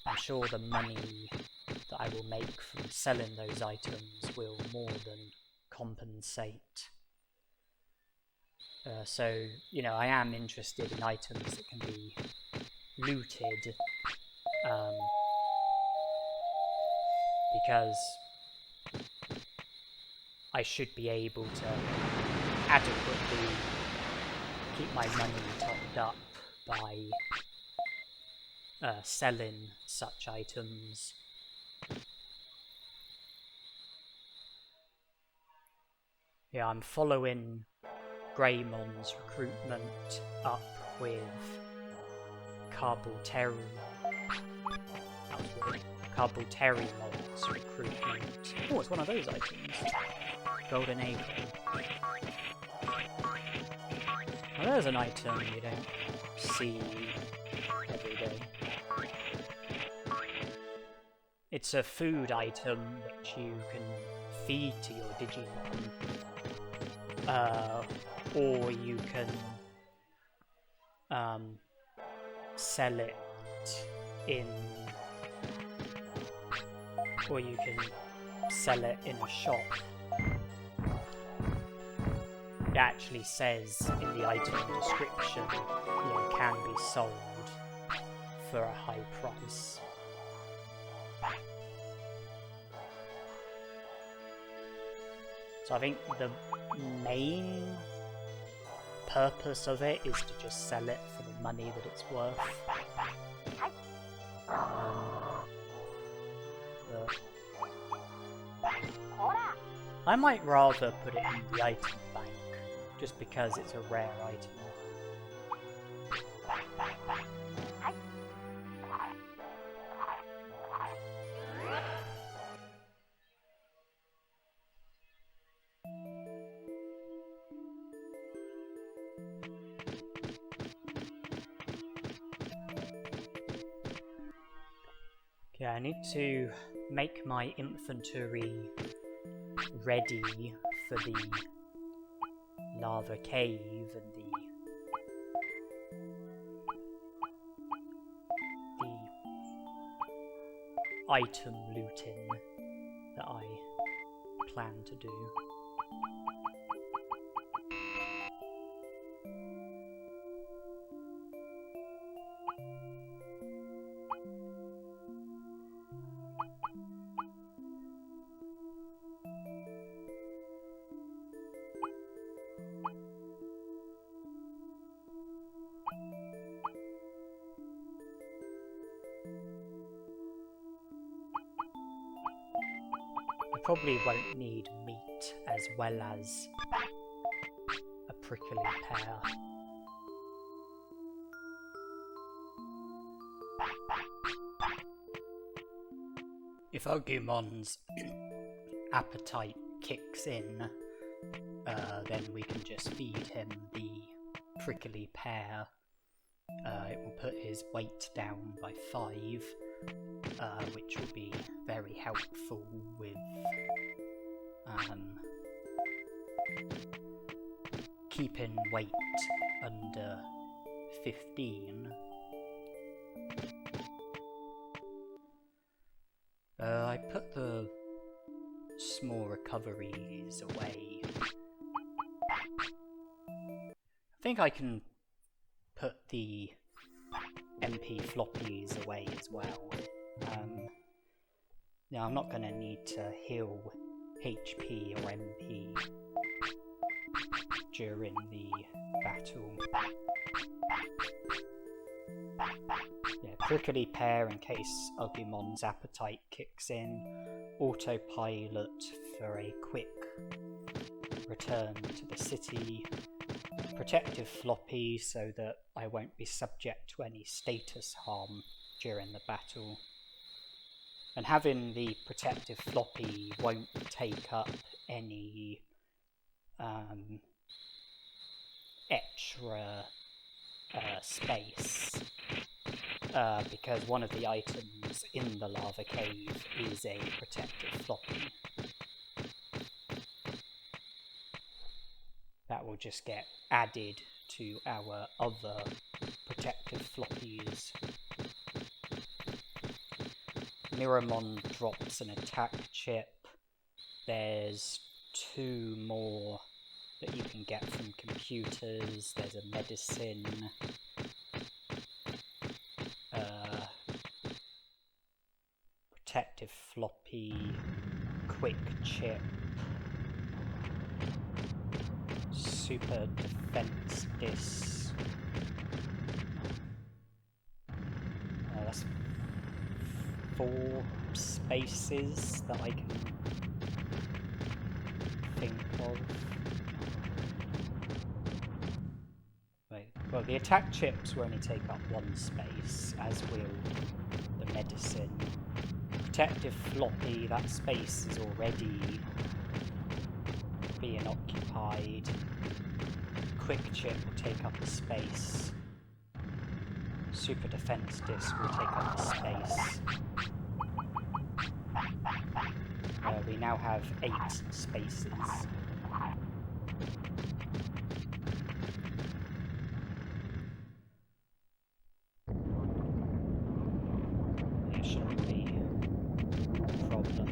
I'm sure the money that I will make from selling those items will more than compensate. So, I am interested in items that can be looted, because I should be able to adequately keep my money topped up by selling such items. Yeah, I'm following Greymon's recruitment up with Carbolterimon's recruitment. Oh, it's one of those items. Golden Acorn. Well, there's an item you don't see every day. It's a food item which you can feed to your Digimon. Or you can sell it in a shop. It actually says in the item description, it can be sold for a high price. So I think the main purpose of it is to just sell it for the money that it's worth. I might rather put it in the item bank, just because it's a rare item. Yeah, I need to make my infantry ready for the lava cave and the item looting that I plan to do. I probably won't need meat as well as a prickly pear. If Agumon's appetite kicks in, then we can just feed him the prickly pear. It will put his weight down by 5, which will be very helpful with keeping weight under 15. I put the small recoveries away. I think I can put the MP floppies away as well. Now I'm not going to need to heal HP or MP during the battle. Yeah, prickly pear in case Agumon's appetite kicks in. Autopilot for a quick return to the city. Protective floppy so that I won't be subject to any status harm during the battle. And having the protective floppy won't take up any extra space, because one of the items in the lava cave is a protective floppy. That will just get added to our other protective floppies. Miramon drops an attack chip. There's 2 more that you can get from computers. There's a medicine. Protective floppy. Quick chip. Super defense disc. That's 4 spaces that I can think of. Wait, well, the attack chips will only take up 1 space, as will the medicine. Protective floppy, that space is already being occupied. Quick chip will take up a space. Super defense disc will take up a space. We now have 8 spaces. It shouldn't be a problem.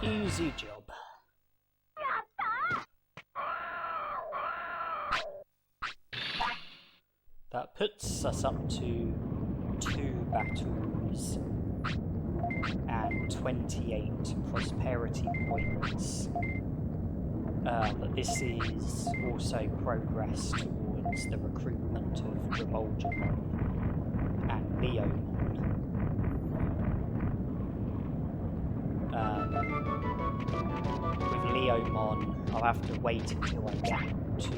Easy job. That puts us up to 2 battles and 28 prosperity points. But this is also progress towards the recruitment of SkullGreymon and Leomon. With Leomon, I'll have to wait until I get to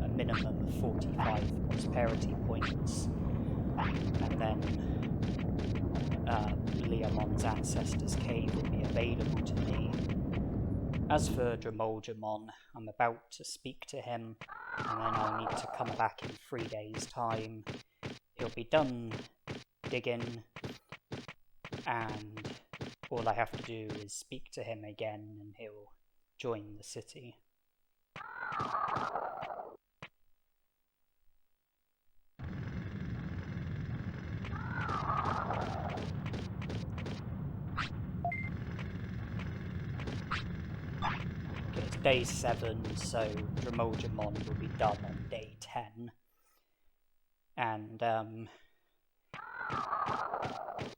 a minimum of 45 prosperity points, and then Leomon's Ancestor's Cave will be available to me. As for SkullGreymon, I'm about to speak to him, and then I'll need to come back in 3 days' time. He'll be done digging, and all I have to do is speak to him again, and he'll join the city. It's day 7, so SkullGreymon will be done on day 10. And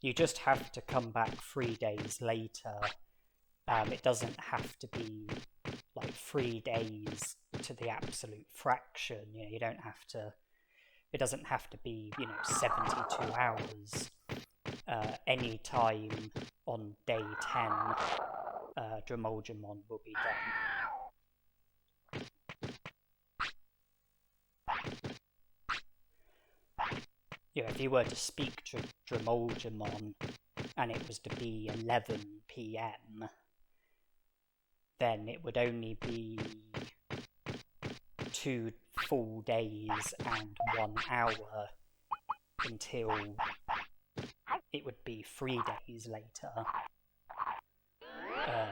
you just have to come back 3 days later. It doesn't have to be like 3 days to the absolute fraction. You know, you don't have to. It doesn't have to be 72 hours. Any time on day 10, SkullGreymon will be done. If you were to speak to SkullGreymon and it was to be 11 PM, then it would only be 2 full days and 1 hour until it would be 3 days later.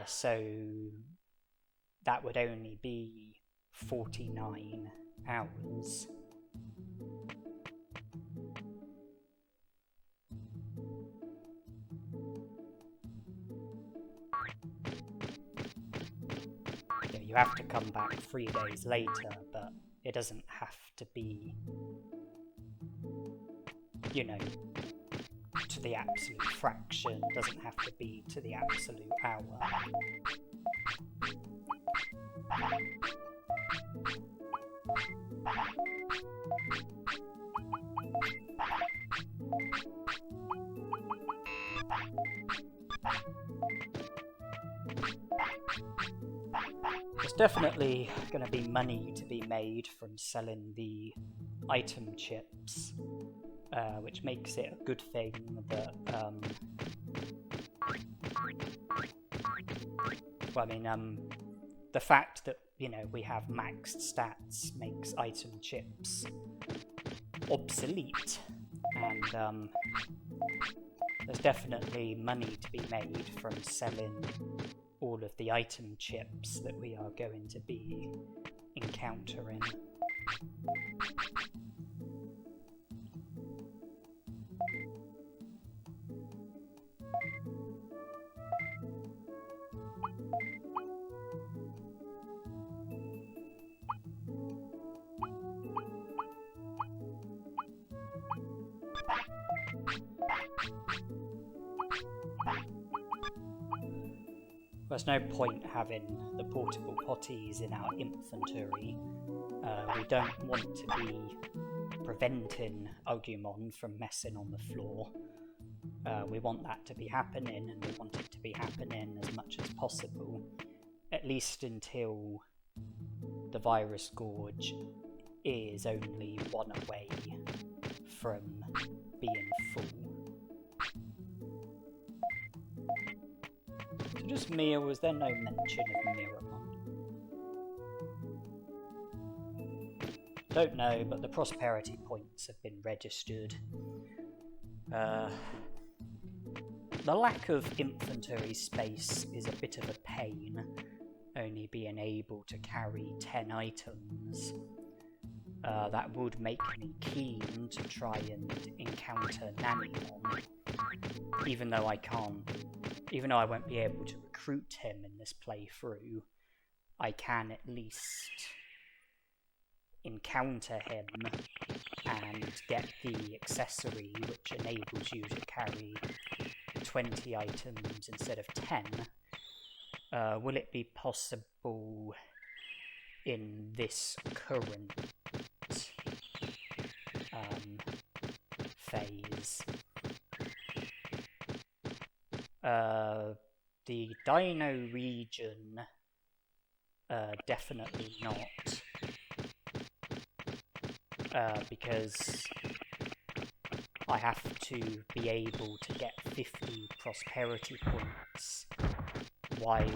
So that would only be 49 hours. You have to come back 3 days later, but it doesn't have to be, to the absolute fraction. It doesn't have to be to the absolute hour. There's definitely going to be money to be made from selling the item chips, which makes it a good thing that, the fact that, we have maxed stats makes item chips obsolete, and there's definitely money to be made from selling all of the item chips that we are going to be encountering. There's no point having the portable potties in our inventory. We don't want to be preventing Agumon from messing on the floor. We want that to be happening, and we want it to be happening as much as possible, at least until the virus gorge is only 1 away from being full. Just me, or was there no mention of Nanimon? Don't know, but the prosperity points have been registered. The lack of inventory space is a bit of a pain, only being able to carry 10 items. That would make me keen to try and encounter Nanimon, even though I won't be able to recruit him in this playthrough, I can at least encounter him and get the accessory which enables you to carry 20 items instead of 10. Will it be possible in this current phase? The Dino region, definitely not, because I have to be able to get 50 prosperity points while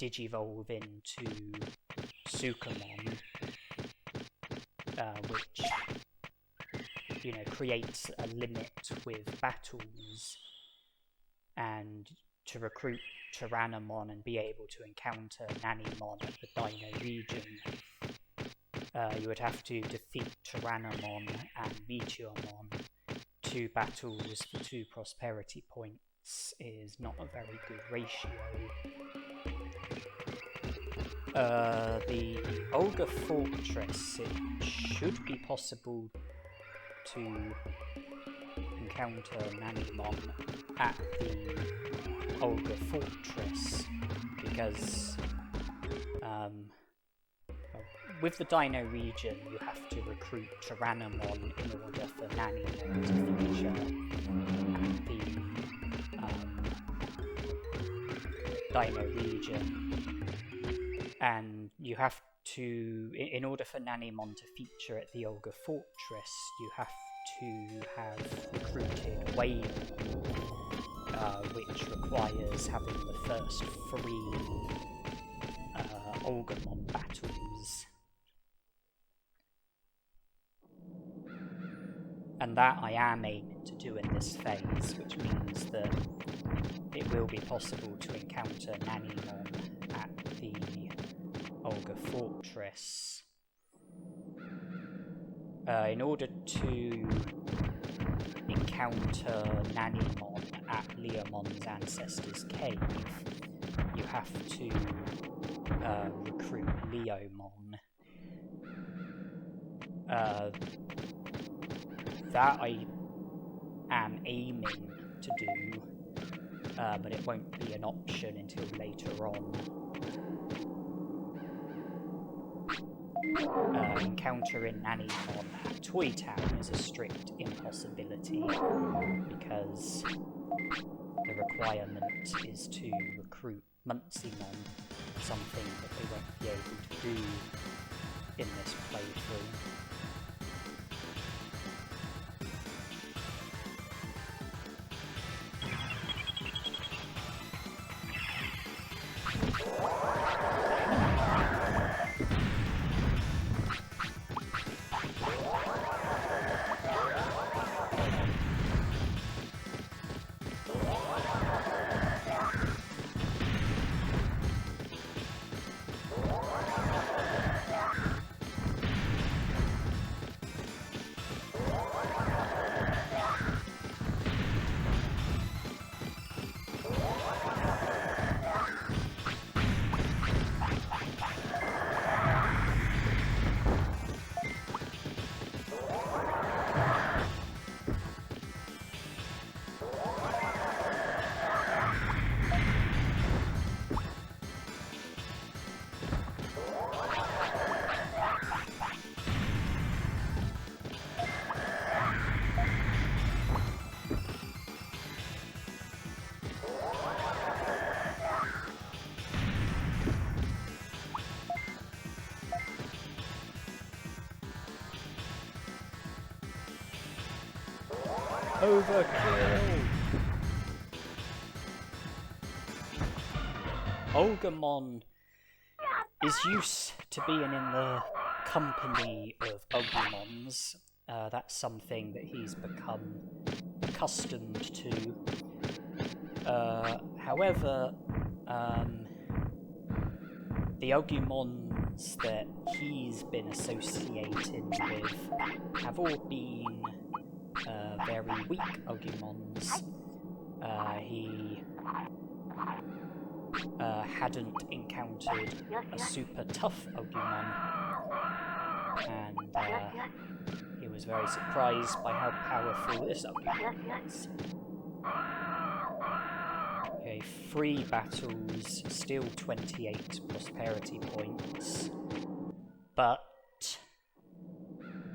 digivolve into Sukamon, which, you know, creates a limit with battles. And to recruit Tyrannomon and be able to encounter Nanimon at the Dino region, you would have to defeat Tyrannomon and Meteormon. 2 battles for 2 prosperity points is not a very good ratio. The Olga Fortress, it should be possible to encounter Nanimon at the Olga Fortress, because with the Dino region you have to recruit Tyrannomon in order for Nanimon to feature at the Dino region, and you have to, in order for Nanimon to feature at the Olga Fortress, you have to have recruited Waymon, which requires having the first 3 Olgamon battles. And that I am aiming to do in this phase, which means that it will be possible to encounter Nanimon at the Olga Fortress. In order to encounter Nanimon at Leomon's Ancestor's Cave, you have to recruit Leomon. That I am aiming to do, but it won't be an option until later on. Encountering Nanimon at Toy Town is a strict impossibility, because the requirement is to recruit Monzaemon, something that they won't be able to do in this playthrough. Overkill! Olgamon is used to being in the company of Agumons. That's something that he's become accustomed to. However, the Agumons that he's been associating with have all been very weak Agumons. He hadn't encountered a super tough Agumon, and he was very surprised by how powerful this Agumon was. Okay, 3 battles, still 28 prosperity points, but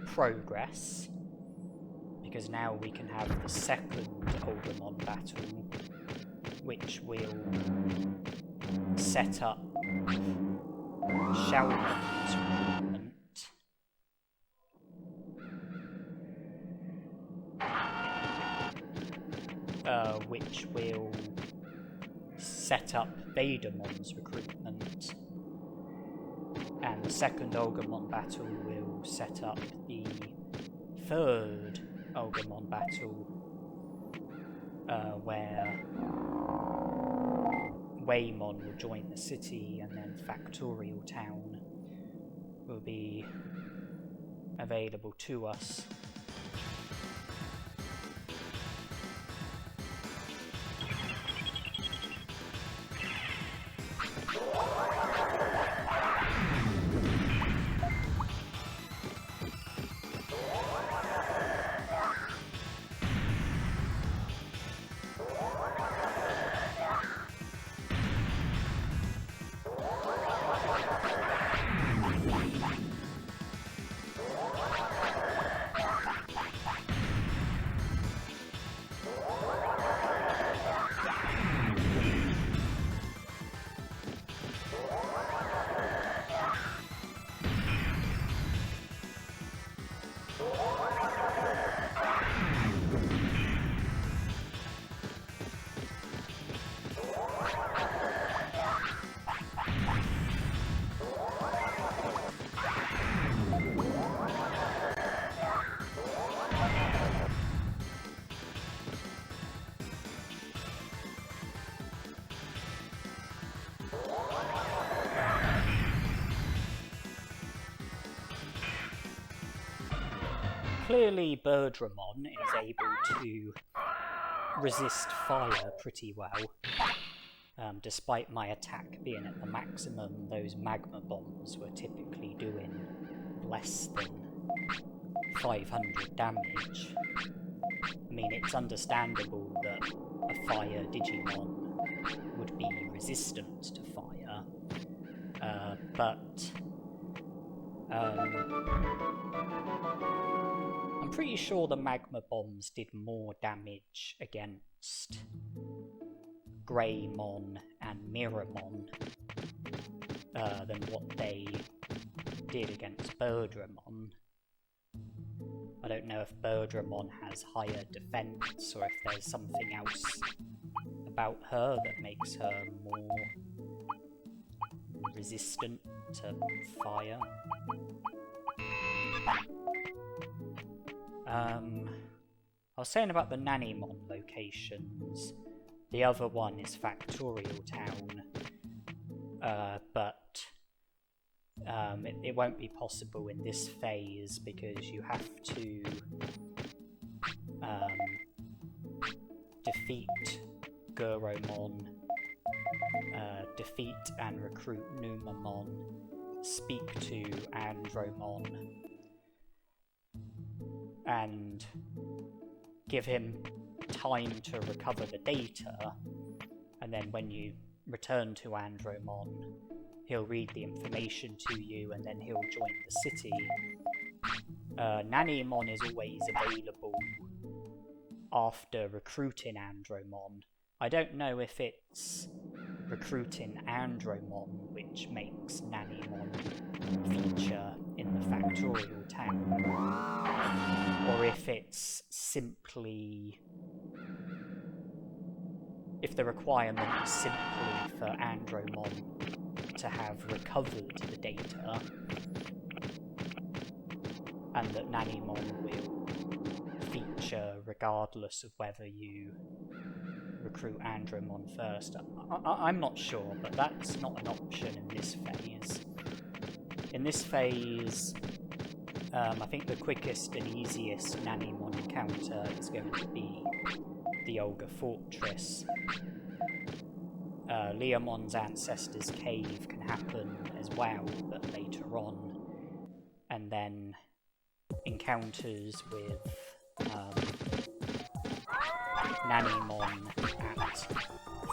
progress, because now we can have the second Agumon battle, which will set up Xiaomon's recruitment. Which will set up Vaidamon's recruitment, and the second Agumon battle will set up the third Agumon battle, where Waymon will join the city, and then Factorial Town will be available to us. Clearly, Birdramon is able to resist fire pretty well. Despite my attack being at the maximum, those Magma Bombs were typically doing less than 500 damage. I mean, it's understandable that a fire Digimon would be resistant to fire, but I'm pretty sure the Magma Bombs did more damage against Greymon and Mirrormon than what they did against Birdramon. I don't know if Birdramon has higher defense, or if there's something else about her that makes her more resistant to fire. I was saying about the Nanimon locations. The other one is Factorial Town, but it won't be possible in this phase because you have to defeat Guromon, defeat and recruit Numamon, speak to Andromon, and give him time to recover the data, and then when you return to Andromon, he'll read the information to you, and then he'll join the city. Nanimon is always available after recruiting Andromon. I don't know if it's recruiting Andromon which makes Nanimon feature in the Factorial Town, or if it's simply... if the requirement is simply for Andromon to have recovered the data, and that Nanimon will feature regardless of whether you recruit Andromon first. I'm not sure, but that's not an option in this phase. In this phase, I think the quickest and easiest Nanimon encounter is going to be the Olga Fortress. Leomon's Ancestor's Cave can happen as well, but later on. And then encounters with Nanimon at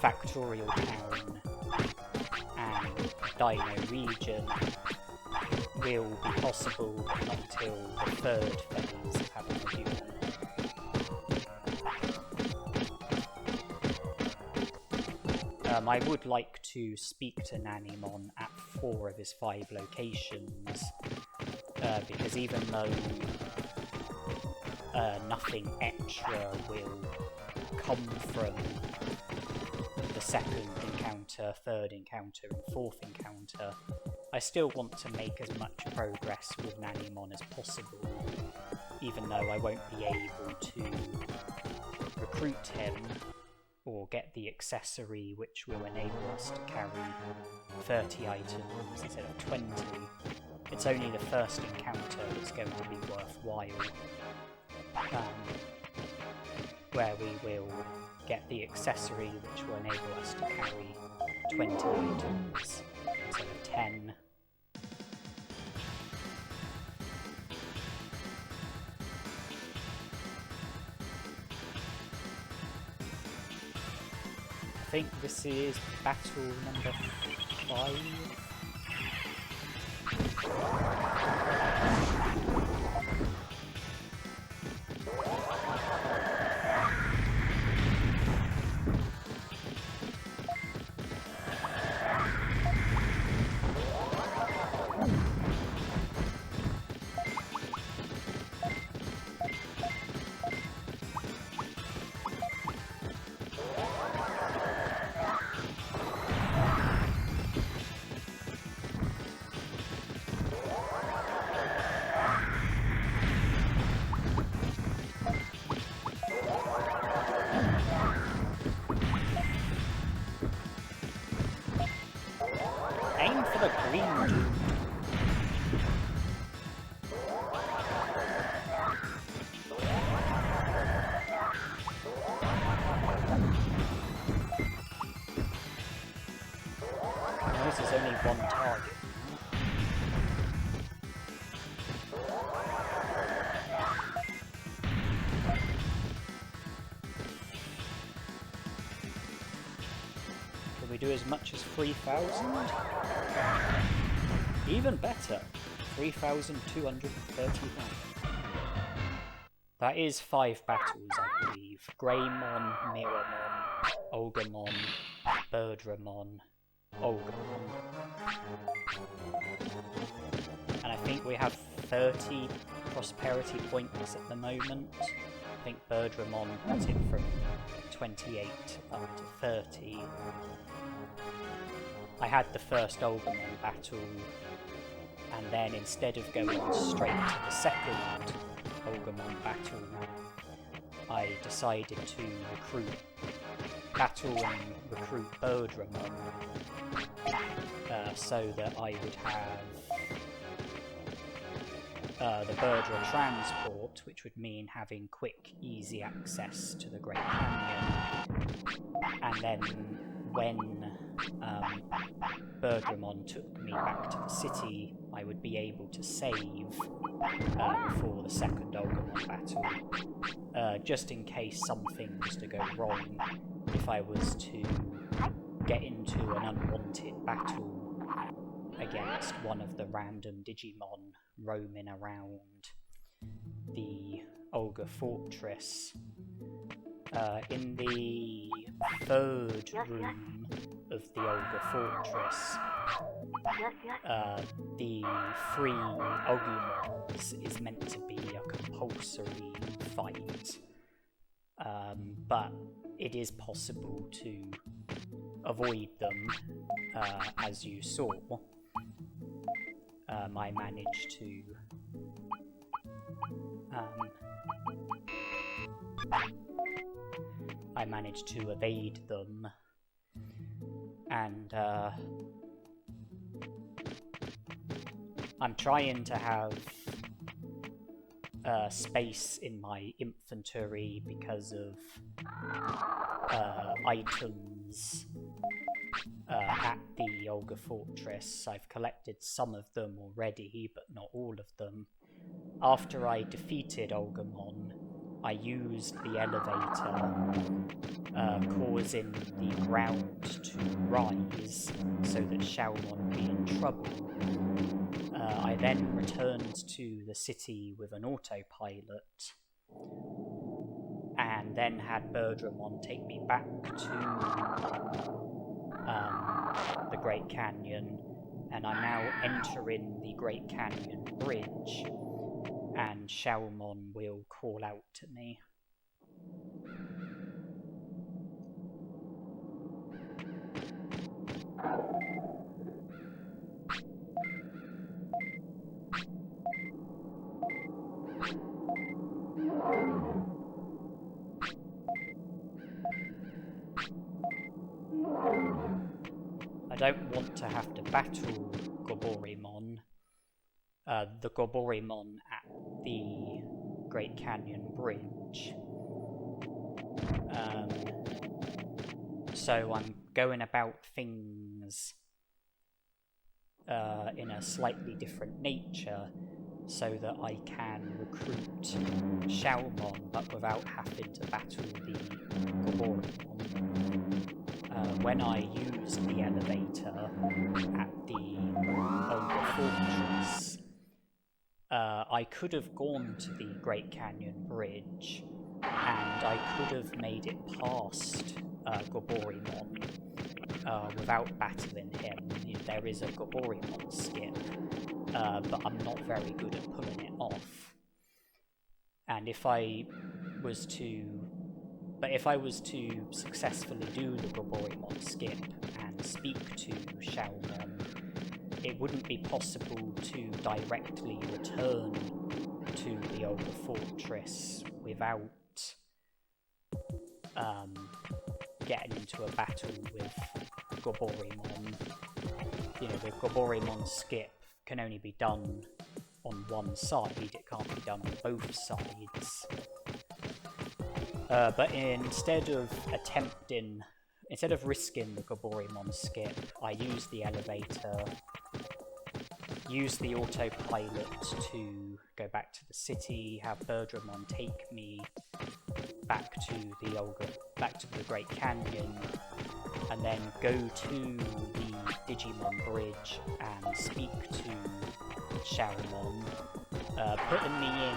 Factorial Town and Dino Region will be possible until the third phase of having Agumon. I would like to speak to Nanimon at 4 of his 5 locations, because even though nothing extra will come from the second encounter, third encounter and fourth encounter, I still want to make as much progress with Nanimon as possible, even though I won't be able to recruit him or get the accessory which will enable us to carry 30 items instead of 20. It's only the first encounter that's going to be worthwhile, where we will get the accessory which will enable us to carry 20 items instead of 10. I think this is battle number 5. Aim for the green dude. This is only one target. Can we do as much as 3,000? Even better, 3,231. That is 5 battles, I believe. Greymon, Miramon, Olgamon, Birdramon, Olgamon. And I think we have 30 prosperity points at the moment. I think Birdramon got it from 28 up to 30. I had the first Olgamon battle, and then instead of going straight to the second Olgamon battle, I decided to recruit Birdramon, so that I would have the Birdra transport, which would mean having quick, easy access to the Great Canyon, and then when Birdramon took me back to the city, I would be able to save before the second Olgamon battle, just in case something was to go wrong if I was to get into an unwanted battle against one of the random Digimon roaming around the Olga Fortress. In the third room of the Olga Fortress, the 3 Agumons is meant to be a compulsory fight, but it is possible to avoid them, as you saw. I managed to evade them, and I'm trying to have space in my inventory because of items at the Olga Fortress. I've collected some of them already, but not all of them. After I defeated Agumon, I used the elevator, causing the ground to rise so that Xiaomon would be in trouble. I then returned to the city with an autopilot, and then had Birdramon take me back to the Great Canyon, and I'm now entering the Great Canyon Bridge, and Xiaomon will call out to me. I don't want to have to battle Goborimon. The Goborimon at the Great Canyon Bridge. So I'm going about things in a slightly different nature so that I can recruit Xiaomon but without having to battle the Goborimon. When I used the elevator at the Olga Fortress, I could have gone to the Great Canyon Bridge, and I could have made it past Goborimon without battling him. There is a Goborimon skip, but I'm not very good at pulling it off. And if I was to successfully do the Goborimon skip and speak to Xiaomon, it wouldn't be possible to directly return to the Olga Fortress without getting into a battle with Goborimon. You know, the Goborimon skip can only be done on one side, it can't be done on both sides. But instead of risking the Goborimon skip, I used the elevator, used the autopilot to go back to the city, have Birdramon take me back to the Great Canyon, and then go to the Digimon Bridge and speak to Xiaomon, putting me in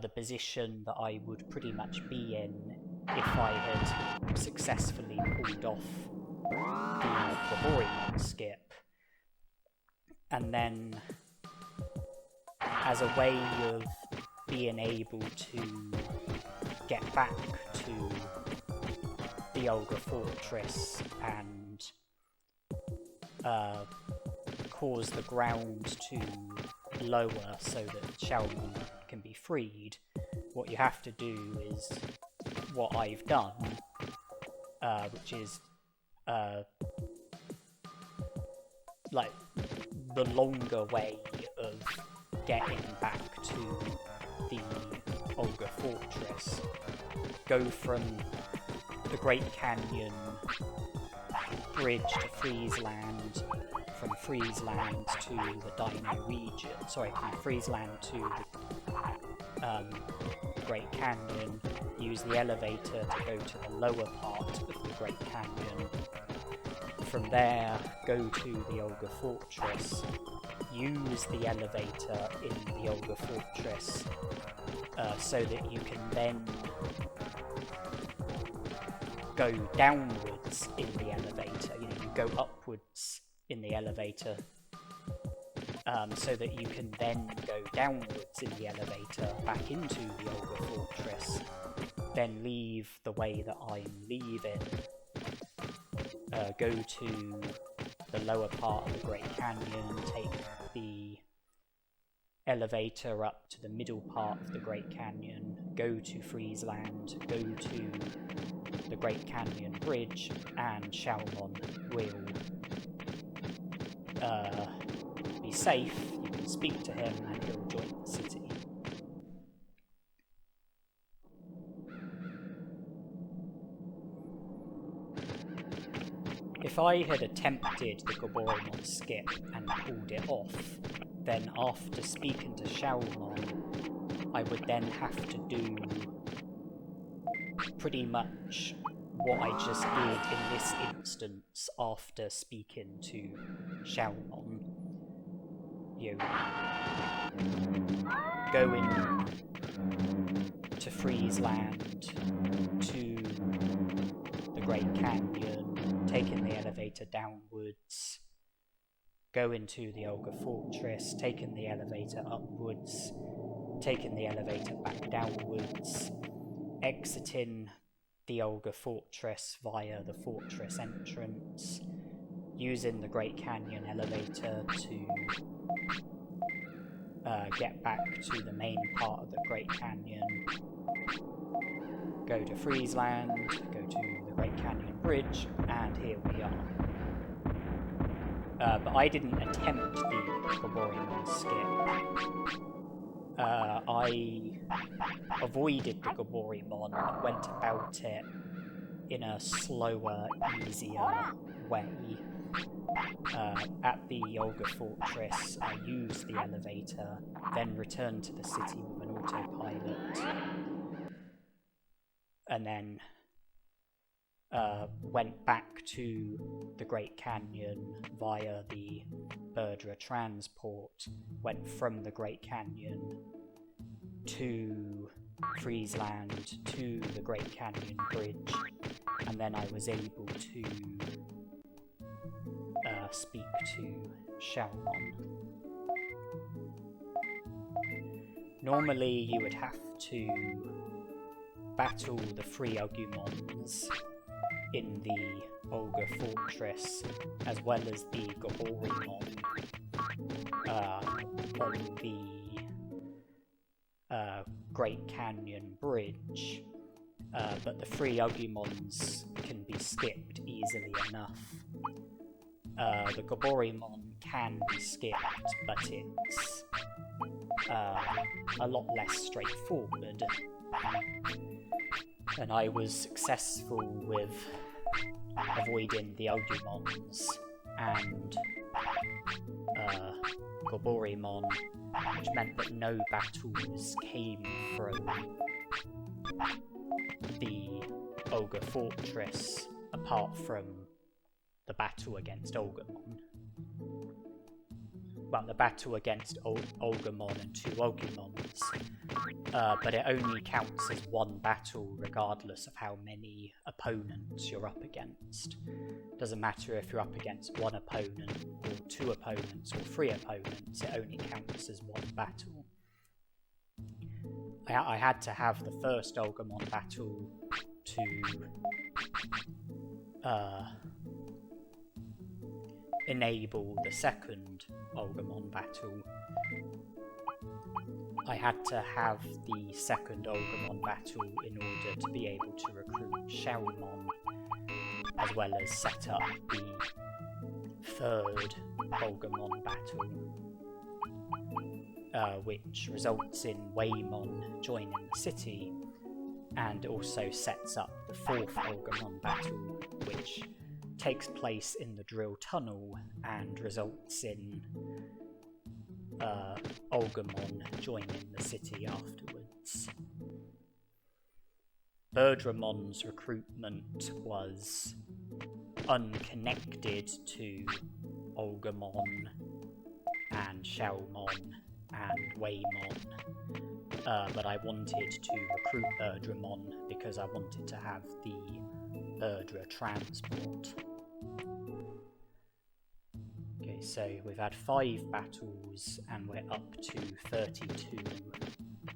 the position that I would pretty much be in if I had successfully pulled off the Goborimon skip. And then, as a way of being able to get back to the Olga Fortress and cause the ground to lower so that Xiaomon can be freed, what you have to do is what I've done, which is like the longer way of getting back to the Olga Fortress. Go from the Great Canyon Bridge to Friesland, from Friesland to the Dino region, from Friesland to the Great Canyon, use the elevator to go to the lower part of the Great Canyon. From there, go to the Olga Fortress, use the elevator in the Olga Fortress so that you can then go downwards in the elevator. You go upwards in the elevator so that you can then go downwards in the elevator back into the Olga Fortress, then leave the way that I'm leaving, go to the lower part of the Great Canyon, take the elevator up to the middle part of the Great Canyon, go to Friesland, go to the Great Canyon Bridge, and Xiaomon will be safe. You can speak to him and he'll join the city. If I had attempted the Goborimon skip and pulled it off, then after speaking to Xiaomon, I would then have to do pretty much what I just did in this instance after speaking to Xiaomon. You go in to Friesland, to the Great Canyon, taking the elevator downwards, go into the Olga Fortress, taking the elevator upwards, taking the elevator back downwards, exiting the Olga Fortress via the fortress entrance, using the Great Canyon elevator to get back to the main part of the Great Canyon, go to Friesland, go to the Great Canyon Bridge, and here we are. But I didn't attempt the Goborimon skip. I avoided the Goborimon and went about it in a slower, easier way. At the Olga Fortress, I used the elevator, then returned to the city with an autopilot, and then went back to the Great Canyon via the Berdra transport, went from the Great Canyon to Friesland to the Great Canyon Bridge, and then I was able to speak to Xiaomon. Normally you would have to battle the 3 Agumons in the Olga Fortress, as well as the Goborimon on the Great Canyon Bridge, but the 3 Agumons can be skipped easily enough. The Goborimon can be skipped, but it's a lot less straightforward. And I was successful with avoiding the Agumons and Goborimon, which meant that no battles came from the Olga Fortress apart from the battle against Olgamon. Well, the battle against Olgamon and 2 Agumons, but it only counts as one battle regardless of how many opponents you're up against. Doesn't matter if you're up against 1 opponent, or 2 opponents, or 3 opponents, it only counts as one battle. I had to have the first Olgamon battle to enable the second Olgamon battle. I had to have the second Olgamon battle in order to be able to recruit Xiaomon, as well as set up the third Olgamon battle, which results in Waymon joining the city, and also sets up the fourth Olgamon battle, which takes place in the drill tunnel and results in Olgamon joining the city afterwards. Berdramon's recruitment was unconnected to Olgamon and Xiaomon and Waymon, but I wanted to recruit Berdramon because I wanted to have the Berdra transport. Okay, so we've had 5 battles and we're up to 32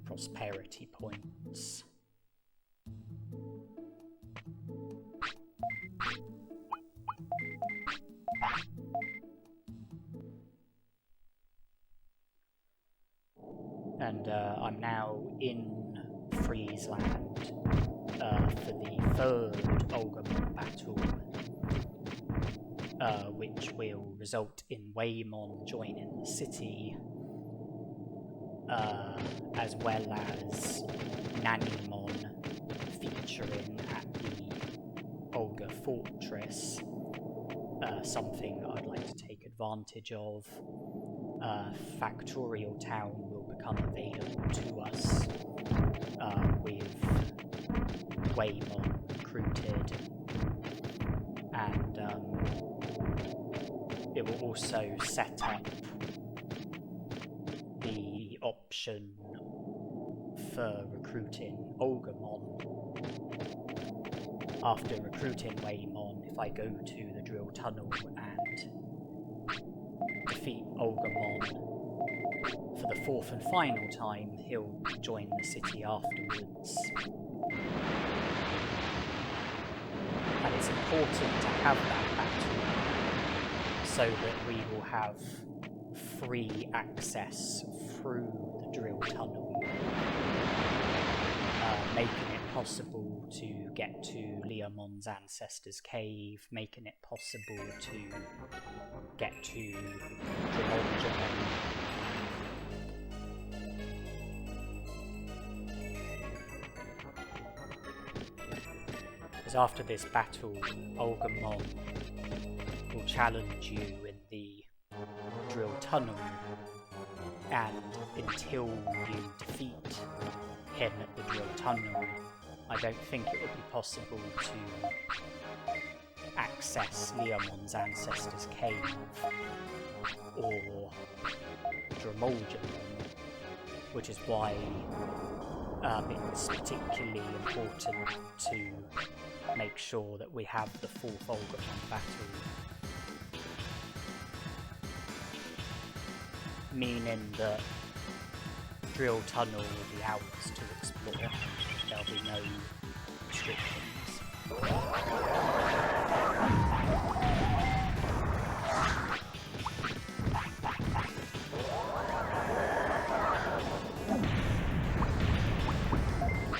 prosperity points. And I'm now in Friesland for the third Olgamon battle, which will result in Waymon joining the city, as well as Nanimon featuring at the Olga Fortress, something that I'd like to take advantage of. Factorial Town will become available to us with Waymon recruited, and it will also set up the option for recruiting Agumon. After recruiting Waymon, if I go to the drill tunnel and defeat Agumon for the fourth and final time, he'll join the city afterwards. And it's important to have that battle so that we will have free access through the drill tunnel, making it possible to get to Leomon's ancestor's cave, making it possible to get to Digimon. Because after this battle, Agumon will challenge you in the drill tunnel, and until you defeat him at the drill tunnel, I don't think it would be possible to access Leomon's ancestor's cave or Digimon, which is why it's particularly important to make sure that we have the fourth Agumon battle. Meaning that drill tunnel will be ours to explore. There'll be no restrictions.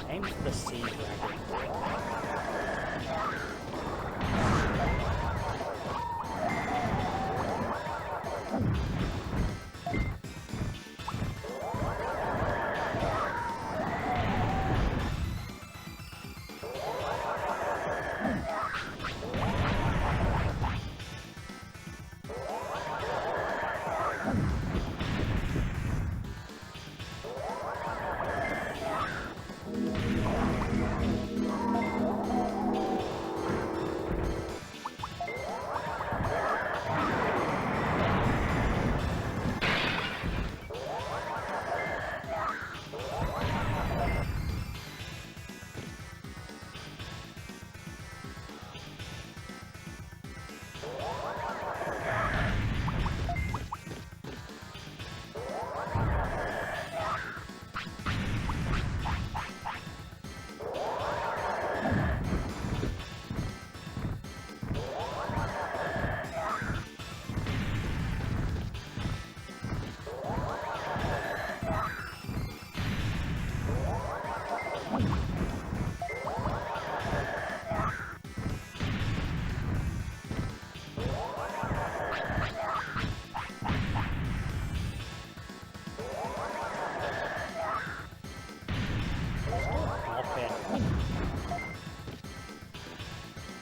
Aim for the sea dragon.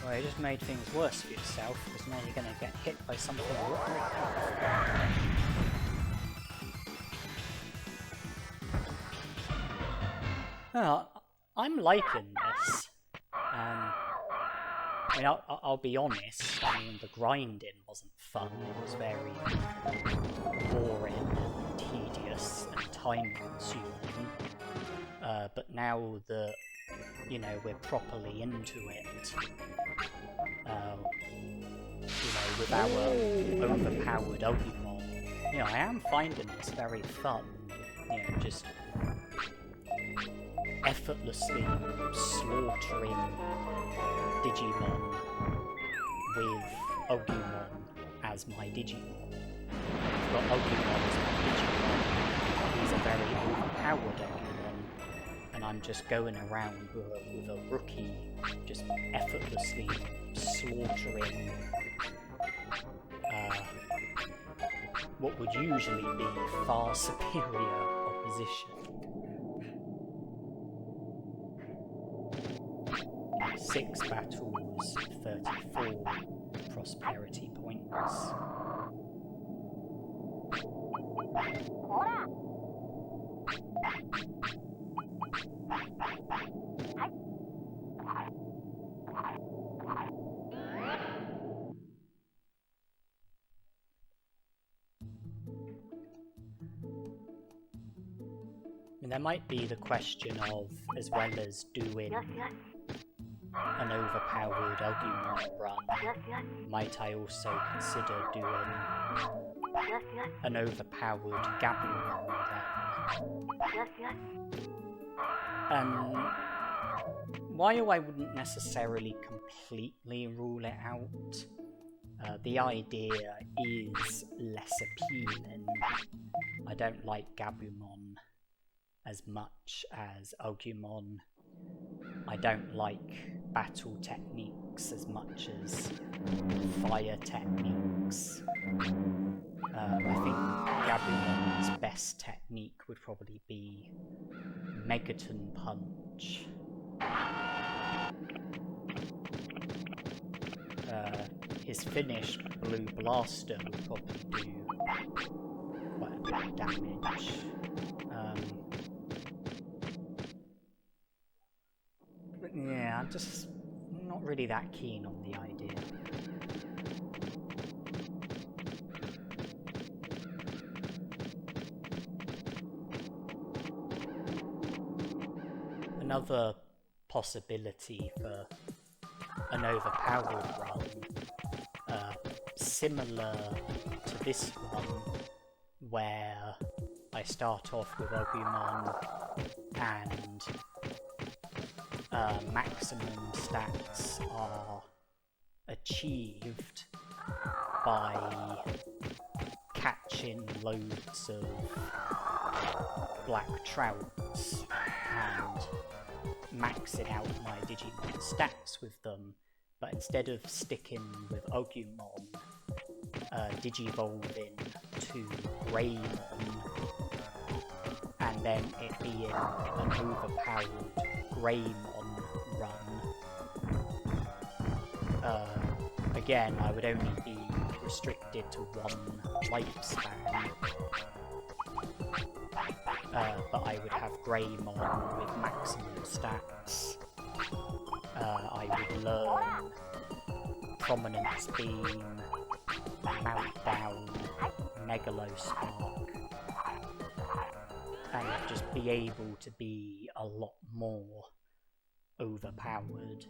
Well, you just made things worse for yourself, because now you're going to get hit by something a lot more powerful. I'm liking this. I mean, I'll be honest, I mean, the grinding wasn't fun, it was very boring and tedious and time consuming. But now that, you know, we're properly into it, you know, with our overpowered Agumon, you know, I am finding this very fun, you know, just effortlessly slaughtering Digimon with Agumon as my Digimon. I've got Agumon as my Digimon. He's a very overpowered Agumon, and I'm just going around with a rookie, just effortlessly slaughtering what would usually be far superior opposition. 6 battles, 34 prosperity points. And there might be the question of, as well as doing an overpowered Agumon run, might I also consider doing an overpowered Gabumon run? While I wouldn't necessarily completely rule it out, the idea is less appealing. I don't like Gabumon as much as Agumon. I don't like battle techniques as much as fire techniques. I think Gabumon's best technique would probably be Megaton Punch. His finished Blue Blaster would probably do quite a bit of damage. But yeah, I'm just not really that keen on the idea. Another possibility for an overpowered run, similar to this one, where I start off with Agumon and maximum stats are achieved by catching loads of black trouts and maxing out my Digimon stats with them, but instead of sticking with Agumon, digivolving to Greymon, and then it being an overpowered Greymon run. Again, I would only be restricted to one lifespan, but I would have Greymon with maximum stats. I would learn Prominence Beam, Meltdown, Megalospark, and just be able to be a lot more overpowered.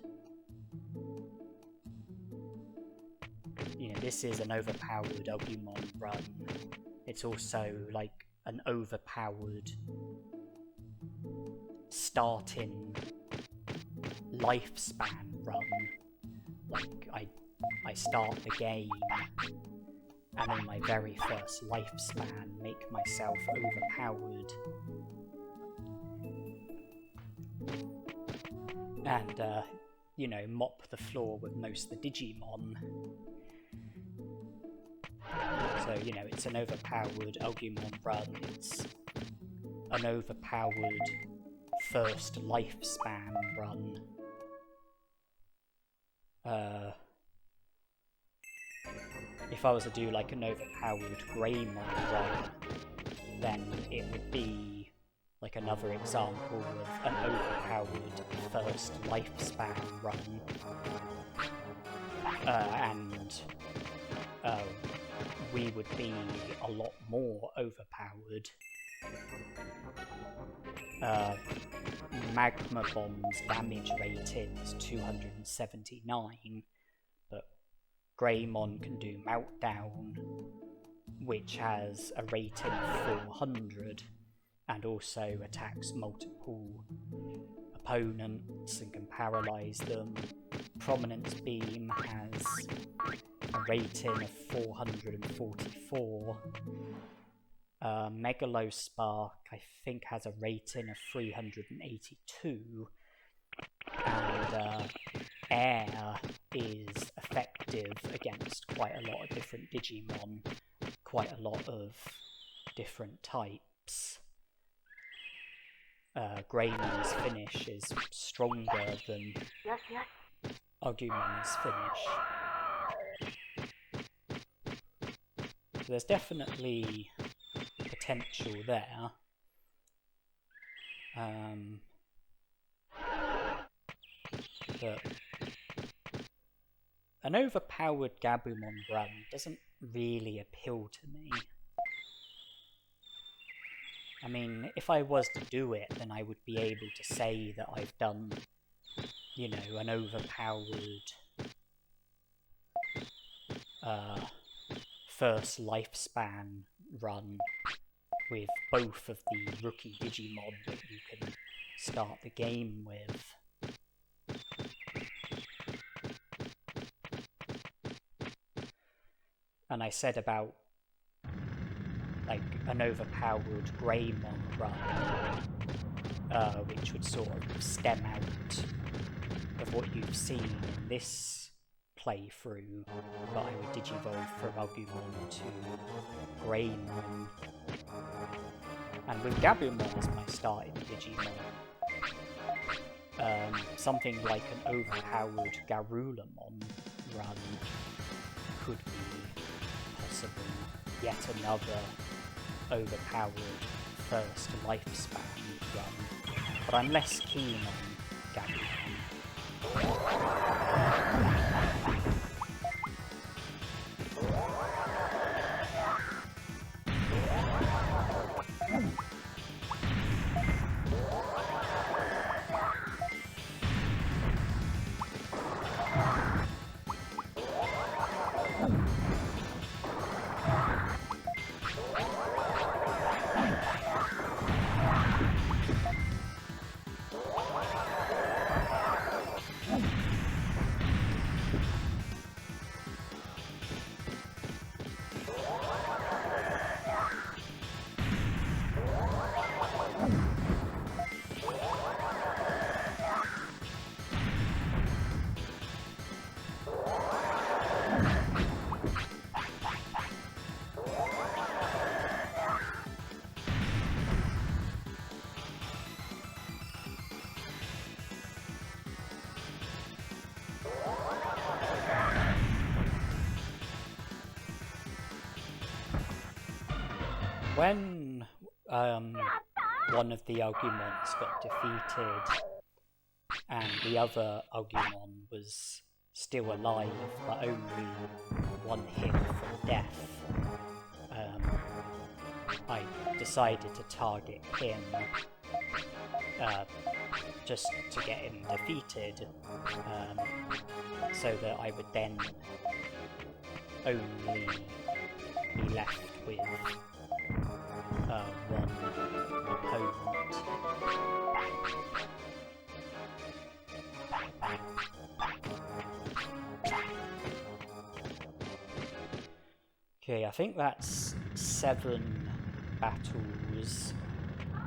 You know, this is an overpowered Agumon run. It's also like an overpowered starting lifespan run. Like, I start the game and in my very first lifespan make myself overpowered. And, you know, mop the floor with most of the Digimon. So, you know, it's an overpowered Agumon run, it's an overpowered first lifespan run. If I was to do like an overpowered Greymon run, then it would be like another example of an overpowered first lifespan run. And we would be a lot more overpowered. Magma Bomb's damage rating is 279, but Greymon can do Meltdown, which has a rating of 400, and also attacks multiple opponents and can paralyze them. Prominence Beam has a rating of 444. Megalospark, I think, has a rating of 382, and Air is effective against quite a lot of different Digimon, quite a lot of different types. Greymon's finish is stronger than Agumon's finish. So there's definitely potential there. But an overpowered Agumon run doesn't really appeal to me. I mean, if I was to do it, then I would be able to say that I've done, you know, an overpowered first lifespan run with both of the rookie Digimon that you can start the game with. And I said about like an overpowered Greymon run, which would sort of stem out of what you've seen in this playthrough, but I would digivolve from Agumon to Greymon. And with Gabumon as my starting Digimon, something like an overpowered Garulamon run could be possible. Yet another overpowered first lifespan run, but I'm less keen on Gabumon. When one of the Agumons got defeated and the other Agumon was still alive but only one hit from death, I decided to target him just to get him defeated, so that I would then only be left with one opponent. Okay, I think that's 7 battles.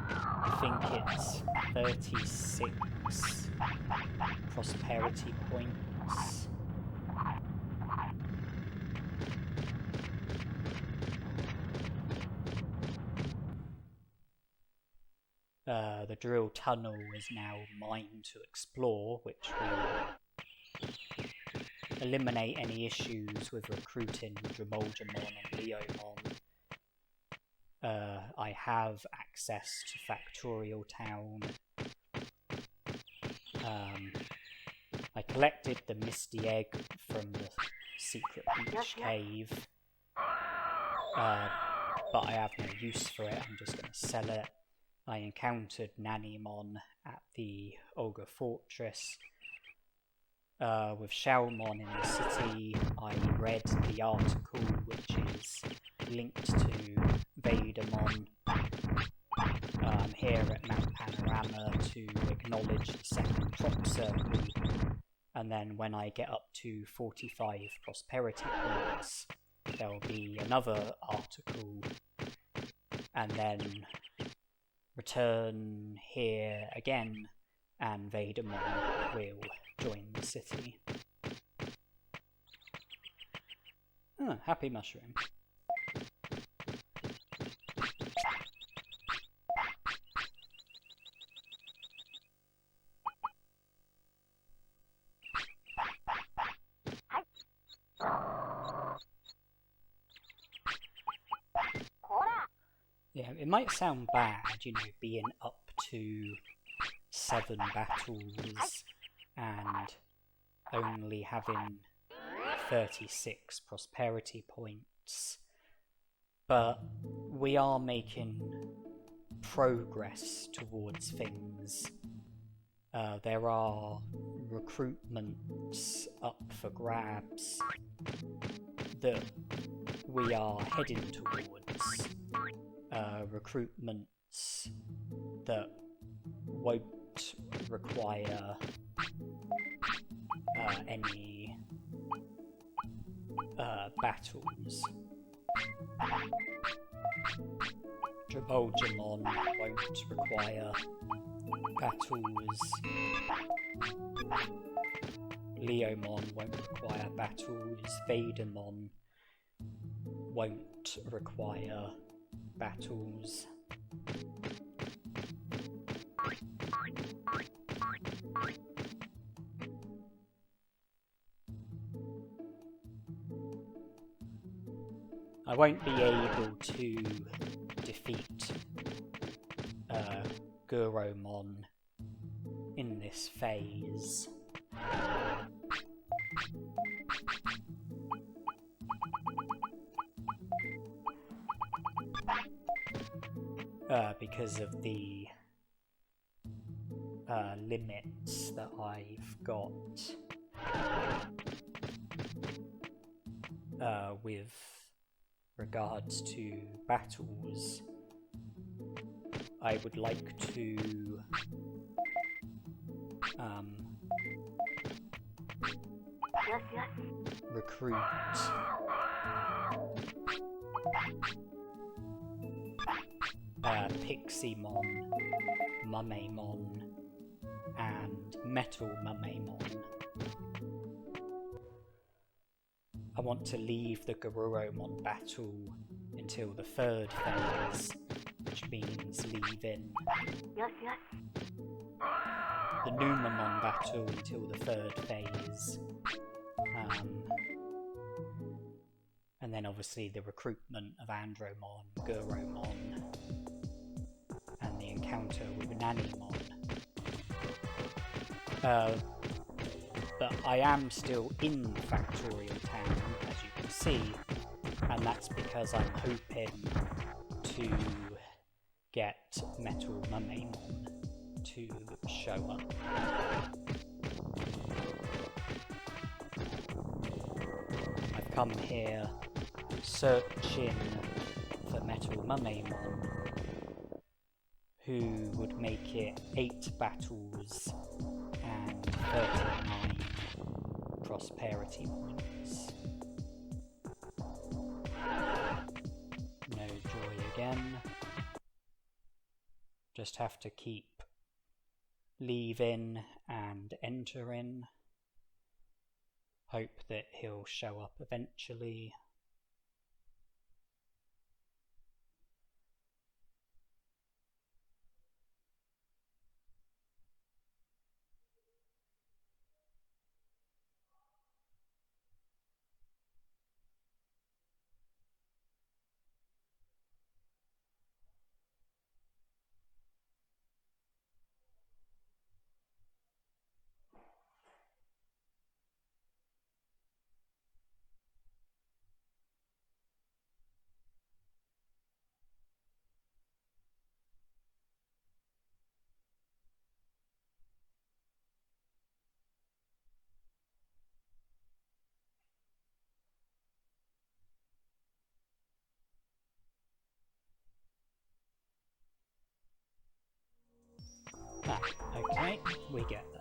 I think it's 36 prosperity points. The drill tunnel is now mine to explore, which will eliminate any issues with recruiting Monzaemon and Leomon. I have access to Factorial Town. I collected the Misty Egg from the Secret Beach Cave, but I have no use for it. I'm just going to sell it. I encountered Nanimon at the Ogre Fortress. With Shaomon in the city, I read the article which is linked to Vadermon. I'm here at Mount Panorama to acknowledge the second crop circle, and then when I get up to 45 prosperity points, there'll be another article, and then return here again, and Vadermon will join the city. Happy mushroom. Yeah, it might sound bad, you know, being up to 7 battles and only having 36 prosperity points, but we are making progress towards things. There are recruitments up for grabs that we are heading towards. Recruitments that won't require any battles. SkullGreymon won't require battles. Leomon won't require battles. Vademon won't require battles. I won't be able to defeat Guromon in this phase. Because of the limits that I've got with regards to battles. I would like to recruit Pixiemon, Monzaemon, and Metal Monzaemon. I want to leave the Guromon battle until the 3rd phase, which means leaving the Numamon battle until the 3rd phase. And then obviously the recruitment of Andromon, Guromon, and the encounter with Nanimon. But I am still in Factorial Town, as you can see, and that's because I'm hoping to get Metal Monzaemon to show up. I've come here searching for Metal Monzaemon, who would make it 8 battles and 39 prosperity points. No joy again. Just have to keep leaving and entering. Hope that he'll show up eventually. Ah, okay, we get there.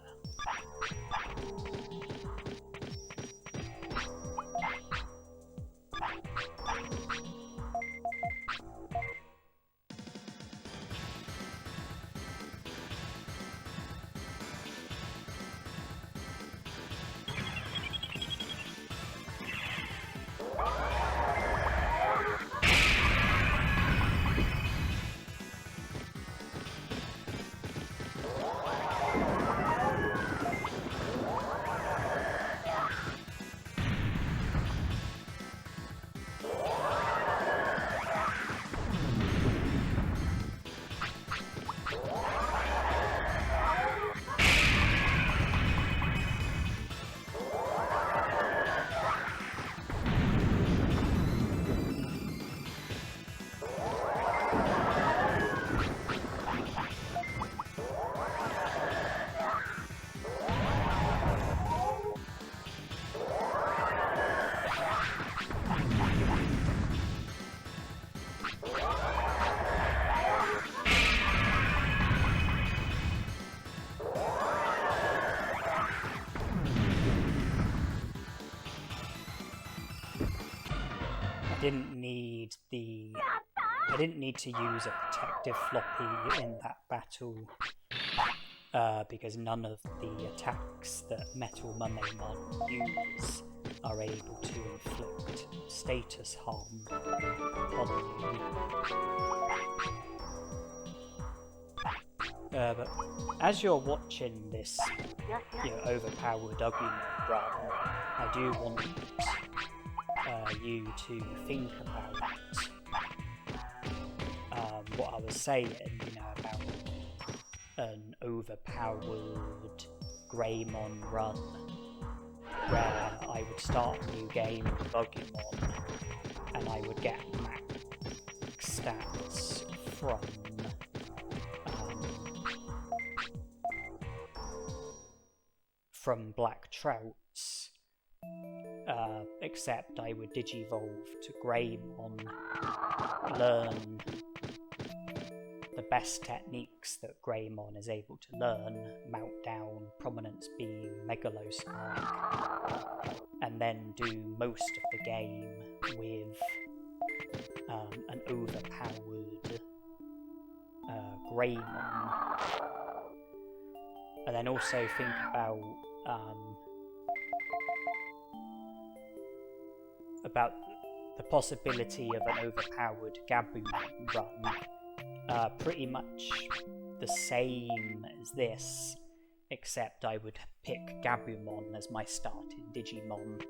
didn't need to use a protective floppy in that battle, because none of the attacks that Metal Monzaemon use are able to inflict status harm on you. But as you're watching this, Overpowered Agumon run, I do want you to think about what I was saying, about an Overpowered Greymon run, where I would start a new game with Agumon, and I would get max stats from Black Trouts, except I would digivolve to Greymon, learn the best techniques that Greymon is able to learn, Meltdown, Prominence Beam, Megalospark, and then do most of the game with an overpowered Greymon. And then also think about the possibility of an overpowered Agumon run, pretty much the same as this, except I would pick Agumon as my starting Digimon.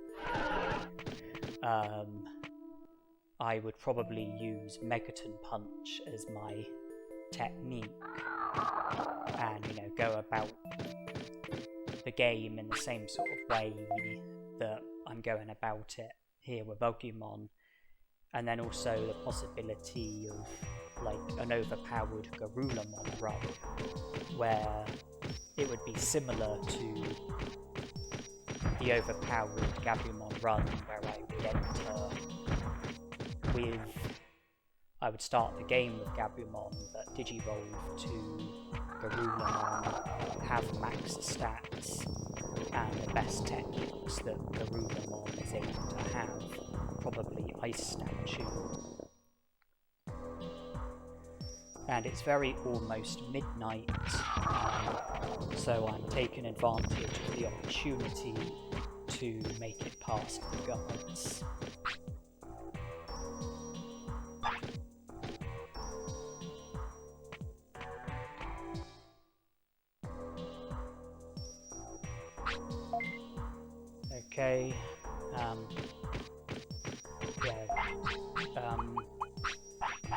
I would probably use Megaton Punch as my technique, and go about the game in the same sort of way that I'm going about it here with Agumon. And then also the possibility of an overpowered Garurumon run, where it would be similar to the overpowered Agumon run, where I would start the game with Agumon, but digivolve to Garurumon, have max stats, and the best techniques that Garurumon is able to have, probably Ice Statue. And it's almost midnight, so I'm taking advantage of the opportunity to make it past the guards. Okay,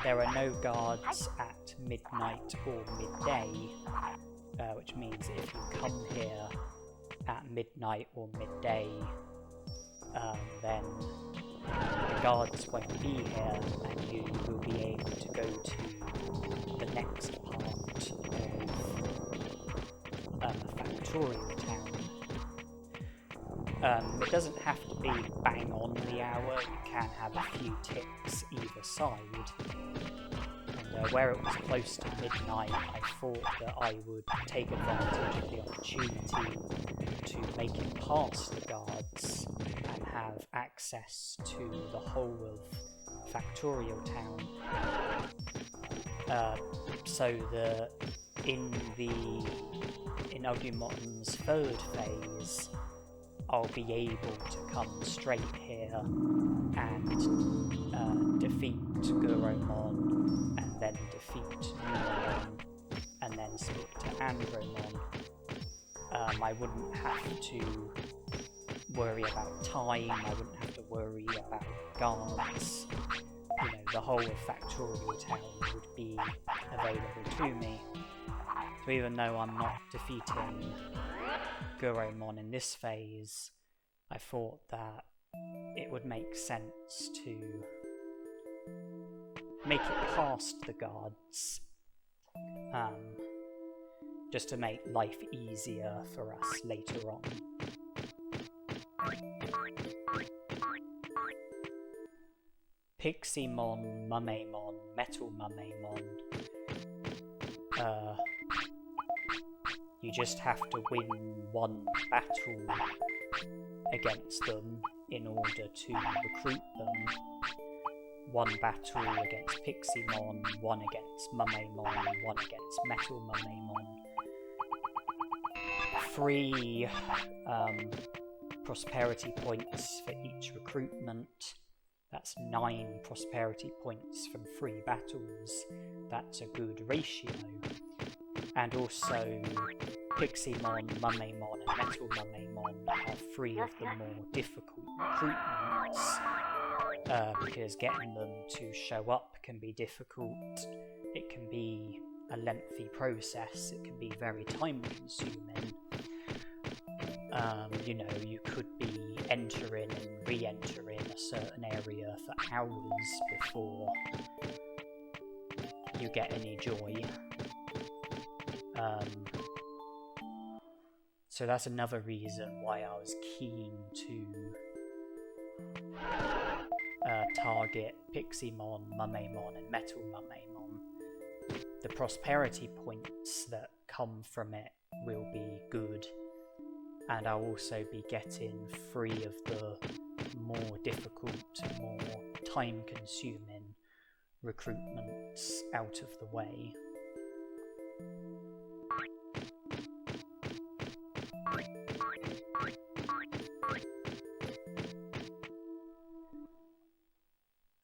there are no guards at midnight or midday, which means if you come here at midnight or midday, then the guards won't be here, and you will be able to go to the next part of Factorial Town. It doesn't have to be bang on the hour, you can have a few ticks either side. And where it was close to midnight, I thought that I would take advantage of the opportunity to make it past the guards and have access to the whole of Factorial Town. So that in Agumon's third phase, I'll be able to come straight here and defeat Guromon, and then defeat Numemon, and then speak to Andromon. I wouldn't have to worry about time, I wouldn't have to worry about guards. The whole of Factorial Town would be available to me. So even though I'm not defeating Guromon in this phase, I thought that it would make sense to make it past the guards, just to make life easier for us later on. Piximon, Monzaemon, Metal Monzaemon, you just have to win one battle against them in order to recruit them, 1 battle against Piximon, 1 against Monzaemon, 1 against Metal Monzaemon. 3 prosperity points for each recruitment. That's 9 prosperity points from 3 battles. That's a good ratio. And also, Piximon, Monzaemon and Metal Monzaemon are 3 of the more difficult recruitments, because getting them to show up can be difficult. It can be a lengthy process. It can be very time consuming. You know, you could be entering and re-entering a certain area for hours before you get any joy. So that's another reason why I was keen to target Piximon, Monzaemon and Metal Monzaemon. The prosperity points that come from it will be good, and I'll also be getting 3 of the more difficult, more time-consuming recruitments out of the way.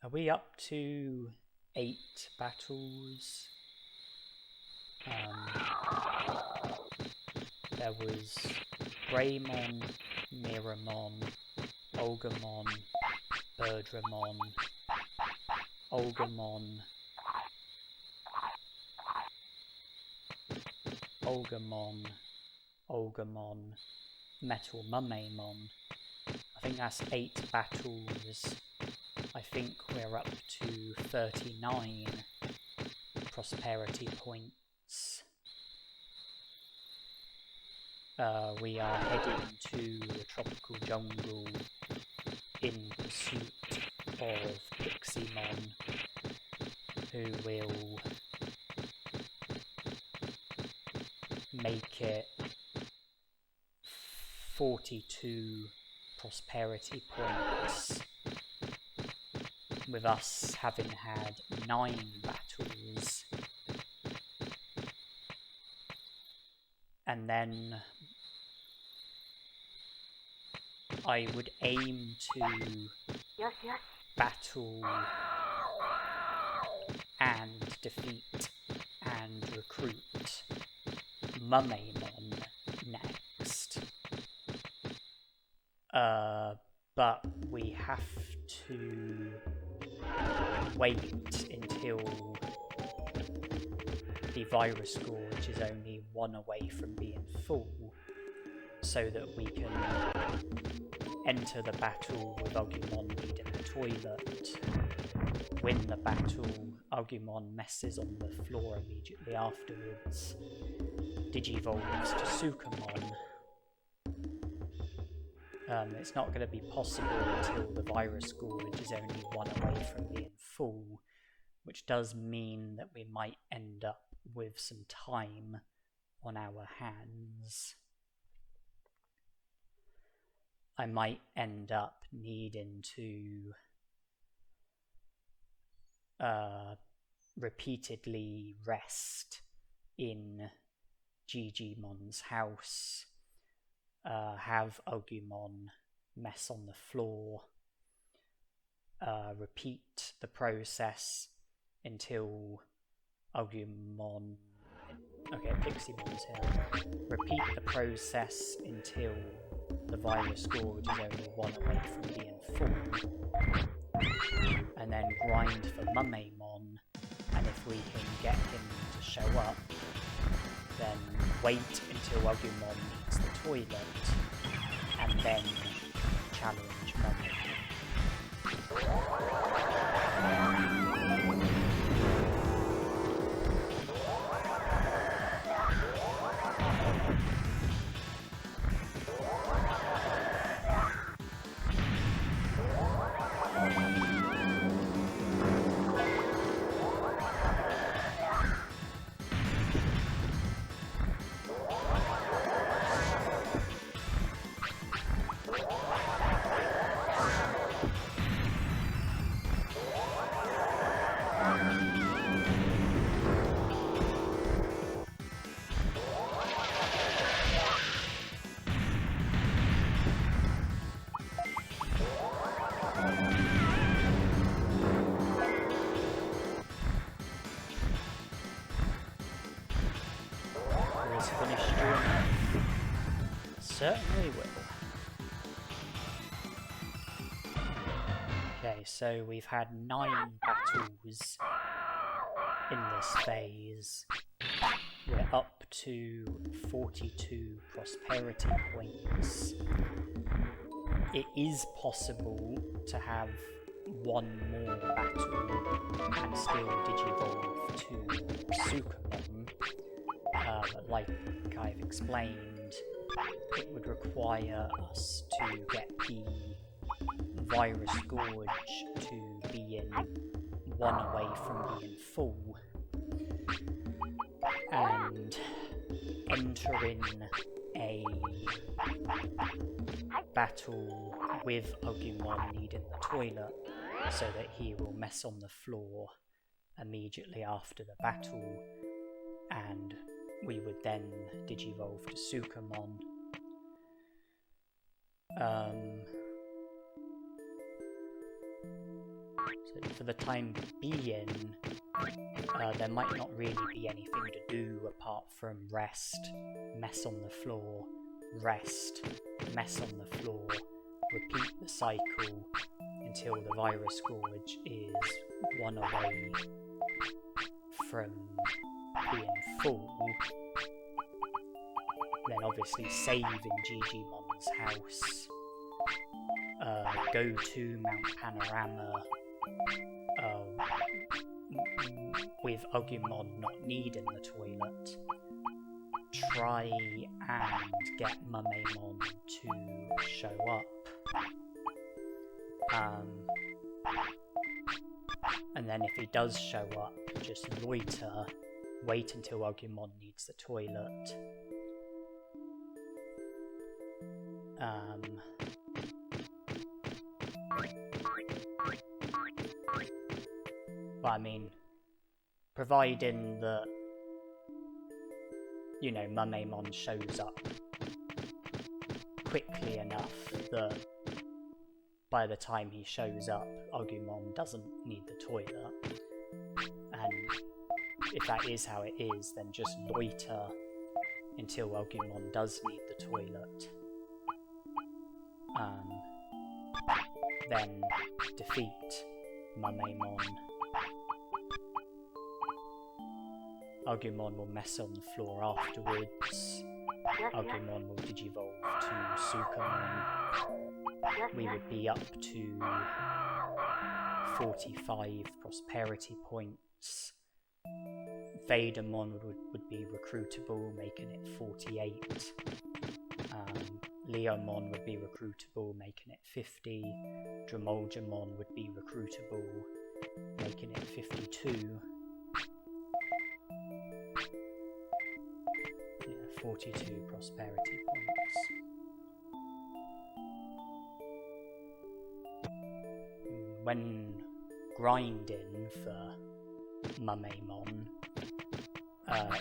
Are we up to 8 battles? There was Greymon, Miramon, Olgamon, Birdramon, Olgamon, Metal Monzaemon. I think that's 8 battles. I think we're up to 39 prosperity points. We are heading to the tropical jungle in pursuit of Piximon, who will make it 42 prosperity points, with us having had 9 battles. And then I would aim to battle and defeat and recruit Monzaemon next. But we have to wait until the virus gorge is only 1 away from being full, so that we can enter the battle with Agumon needing the toilet. Win the battle, Agumon messes on the floor immediately afterwards, digivolves to Sukamon. It's not going to be possible until the virus gorge is only 1 away from being full, which does mean that we might end up with some time on our hands. I might end up needing to repeatedly rest in Digimon's house, have Agumon mess on the floor, repeat the process until Agumon... Okay, Piximon's here. Repeat the process until the virus gorge is only 1 away from being full. And then grind for Monzaemon, and if we can get him to show up, then wait until Agumon needs the toilet, and then challenge Monzaemon. certainly will. Okay, so we've had 9 battles in this phase. We're up to 42 prosperity points. It is possible to have one more battle and still digivolve to SkullGreymon, but like I've explained, it would require us to get the Virus Gorge to be in 1 away from being full, and enter in a battle with Agumon needing the toilet so that he will mess on the floor immediately after the battle, and we would then digivolve to SkullGreymon. So for the time being, there might not really be anything to do apart from rest, mess on the floor, rest, mess on the floor, repeat the cycle until the Virus Gorge is 1 away from being full. Then obviously save in Digimon's house, go to Mount Panorama with Agumon not needing the toilet, try and get Monzaemon to show up, and then if he does show up, just loiter, wait until Agumon needs the toilet, but I mean, providing that, you know, Monzaemon shows up quickly enough that by the time he shows up, Agumon doesn't need the toilet. And if that is how it is, then just loiter until Agumon does need the toilet. Then defeat Monzaemon. Agumon will mess on the floor afterwards. Agumon will digivolve to SkullGreymon. We would be up to 45 prosperity points. Vadermon would be recruitable, making it 48. Leomon would be recruitable, making it 50. Dromolgemon would be recruitable, making it 52. Yeah, 42 prosperity points. When grinding for Monzaemon,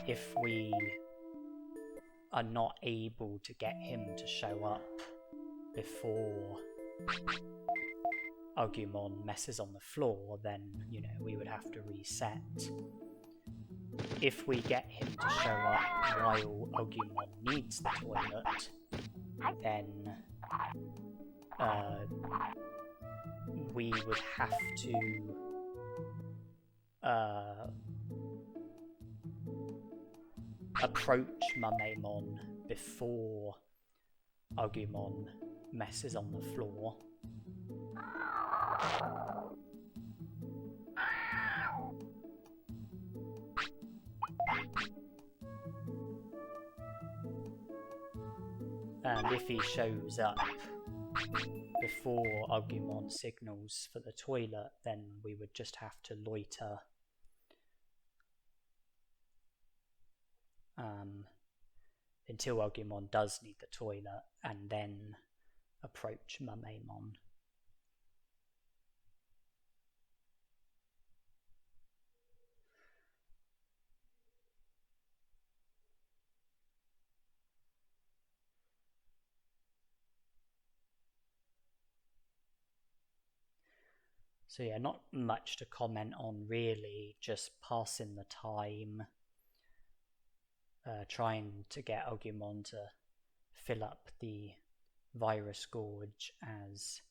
if we are not able to get him to show up before Agumon messes on the floor, then, you know, we would have to reset. If we get him to show up while Agumon needs the toilet, then we would have to approach Monzaemon before Agumon messes on the floor. And if he shows up before Agumon signals for the toilet, then we would just have to loiter until Agumon does need the toilet, and then approach Monzaemon. So yeah, not much to comment on really, just passing the time, trying to get Agumon to fill up the virus gorge as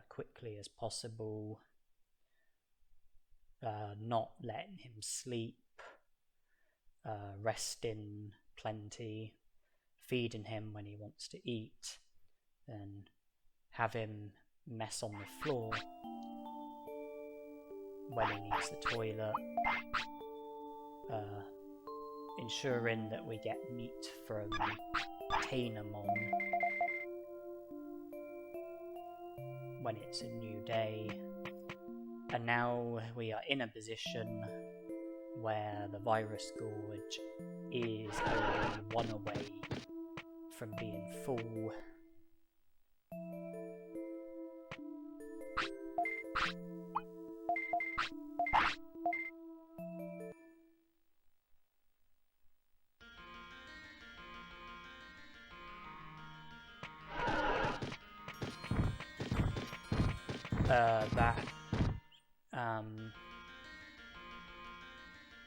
quickly as possible, not letting him sleep, resting plenty, feeding him when he wants to eat, and have him mess on the floor when he needs the toilet, ensuring that we get meat from Nanimon when it's a new day. And now we are in a position where the virus gorge is only one away from being full.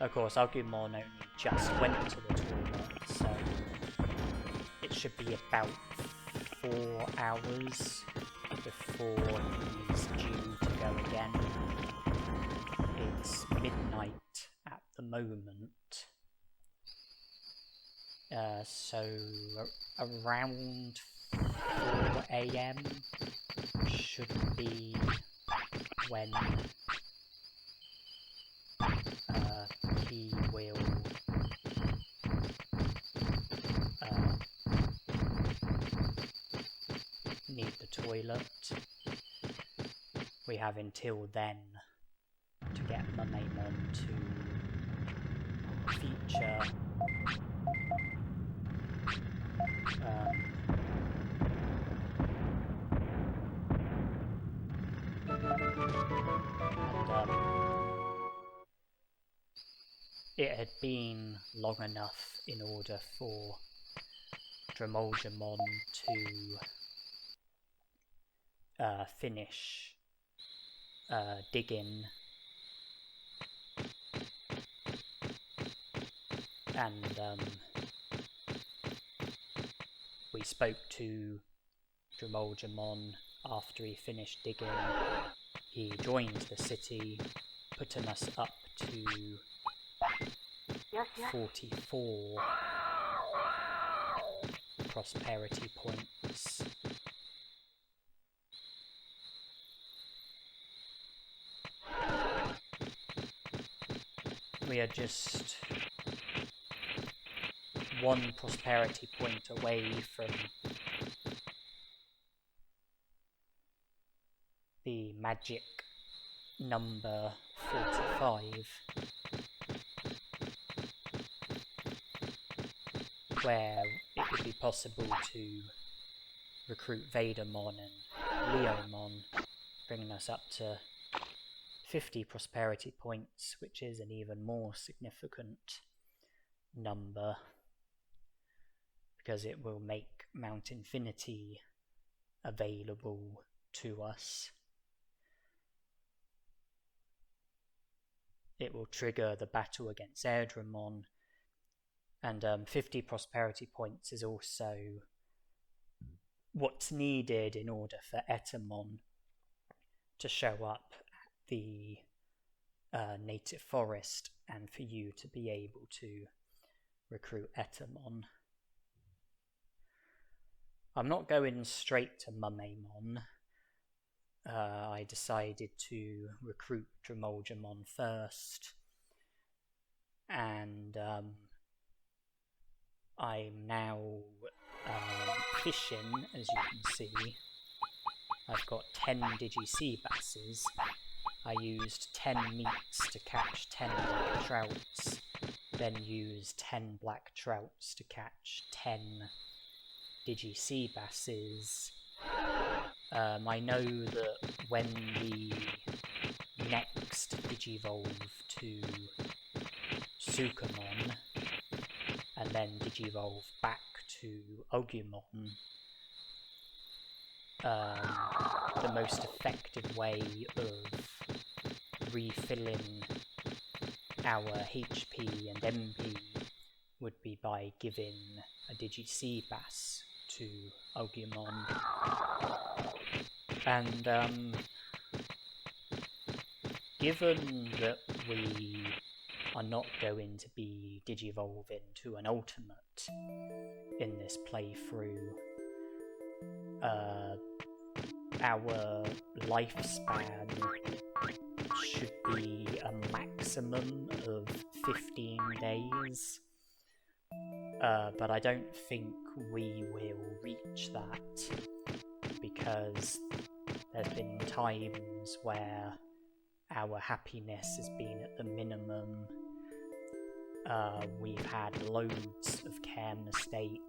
Of course, Agumon only just went to the toilet, so it should be about 4 hours before he's due to go again. It's midnight at the moment, so around 4 AM should be when he will need the toilet. We have until then to get Monzaemon to feature it had been long enough in order for SkullGreymon to finish digging and we spoke to SkullGreymon after he finished digging. He joined the city, putting us up to 44 prosperity points. We are just 1 prosperity point away from the magic number 45, where it would be possible to recruit Vadermon and Leomon, bringing us up to 50 prosperity points, which is an even more significant number, because it will make Mount Infinity available to us. It will trigger the battle against Erdramon, and 50 prosperity points is also what's needed in order for Etamon to show up at the native forest and for you to be able to recruit Etamon. I'm not going straight to Monzaemon. I decided to recruit SkullGreymon first, and I'm now fishing, as you can see. I've got 10 Digi-Sea Basses. I used 10 meats to catch 10 black trouts, then used 10 black trouts to catch 10 Digi-Sea Basses. I know that when we next Digivolve to Sukamon, and then Digivolve back to Agumon, the most effective way of refilling our HP and MP would be by giving a Digi-Bass to Agumon. And given that we are not going to be digivolving to an ultimate in this playthrough, our lifespan should be a maximum of 15 days, but I don't think we will reach that, because there's been times where our happiness has been at the minimum. We've had loads of care mistakes.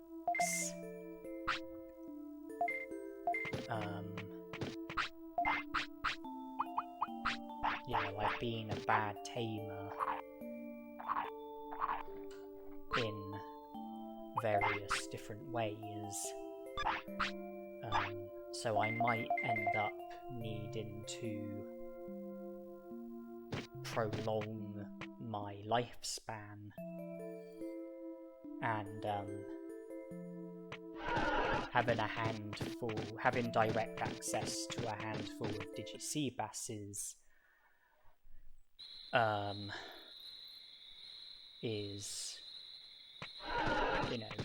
You know, I've been a bad tamer in various different ways, so I might end up needing to prolong my lifespan, and having direct access to a handful of Digi-Basses is, you know,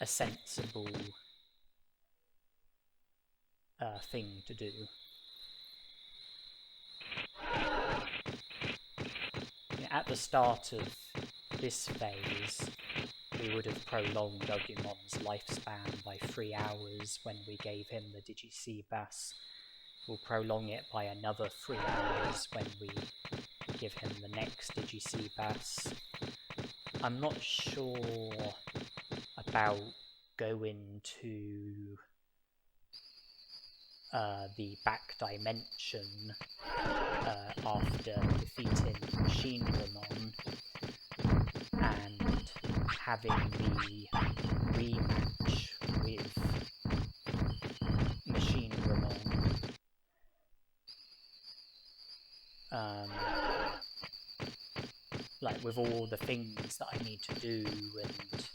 a sensible thing to do. At the start of this phase, we would have prolonged Agumon's lifespan by 3 hours when we gave him the Digi-Bass. We'll prolong it by another 3 hours when we give him the next Digi-Bass. I'm not sure about going to the back dimension after defeating Monzaemon and having the rematch with Monzaemon. Like, with all the things that I need to do and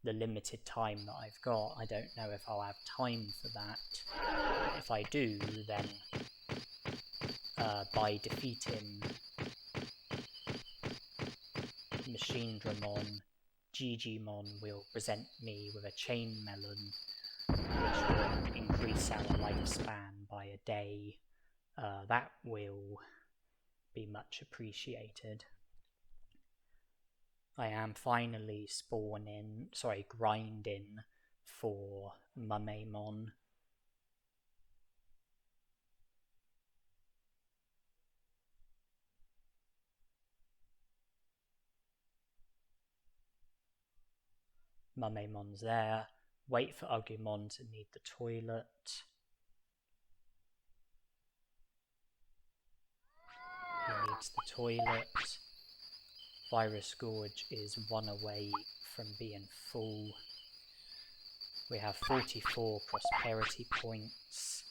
the limited time that I've got, I don't know if I'll have time for that. If I do, then by defeating Monzaemon, Digimon will present me with a chain melon, which will increase our lifespan by a day. That will be much appreciated. I am finally grinding for Monzaemon. Monzaemon's there. Wait for Agumon to need the toilet. He needs the toilet. Virus Gorge is 1 away from being full. We have 44 prosperity points.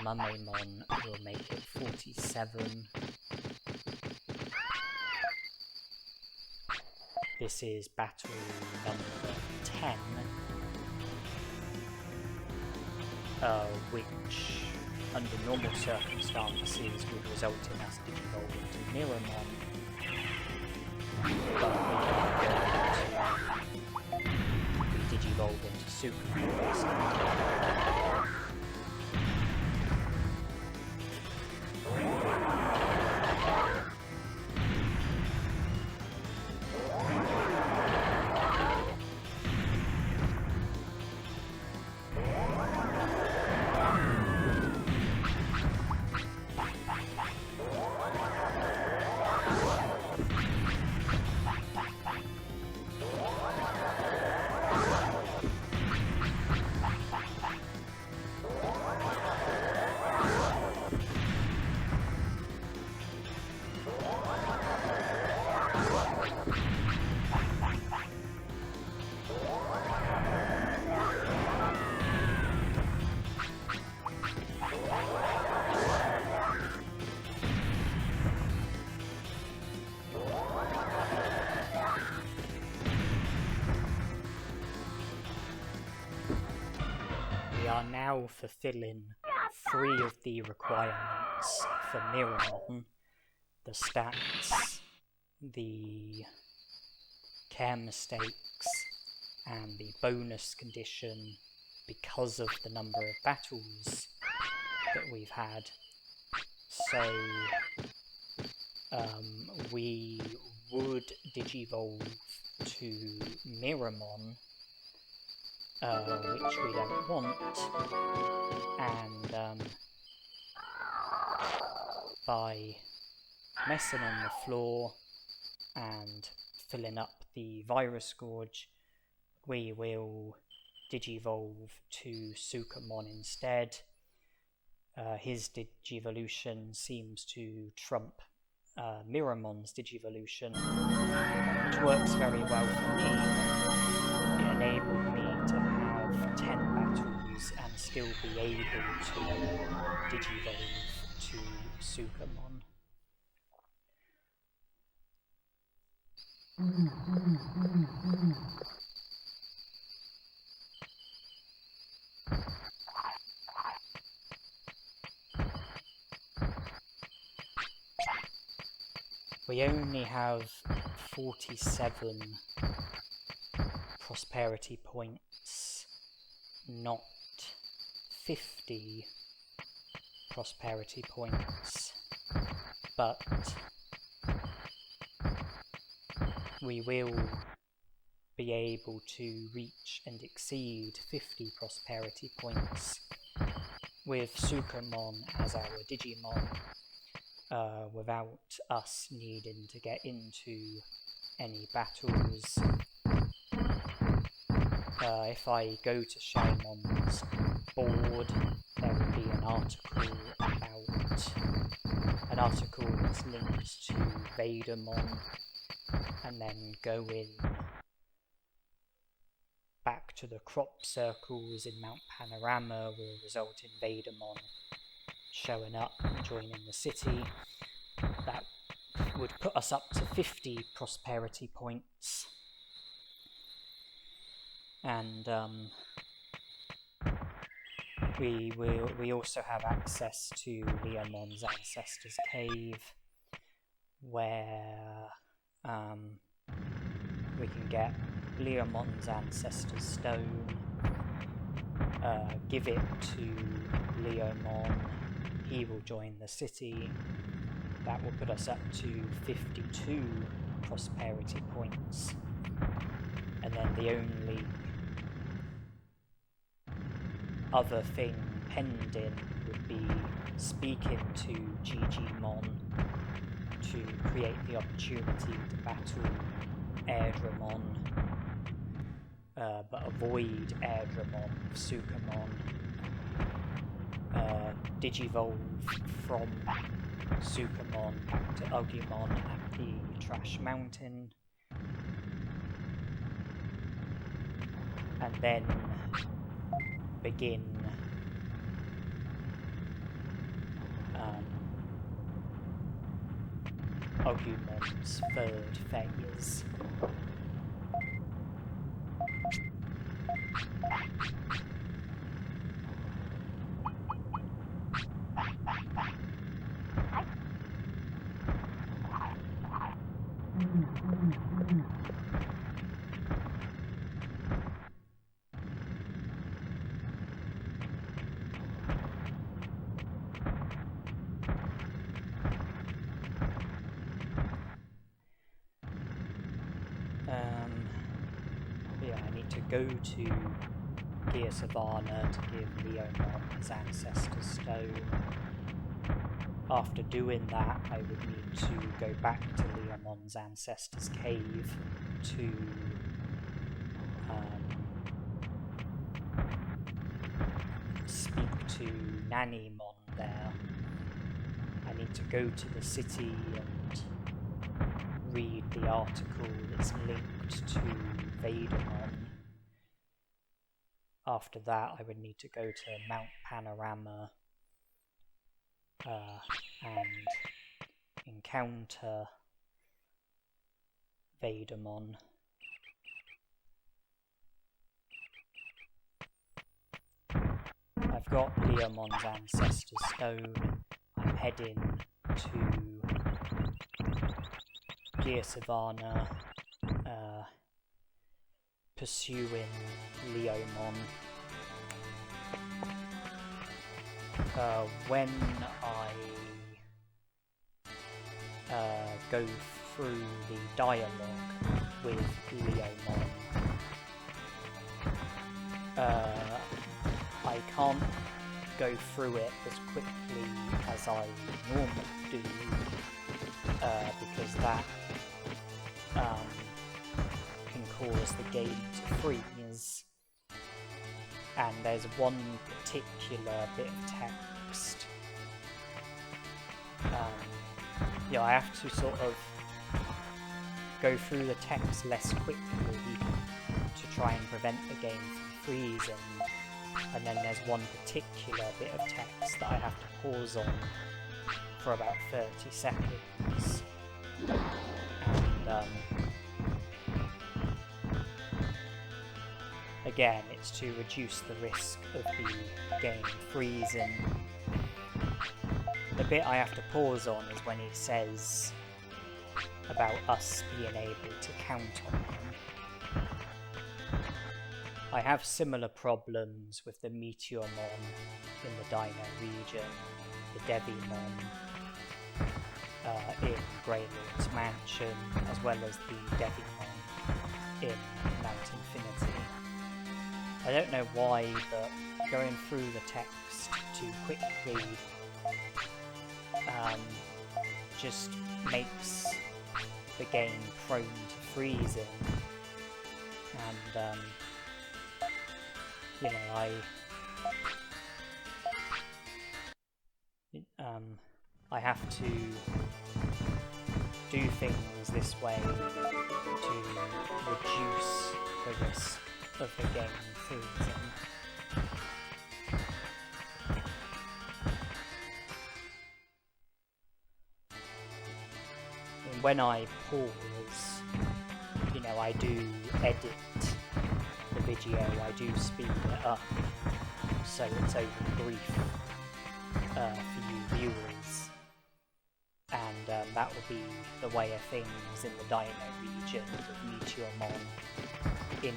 Monzaemon will make it 47. This is battle number 10, which under normal circumstances would result in us digivolving to Nanimon. But we digivolve into Superman. now fulfilling 3 of the requirements for Miramon: the stats, the care mistakes, and the bonus condition because of the number of battles that we've had. So we would digivolve to Miramon, which we don't want, and by messing on the floor and filling up the virus gorge, we will digivolve to Sukamon instead. His digivolution seems to trump Miramon's digivolution, which works very well for me. It enabled me to have 10 battles and still be able to digivolve to Sukamon. We only have 47 prosperity points, not 50 prosperity points, but we will be able to reach and exceed 50 prosperity points with Sukamon as our Digimon, without us needing to get into any battles. If I go to Shaimon's board, there will be an article that's linked to Vadermon, and then going back to the crop circles in Mount Panorama will result in Vadermon showing up and joining the city. That would put us up to 50 prosperity points, and we also have access to Leomon's Ancestor's Cave, where we can get Leomon's Ancestor's Stone, give it to Leomon, he will join the city. That will put us up to 52 prosperity points, and then the only other thing pending would be speaking to Digimon to create the opportunity to battle Airdramon, but avoid Airdramon with Sukamon. Digivolve from Sukamon back to Agumon at the Trash Mountain, and then begin Agumon's 3rd phase. I need to go to Gear Savannah to give Leomon his Ancestor's Stone. After doing that, I would need to go back to Leomon's Ancestor's Cave to speak to Nanimon there. I need to go to the city and read the article that's linked to Vadermon. After that, I would need to go to Mount Panorama and encounter Vadermon. I I've got Leomon's Ancestor Stone. I'm heading to Gear Savannah, pursuing Leomon. When I go through the dialogue with Leomon, I can't go through it as quickly as I normally do, because that can cause the game to freeze. And there's one particular bit of text. Yeah, I have to sort of go through the text less quickly to try and prevent the game from freezing. And then there's one particular bit of text that I have to pause on for about 30 seconds. And again, it's to reduce the risk of the game freezing. The bit I have to pause on is when he says about us being able to count on him. I have similar problems with the Meteormon in the Dino region, the Devimon in Greylord's Mansion, as well as the Devimon in Mount Infinity. I don't know why, but going through the text too quickly just makes the game prone to freezing. And you know, I have to do things this way to reduce the risk of the game freezing. And when I pause, you know, I do edit the video, I do speed it up so it's over brief for you viewers, and that will be the way of things in the Dino region with Meteormon in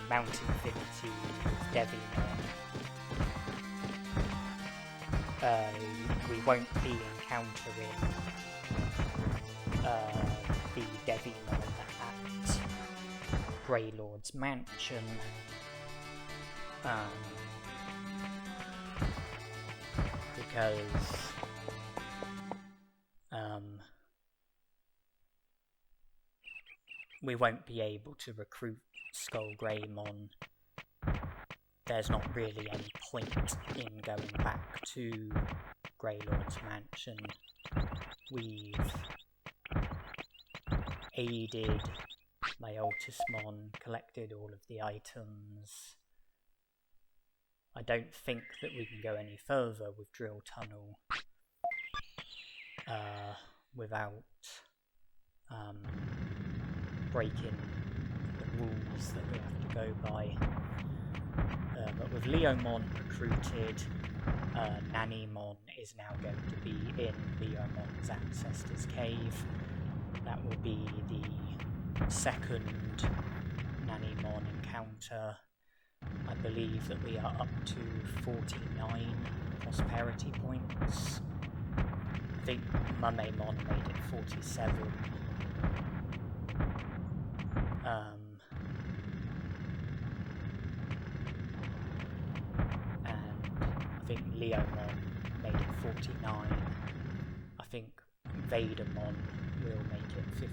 Mount Infinity with Devimon. We won't be encountering the Devimon at Greylord's Mansion. Because we won't be able to recruit SkullGreymon. There's not really any point in going back to Greylord's Mansion. We've aided my Ultismon, collected all of the items. I don't think that we can go any further with Drill Tunnel without breaking the rules that we have to go by. But with Leomon recruited, Nanimon is now going to be in Leomon's Ancestor's Cave. That will be the second Nanimon encounter. I believe that we are up to 49 prosperity points. I think Monzaemon made it 47. And I think Leomon made it 49. I think Vadermon will make it 52.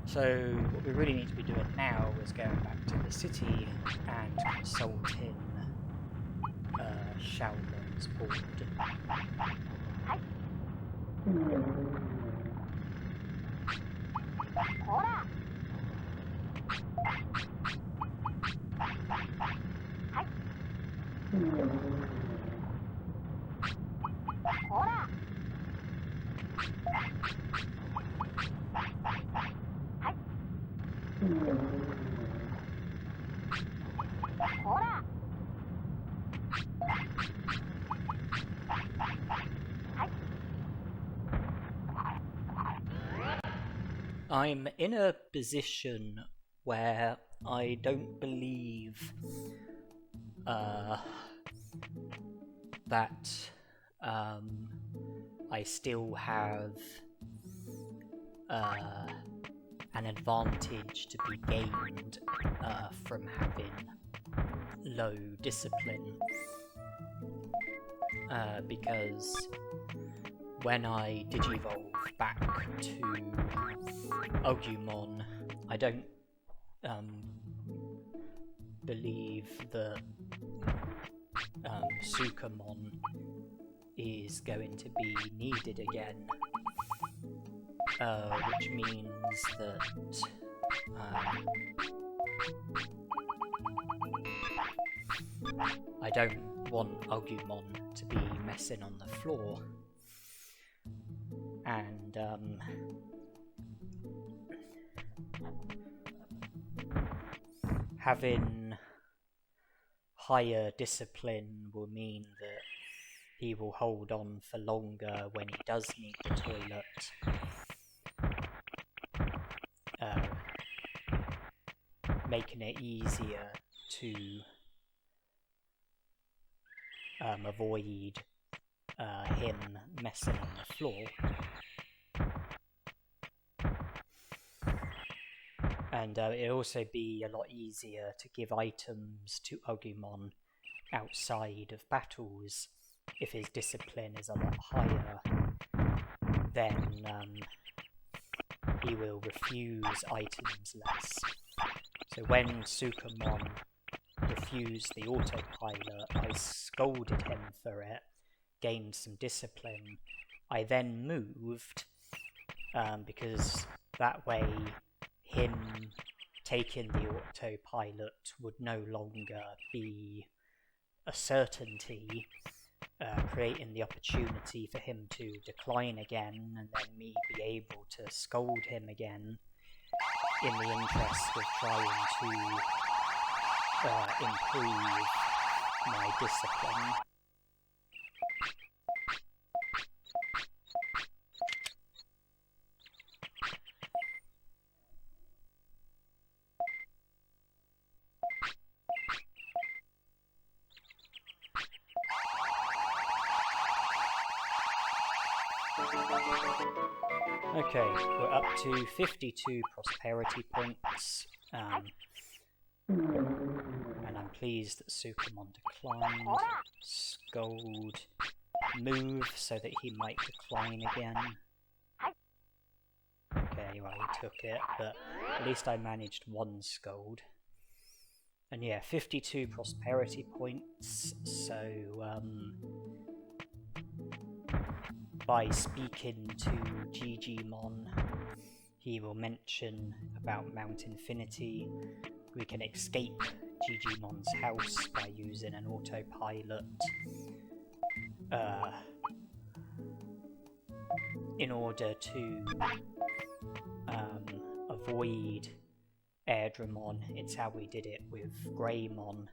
So what we really need to be doing now is going back to the city and consulting Shaolon's board. I'm in a position where I don't believe that I still have an advantage to be gained from having low discipline, because when I digivolve back to Agumon, I don't believe that SkullGreymon is going to be needed again, which means that I don't want Agumon to be messing on the floor, and having higher discipline will mean that he will hold on for longer when he does need the toilet, making it easier to avoid him messing on the floor. And it'll also be a lot easier to give items to Agumon outside of battles if his discipline is a lot higher. Then he will refuse items less. So when SkullGreymon refused the autopilot, I scolded him for it, gained some discipline. I then moved, because that way him taking the autopilot would no longer be a certainty, creating the opportunity for him to decline again, and then me be able to scold him again in the interest of trying to improve my discipline. Okay, we're up to 52 prosperity points, and I'm pleased that SkullGreymon declined. Scold, move so that he might decline again. Okay, well, he took it, but at least I managed one scold. And yeah, 52 prosperity points, so by speaking to Digimon, he will mention about Mount Infinity. We can escape Digimon's house by using an autopilot in order to avoid Airdramon. It's how we did it with Greymon,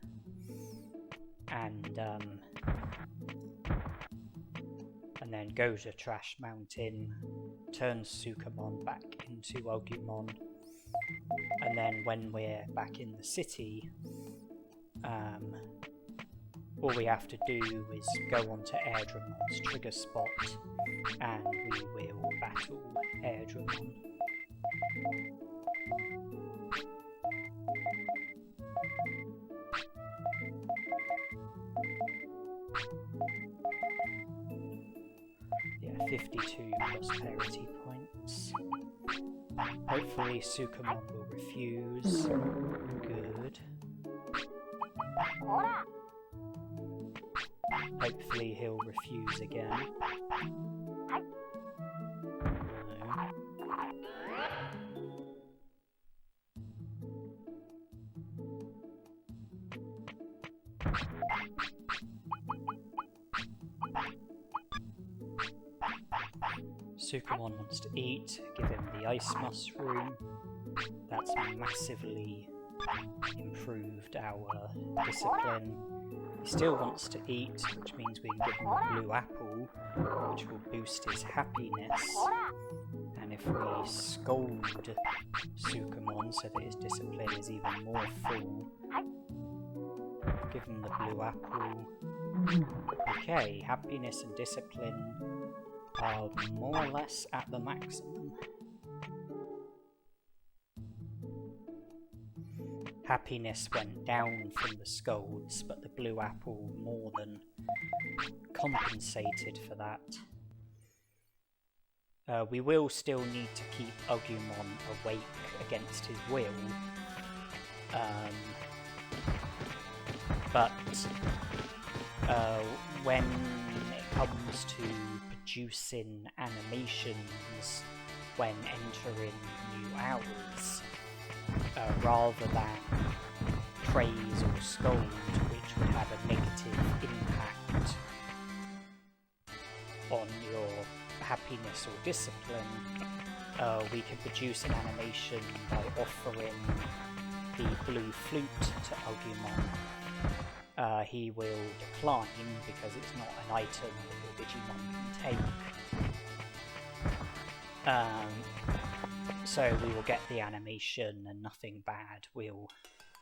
and then go to Trash Mountain, turn SkullGreymon back into Agumon, and then when we're back in the city, all we have to do is go onto Airdramon's trigger spot, and we will battle Airdramon. Yeah, 52 prosperity points. Hopefully SkullGreymon will refuse. Good. Hopefully he'll refuse again. No. SkullGreymon wants to eat, give him the ice mushroom. That's massively improved our discipline. He still wants to eat, which means we can give him a blue apple, which will boost his happiness. And if we scold SkullGreymon so that his discipline is even more full, give him the blue apple. Okay, happiness and discipline are more or less at the maximum. Happiness went down from the scolds, but the blue apple more than compensated for that. We will still need to keep Agumon awake against his will, but when it comes to producing animations when entering new hours, rather than praise or scold, which would have a negative impact on your happiness or discipline, we can produce an animation by offering the blue flute to Agumon. He will decline because it's not an item that your Digimon can take. So we will get the animation and nothing bad will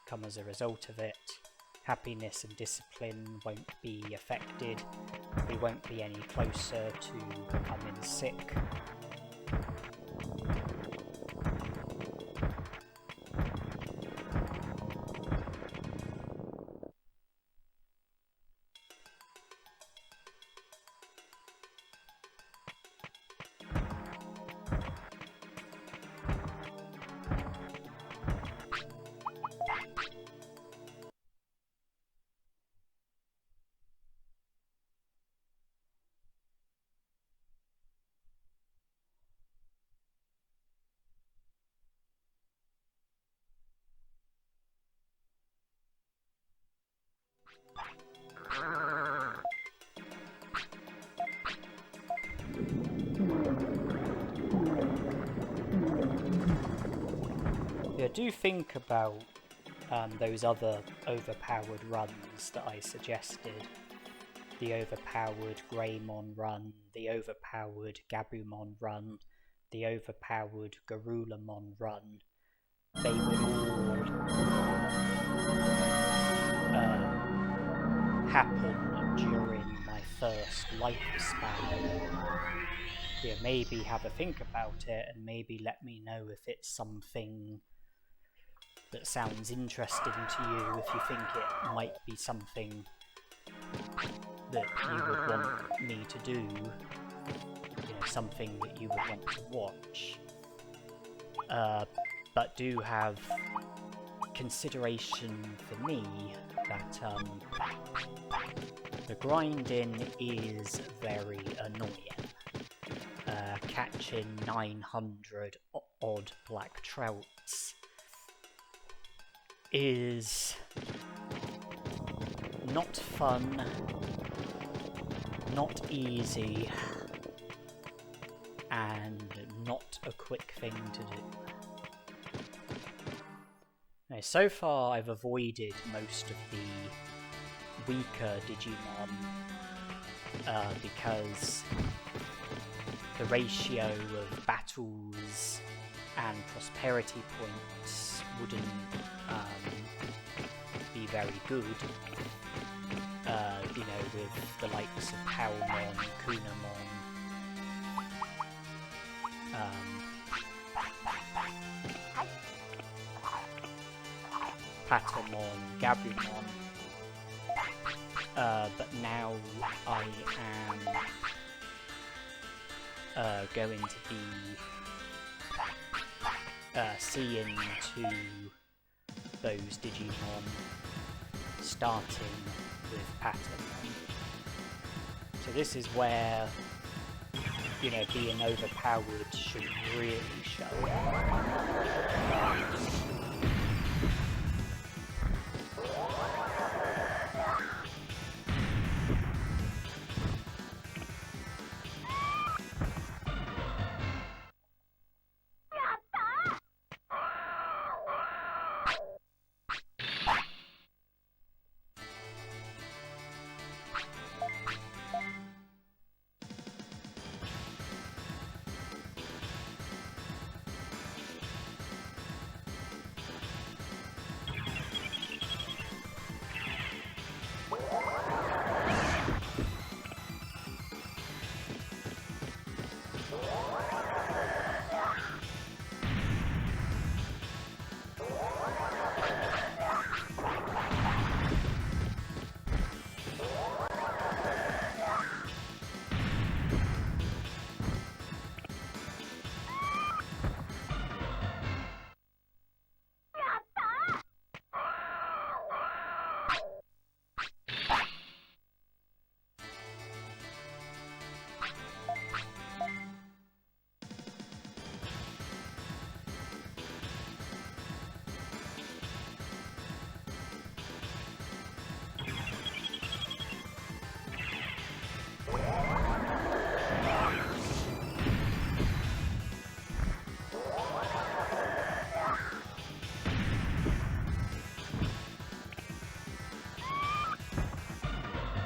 come as a result of it. Happiness and discipline won't be affected. We won't be any closer to becoming sick. Yeah, do think about those other overpowered runs that I suggested. The overpowered Greymon run, the overpowered Gabumon run, the overpowered Garulamon run. They would all happen during my first lifespan. Yeah, maybe have a think about it and maybe let me know if it's something that sounds interesting to you, if you think it might be something that you would want me to do, you know, something that you would want to watch. But do have consideration for me that the grinding is very annoying. Catching 900 odd black trouts is not fun, not easy, and not a quick thing to do. Now, so far I've avoided most of the weaker Digimon because the ratio of battles and prosperity points wouldn't be very good, you know, with the likes of Powmon, Kunamon, Patamon, Gabumon, but now I am going to be seeing to those Digimon starting with Patamon. So this is where, you know, being overpowered should really show.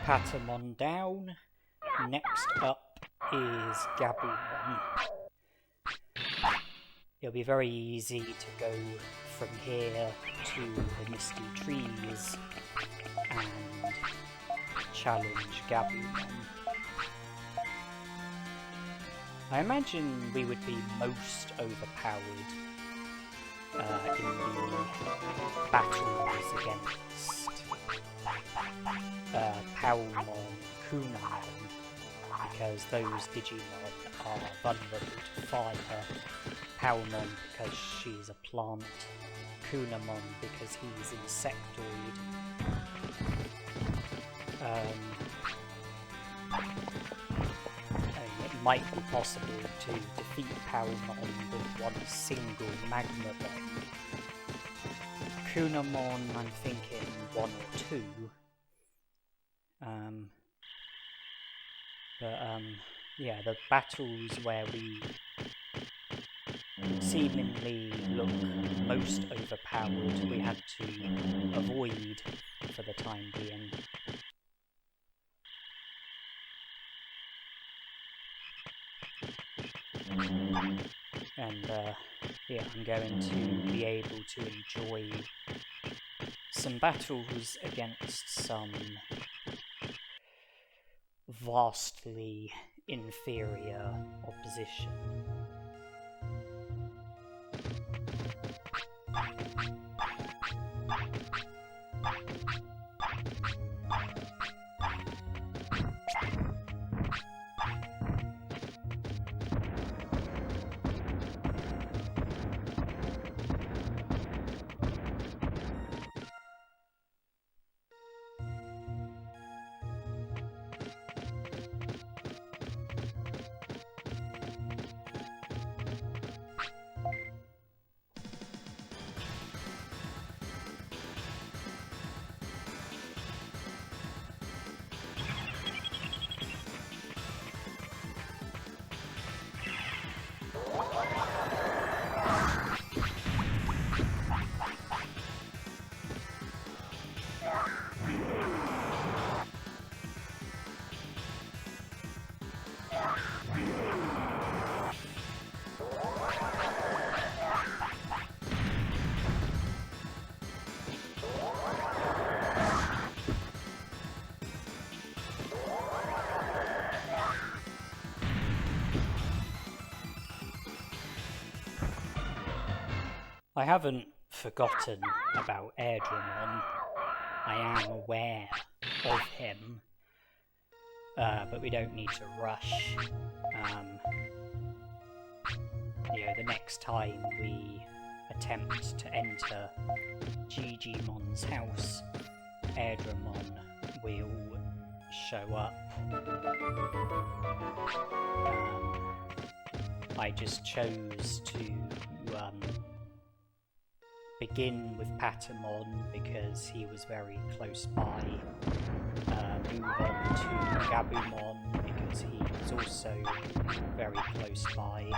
Patamon down. Next up is Gabumon. It'll be very easy to go from here to the Misty Trees and challenge Gabumon. I imagine we would be most overpowered in the battles against Powmon, Kunamon, because those Digimon are vulnerable to fire. Powmon because she's a plant, Kunamon because he's insectoid. It might be possible to defeat Powmon with one single Magma Bomb. Kunamon, I'm thinking 1 or 2. Yeah, the battles where we seemingly look most overpowered, we had to avoid for the time being. And yeah, I'm going to be able to enjoy some battles against some vastly inferior opposition. I haven't forgotten about Airdramon. I am aware of him, but we don't need to rush. The next time we attempt to enter Digimon's house, Airdramon will show up. I just chose to begin with Patamon because he was very close by, move on to Gabumon because he was also very close by.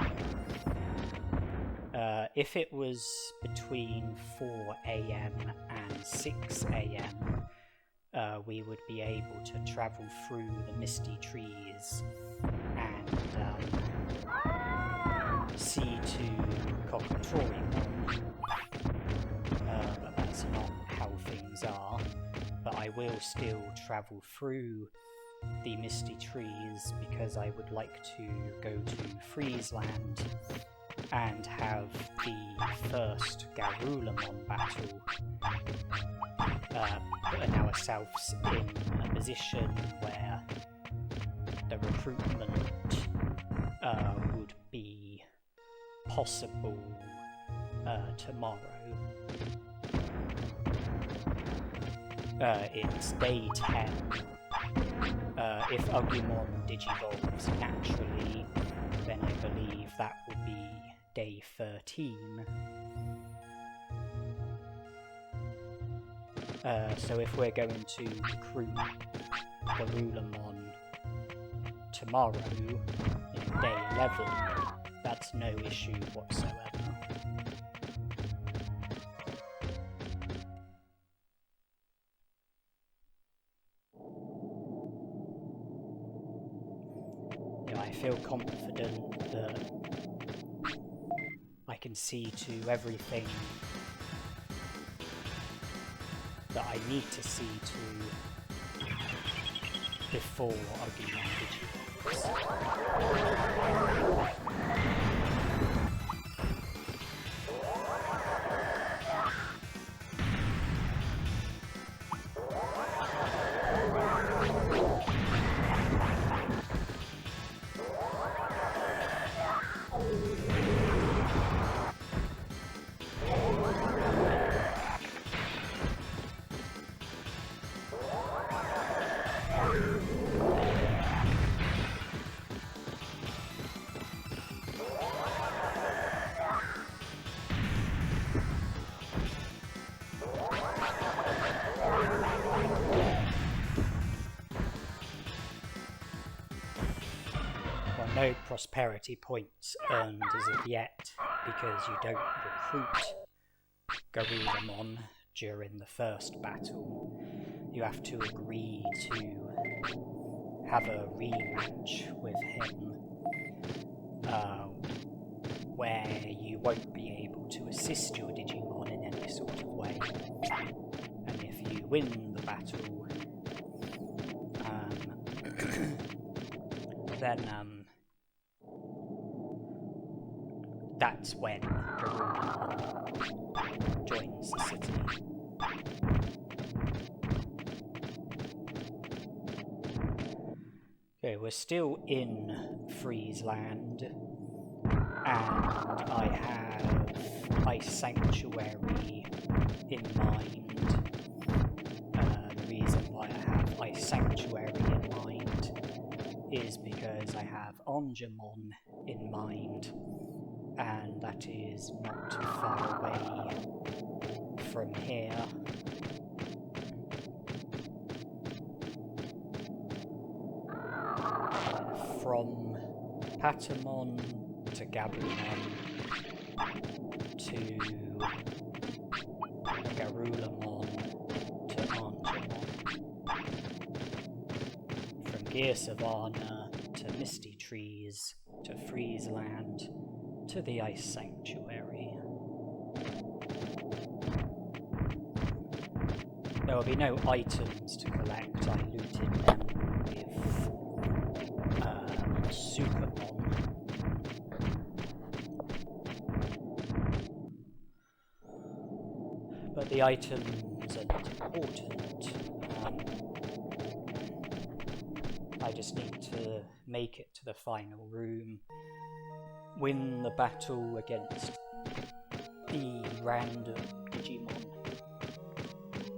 If it was between 4 AM and 6 AM, we would be able to travel through the Misty Trees and see to Cockatoriumon. But that's not how things are. But I will still travel through the Misty Trees because I would like to go to Friesland and have the first Garulamon battle, putting ourselves in a position where the recruitment would be possible tomorrow. It's day 10. If Agumon digivolves naturally, then I believe that will be day 13. So if we're going to recruit Garulamon tomorrow, in day 11, that's no issue whatsoever. I feel confident that I can see to everything that I need to see to before Agumon Digimons. No prosperity points earned as of yet, because you don't recruit Garurumon during the first battle. You have to agree to have a rematch with him, where you won't be able to assist your Digimon in any sort of way. And if you win the battle, then that's when Garurumon joins the city. Okay, we're still in Friesland, and I have Ice Sanctuary in mind. The reason why I have Ice Sanctuary in mind is because I have Monzaemon in mind, and that is not too far away from here. From Patamon to Gabumon to Garulamon to Monzaemon. From Gear Savannah to Misty Trees to Friesland to the Ice Sanctuary. There will be no items to collect. I looted them with Supermon. But the items are not important. I just need to make it to the final room, win the battle against the random Digimon,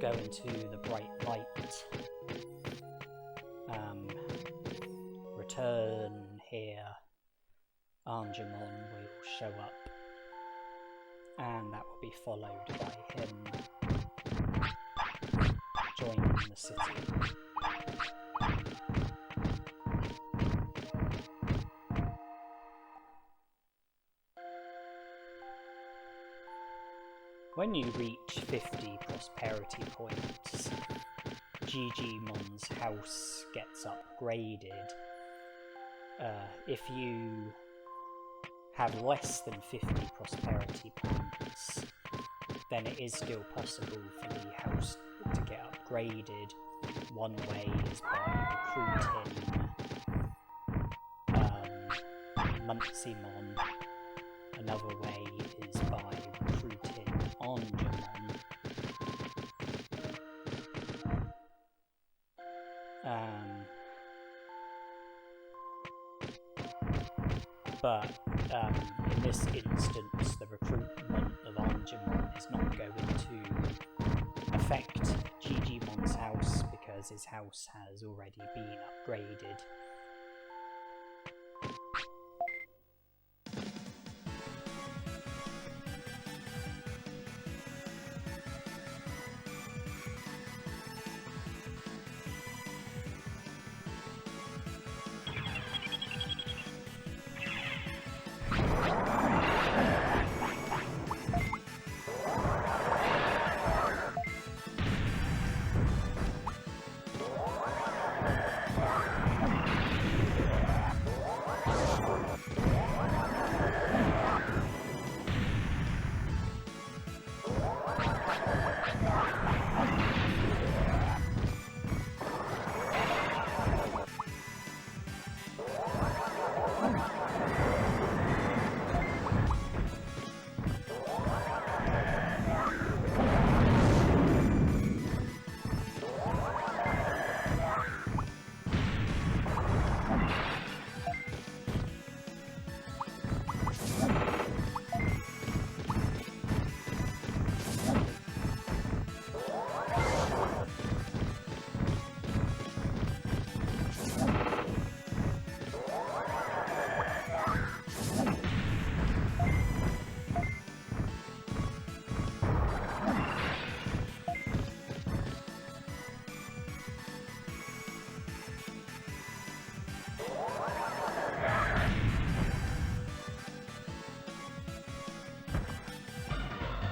go into the bright light, return here, Monzaemon will show up, and that will be followed by him joining the city. When you reach 50 prosperity points, Digimon's house gets upgraded. If you have less than 50 prosperity points, then it is still possible for the house to get upgraded. One way is by recruiting Monzaemon. Another way is by recruiting Monzaemon. But in this instance, the recruitment of Monzaemon is not going to affect Digimon's house because his house has already been upgraded.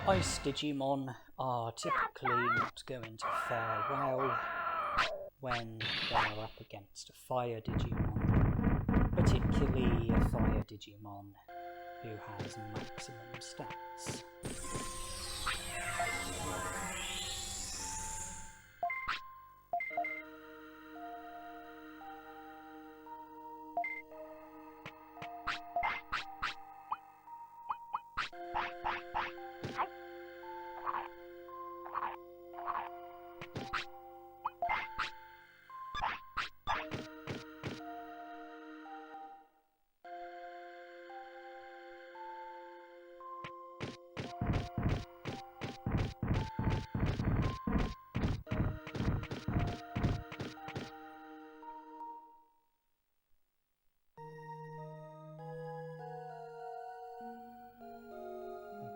Ice Digimon are typically not going to fare well when they are up against a Fire Digimon, particularly a Fire Digimon who has maximum stats.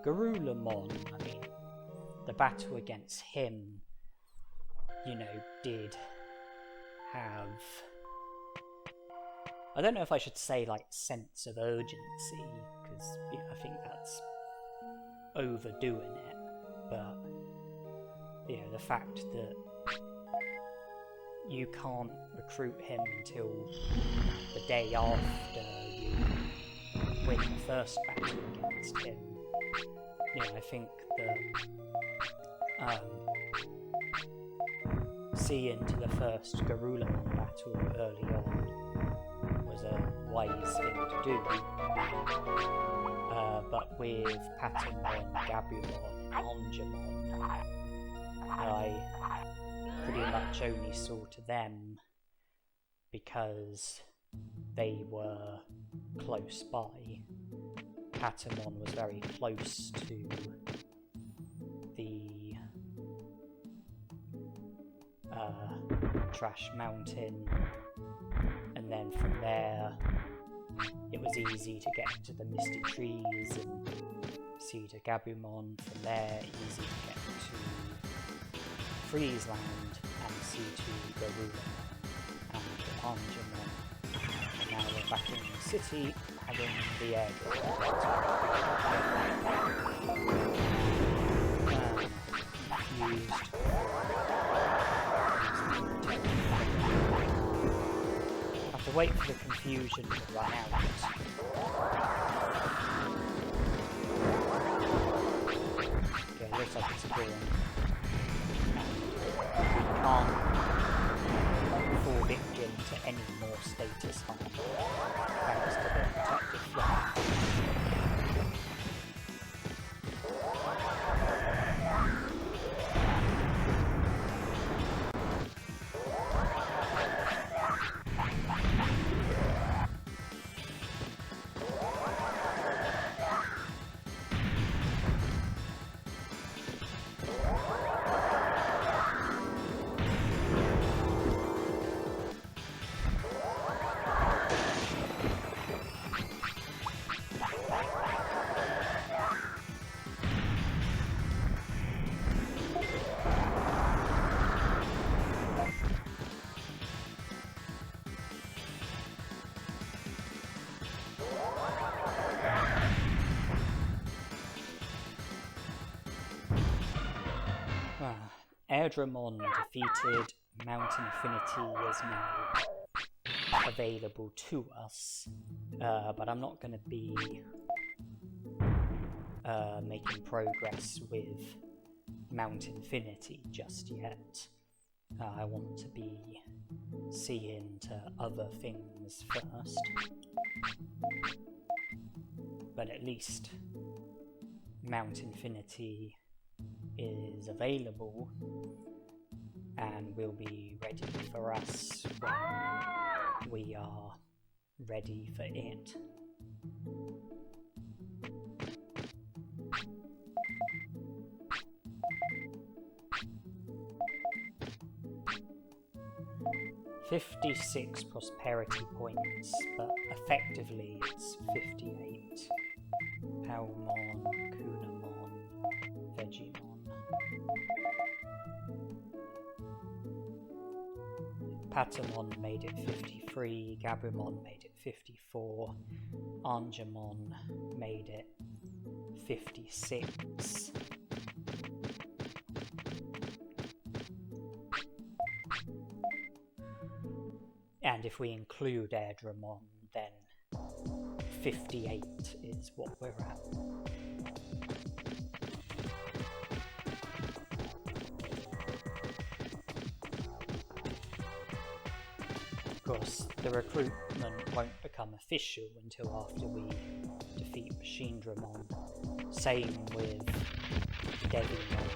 Garurumon, I mean, the battle against him, you know, did have, I don't know if I should say like sense of urgency, because I think that's overdoing it, but you know, the fact that you can't recruit him until the day after you win the first battle against him. You know, I think that seeing to the first Garurumon battle early on was a wise thing to do. But with Patamon, Gabumon, and Monzaemon, I pretty much only saw to them because they were close by. Patamon was very close to the Trash Mountain, and then from there it was easy to get to the Misty Trees and see to Gabumon. From there, easy to get to Freezeland and see to Garurumon and Monzaemon. And now we're back in the city, having the air used. Have to wait for the confusion to run out. Okay, looks like it's gone. We can't fall victim to any more status harm thanks to the protective flag. Airdramon defeated. Mount Infinity is now available to us, but I'm not going to be making progress with Mount Infinity just yet. I want to be seeing to other things first, but at least Mount Infinity is available and will be ready for us when we are ready for it. $56 prosperity points, but effectively it's 58. Palmon, Kunamon, Vegimon. Patamon made it 53, Gabumon made it 54, Monzaemon made it 56. And if we include Airdramon, then 58 is what we're at. Of course, the recruitment won't become official until after we defeat Machinedramon. Same with Devimon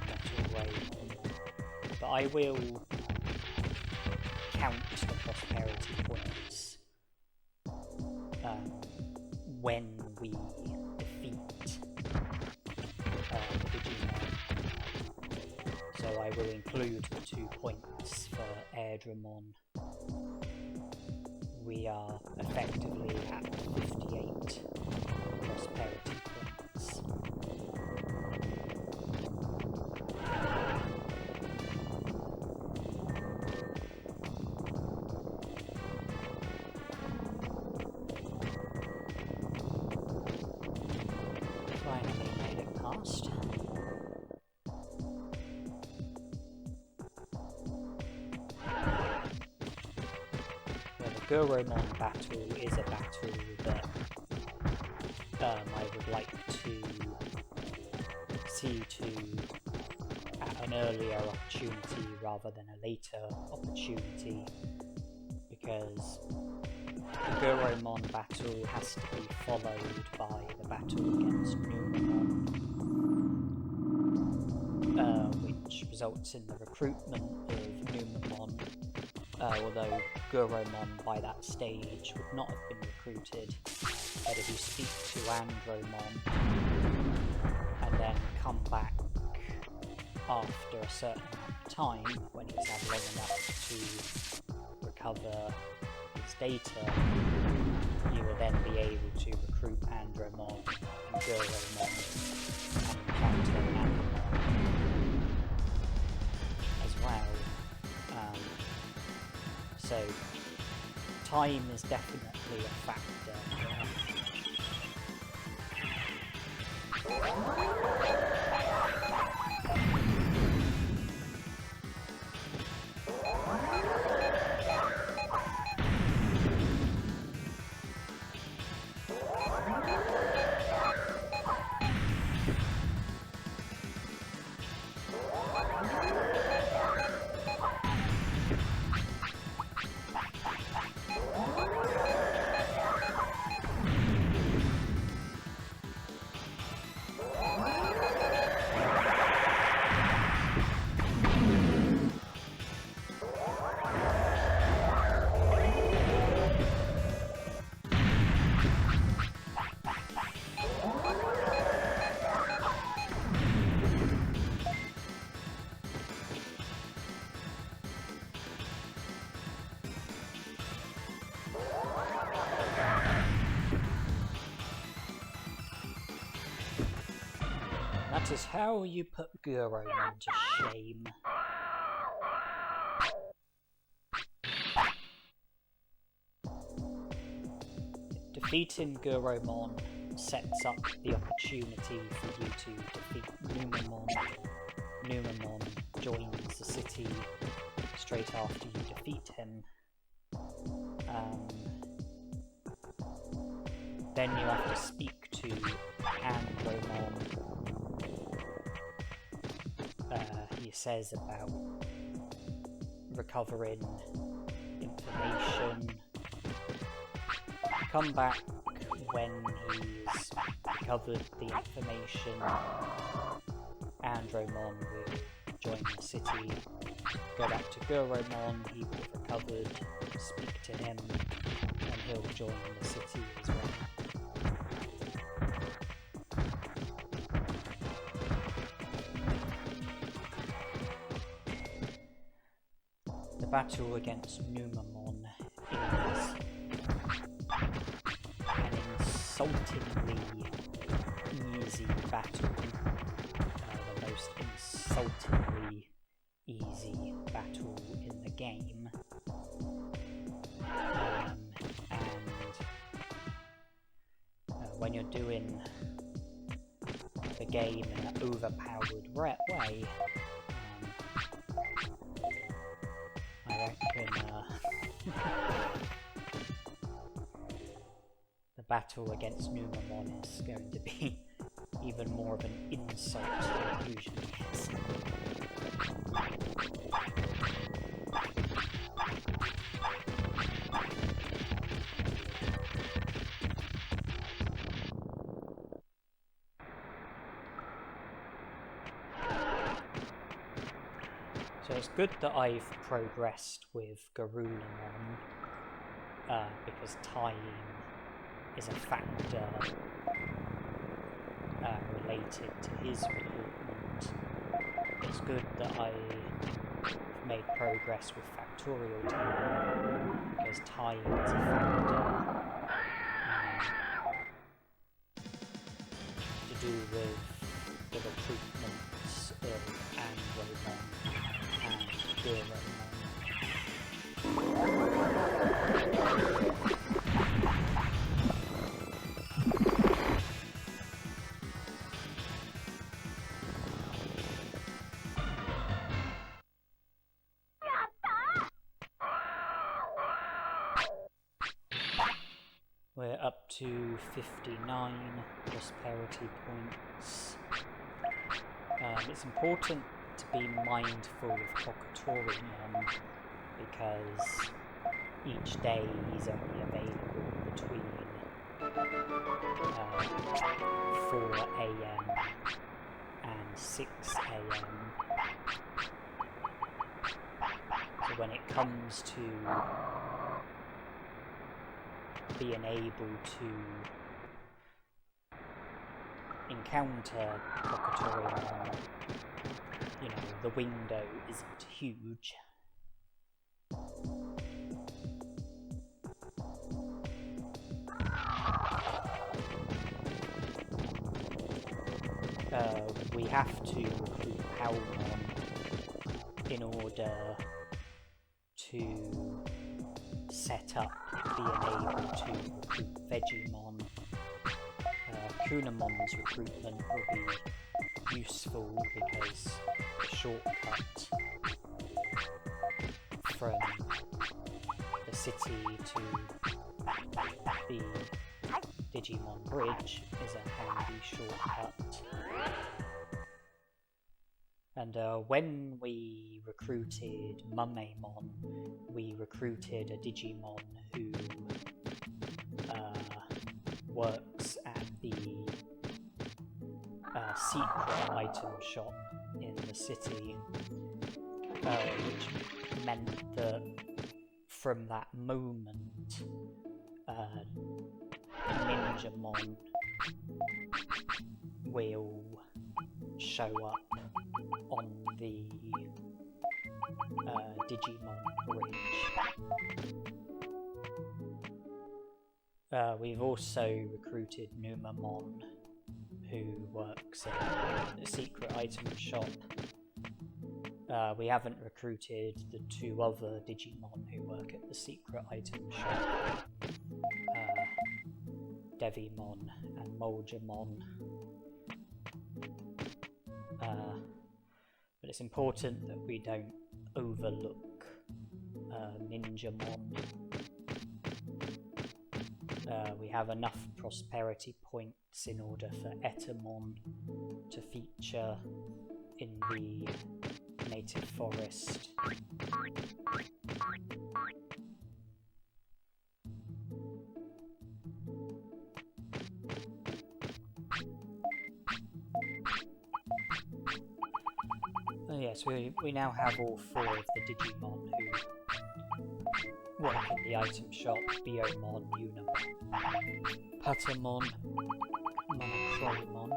and SkullGreymon. But I will count the prosperity points when we defeat the Digimon. So I will include the 2 points for Airdramon. We are effectively at 58 prosperity points. Finally made it past. The Guromon battle is a battle that I would like to see to at an earlier opportunity rather than a later opportunity, because the Guromon battle has to be followed by the battle against Nanimon, which results in the recruitment of Nanimon, although Guromon by that stage would not have been recruited. But if you speak to Andromon and then come back after a certain amount of time, when he's had long enough to recover his data, you will then be able to recruit Andromon and Guromon and encounter Nanimon as well. So time is definitely a factor here. That is how you put Guromon to shame. Defeating Guromon sets up the opportunity for you to defeat Nanimon. Nanimon joins the city straight after you defeat him. Then you have to speak to Andromon. He says about recovering information. Come back when he's recovered the information. Andromon will join the city. Go back to Guromon, he will have recovered. Speak to him, and he'll join the city as well. The battle against Nanimon is an insultingly easy battle, the most insultingly easy battle in the game, and when you're doing the game in an overpowered way, I reckon the battle against Numamon is going to be even more of an insult than it usually is. So it's good that I've progressed with Garurumon, because time is a factor related to his recruitment. It's good that I've made progress with Factorial time, because time is a factor to do with the recruitments of Angomon and Gurumon. We're up to 59 prosperity points. It's important to be mindful of Kokotorimon because each day he's only available between 4 AM and 6 AM. So when it comes to being able to encounter Kokotorimon, you know, the window isn't huge. We have to recruit Palmon in order to set up being able to recruit Vegimon. Kunamon's recruitment will be useful because the shortcut from the city to the Digimon Bridge is a handy shortcut. And when we recruited Monzaemon, we recruited a Digimon who works at the secret item shop in the city, which meant that from that moment, Ninjamon will show up on the Digimon Bridge. We've also recruited Numamon, who works at the secret item shop. We haven't recruited the two other Digimon who work at the secret item shop, Devimon and Monzaemon. But it's important that we don't overlook Ninjamon. We have enough prosperity points in order for Etamon to feature in the native forest. Yes, we now have all four of the Digimon who work in the item shop: Biomon, Unamon, Patamon, Monocromon.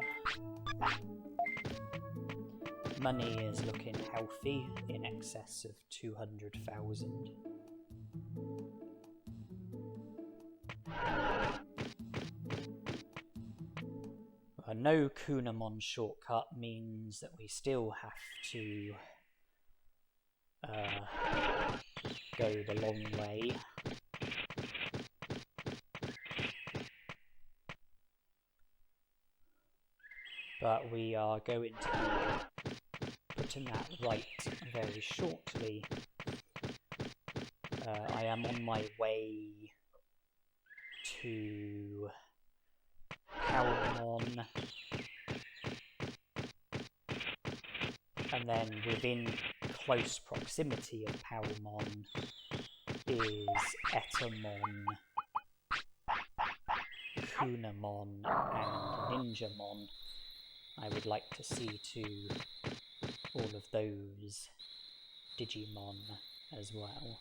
Money is looking healthy, in excess of 200,000. A no Kunamon shortcut means that we still have to go the long way. But we are going to be putting that right very shortly. I am on my way to Palmon, and then within close proximity of Palmon is Etamon, Kunamon, and Ninjamon. I would like to see to all of those Digimon as well.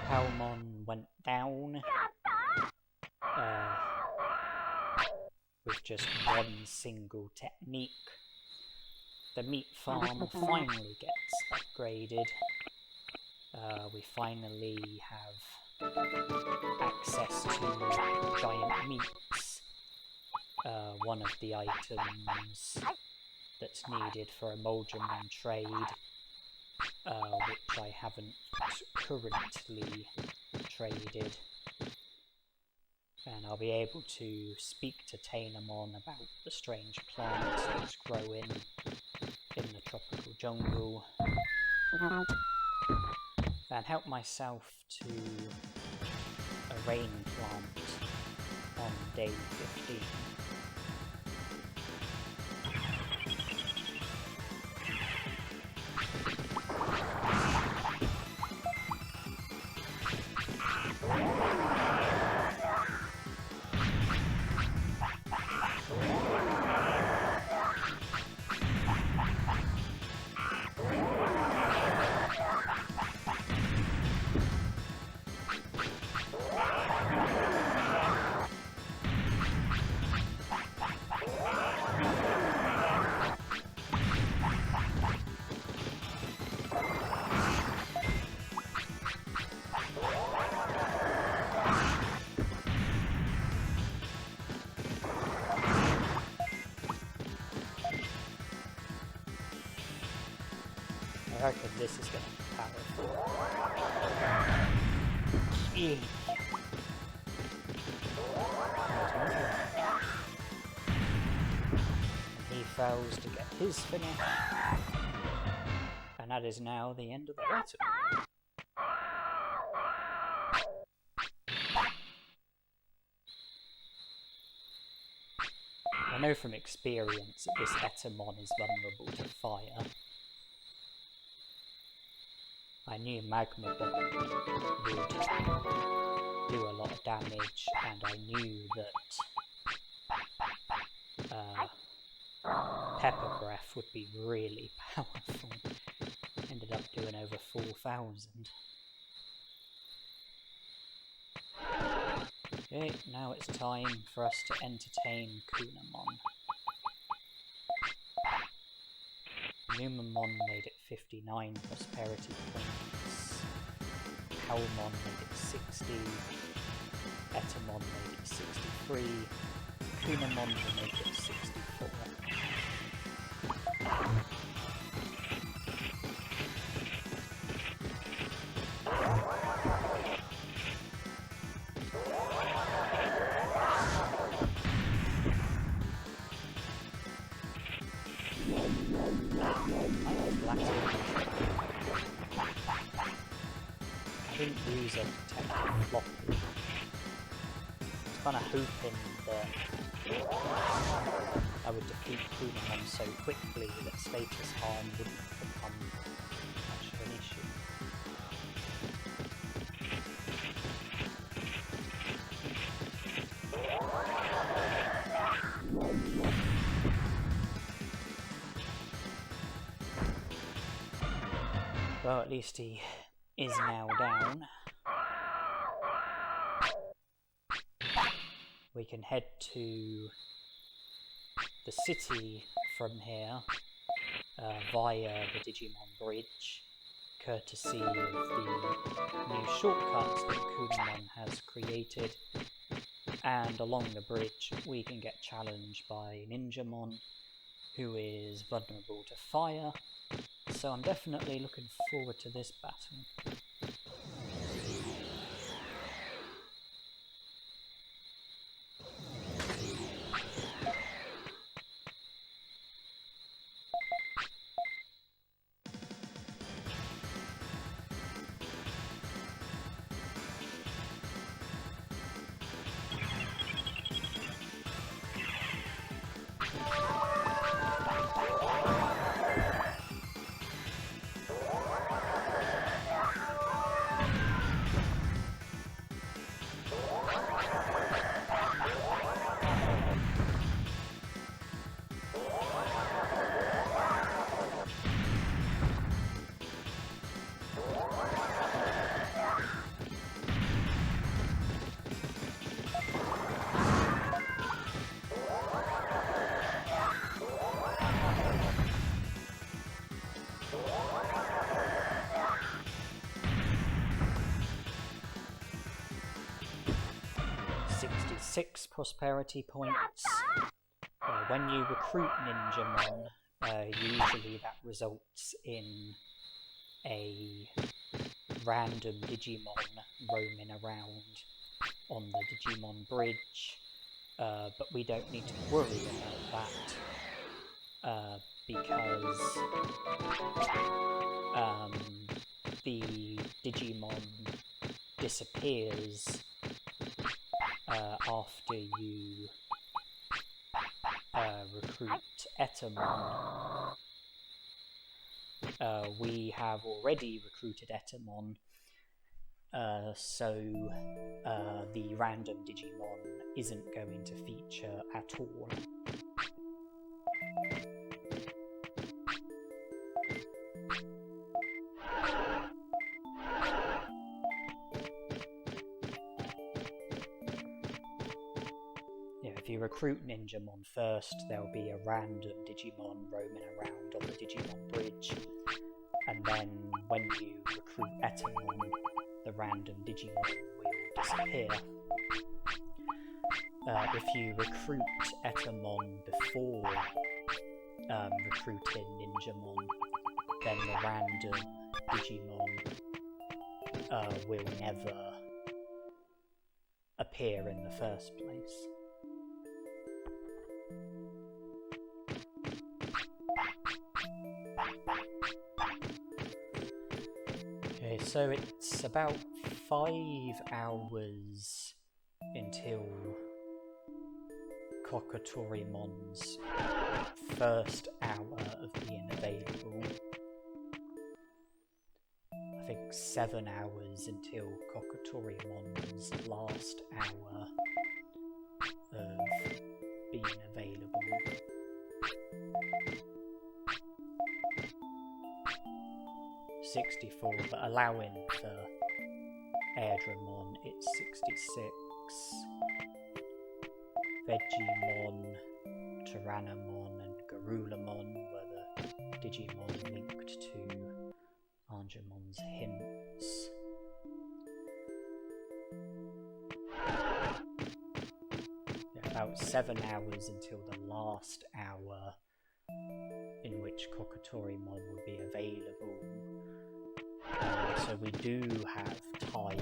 Palmon went down with just one single technique. The meat farm finally gets upgraded. We finally have access to giant meats, one of the items that's needed for a Monzaemon trade, which I haven't currently traded. And I'll be able to speak to Nanimon about the strange plants that's growing in the tropical jungle, and help myself to a rain plant on day 15. I reckon this is going to be powerful. Yeah. And he fails to get his finish. And that is now the end of the battle. I know from experience that this Etamon is vulnerable to fire. I knew Magma Bomb would do a lot of damage, and I knew that Pepper Breath would be really powerful. Ended up doing over 4,000. Okay, now it's time for us to entertain Kunamon. Numamon made it 59 prosperity points, Palmon made it 60, Etamon made it 63, Kunamon will make it 64. I didn't use a detective floppy. I was kind of hoping that I would defeat Kunamon so quickly that status harm wouldn't become much of an issue. Well, at least he is now down. We can head to the city from here via the Digimon Bridge, courtesy of the new shortcuts that Kunamon has created. And along the bridge we can get challenged by Ninjamon, who is vulnerable to fire, so I'm definitely looking forward to this battle. Six prosperity points. When you recruit Ninjamon, usually that results in a random Digimon roaming around on the Digimon bridge, but we don't need to worry about that because the Digimon disappears after you recruit Etamon. We have already recruited Etamon, so the random Digimon isn't going to feature at all. If you recruit Ninjamon first, there'll be a random Digimon roaming around on the Digimon bridge, and then when you recruit Etamon, the random Digimon will disappear. If you recruit Etamon before recruiting Ninjamon, then the random Digimon will never appear in the first place. Okay, so it's about 5 hours until Kokotorimon's first hour of being available. I think 7 hours until Kokotorimon's last hour of being available. $64, but allowing for Airdramon, it's $66. Veggiemon, Tyrannomon, and Garulamon were the Digimon linked to Angemon's hints. About 7 hours until the last hour in which Kokotorimon will be available. So we do have time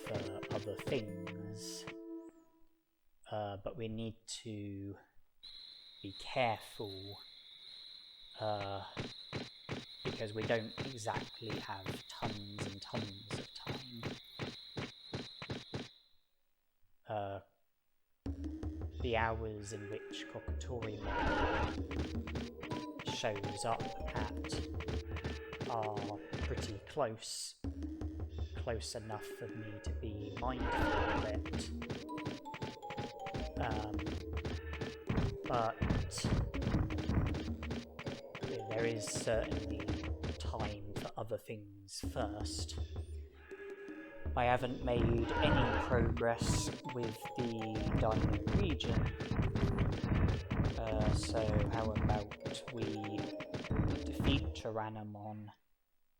for other things, but we need to be careful because we don't exactly have tons and tons of time. The hours in which Kokotorimon shows up at are pretty close enough for me to be mindful of it. But there is certainly time for other things first. I haven't made any progress with the Dino region, so how about we defeat Tyrannomon,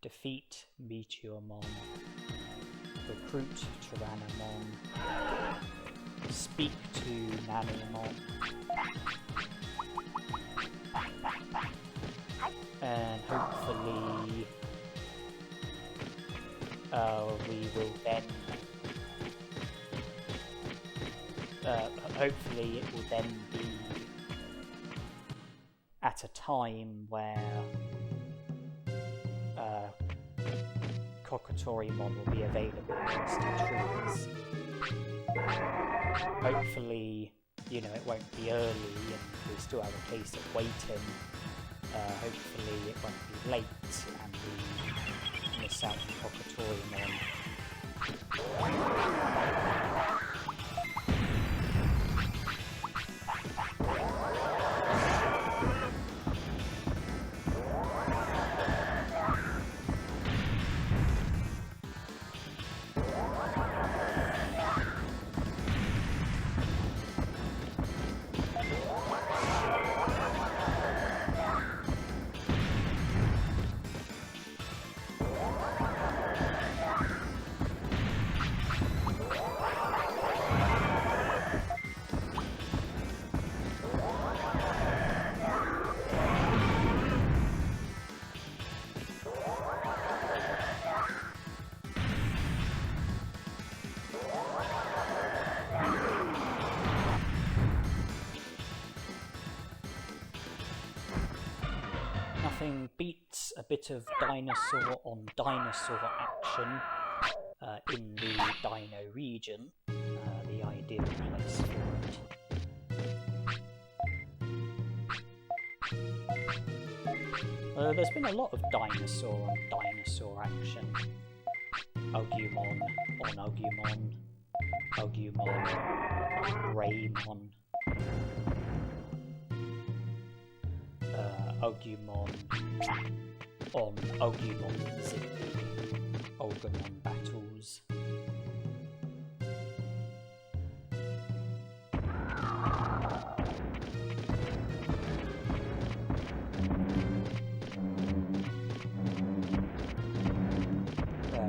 defeat Meteormon, recruit Tyrannomon, speak to Nanimon, and hopefully we will then hopefully it will then be at a time where Kokotorimon will be available against the trees. Hopefully, you know, it won't be early and we still have a case of waiting. Hopefully it won't be late and we miss out on Kokotorimon. Nothing beats a bit of dinosaur on dinosaur action in the Dino region, the ideal place for it. There's been a lot of dinosaur on dinosaur action. Agumon on Agumon, Agumon on Greymon. Agumon on Agumons in the Agumon battles.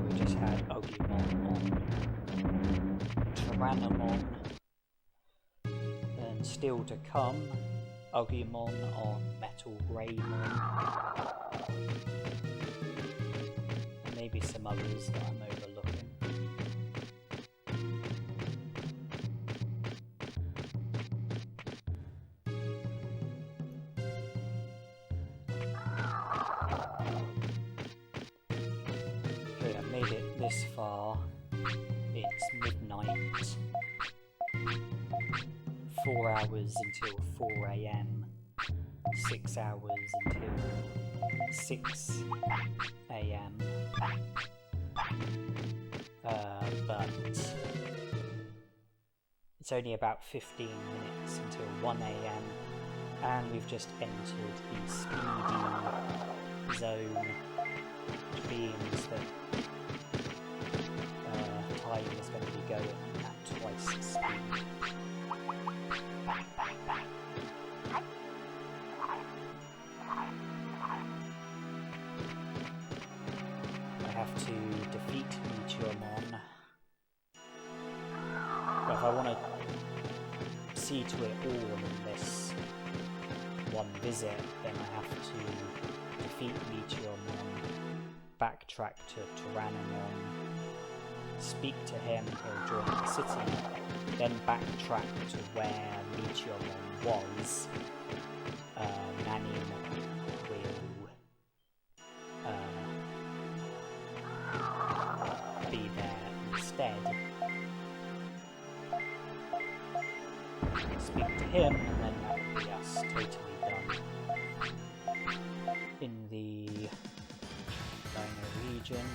We just had Agumon on Tyrannomon, and still to come, Agumon on Metal Greymon, and maybe some others that I'm overlooking. Okay, I've made it this far. It's midnight. 4 hours until 4 AM, 6 hours until 6 AM, but it's only about 15 minutes until 1 AM, and we've just entered the speedy zone, which means that time is going to be going at twice the speed. I have to defeat Meteormon. But if I want to see to it all in this one visit, then I have to defeat Meteormon, backtrack to Tyrannomon, speak to him, he'll join the city, then backtrack to where Meteormon was. Nanimon will be there instead. Speak to him, and then that will be us totally done in the Dino region.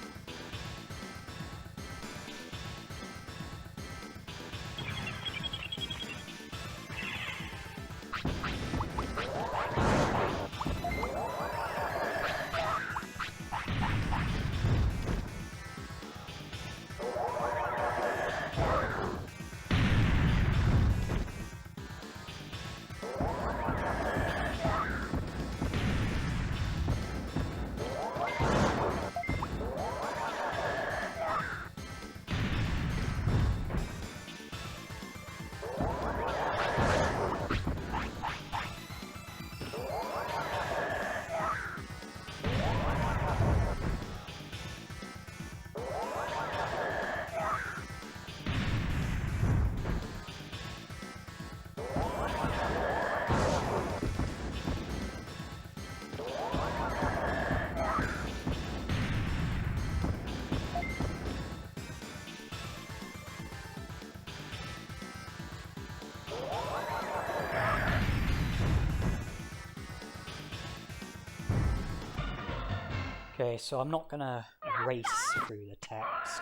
Okay, so I'm not gonna race through the text,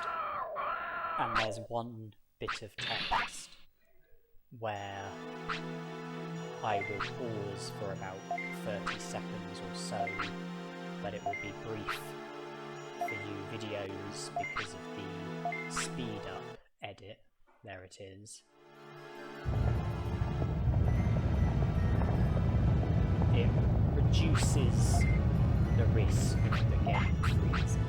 and there's one bit of text where I will pause for about 30 seconds or so, but it will be brief for you videos because of the speed up edit. There it is. It reduces the risk of the game freezing.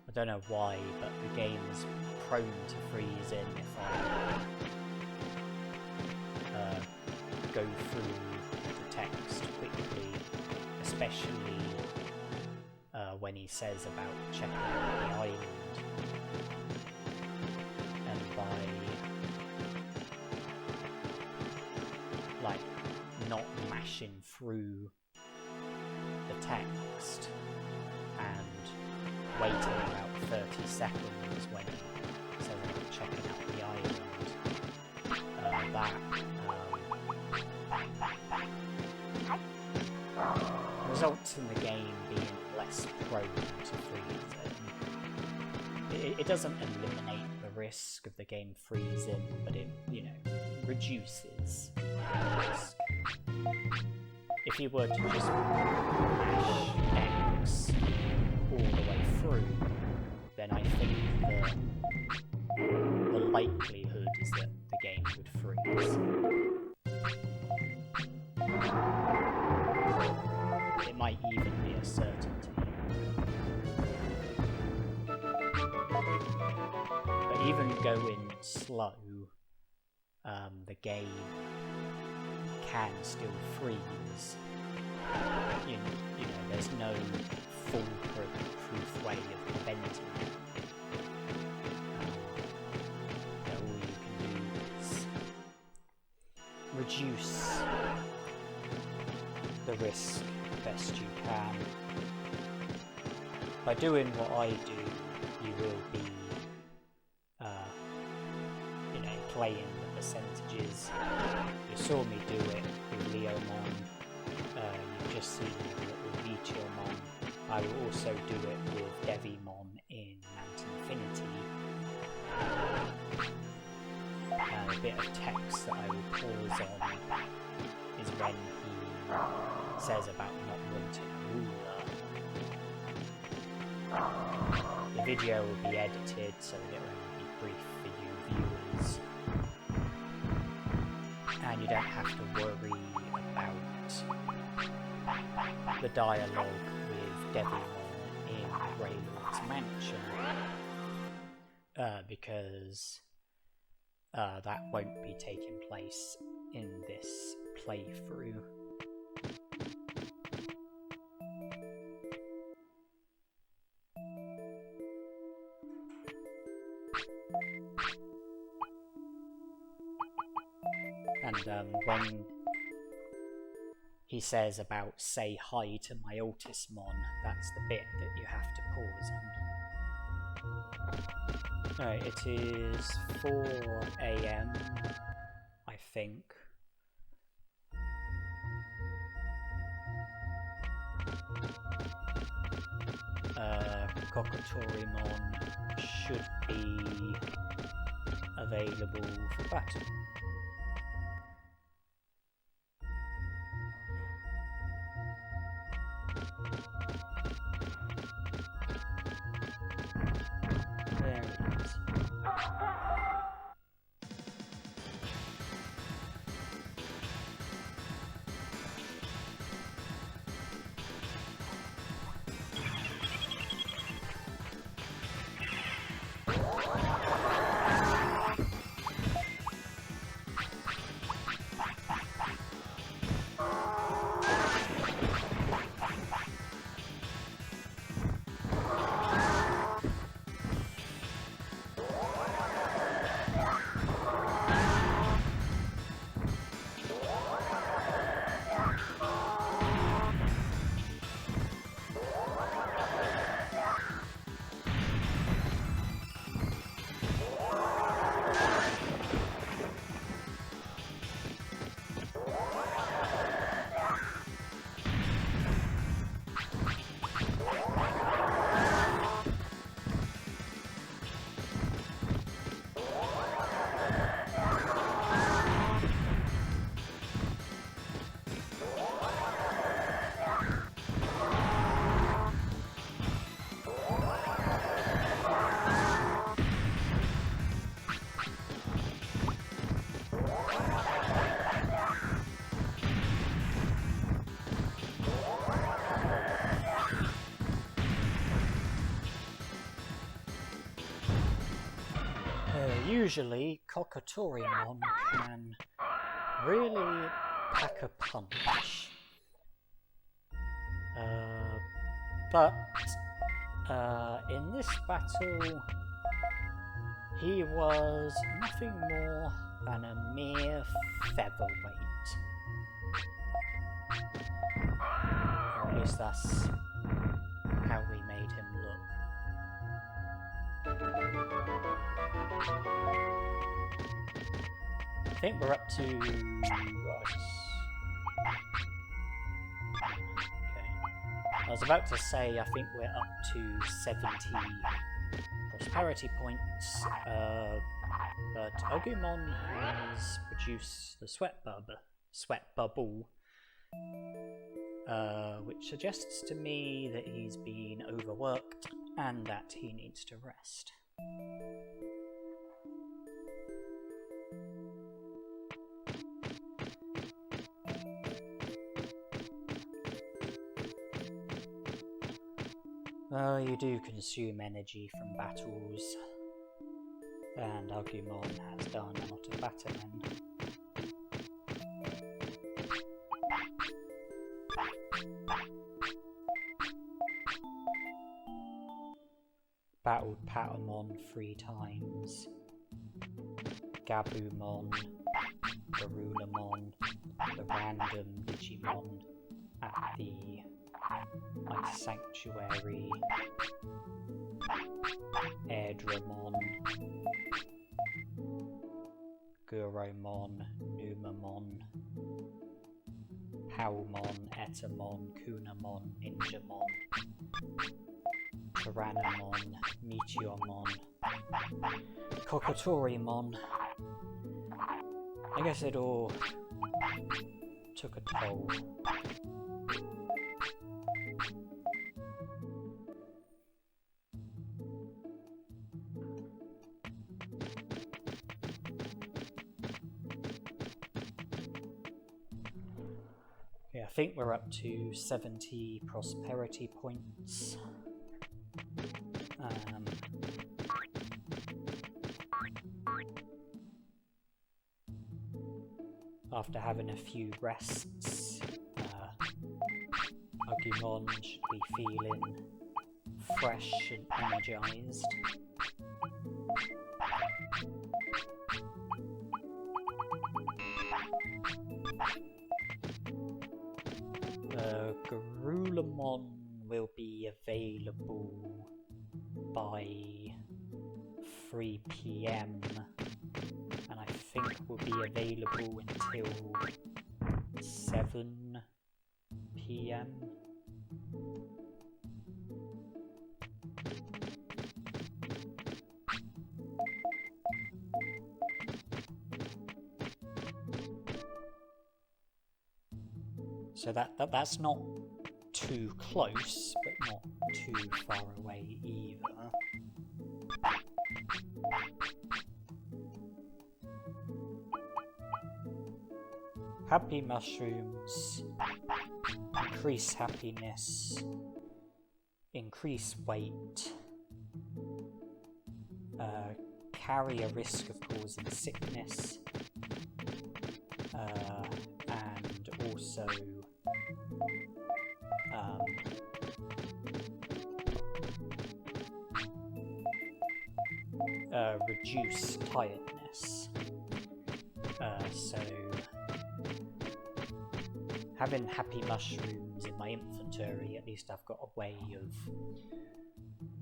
I don't know why, but the game is prone to freezing if I go through the text quickly, especially when he says about checking out the island, and by like not mashing through the text and waiting about 30 seconds when he says about checking out the island, that results in the game being less prone to freezing. It doesn't eliminate the risk of the game freezing, but it, you know, reduces the risk. If you were to just mash X all the way through, then I think the likelihood is that the game would freeze. It might even be a certainty. But even going slow, the game can still freeze. You know, there's no foolproof way of preventing it. All you can do is reduce the risk best you can. By doing what I do, you will be, you know, playing the percentages. You saw me do it with Leomon. You've just seen me with Vichiomon. I will also do it with Devimon in Mount Infinity. And a bit of text that I will pause on is when he says about not wanting a ruler. The video will be edited so that it will only be brief for you viewers, and you don't have to worry about the dialogue with Devimon in the Grey Lord's Mansion, because that won't be taking place in this playthrough. And when he says about say hi to my Altismon, that's the bit that you have to pause on. Alright, it is 4 AM, I think. Kokotorimon should be available for battle. There it is. Usually, Cockatorimon can really pack a punch. But in this battle, he was nothing more than a mere featherweight. Or at least that's how we made him look. I think we're up to... I was about to say I think we're up to 70 prosperity points, but Agumon has produced the sweat bubble, which suggests to me that he's been overworked and that he needs to rest. Well, you do consume energy from battles, and Agumon has done a lot of battling. Battled Patamon 3 times, Gabumon, Garulamon, the random Digimon at the Ice Sanctuary, Airdramon, Guromon, Numamon, Howlmon, Etamon, Kunamon, Ninjamon, Tyrannomon, Meteormon, Cockatorimon. I guess it all took a toll. I think we're up to 70 prosperity points. After having a few rests, Agumon should be feeling fresh and energized. Garulamon will be available by 3 PM, and I think will be available until 7 PM. So that's not too close, but not too far away either. Happy mushrooms increase happiness, increase weight, carry a risk of causing sickness, and also reduce tiredness. So having happy mushrooms in my inventory, at least I've got a way of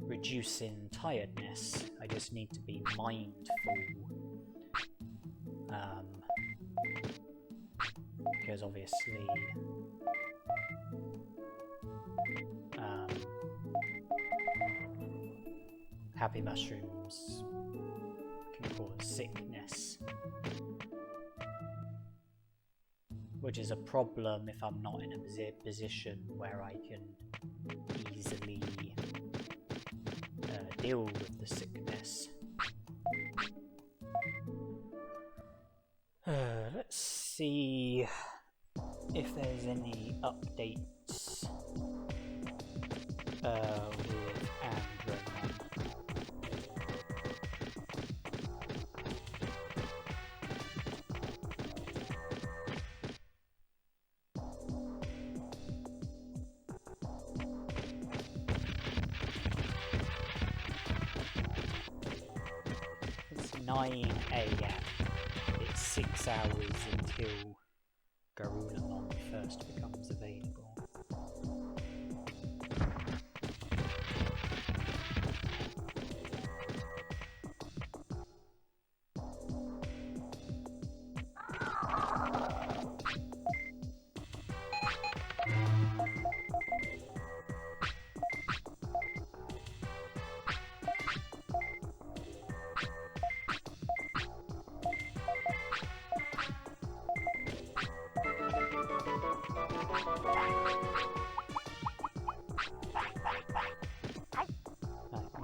reducing tiredness. I just need to be mindful, because obviously happy mushrooms can cause sickness, which is a problem if I'm not in a position where I can easily deal with the sickness. Let's see if there's any updates with Andromon. 9 AM. It's 6 hours until Garurumon first becomes available.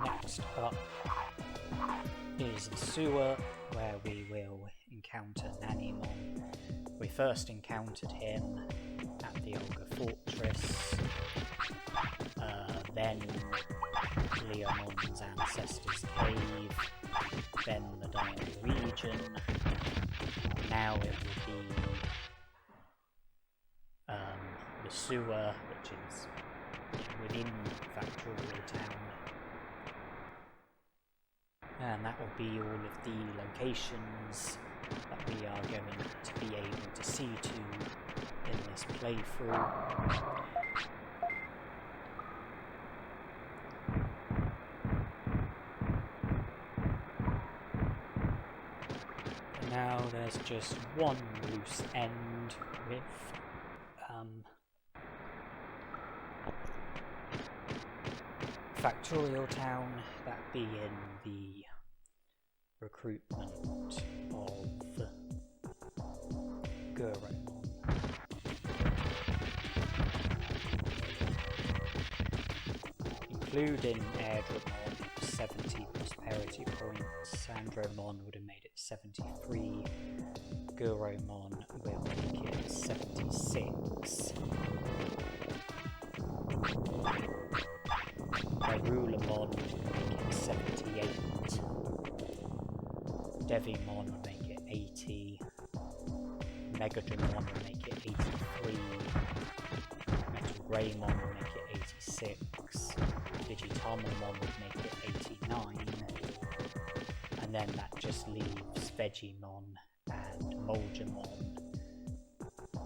Next up is the sewer, where we will encounter Nanimon. We first encountered him at the Olga Fortress, then Leomon's Ancestor's Cave, then the Diamond Region. Now it will be the sewer, which is within Factorial Town. And that will be all of the locations that we are going to be able to see to in this playthrough. And now there's just one loose end with Factorial Town, that being the recruitment of SkullGreymon. Including Airdramon, 70 prosperity points, Andromon would have made it 73, SkullGreymon will make it 76. Garurumon will make it 78. Devimon will make it 80. Megadramon will make it 83. Metal Greymon will make it 86. Digitamon would make it 89. And then that just leaves Vegimon and Monzaemon.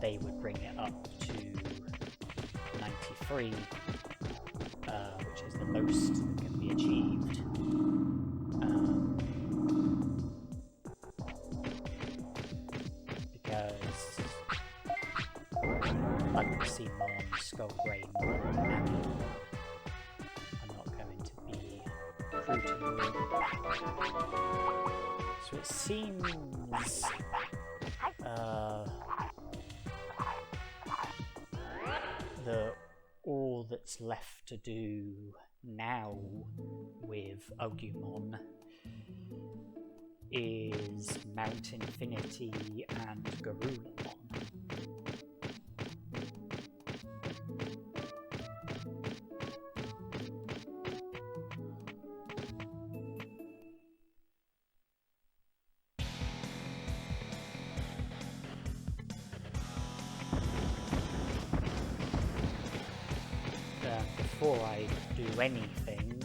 They would bring it up to 93. Which is the most that can be achieved. Because Monzaemon, SkullGreymon, and Nanimon are not going to be recruiting them. So it seems that all that's left to do now with Agumon is Mount Infinity and Garurumon. Before I do anything,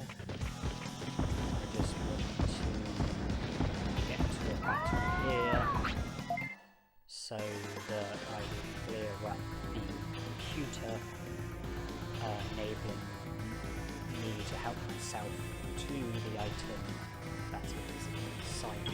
I just want to get to a battle here so that I will clear up the computer, enabling me to help myself to the item that is inside.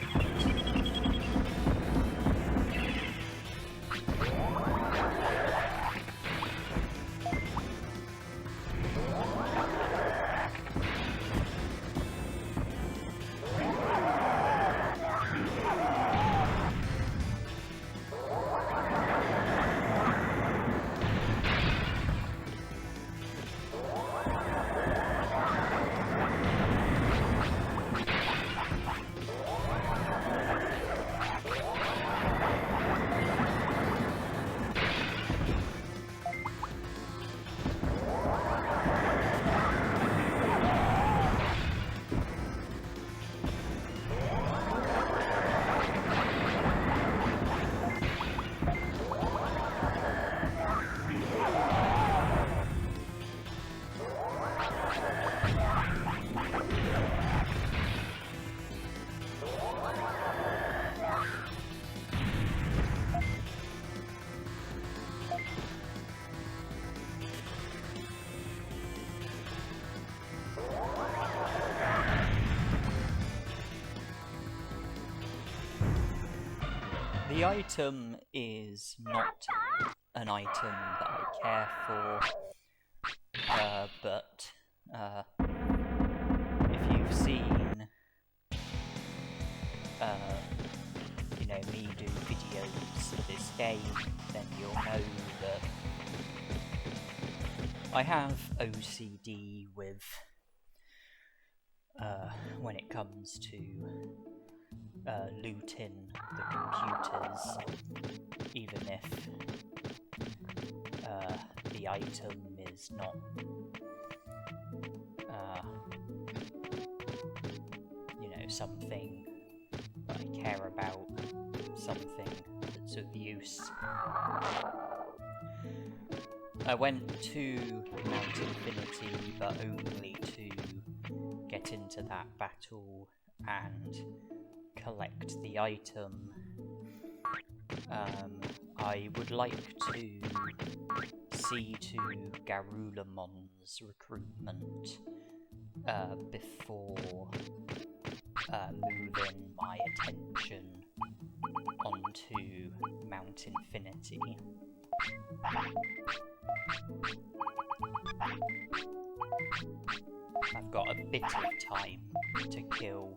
The item is not an item that I care for, but if you've seen, you know, me do videos of this game, then you'll know that I have OCD with when it comes to looting the computers, even if the item is not you know, something that I care about, something that's of use. I went to Mount Infinity, but only to get into that battle and collect the item. I would like to see to Garulamon's recruitment before moving my attention onto Mount Infinity. I've got a bit of time to kill,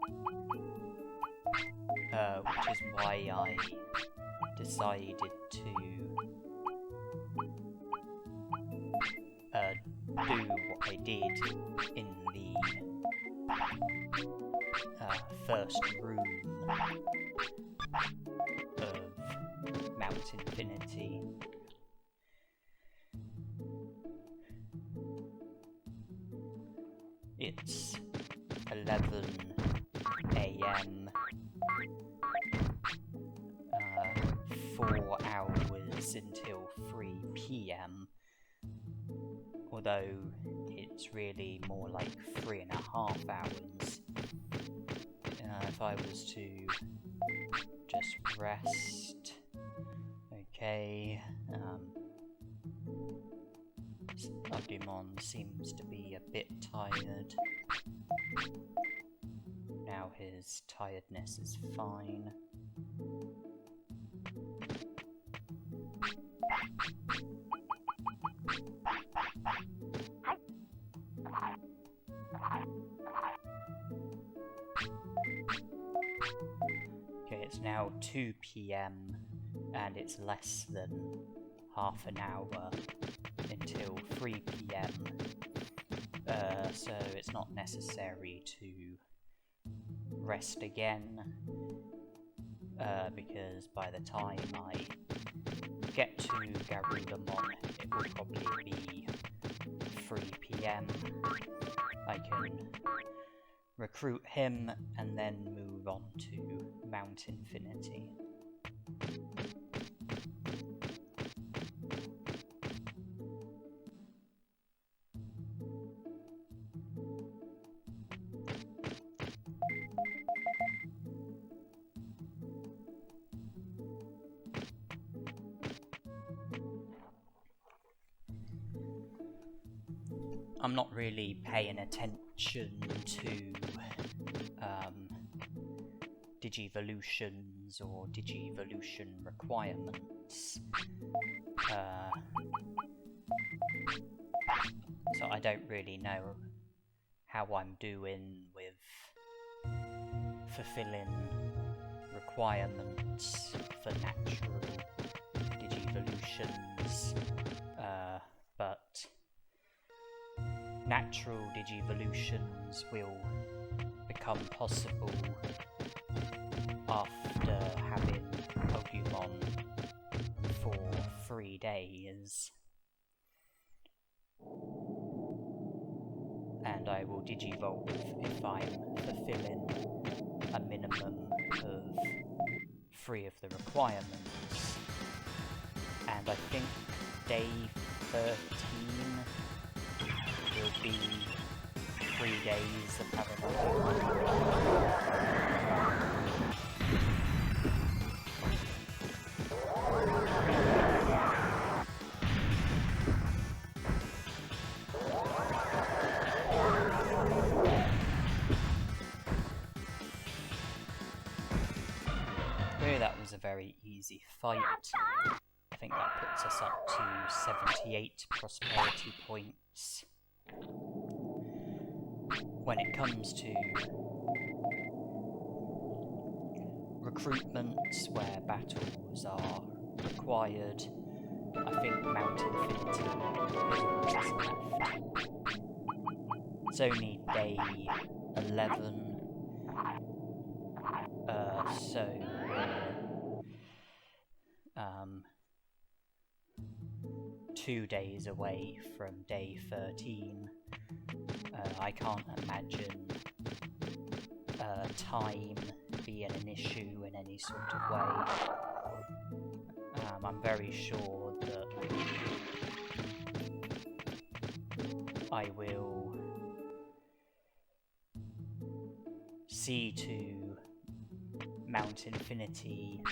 which is why I decided to do what I did in the first room of Mount Infinity. It's 11 AM, 4 hours until 3 PM, although it's really more like 3.5 hours. If I was to just rest, okay, Agumon seems to be a bit tired. Now his tiredness is fine. Okay, it's now 2 PM and it's less than half an hour until 3 PM, so it's not necessary to rest again, because by the time I get to Garulamonn it will probably be 3 PM. I can recruit him and then move on to Mount Infinity. I'm not really paying attention to Digivolutions or Digivolution requirements, so I don't really know how I'm doing with fulfilling requirements for natural Digivolutions, but natural Digivolutions will become possible after having Agumon for 3 days. And I will Digivolve if I'm fulfilling a minimum of 3 of the requirements. And I think day 13 will be 3 days of having very easy fight. I think that puts us up to 78 prosperity points. When it comes to recruitments where battles are required, I think Mount Infinity isn't that fun. It's only day 11, so 2 days away from day 13. I can't imagine time being an issue in any sort of way. I'm very sure that I will see to Mount Infinity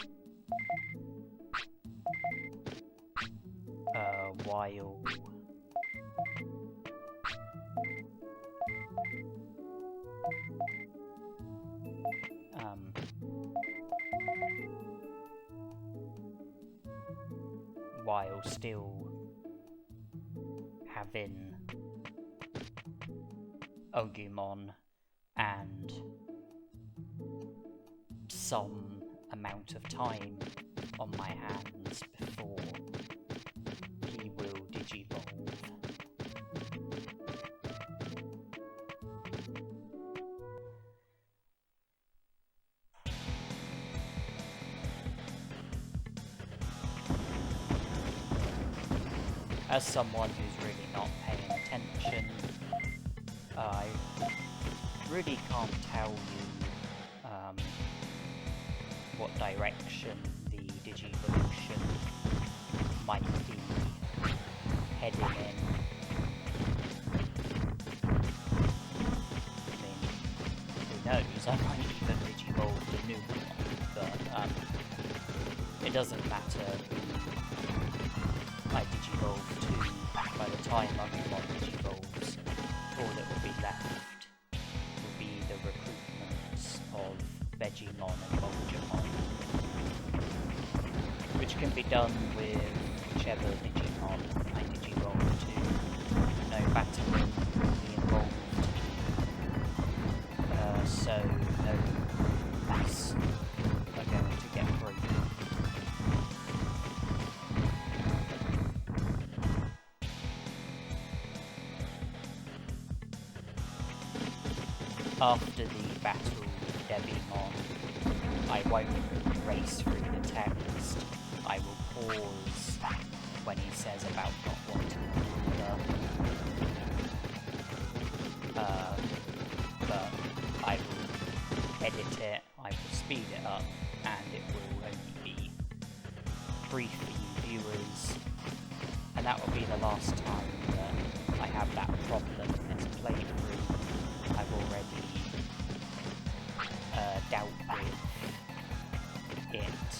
while still having Agumon and some amount of time on my hands before he will digivolve. As someone who's really not paying attention, I really can't tell you what direction the Digivolution might be heading in. I mean, who knows, I might even digivolve the new one, but it doesn't matter who I digivolve to. By the time Agumon digivolves, all that will be left will be the recruitments of Digimon and Monzaemon, which can be done with whichever Digimon I digivolve to. No battling will be involved, so no mass are going to get broken. After the battle with Digimon, I won't race through the text. I will pause when he says about not wanting a ruler. But I will edit it, I will speed it up, and it will only be brief for you viewers. And that will be the last time that I have that problem in this playthrough. I've already dealt with it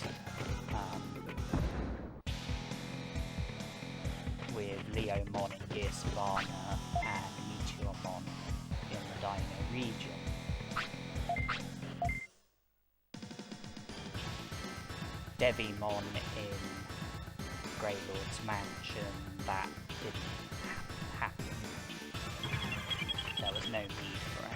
with Leomon and Gear Savannah and Meteormon in the Dino region. Digimon in Greylord's mansion, that didn't happen. There was no need for it.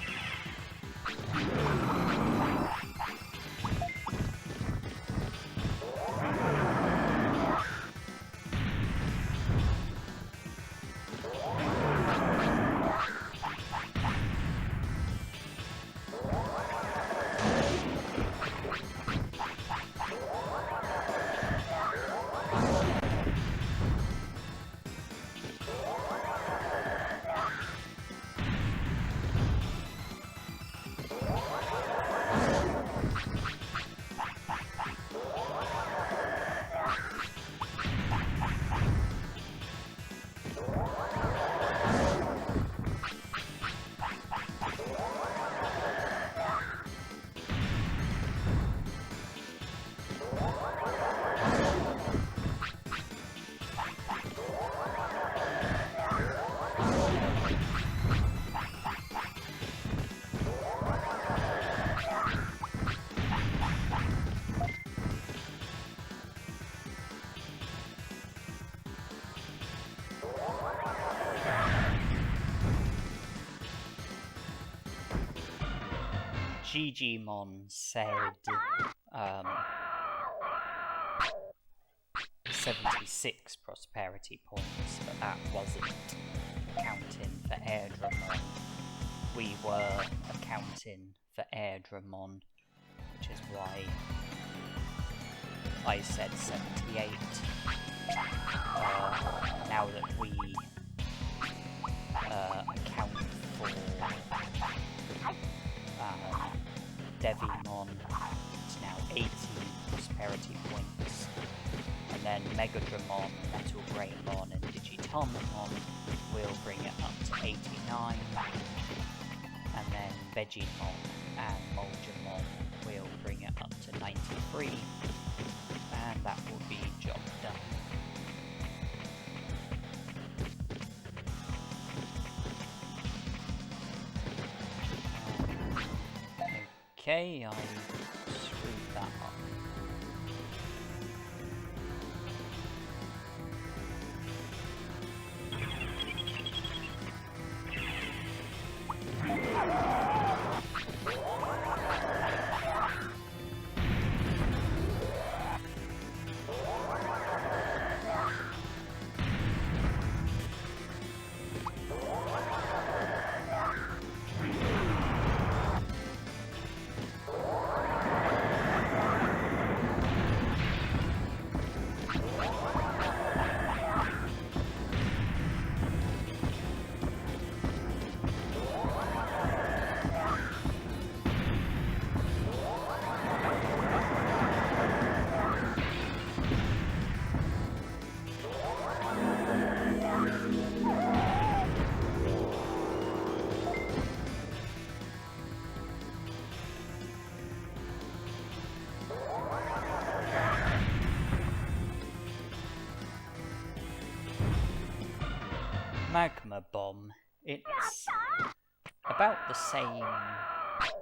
Digimon said 76 prosperity points, but that wasn't accounting for Airdramon. We were accounting for Airdramon, which is why I said 78. Now that we account for Devimon, it's now 80 prosperity points, and then Megadramon, SkullGreymon and Digitamon will bring it up to 89, and then Digimon and Monzaemon will bring it up to 93, and that will be job done. Okay, I screwed that up. Magma Bomb, it's about the same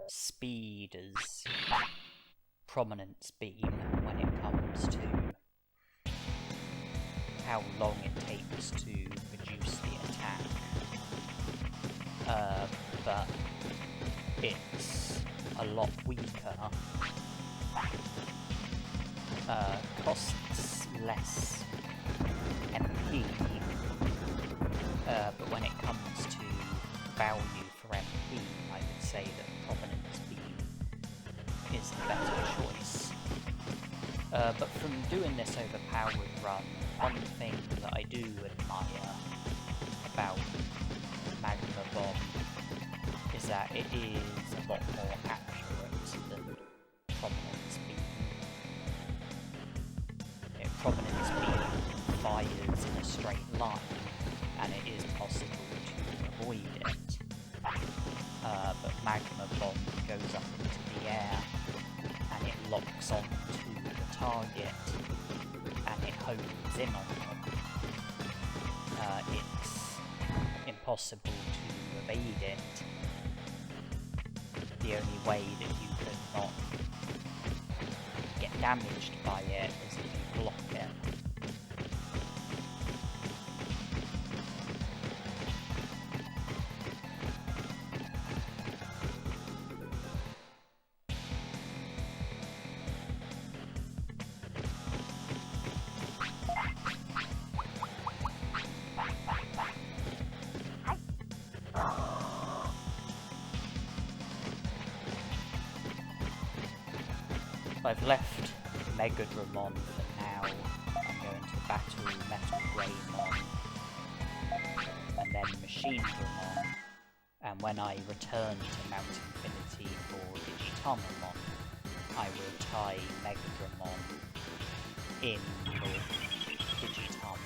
speed as Prominence Beam when it comes to how long it takes to reduce the attack, but it's a lot weaker, costs less MP, but when it comes to value for MP, I would say that Prominence Beam is the better choice. But from doing this overpowered run, one thing that I do admire about Magma Bomb is that it is a lot more accurate than Prominence Beam. Prominence Beam fires in a straight line, and it is possible to avoid it, but Magma Bomb goes up into the air and it locks onto the target and it hones in on them. It's impossible to evade it. The only way that you could not get damaged by it is if you block it. I've left Megadramon for now. I'm going to battle Metal Greymon and then Machine Dramon, and when I return to Mount Infinity for Digitamon, I will tie Megadramon in with Digitamon.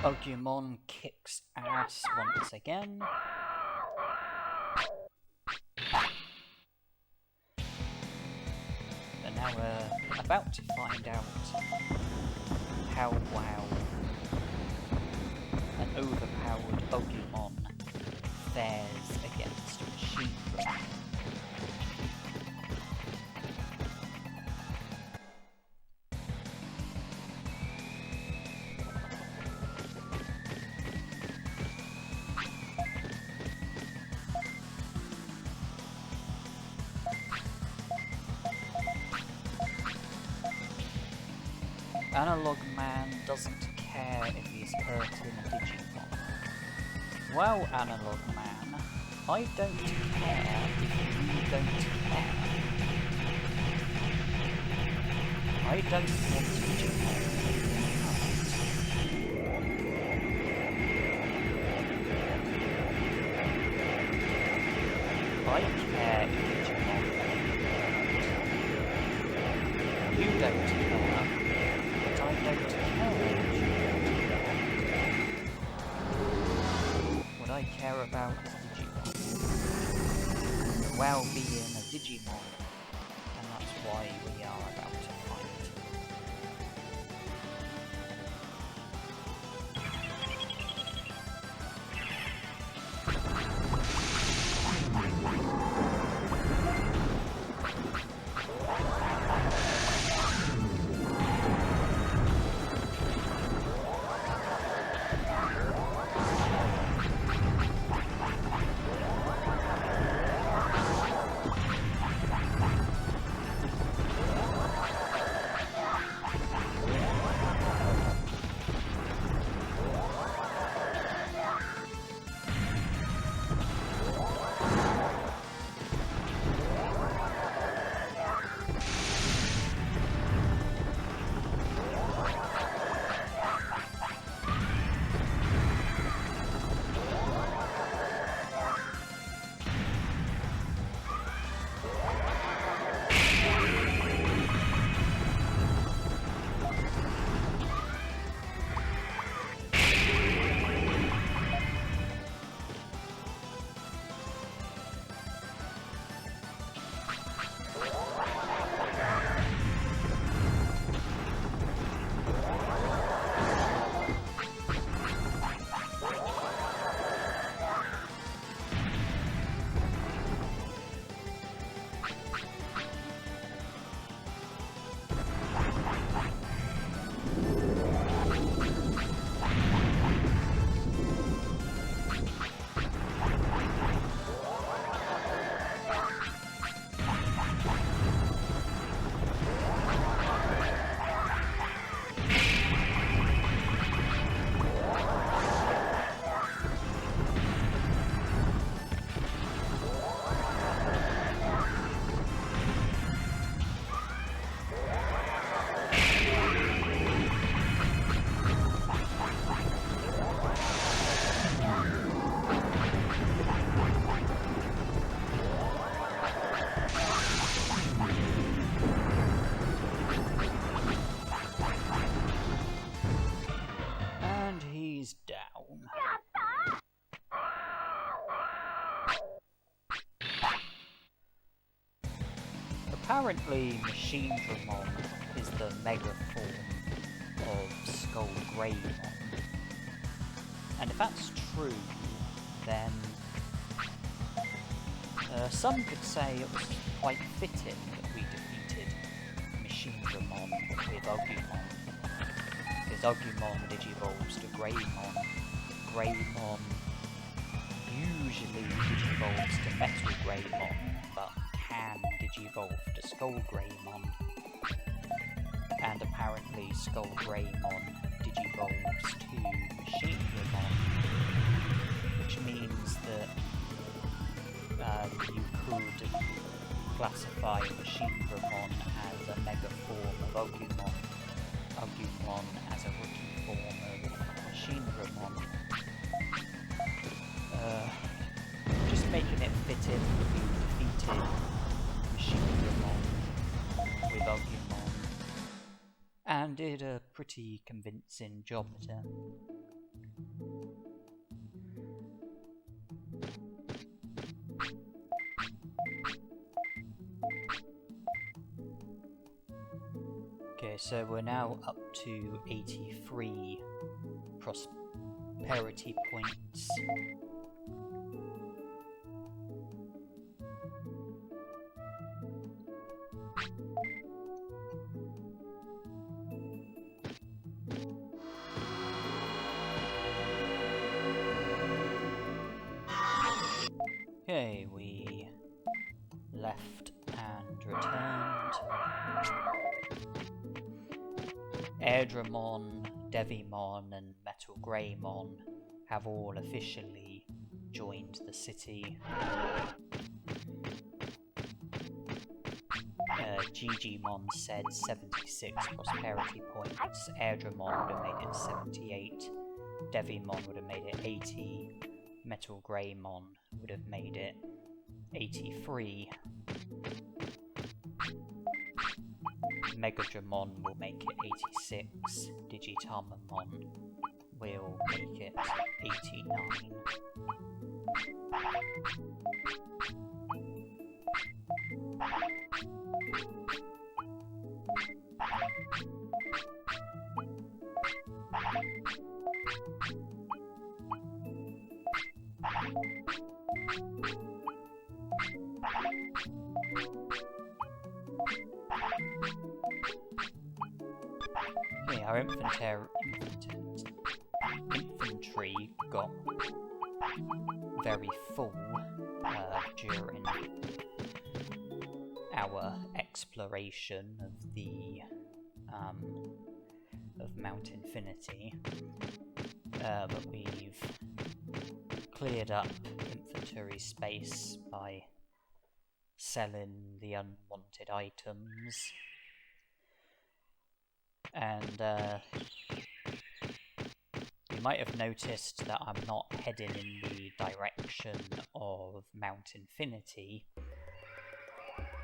Agumon kicks ass once again. And now we're about to find out how well an overpowered Agumon fares against Machinery. Analog Man doesn't care if he's hurting a Digimon. Well, Analog Man, I don't care if you don't care. I don't want Digimon getting hurt. I care if Digimon get hurt. You don't care. I don't care what I care about is Digimon. The well-being of Digimon, and that's why we are about to fight. Apparently, Monzaemon is the mega form of SkullGreymon. And if that's true, then some could say it was quite fitting that we defeated Monzaemon with Agumon. Because Agumon digivolves to Greymon. Greymon usually digivolves to Metal Greymon, but can digivolve to SkullGreymon. And apparently SkullGreymon digivolves to Monzaemon, which means that you could classify Monzaemon as a mega form of Agumon, Agumon as a rookie form of Monzaemon. Just making it fit in that we defeated Monzaemon with Agumon and did a pretty convincing job at it. So we're now up to 83 prosperity points. Okay, we left and returned. Airdramon, Devimon and SkullGreymon have all officially joined the city. Digimon said 76 prosperity points, Airdramon would have made it 78, Devimon would have made it 80, SkullGreymon would have made it 83. Megadramon will make it 86, Digitamon will make it 89. Yeah, our infantry got very full during our exploration of the of Mount Infinity, but we've cleared up infantry space by selling the unwanted items. And you might have noticed that I'm not heading in the direction of Mount Infinity.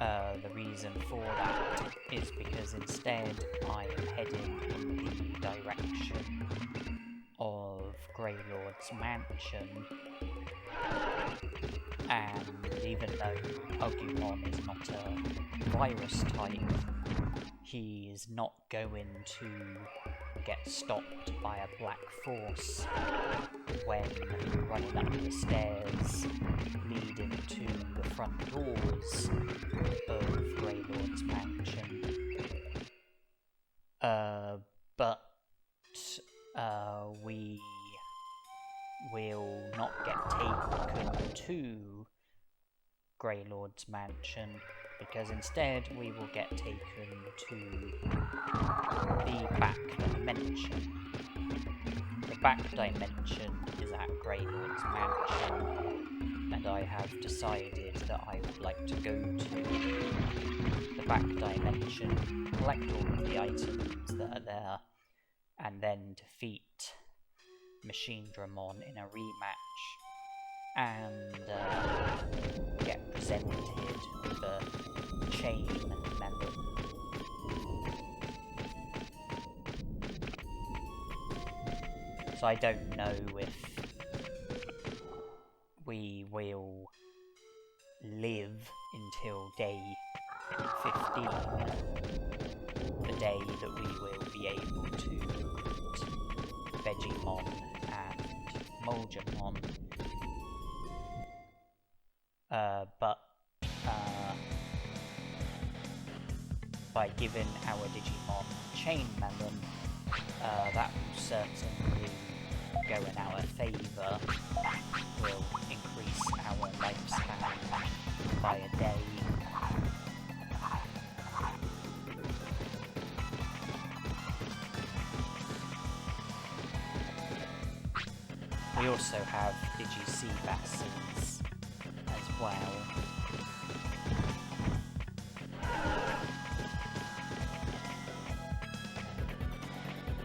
The reason for that is because instead I am heading in the direction of Greylord's mansion. And even though Agumon is not a virus type, he is not going to get stopped by a black force when running up the stairs leading to the front doors of Greylord's mansion. But we will not get taken to Greylord's mansion, because instead we will get taken to the back dimension. The back dimension is at Greylord's mansion, and I have decided that I would like to go to the back dimension, collect all of the items that are there, and then defeat Machinedramon in a rematch, and get presented with a chain melon. So I don't know if we will live until day 15, the day that we will be able to recruit Digimon and Monzaemon. But by giving our Digimon Chain Melon, that will certainly go in our favour, will increase our lifespan by a day. We also have Digi-Sea-Basses as well.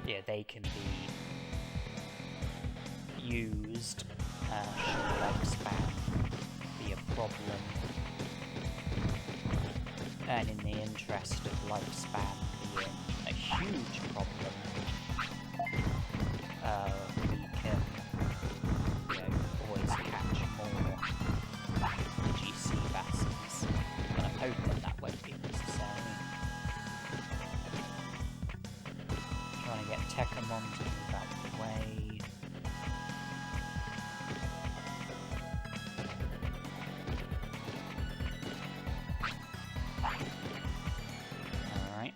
Yeah, they can be used should lifespan be a problem. And in the interest of lifespan being a huge problem, we can always catch more Digi-Sea-Basses, but I'm hoping that won't be necessary. Techamon to move out of the way. Alright.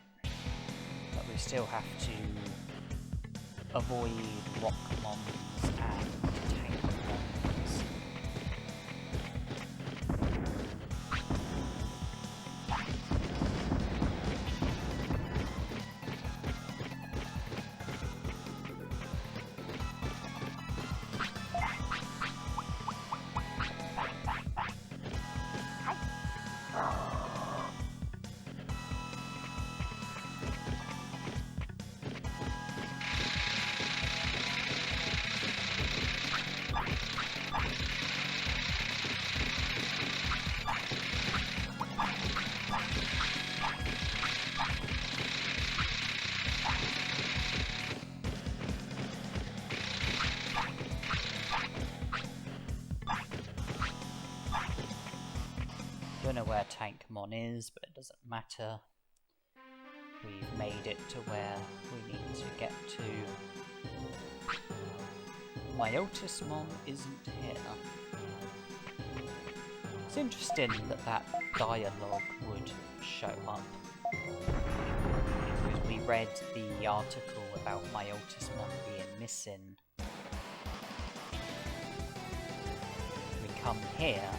But we still have to avoid Rockmons and Tankmons. Don't know where Tankmon is, but it doesn't matter. We've made it to where we need to get to. Myotismon isn't here. It's interesting that that dialogue would show up. Because we read the article about Myotismon being missing. We come here,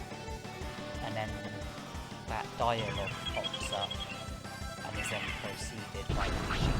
and then that dialogue pops up and is then proceeded by the machine.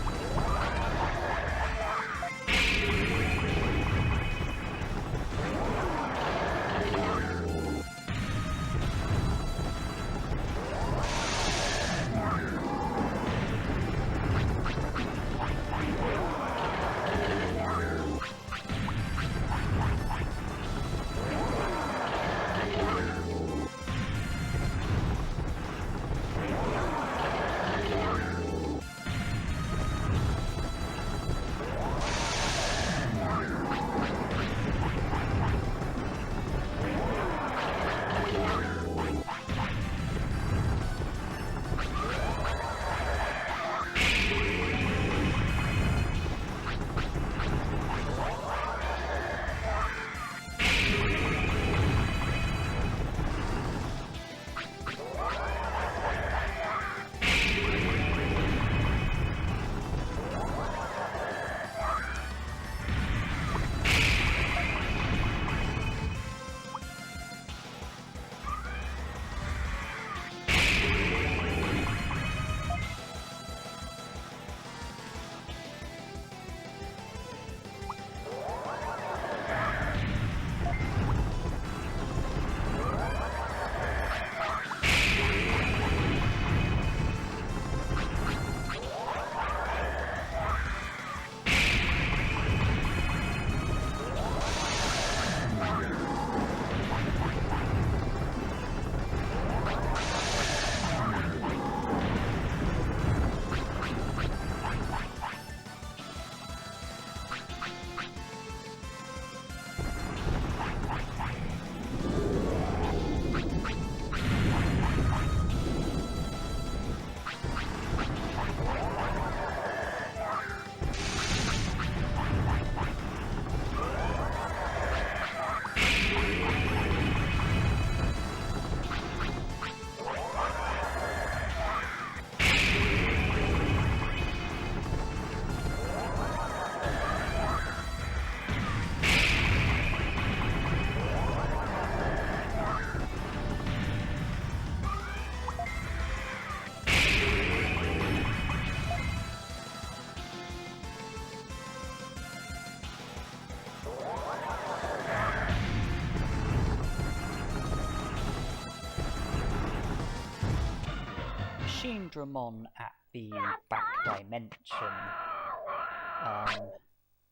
Dramon at the back dimension,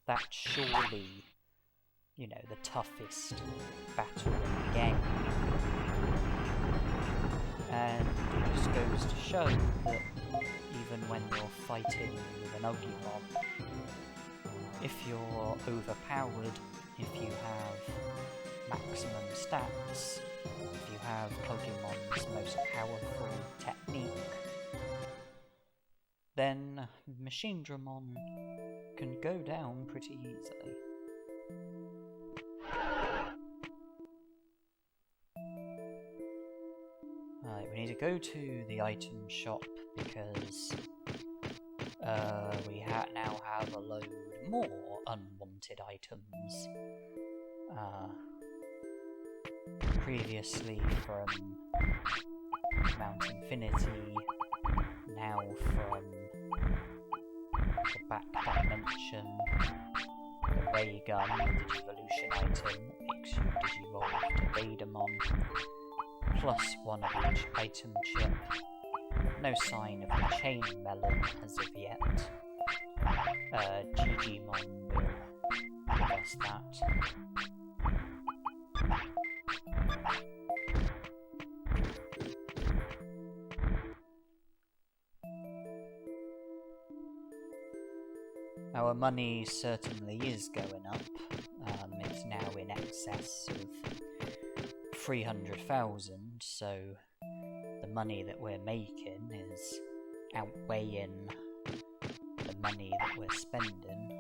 that's surely, you know, the toughest battle in the game. And it just goes to show that even when you're fighting with an Agumon, if you're overpowered, if you have maximum stats, if you have Agumon's most powerful technique, then Machine Dramon can go down pretty easily. Right, we need to go to the item shop because we now have a load more unwanted items. Previously from Mount Infinity, now from the back dimension, the ray gun, the Digivolution item that makes you Digivolve to Vadamon, plus one of each item chip. No sign of the chain melon as of yet. Digimon will give us that. Our money certainly is going up. It's now in excess of 300,000, so the money that we're making is outweighing the money that we're spending.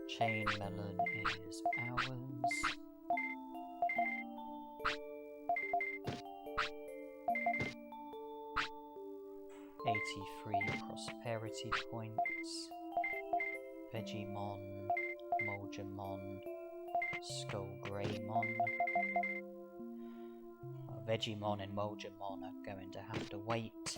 Chain melon is ours. Prosperity points. Digimon, Monzaemon, SkullGreymon. Digimon and Monzaemon are going to have to wait.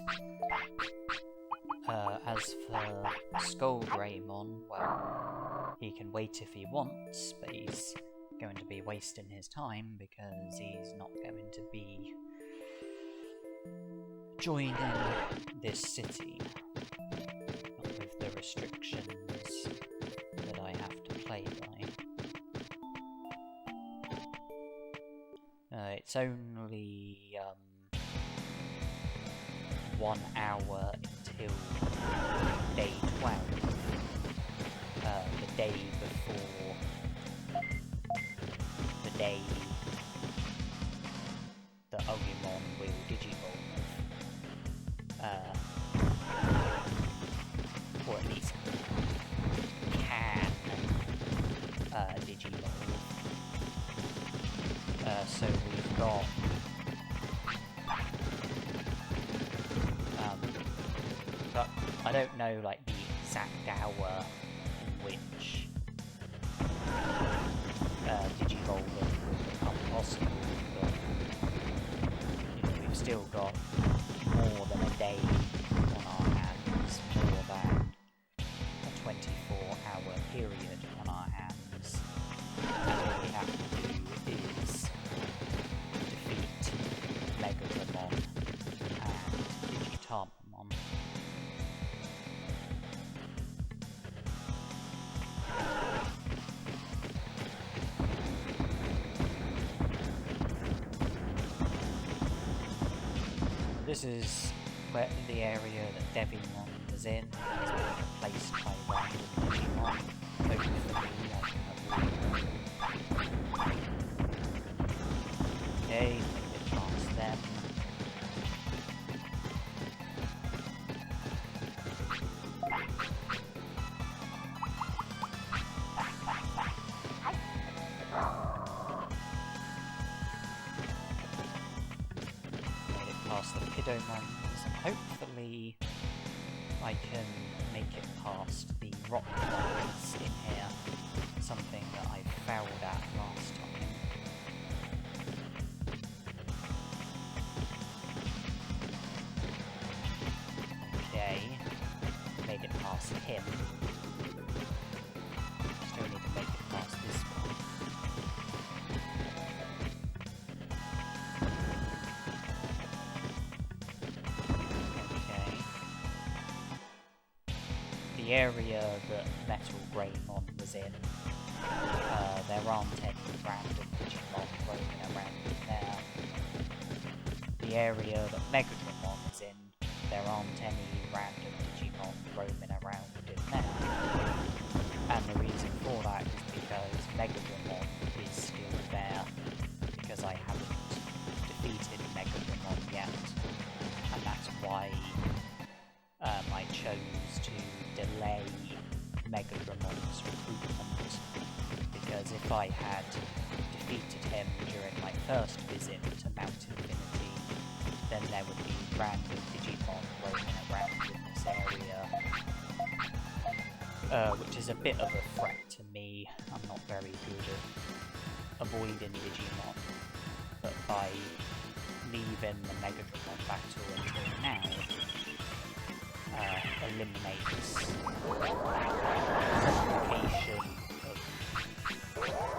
As for SkullGreymon, well, he can wait if he wants, but he's going to be wasting his time because he's not going to be joining this city, not with the restrictions that I have to play by. It's only 1 hour until day 12, the day before the day the Agumon will Digivolve. Or at least can Digivolve. So we've got but I don't know like the exact hour in which Digivolving will become possible, but you know, we've still got more than a day on our hands, more than a 24-hour period on our hands. And all we have to do is defeat Magma and Digitamon. This is where the area that Devimon was in. He's been replaced by random Digimon. Hopefully I can avoid them. Okay, made it past them. Past the Pidomons, and hopefully I can make it past the rock ones in here, something that I failed at last time. Okay, made it past him. Still need to make it past this one. The area that Metal Greymon was in, there aren't any random Digimon roaming around in there. The area that Megatron is in, there aren't any random Digimon roaming around in there. Megadramon's recruitment, because if I had defeated him during my first visit to Mount Infinity, then there would be random Digimon roaming around in this area, which is a bit of a threat to me. I'm not very good at avoiding Digimon, but by leaving the Megadramon battle until now, eliminates the complication of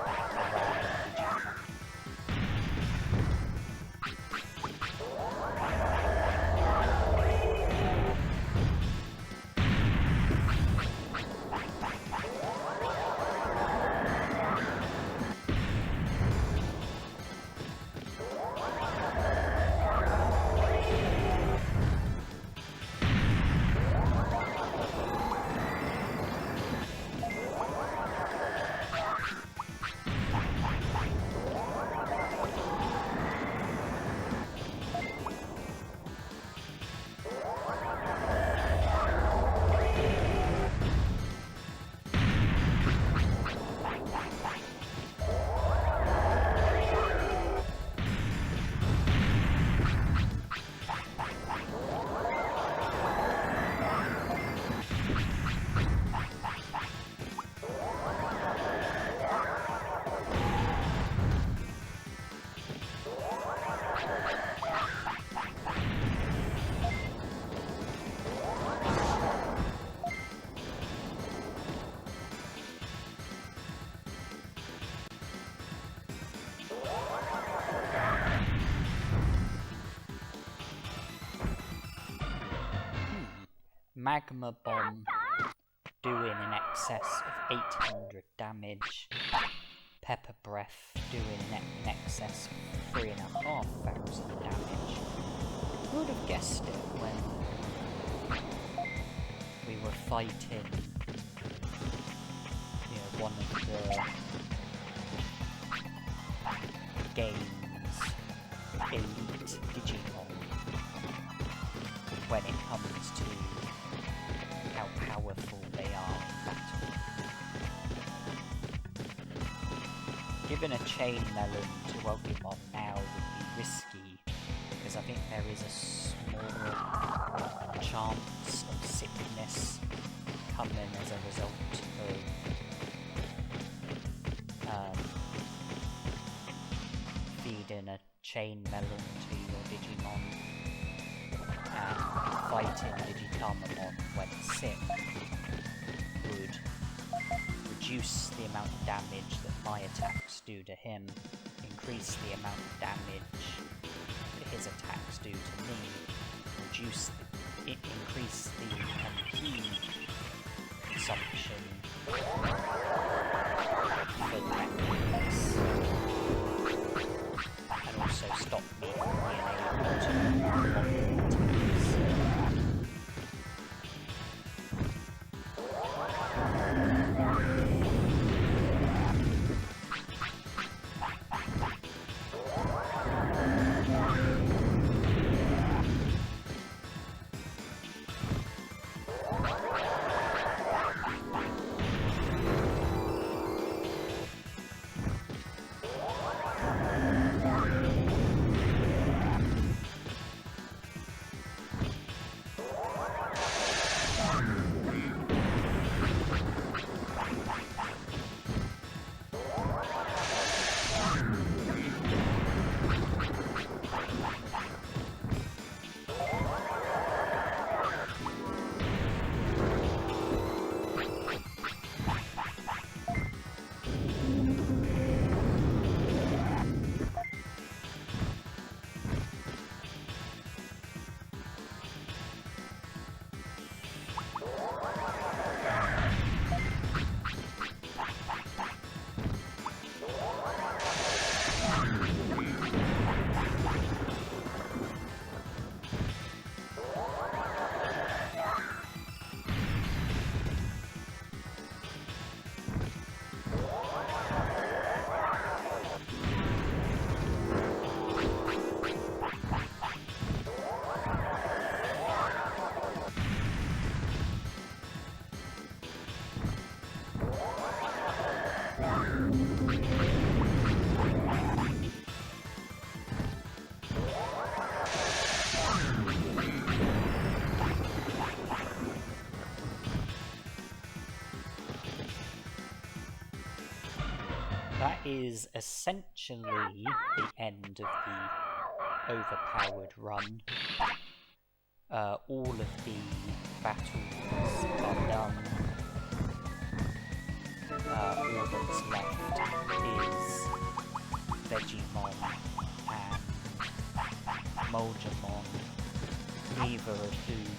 random Digimon. Magma Bomb doing in excess of 800 damage, Pepper Breath doing in excess of 3,500 damage. Who would have guessed it when we were fighting, you know, one of the game's elite Digimon, when it comes to how powerful they are in battle. Giving a chain melon to Agumon now would be risky, because I think there is a small chance of sickness coming as a result of feeding a chain melon to your Digimon. And fighting Digitamamon when sick would reduce the amount of damage that my attacks do to him, increase the amount of damage that his attacks do to me, increase the MP consumption for the mechanics, and also stop me from being able to That is essentially the end of the Overpowered run. All of the battles are done. All that's left is Digimon and Monzaemon, neither of whom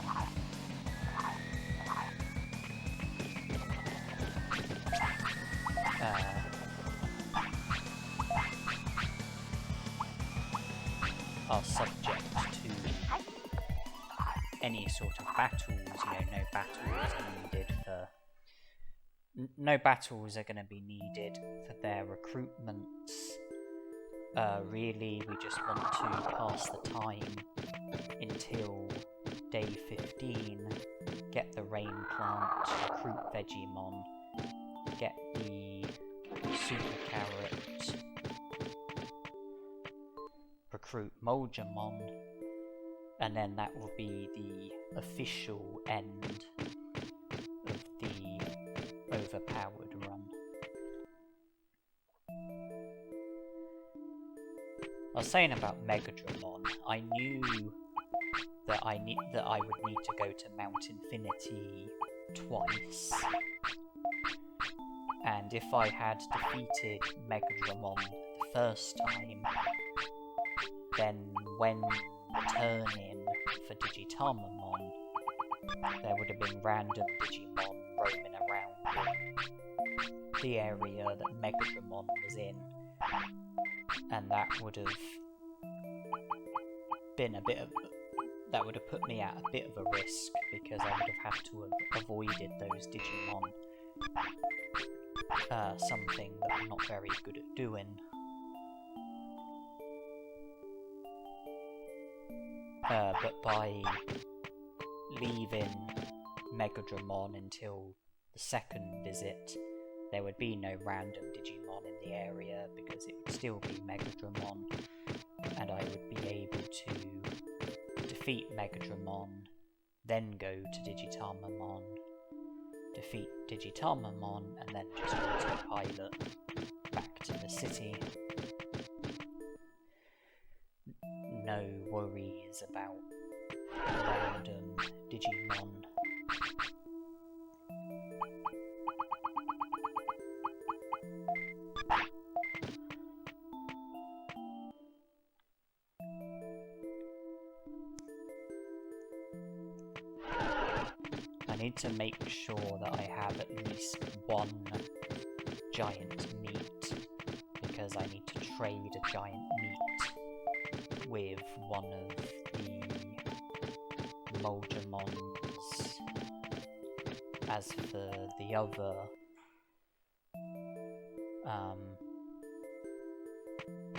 are subject to any sort of battles. No battles are needed for... No battles are going to be needed for their recruitments. Really, we just want to pass the time until day 15, get the rain plant, recruit Digimon, get the super carrot, recruit Monzaemon, and then that will be the official end of the Overpowered run. I was saying about Megadramon, I knew that I would need to go to Mount Infinity twice, and if I had defeated Megadramon the first time, then when returning for Digitamamon, there would have been random Digimon roaming around the area that Megadramon was in, and that would have been that would have put me at a bit of a risk, because I would have had to have avoided those Digimon, something that I'm not very good at doing. But by leaving Megadramon until the second visit, there would be no random Digimon in the area, because it would still be Megadramon, and I would be able to defeat Megadramon, then go to Digitamamon, defeat Digitamamon, and then just autopilot back to the city. No worries about random Digimon. I need to make sure that I have at least one giant meat, because I need to trade a giant meat with one of the Monzaemons. As for the other,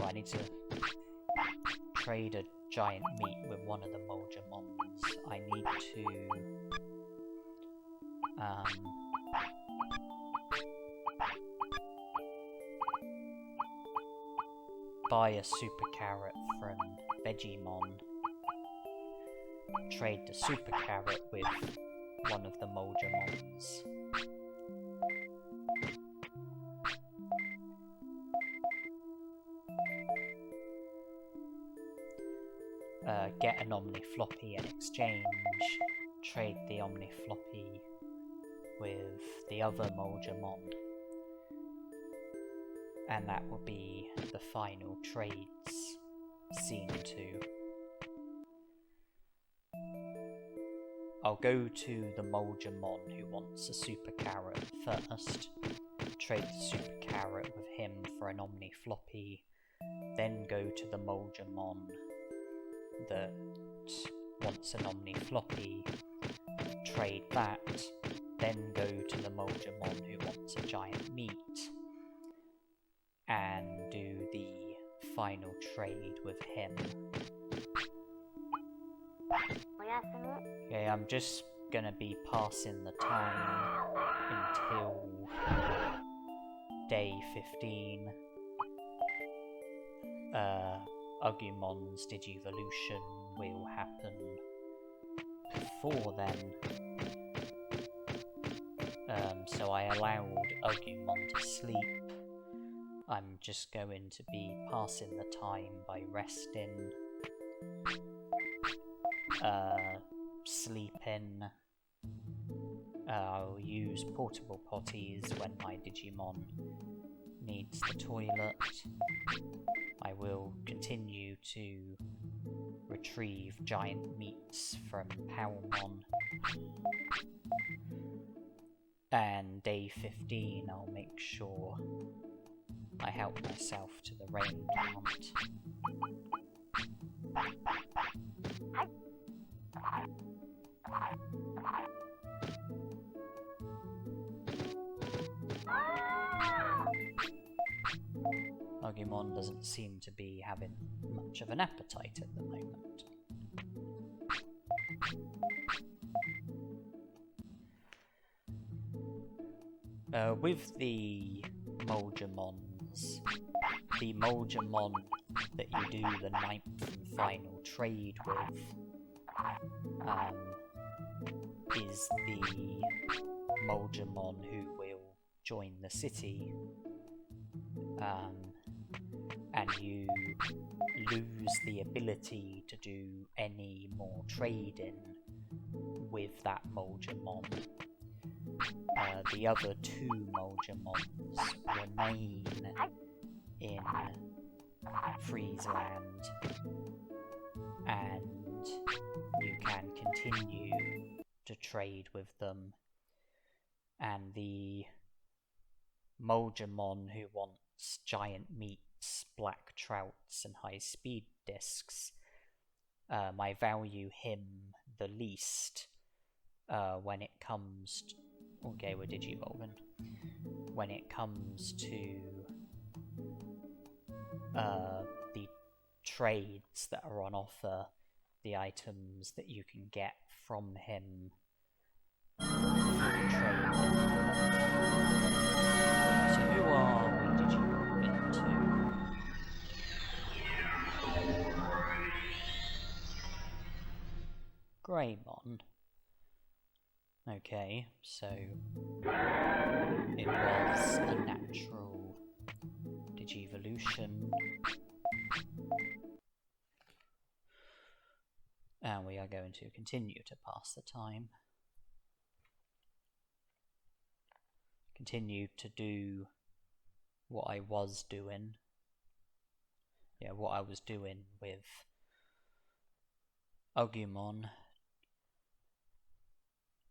I need to trade a giant meat with one of the Monzaemons. I need to buy a super carrot from Digimon, trade the super carrot with one of the Monzaemons. Get an Omnifloppy in exchange, trade the Omnifloppy with the other Monzaemon, and that will be the final trades scene 2. I'll go to the Monzaemon who wants a super carrot first, trade the super carrot with him for an Omnifloppy, then go to the Monzaemon that wants an Omnifloppy, trade that, then go to the Monzaemon who wants a giant meat, and do the final trade with him. Okay, I'm just gonna be passing the time until day 15, Agumon's Digivolution will happen before then. So I allowed Agumon to sleep. I'm just going to be passing the time by resting, sleeping. I'll use portable potties when my Digimon needs the toilet. I will continue to retrieve giant meats from Powmon. And day 15 I'll make sure I help myself to the rain plant. Agumon doesn't seem to be having much of an appetite at the moment. With the Monzaemons, the Monzaemon that you do the 9th and final trade with is the Monzaemon who will join the city, and you lose the ability to do any more trading with that Monzaemon. The other 2 Monzaemons remain in Friesland, and you can continue to trade with them. And the Monzaemon who wants giant meats, black trouts, and high-speed discs, I value him the least when it comes to... Okay, we're digivolving. When it comes to the trades that are on offer, the items that you can get from him through trade. So who are we digivolving to? Greymon. Okay, so it was a natural Digivolution, and we are going to continue to pass the time. Continue to do what I was doing. Yeah, what I was doing with Agumon.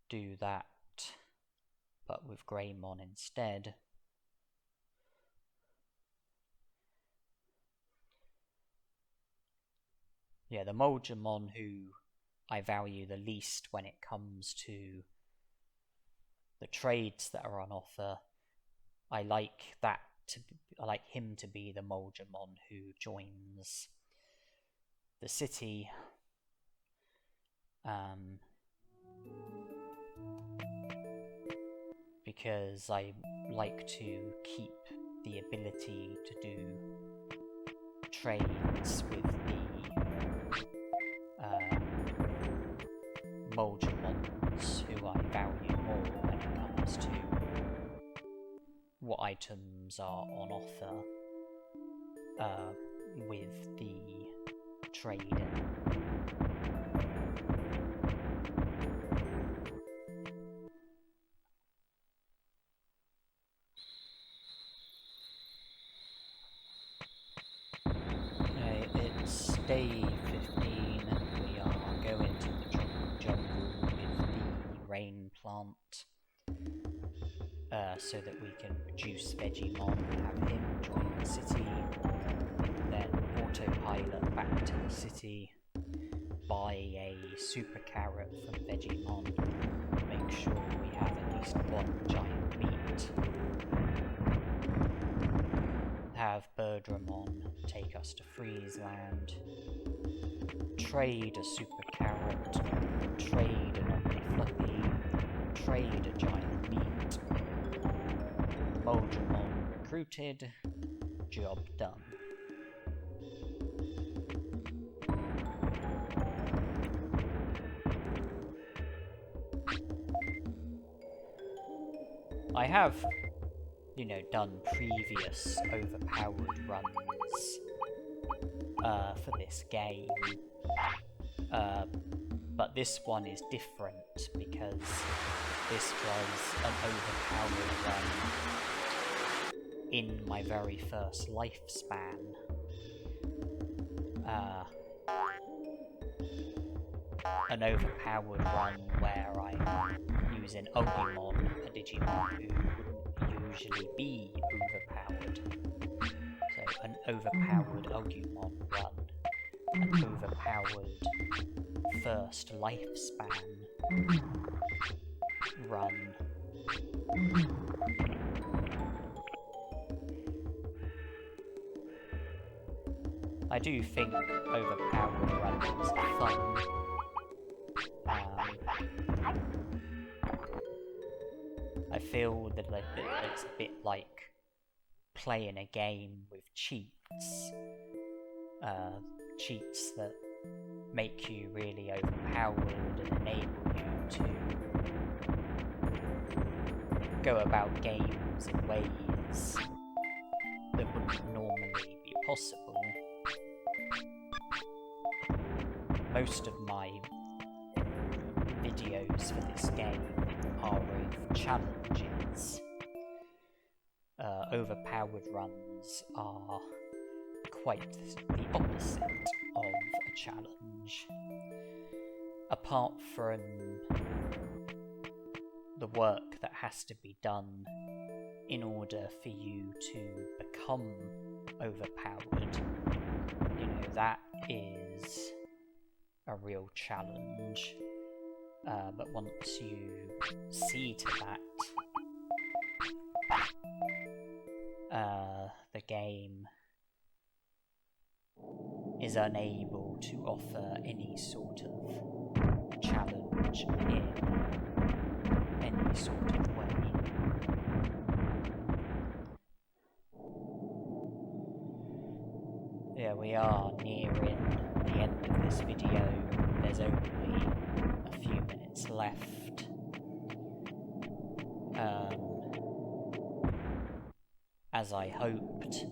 Do that, but with Greymon instead. Yeah, the Monzaemon who I value the least when it comes to the trades that are on offer, I like him to be the Monzaemon who joins the city. Because I like to keep the ability to do trades with the Monzaemons who I value more when it comes to what items are on offer with the trading. Day 15, we are going to the jungle with the rain plant, so that we can produce Digimon, have him join the city, then autopilot back to the city, buy a super carrot from Digimon, make sure we have at least 1 giant meat, have Birdramon take us to Friesland, trade a super carrot, trade an Omnifluffy, trade a giant meat, Monzaemon recruited, job done. I have, you know, done previous overpowered runs for this game, but this one is different because this was an overpowered run in my very first lifespan. An overpowered run where I'm using Agumon, a Digimon who wouldn't usually be overpowered. So an overpowered Agumon run, an overpowered first lifespan run. I do think overpowered runs are fun. I feel that it's a bit like playing a game with cheats. Cheats that make you really overpowered and enable you to go about games in ways that wouldn't normally be possible. Most of my videos for this game are of challenges. Overpowered runs are quite the opposite of a challenge. Apart from the work that has to be done in order for you to become overpowered, you know, that is a real challenge. But once you see to that, the game is unable to offer any sort of challenge in any sort of way. Yeah, we are nearing the end of this video. There's only a few minutes left. As I hoped,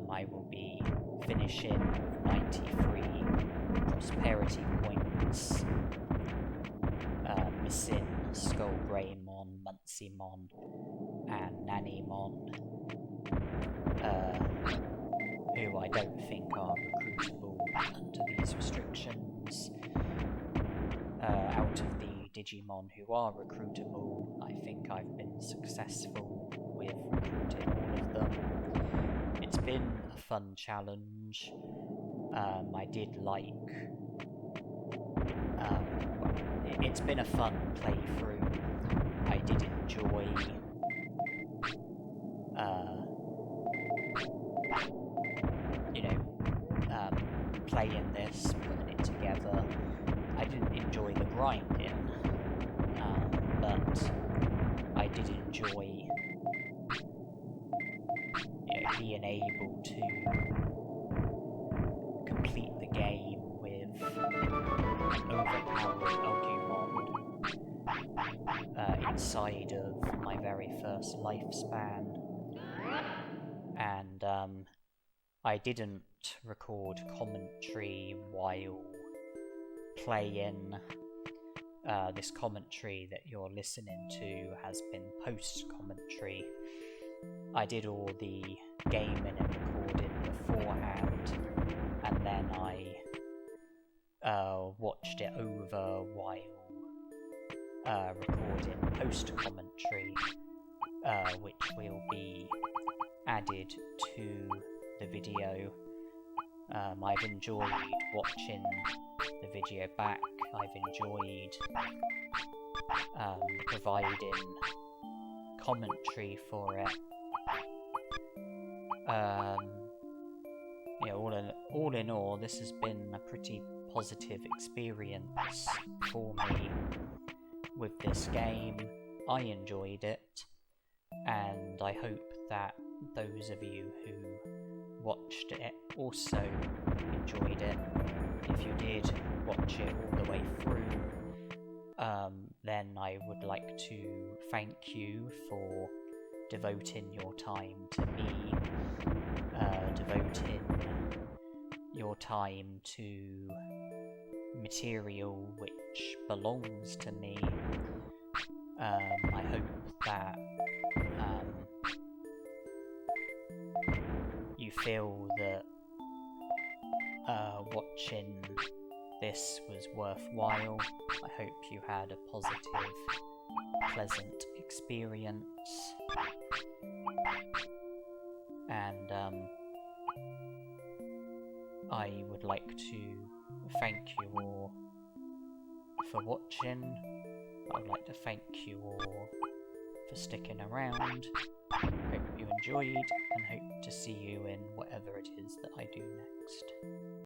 I will be finishing with 93 prosperity points, missing SkullGreymon, Monzaemon, and Nanimon, who I don't think are recruitable under these restrictions. Out of the Digimon who are recruitable, I think I've been successful with recruiting all of them. It's been a fun challenge. I did like... it's been a fun playthrough. I did enjoy... playing this, putting it together. I didn't enjoy the grinding, but I did enjoy being able to complete the game with an overpowered Agumon inside of my very first lifespan. And I didn't record commentary while playing. This commentary that you're listening to has been post-commentary. I did all the gaming and recording beforehand, and then I watched it over while recording post-commentary, which will be added to the video. I've enjoyed watching the video back. I've enjoyed providing commentary for it. All in all, this has been a pretty positive experience for me with this game. I enjoyed it, and I hope that those of you who watched it also enjoyed it. If you did watch it all the way through, then I would like to thank you for devoting your time to me, devoting your time to material which belongs to me. I hope that you feel that watching this was worthwhile. I hope you had a positive, pleasant experience. And I would like to thank you all for watching. I would like to thank you all for sticking around. Hope you enjoyed, and hope to see you in whatever it is that I do next.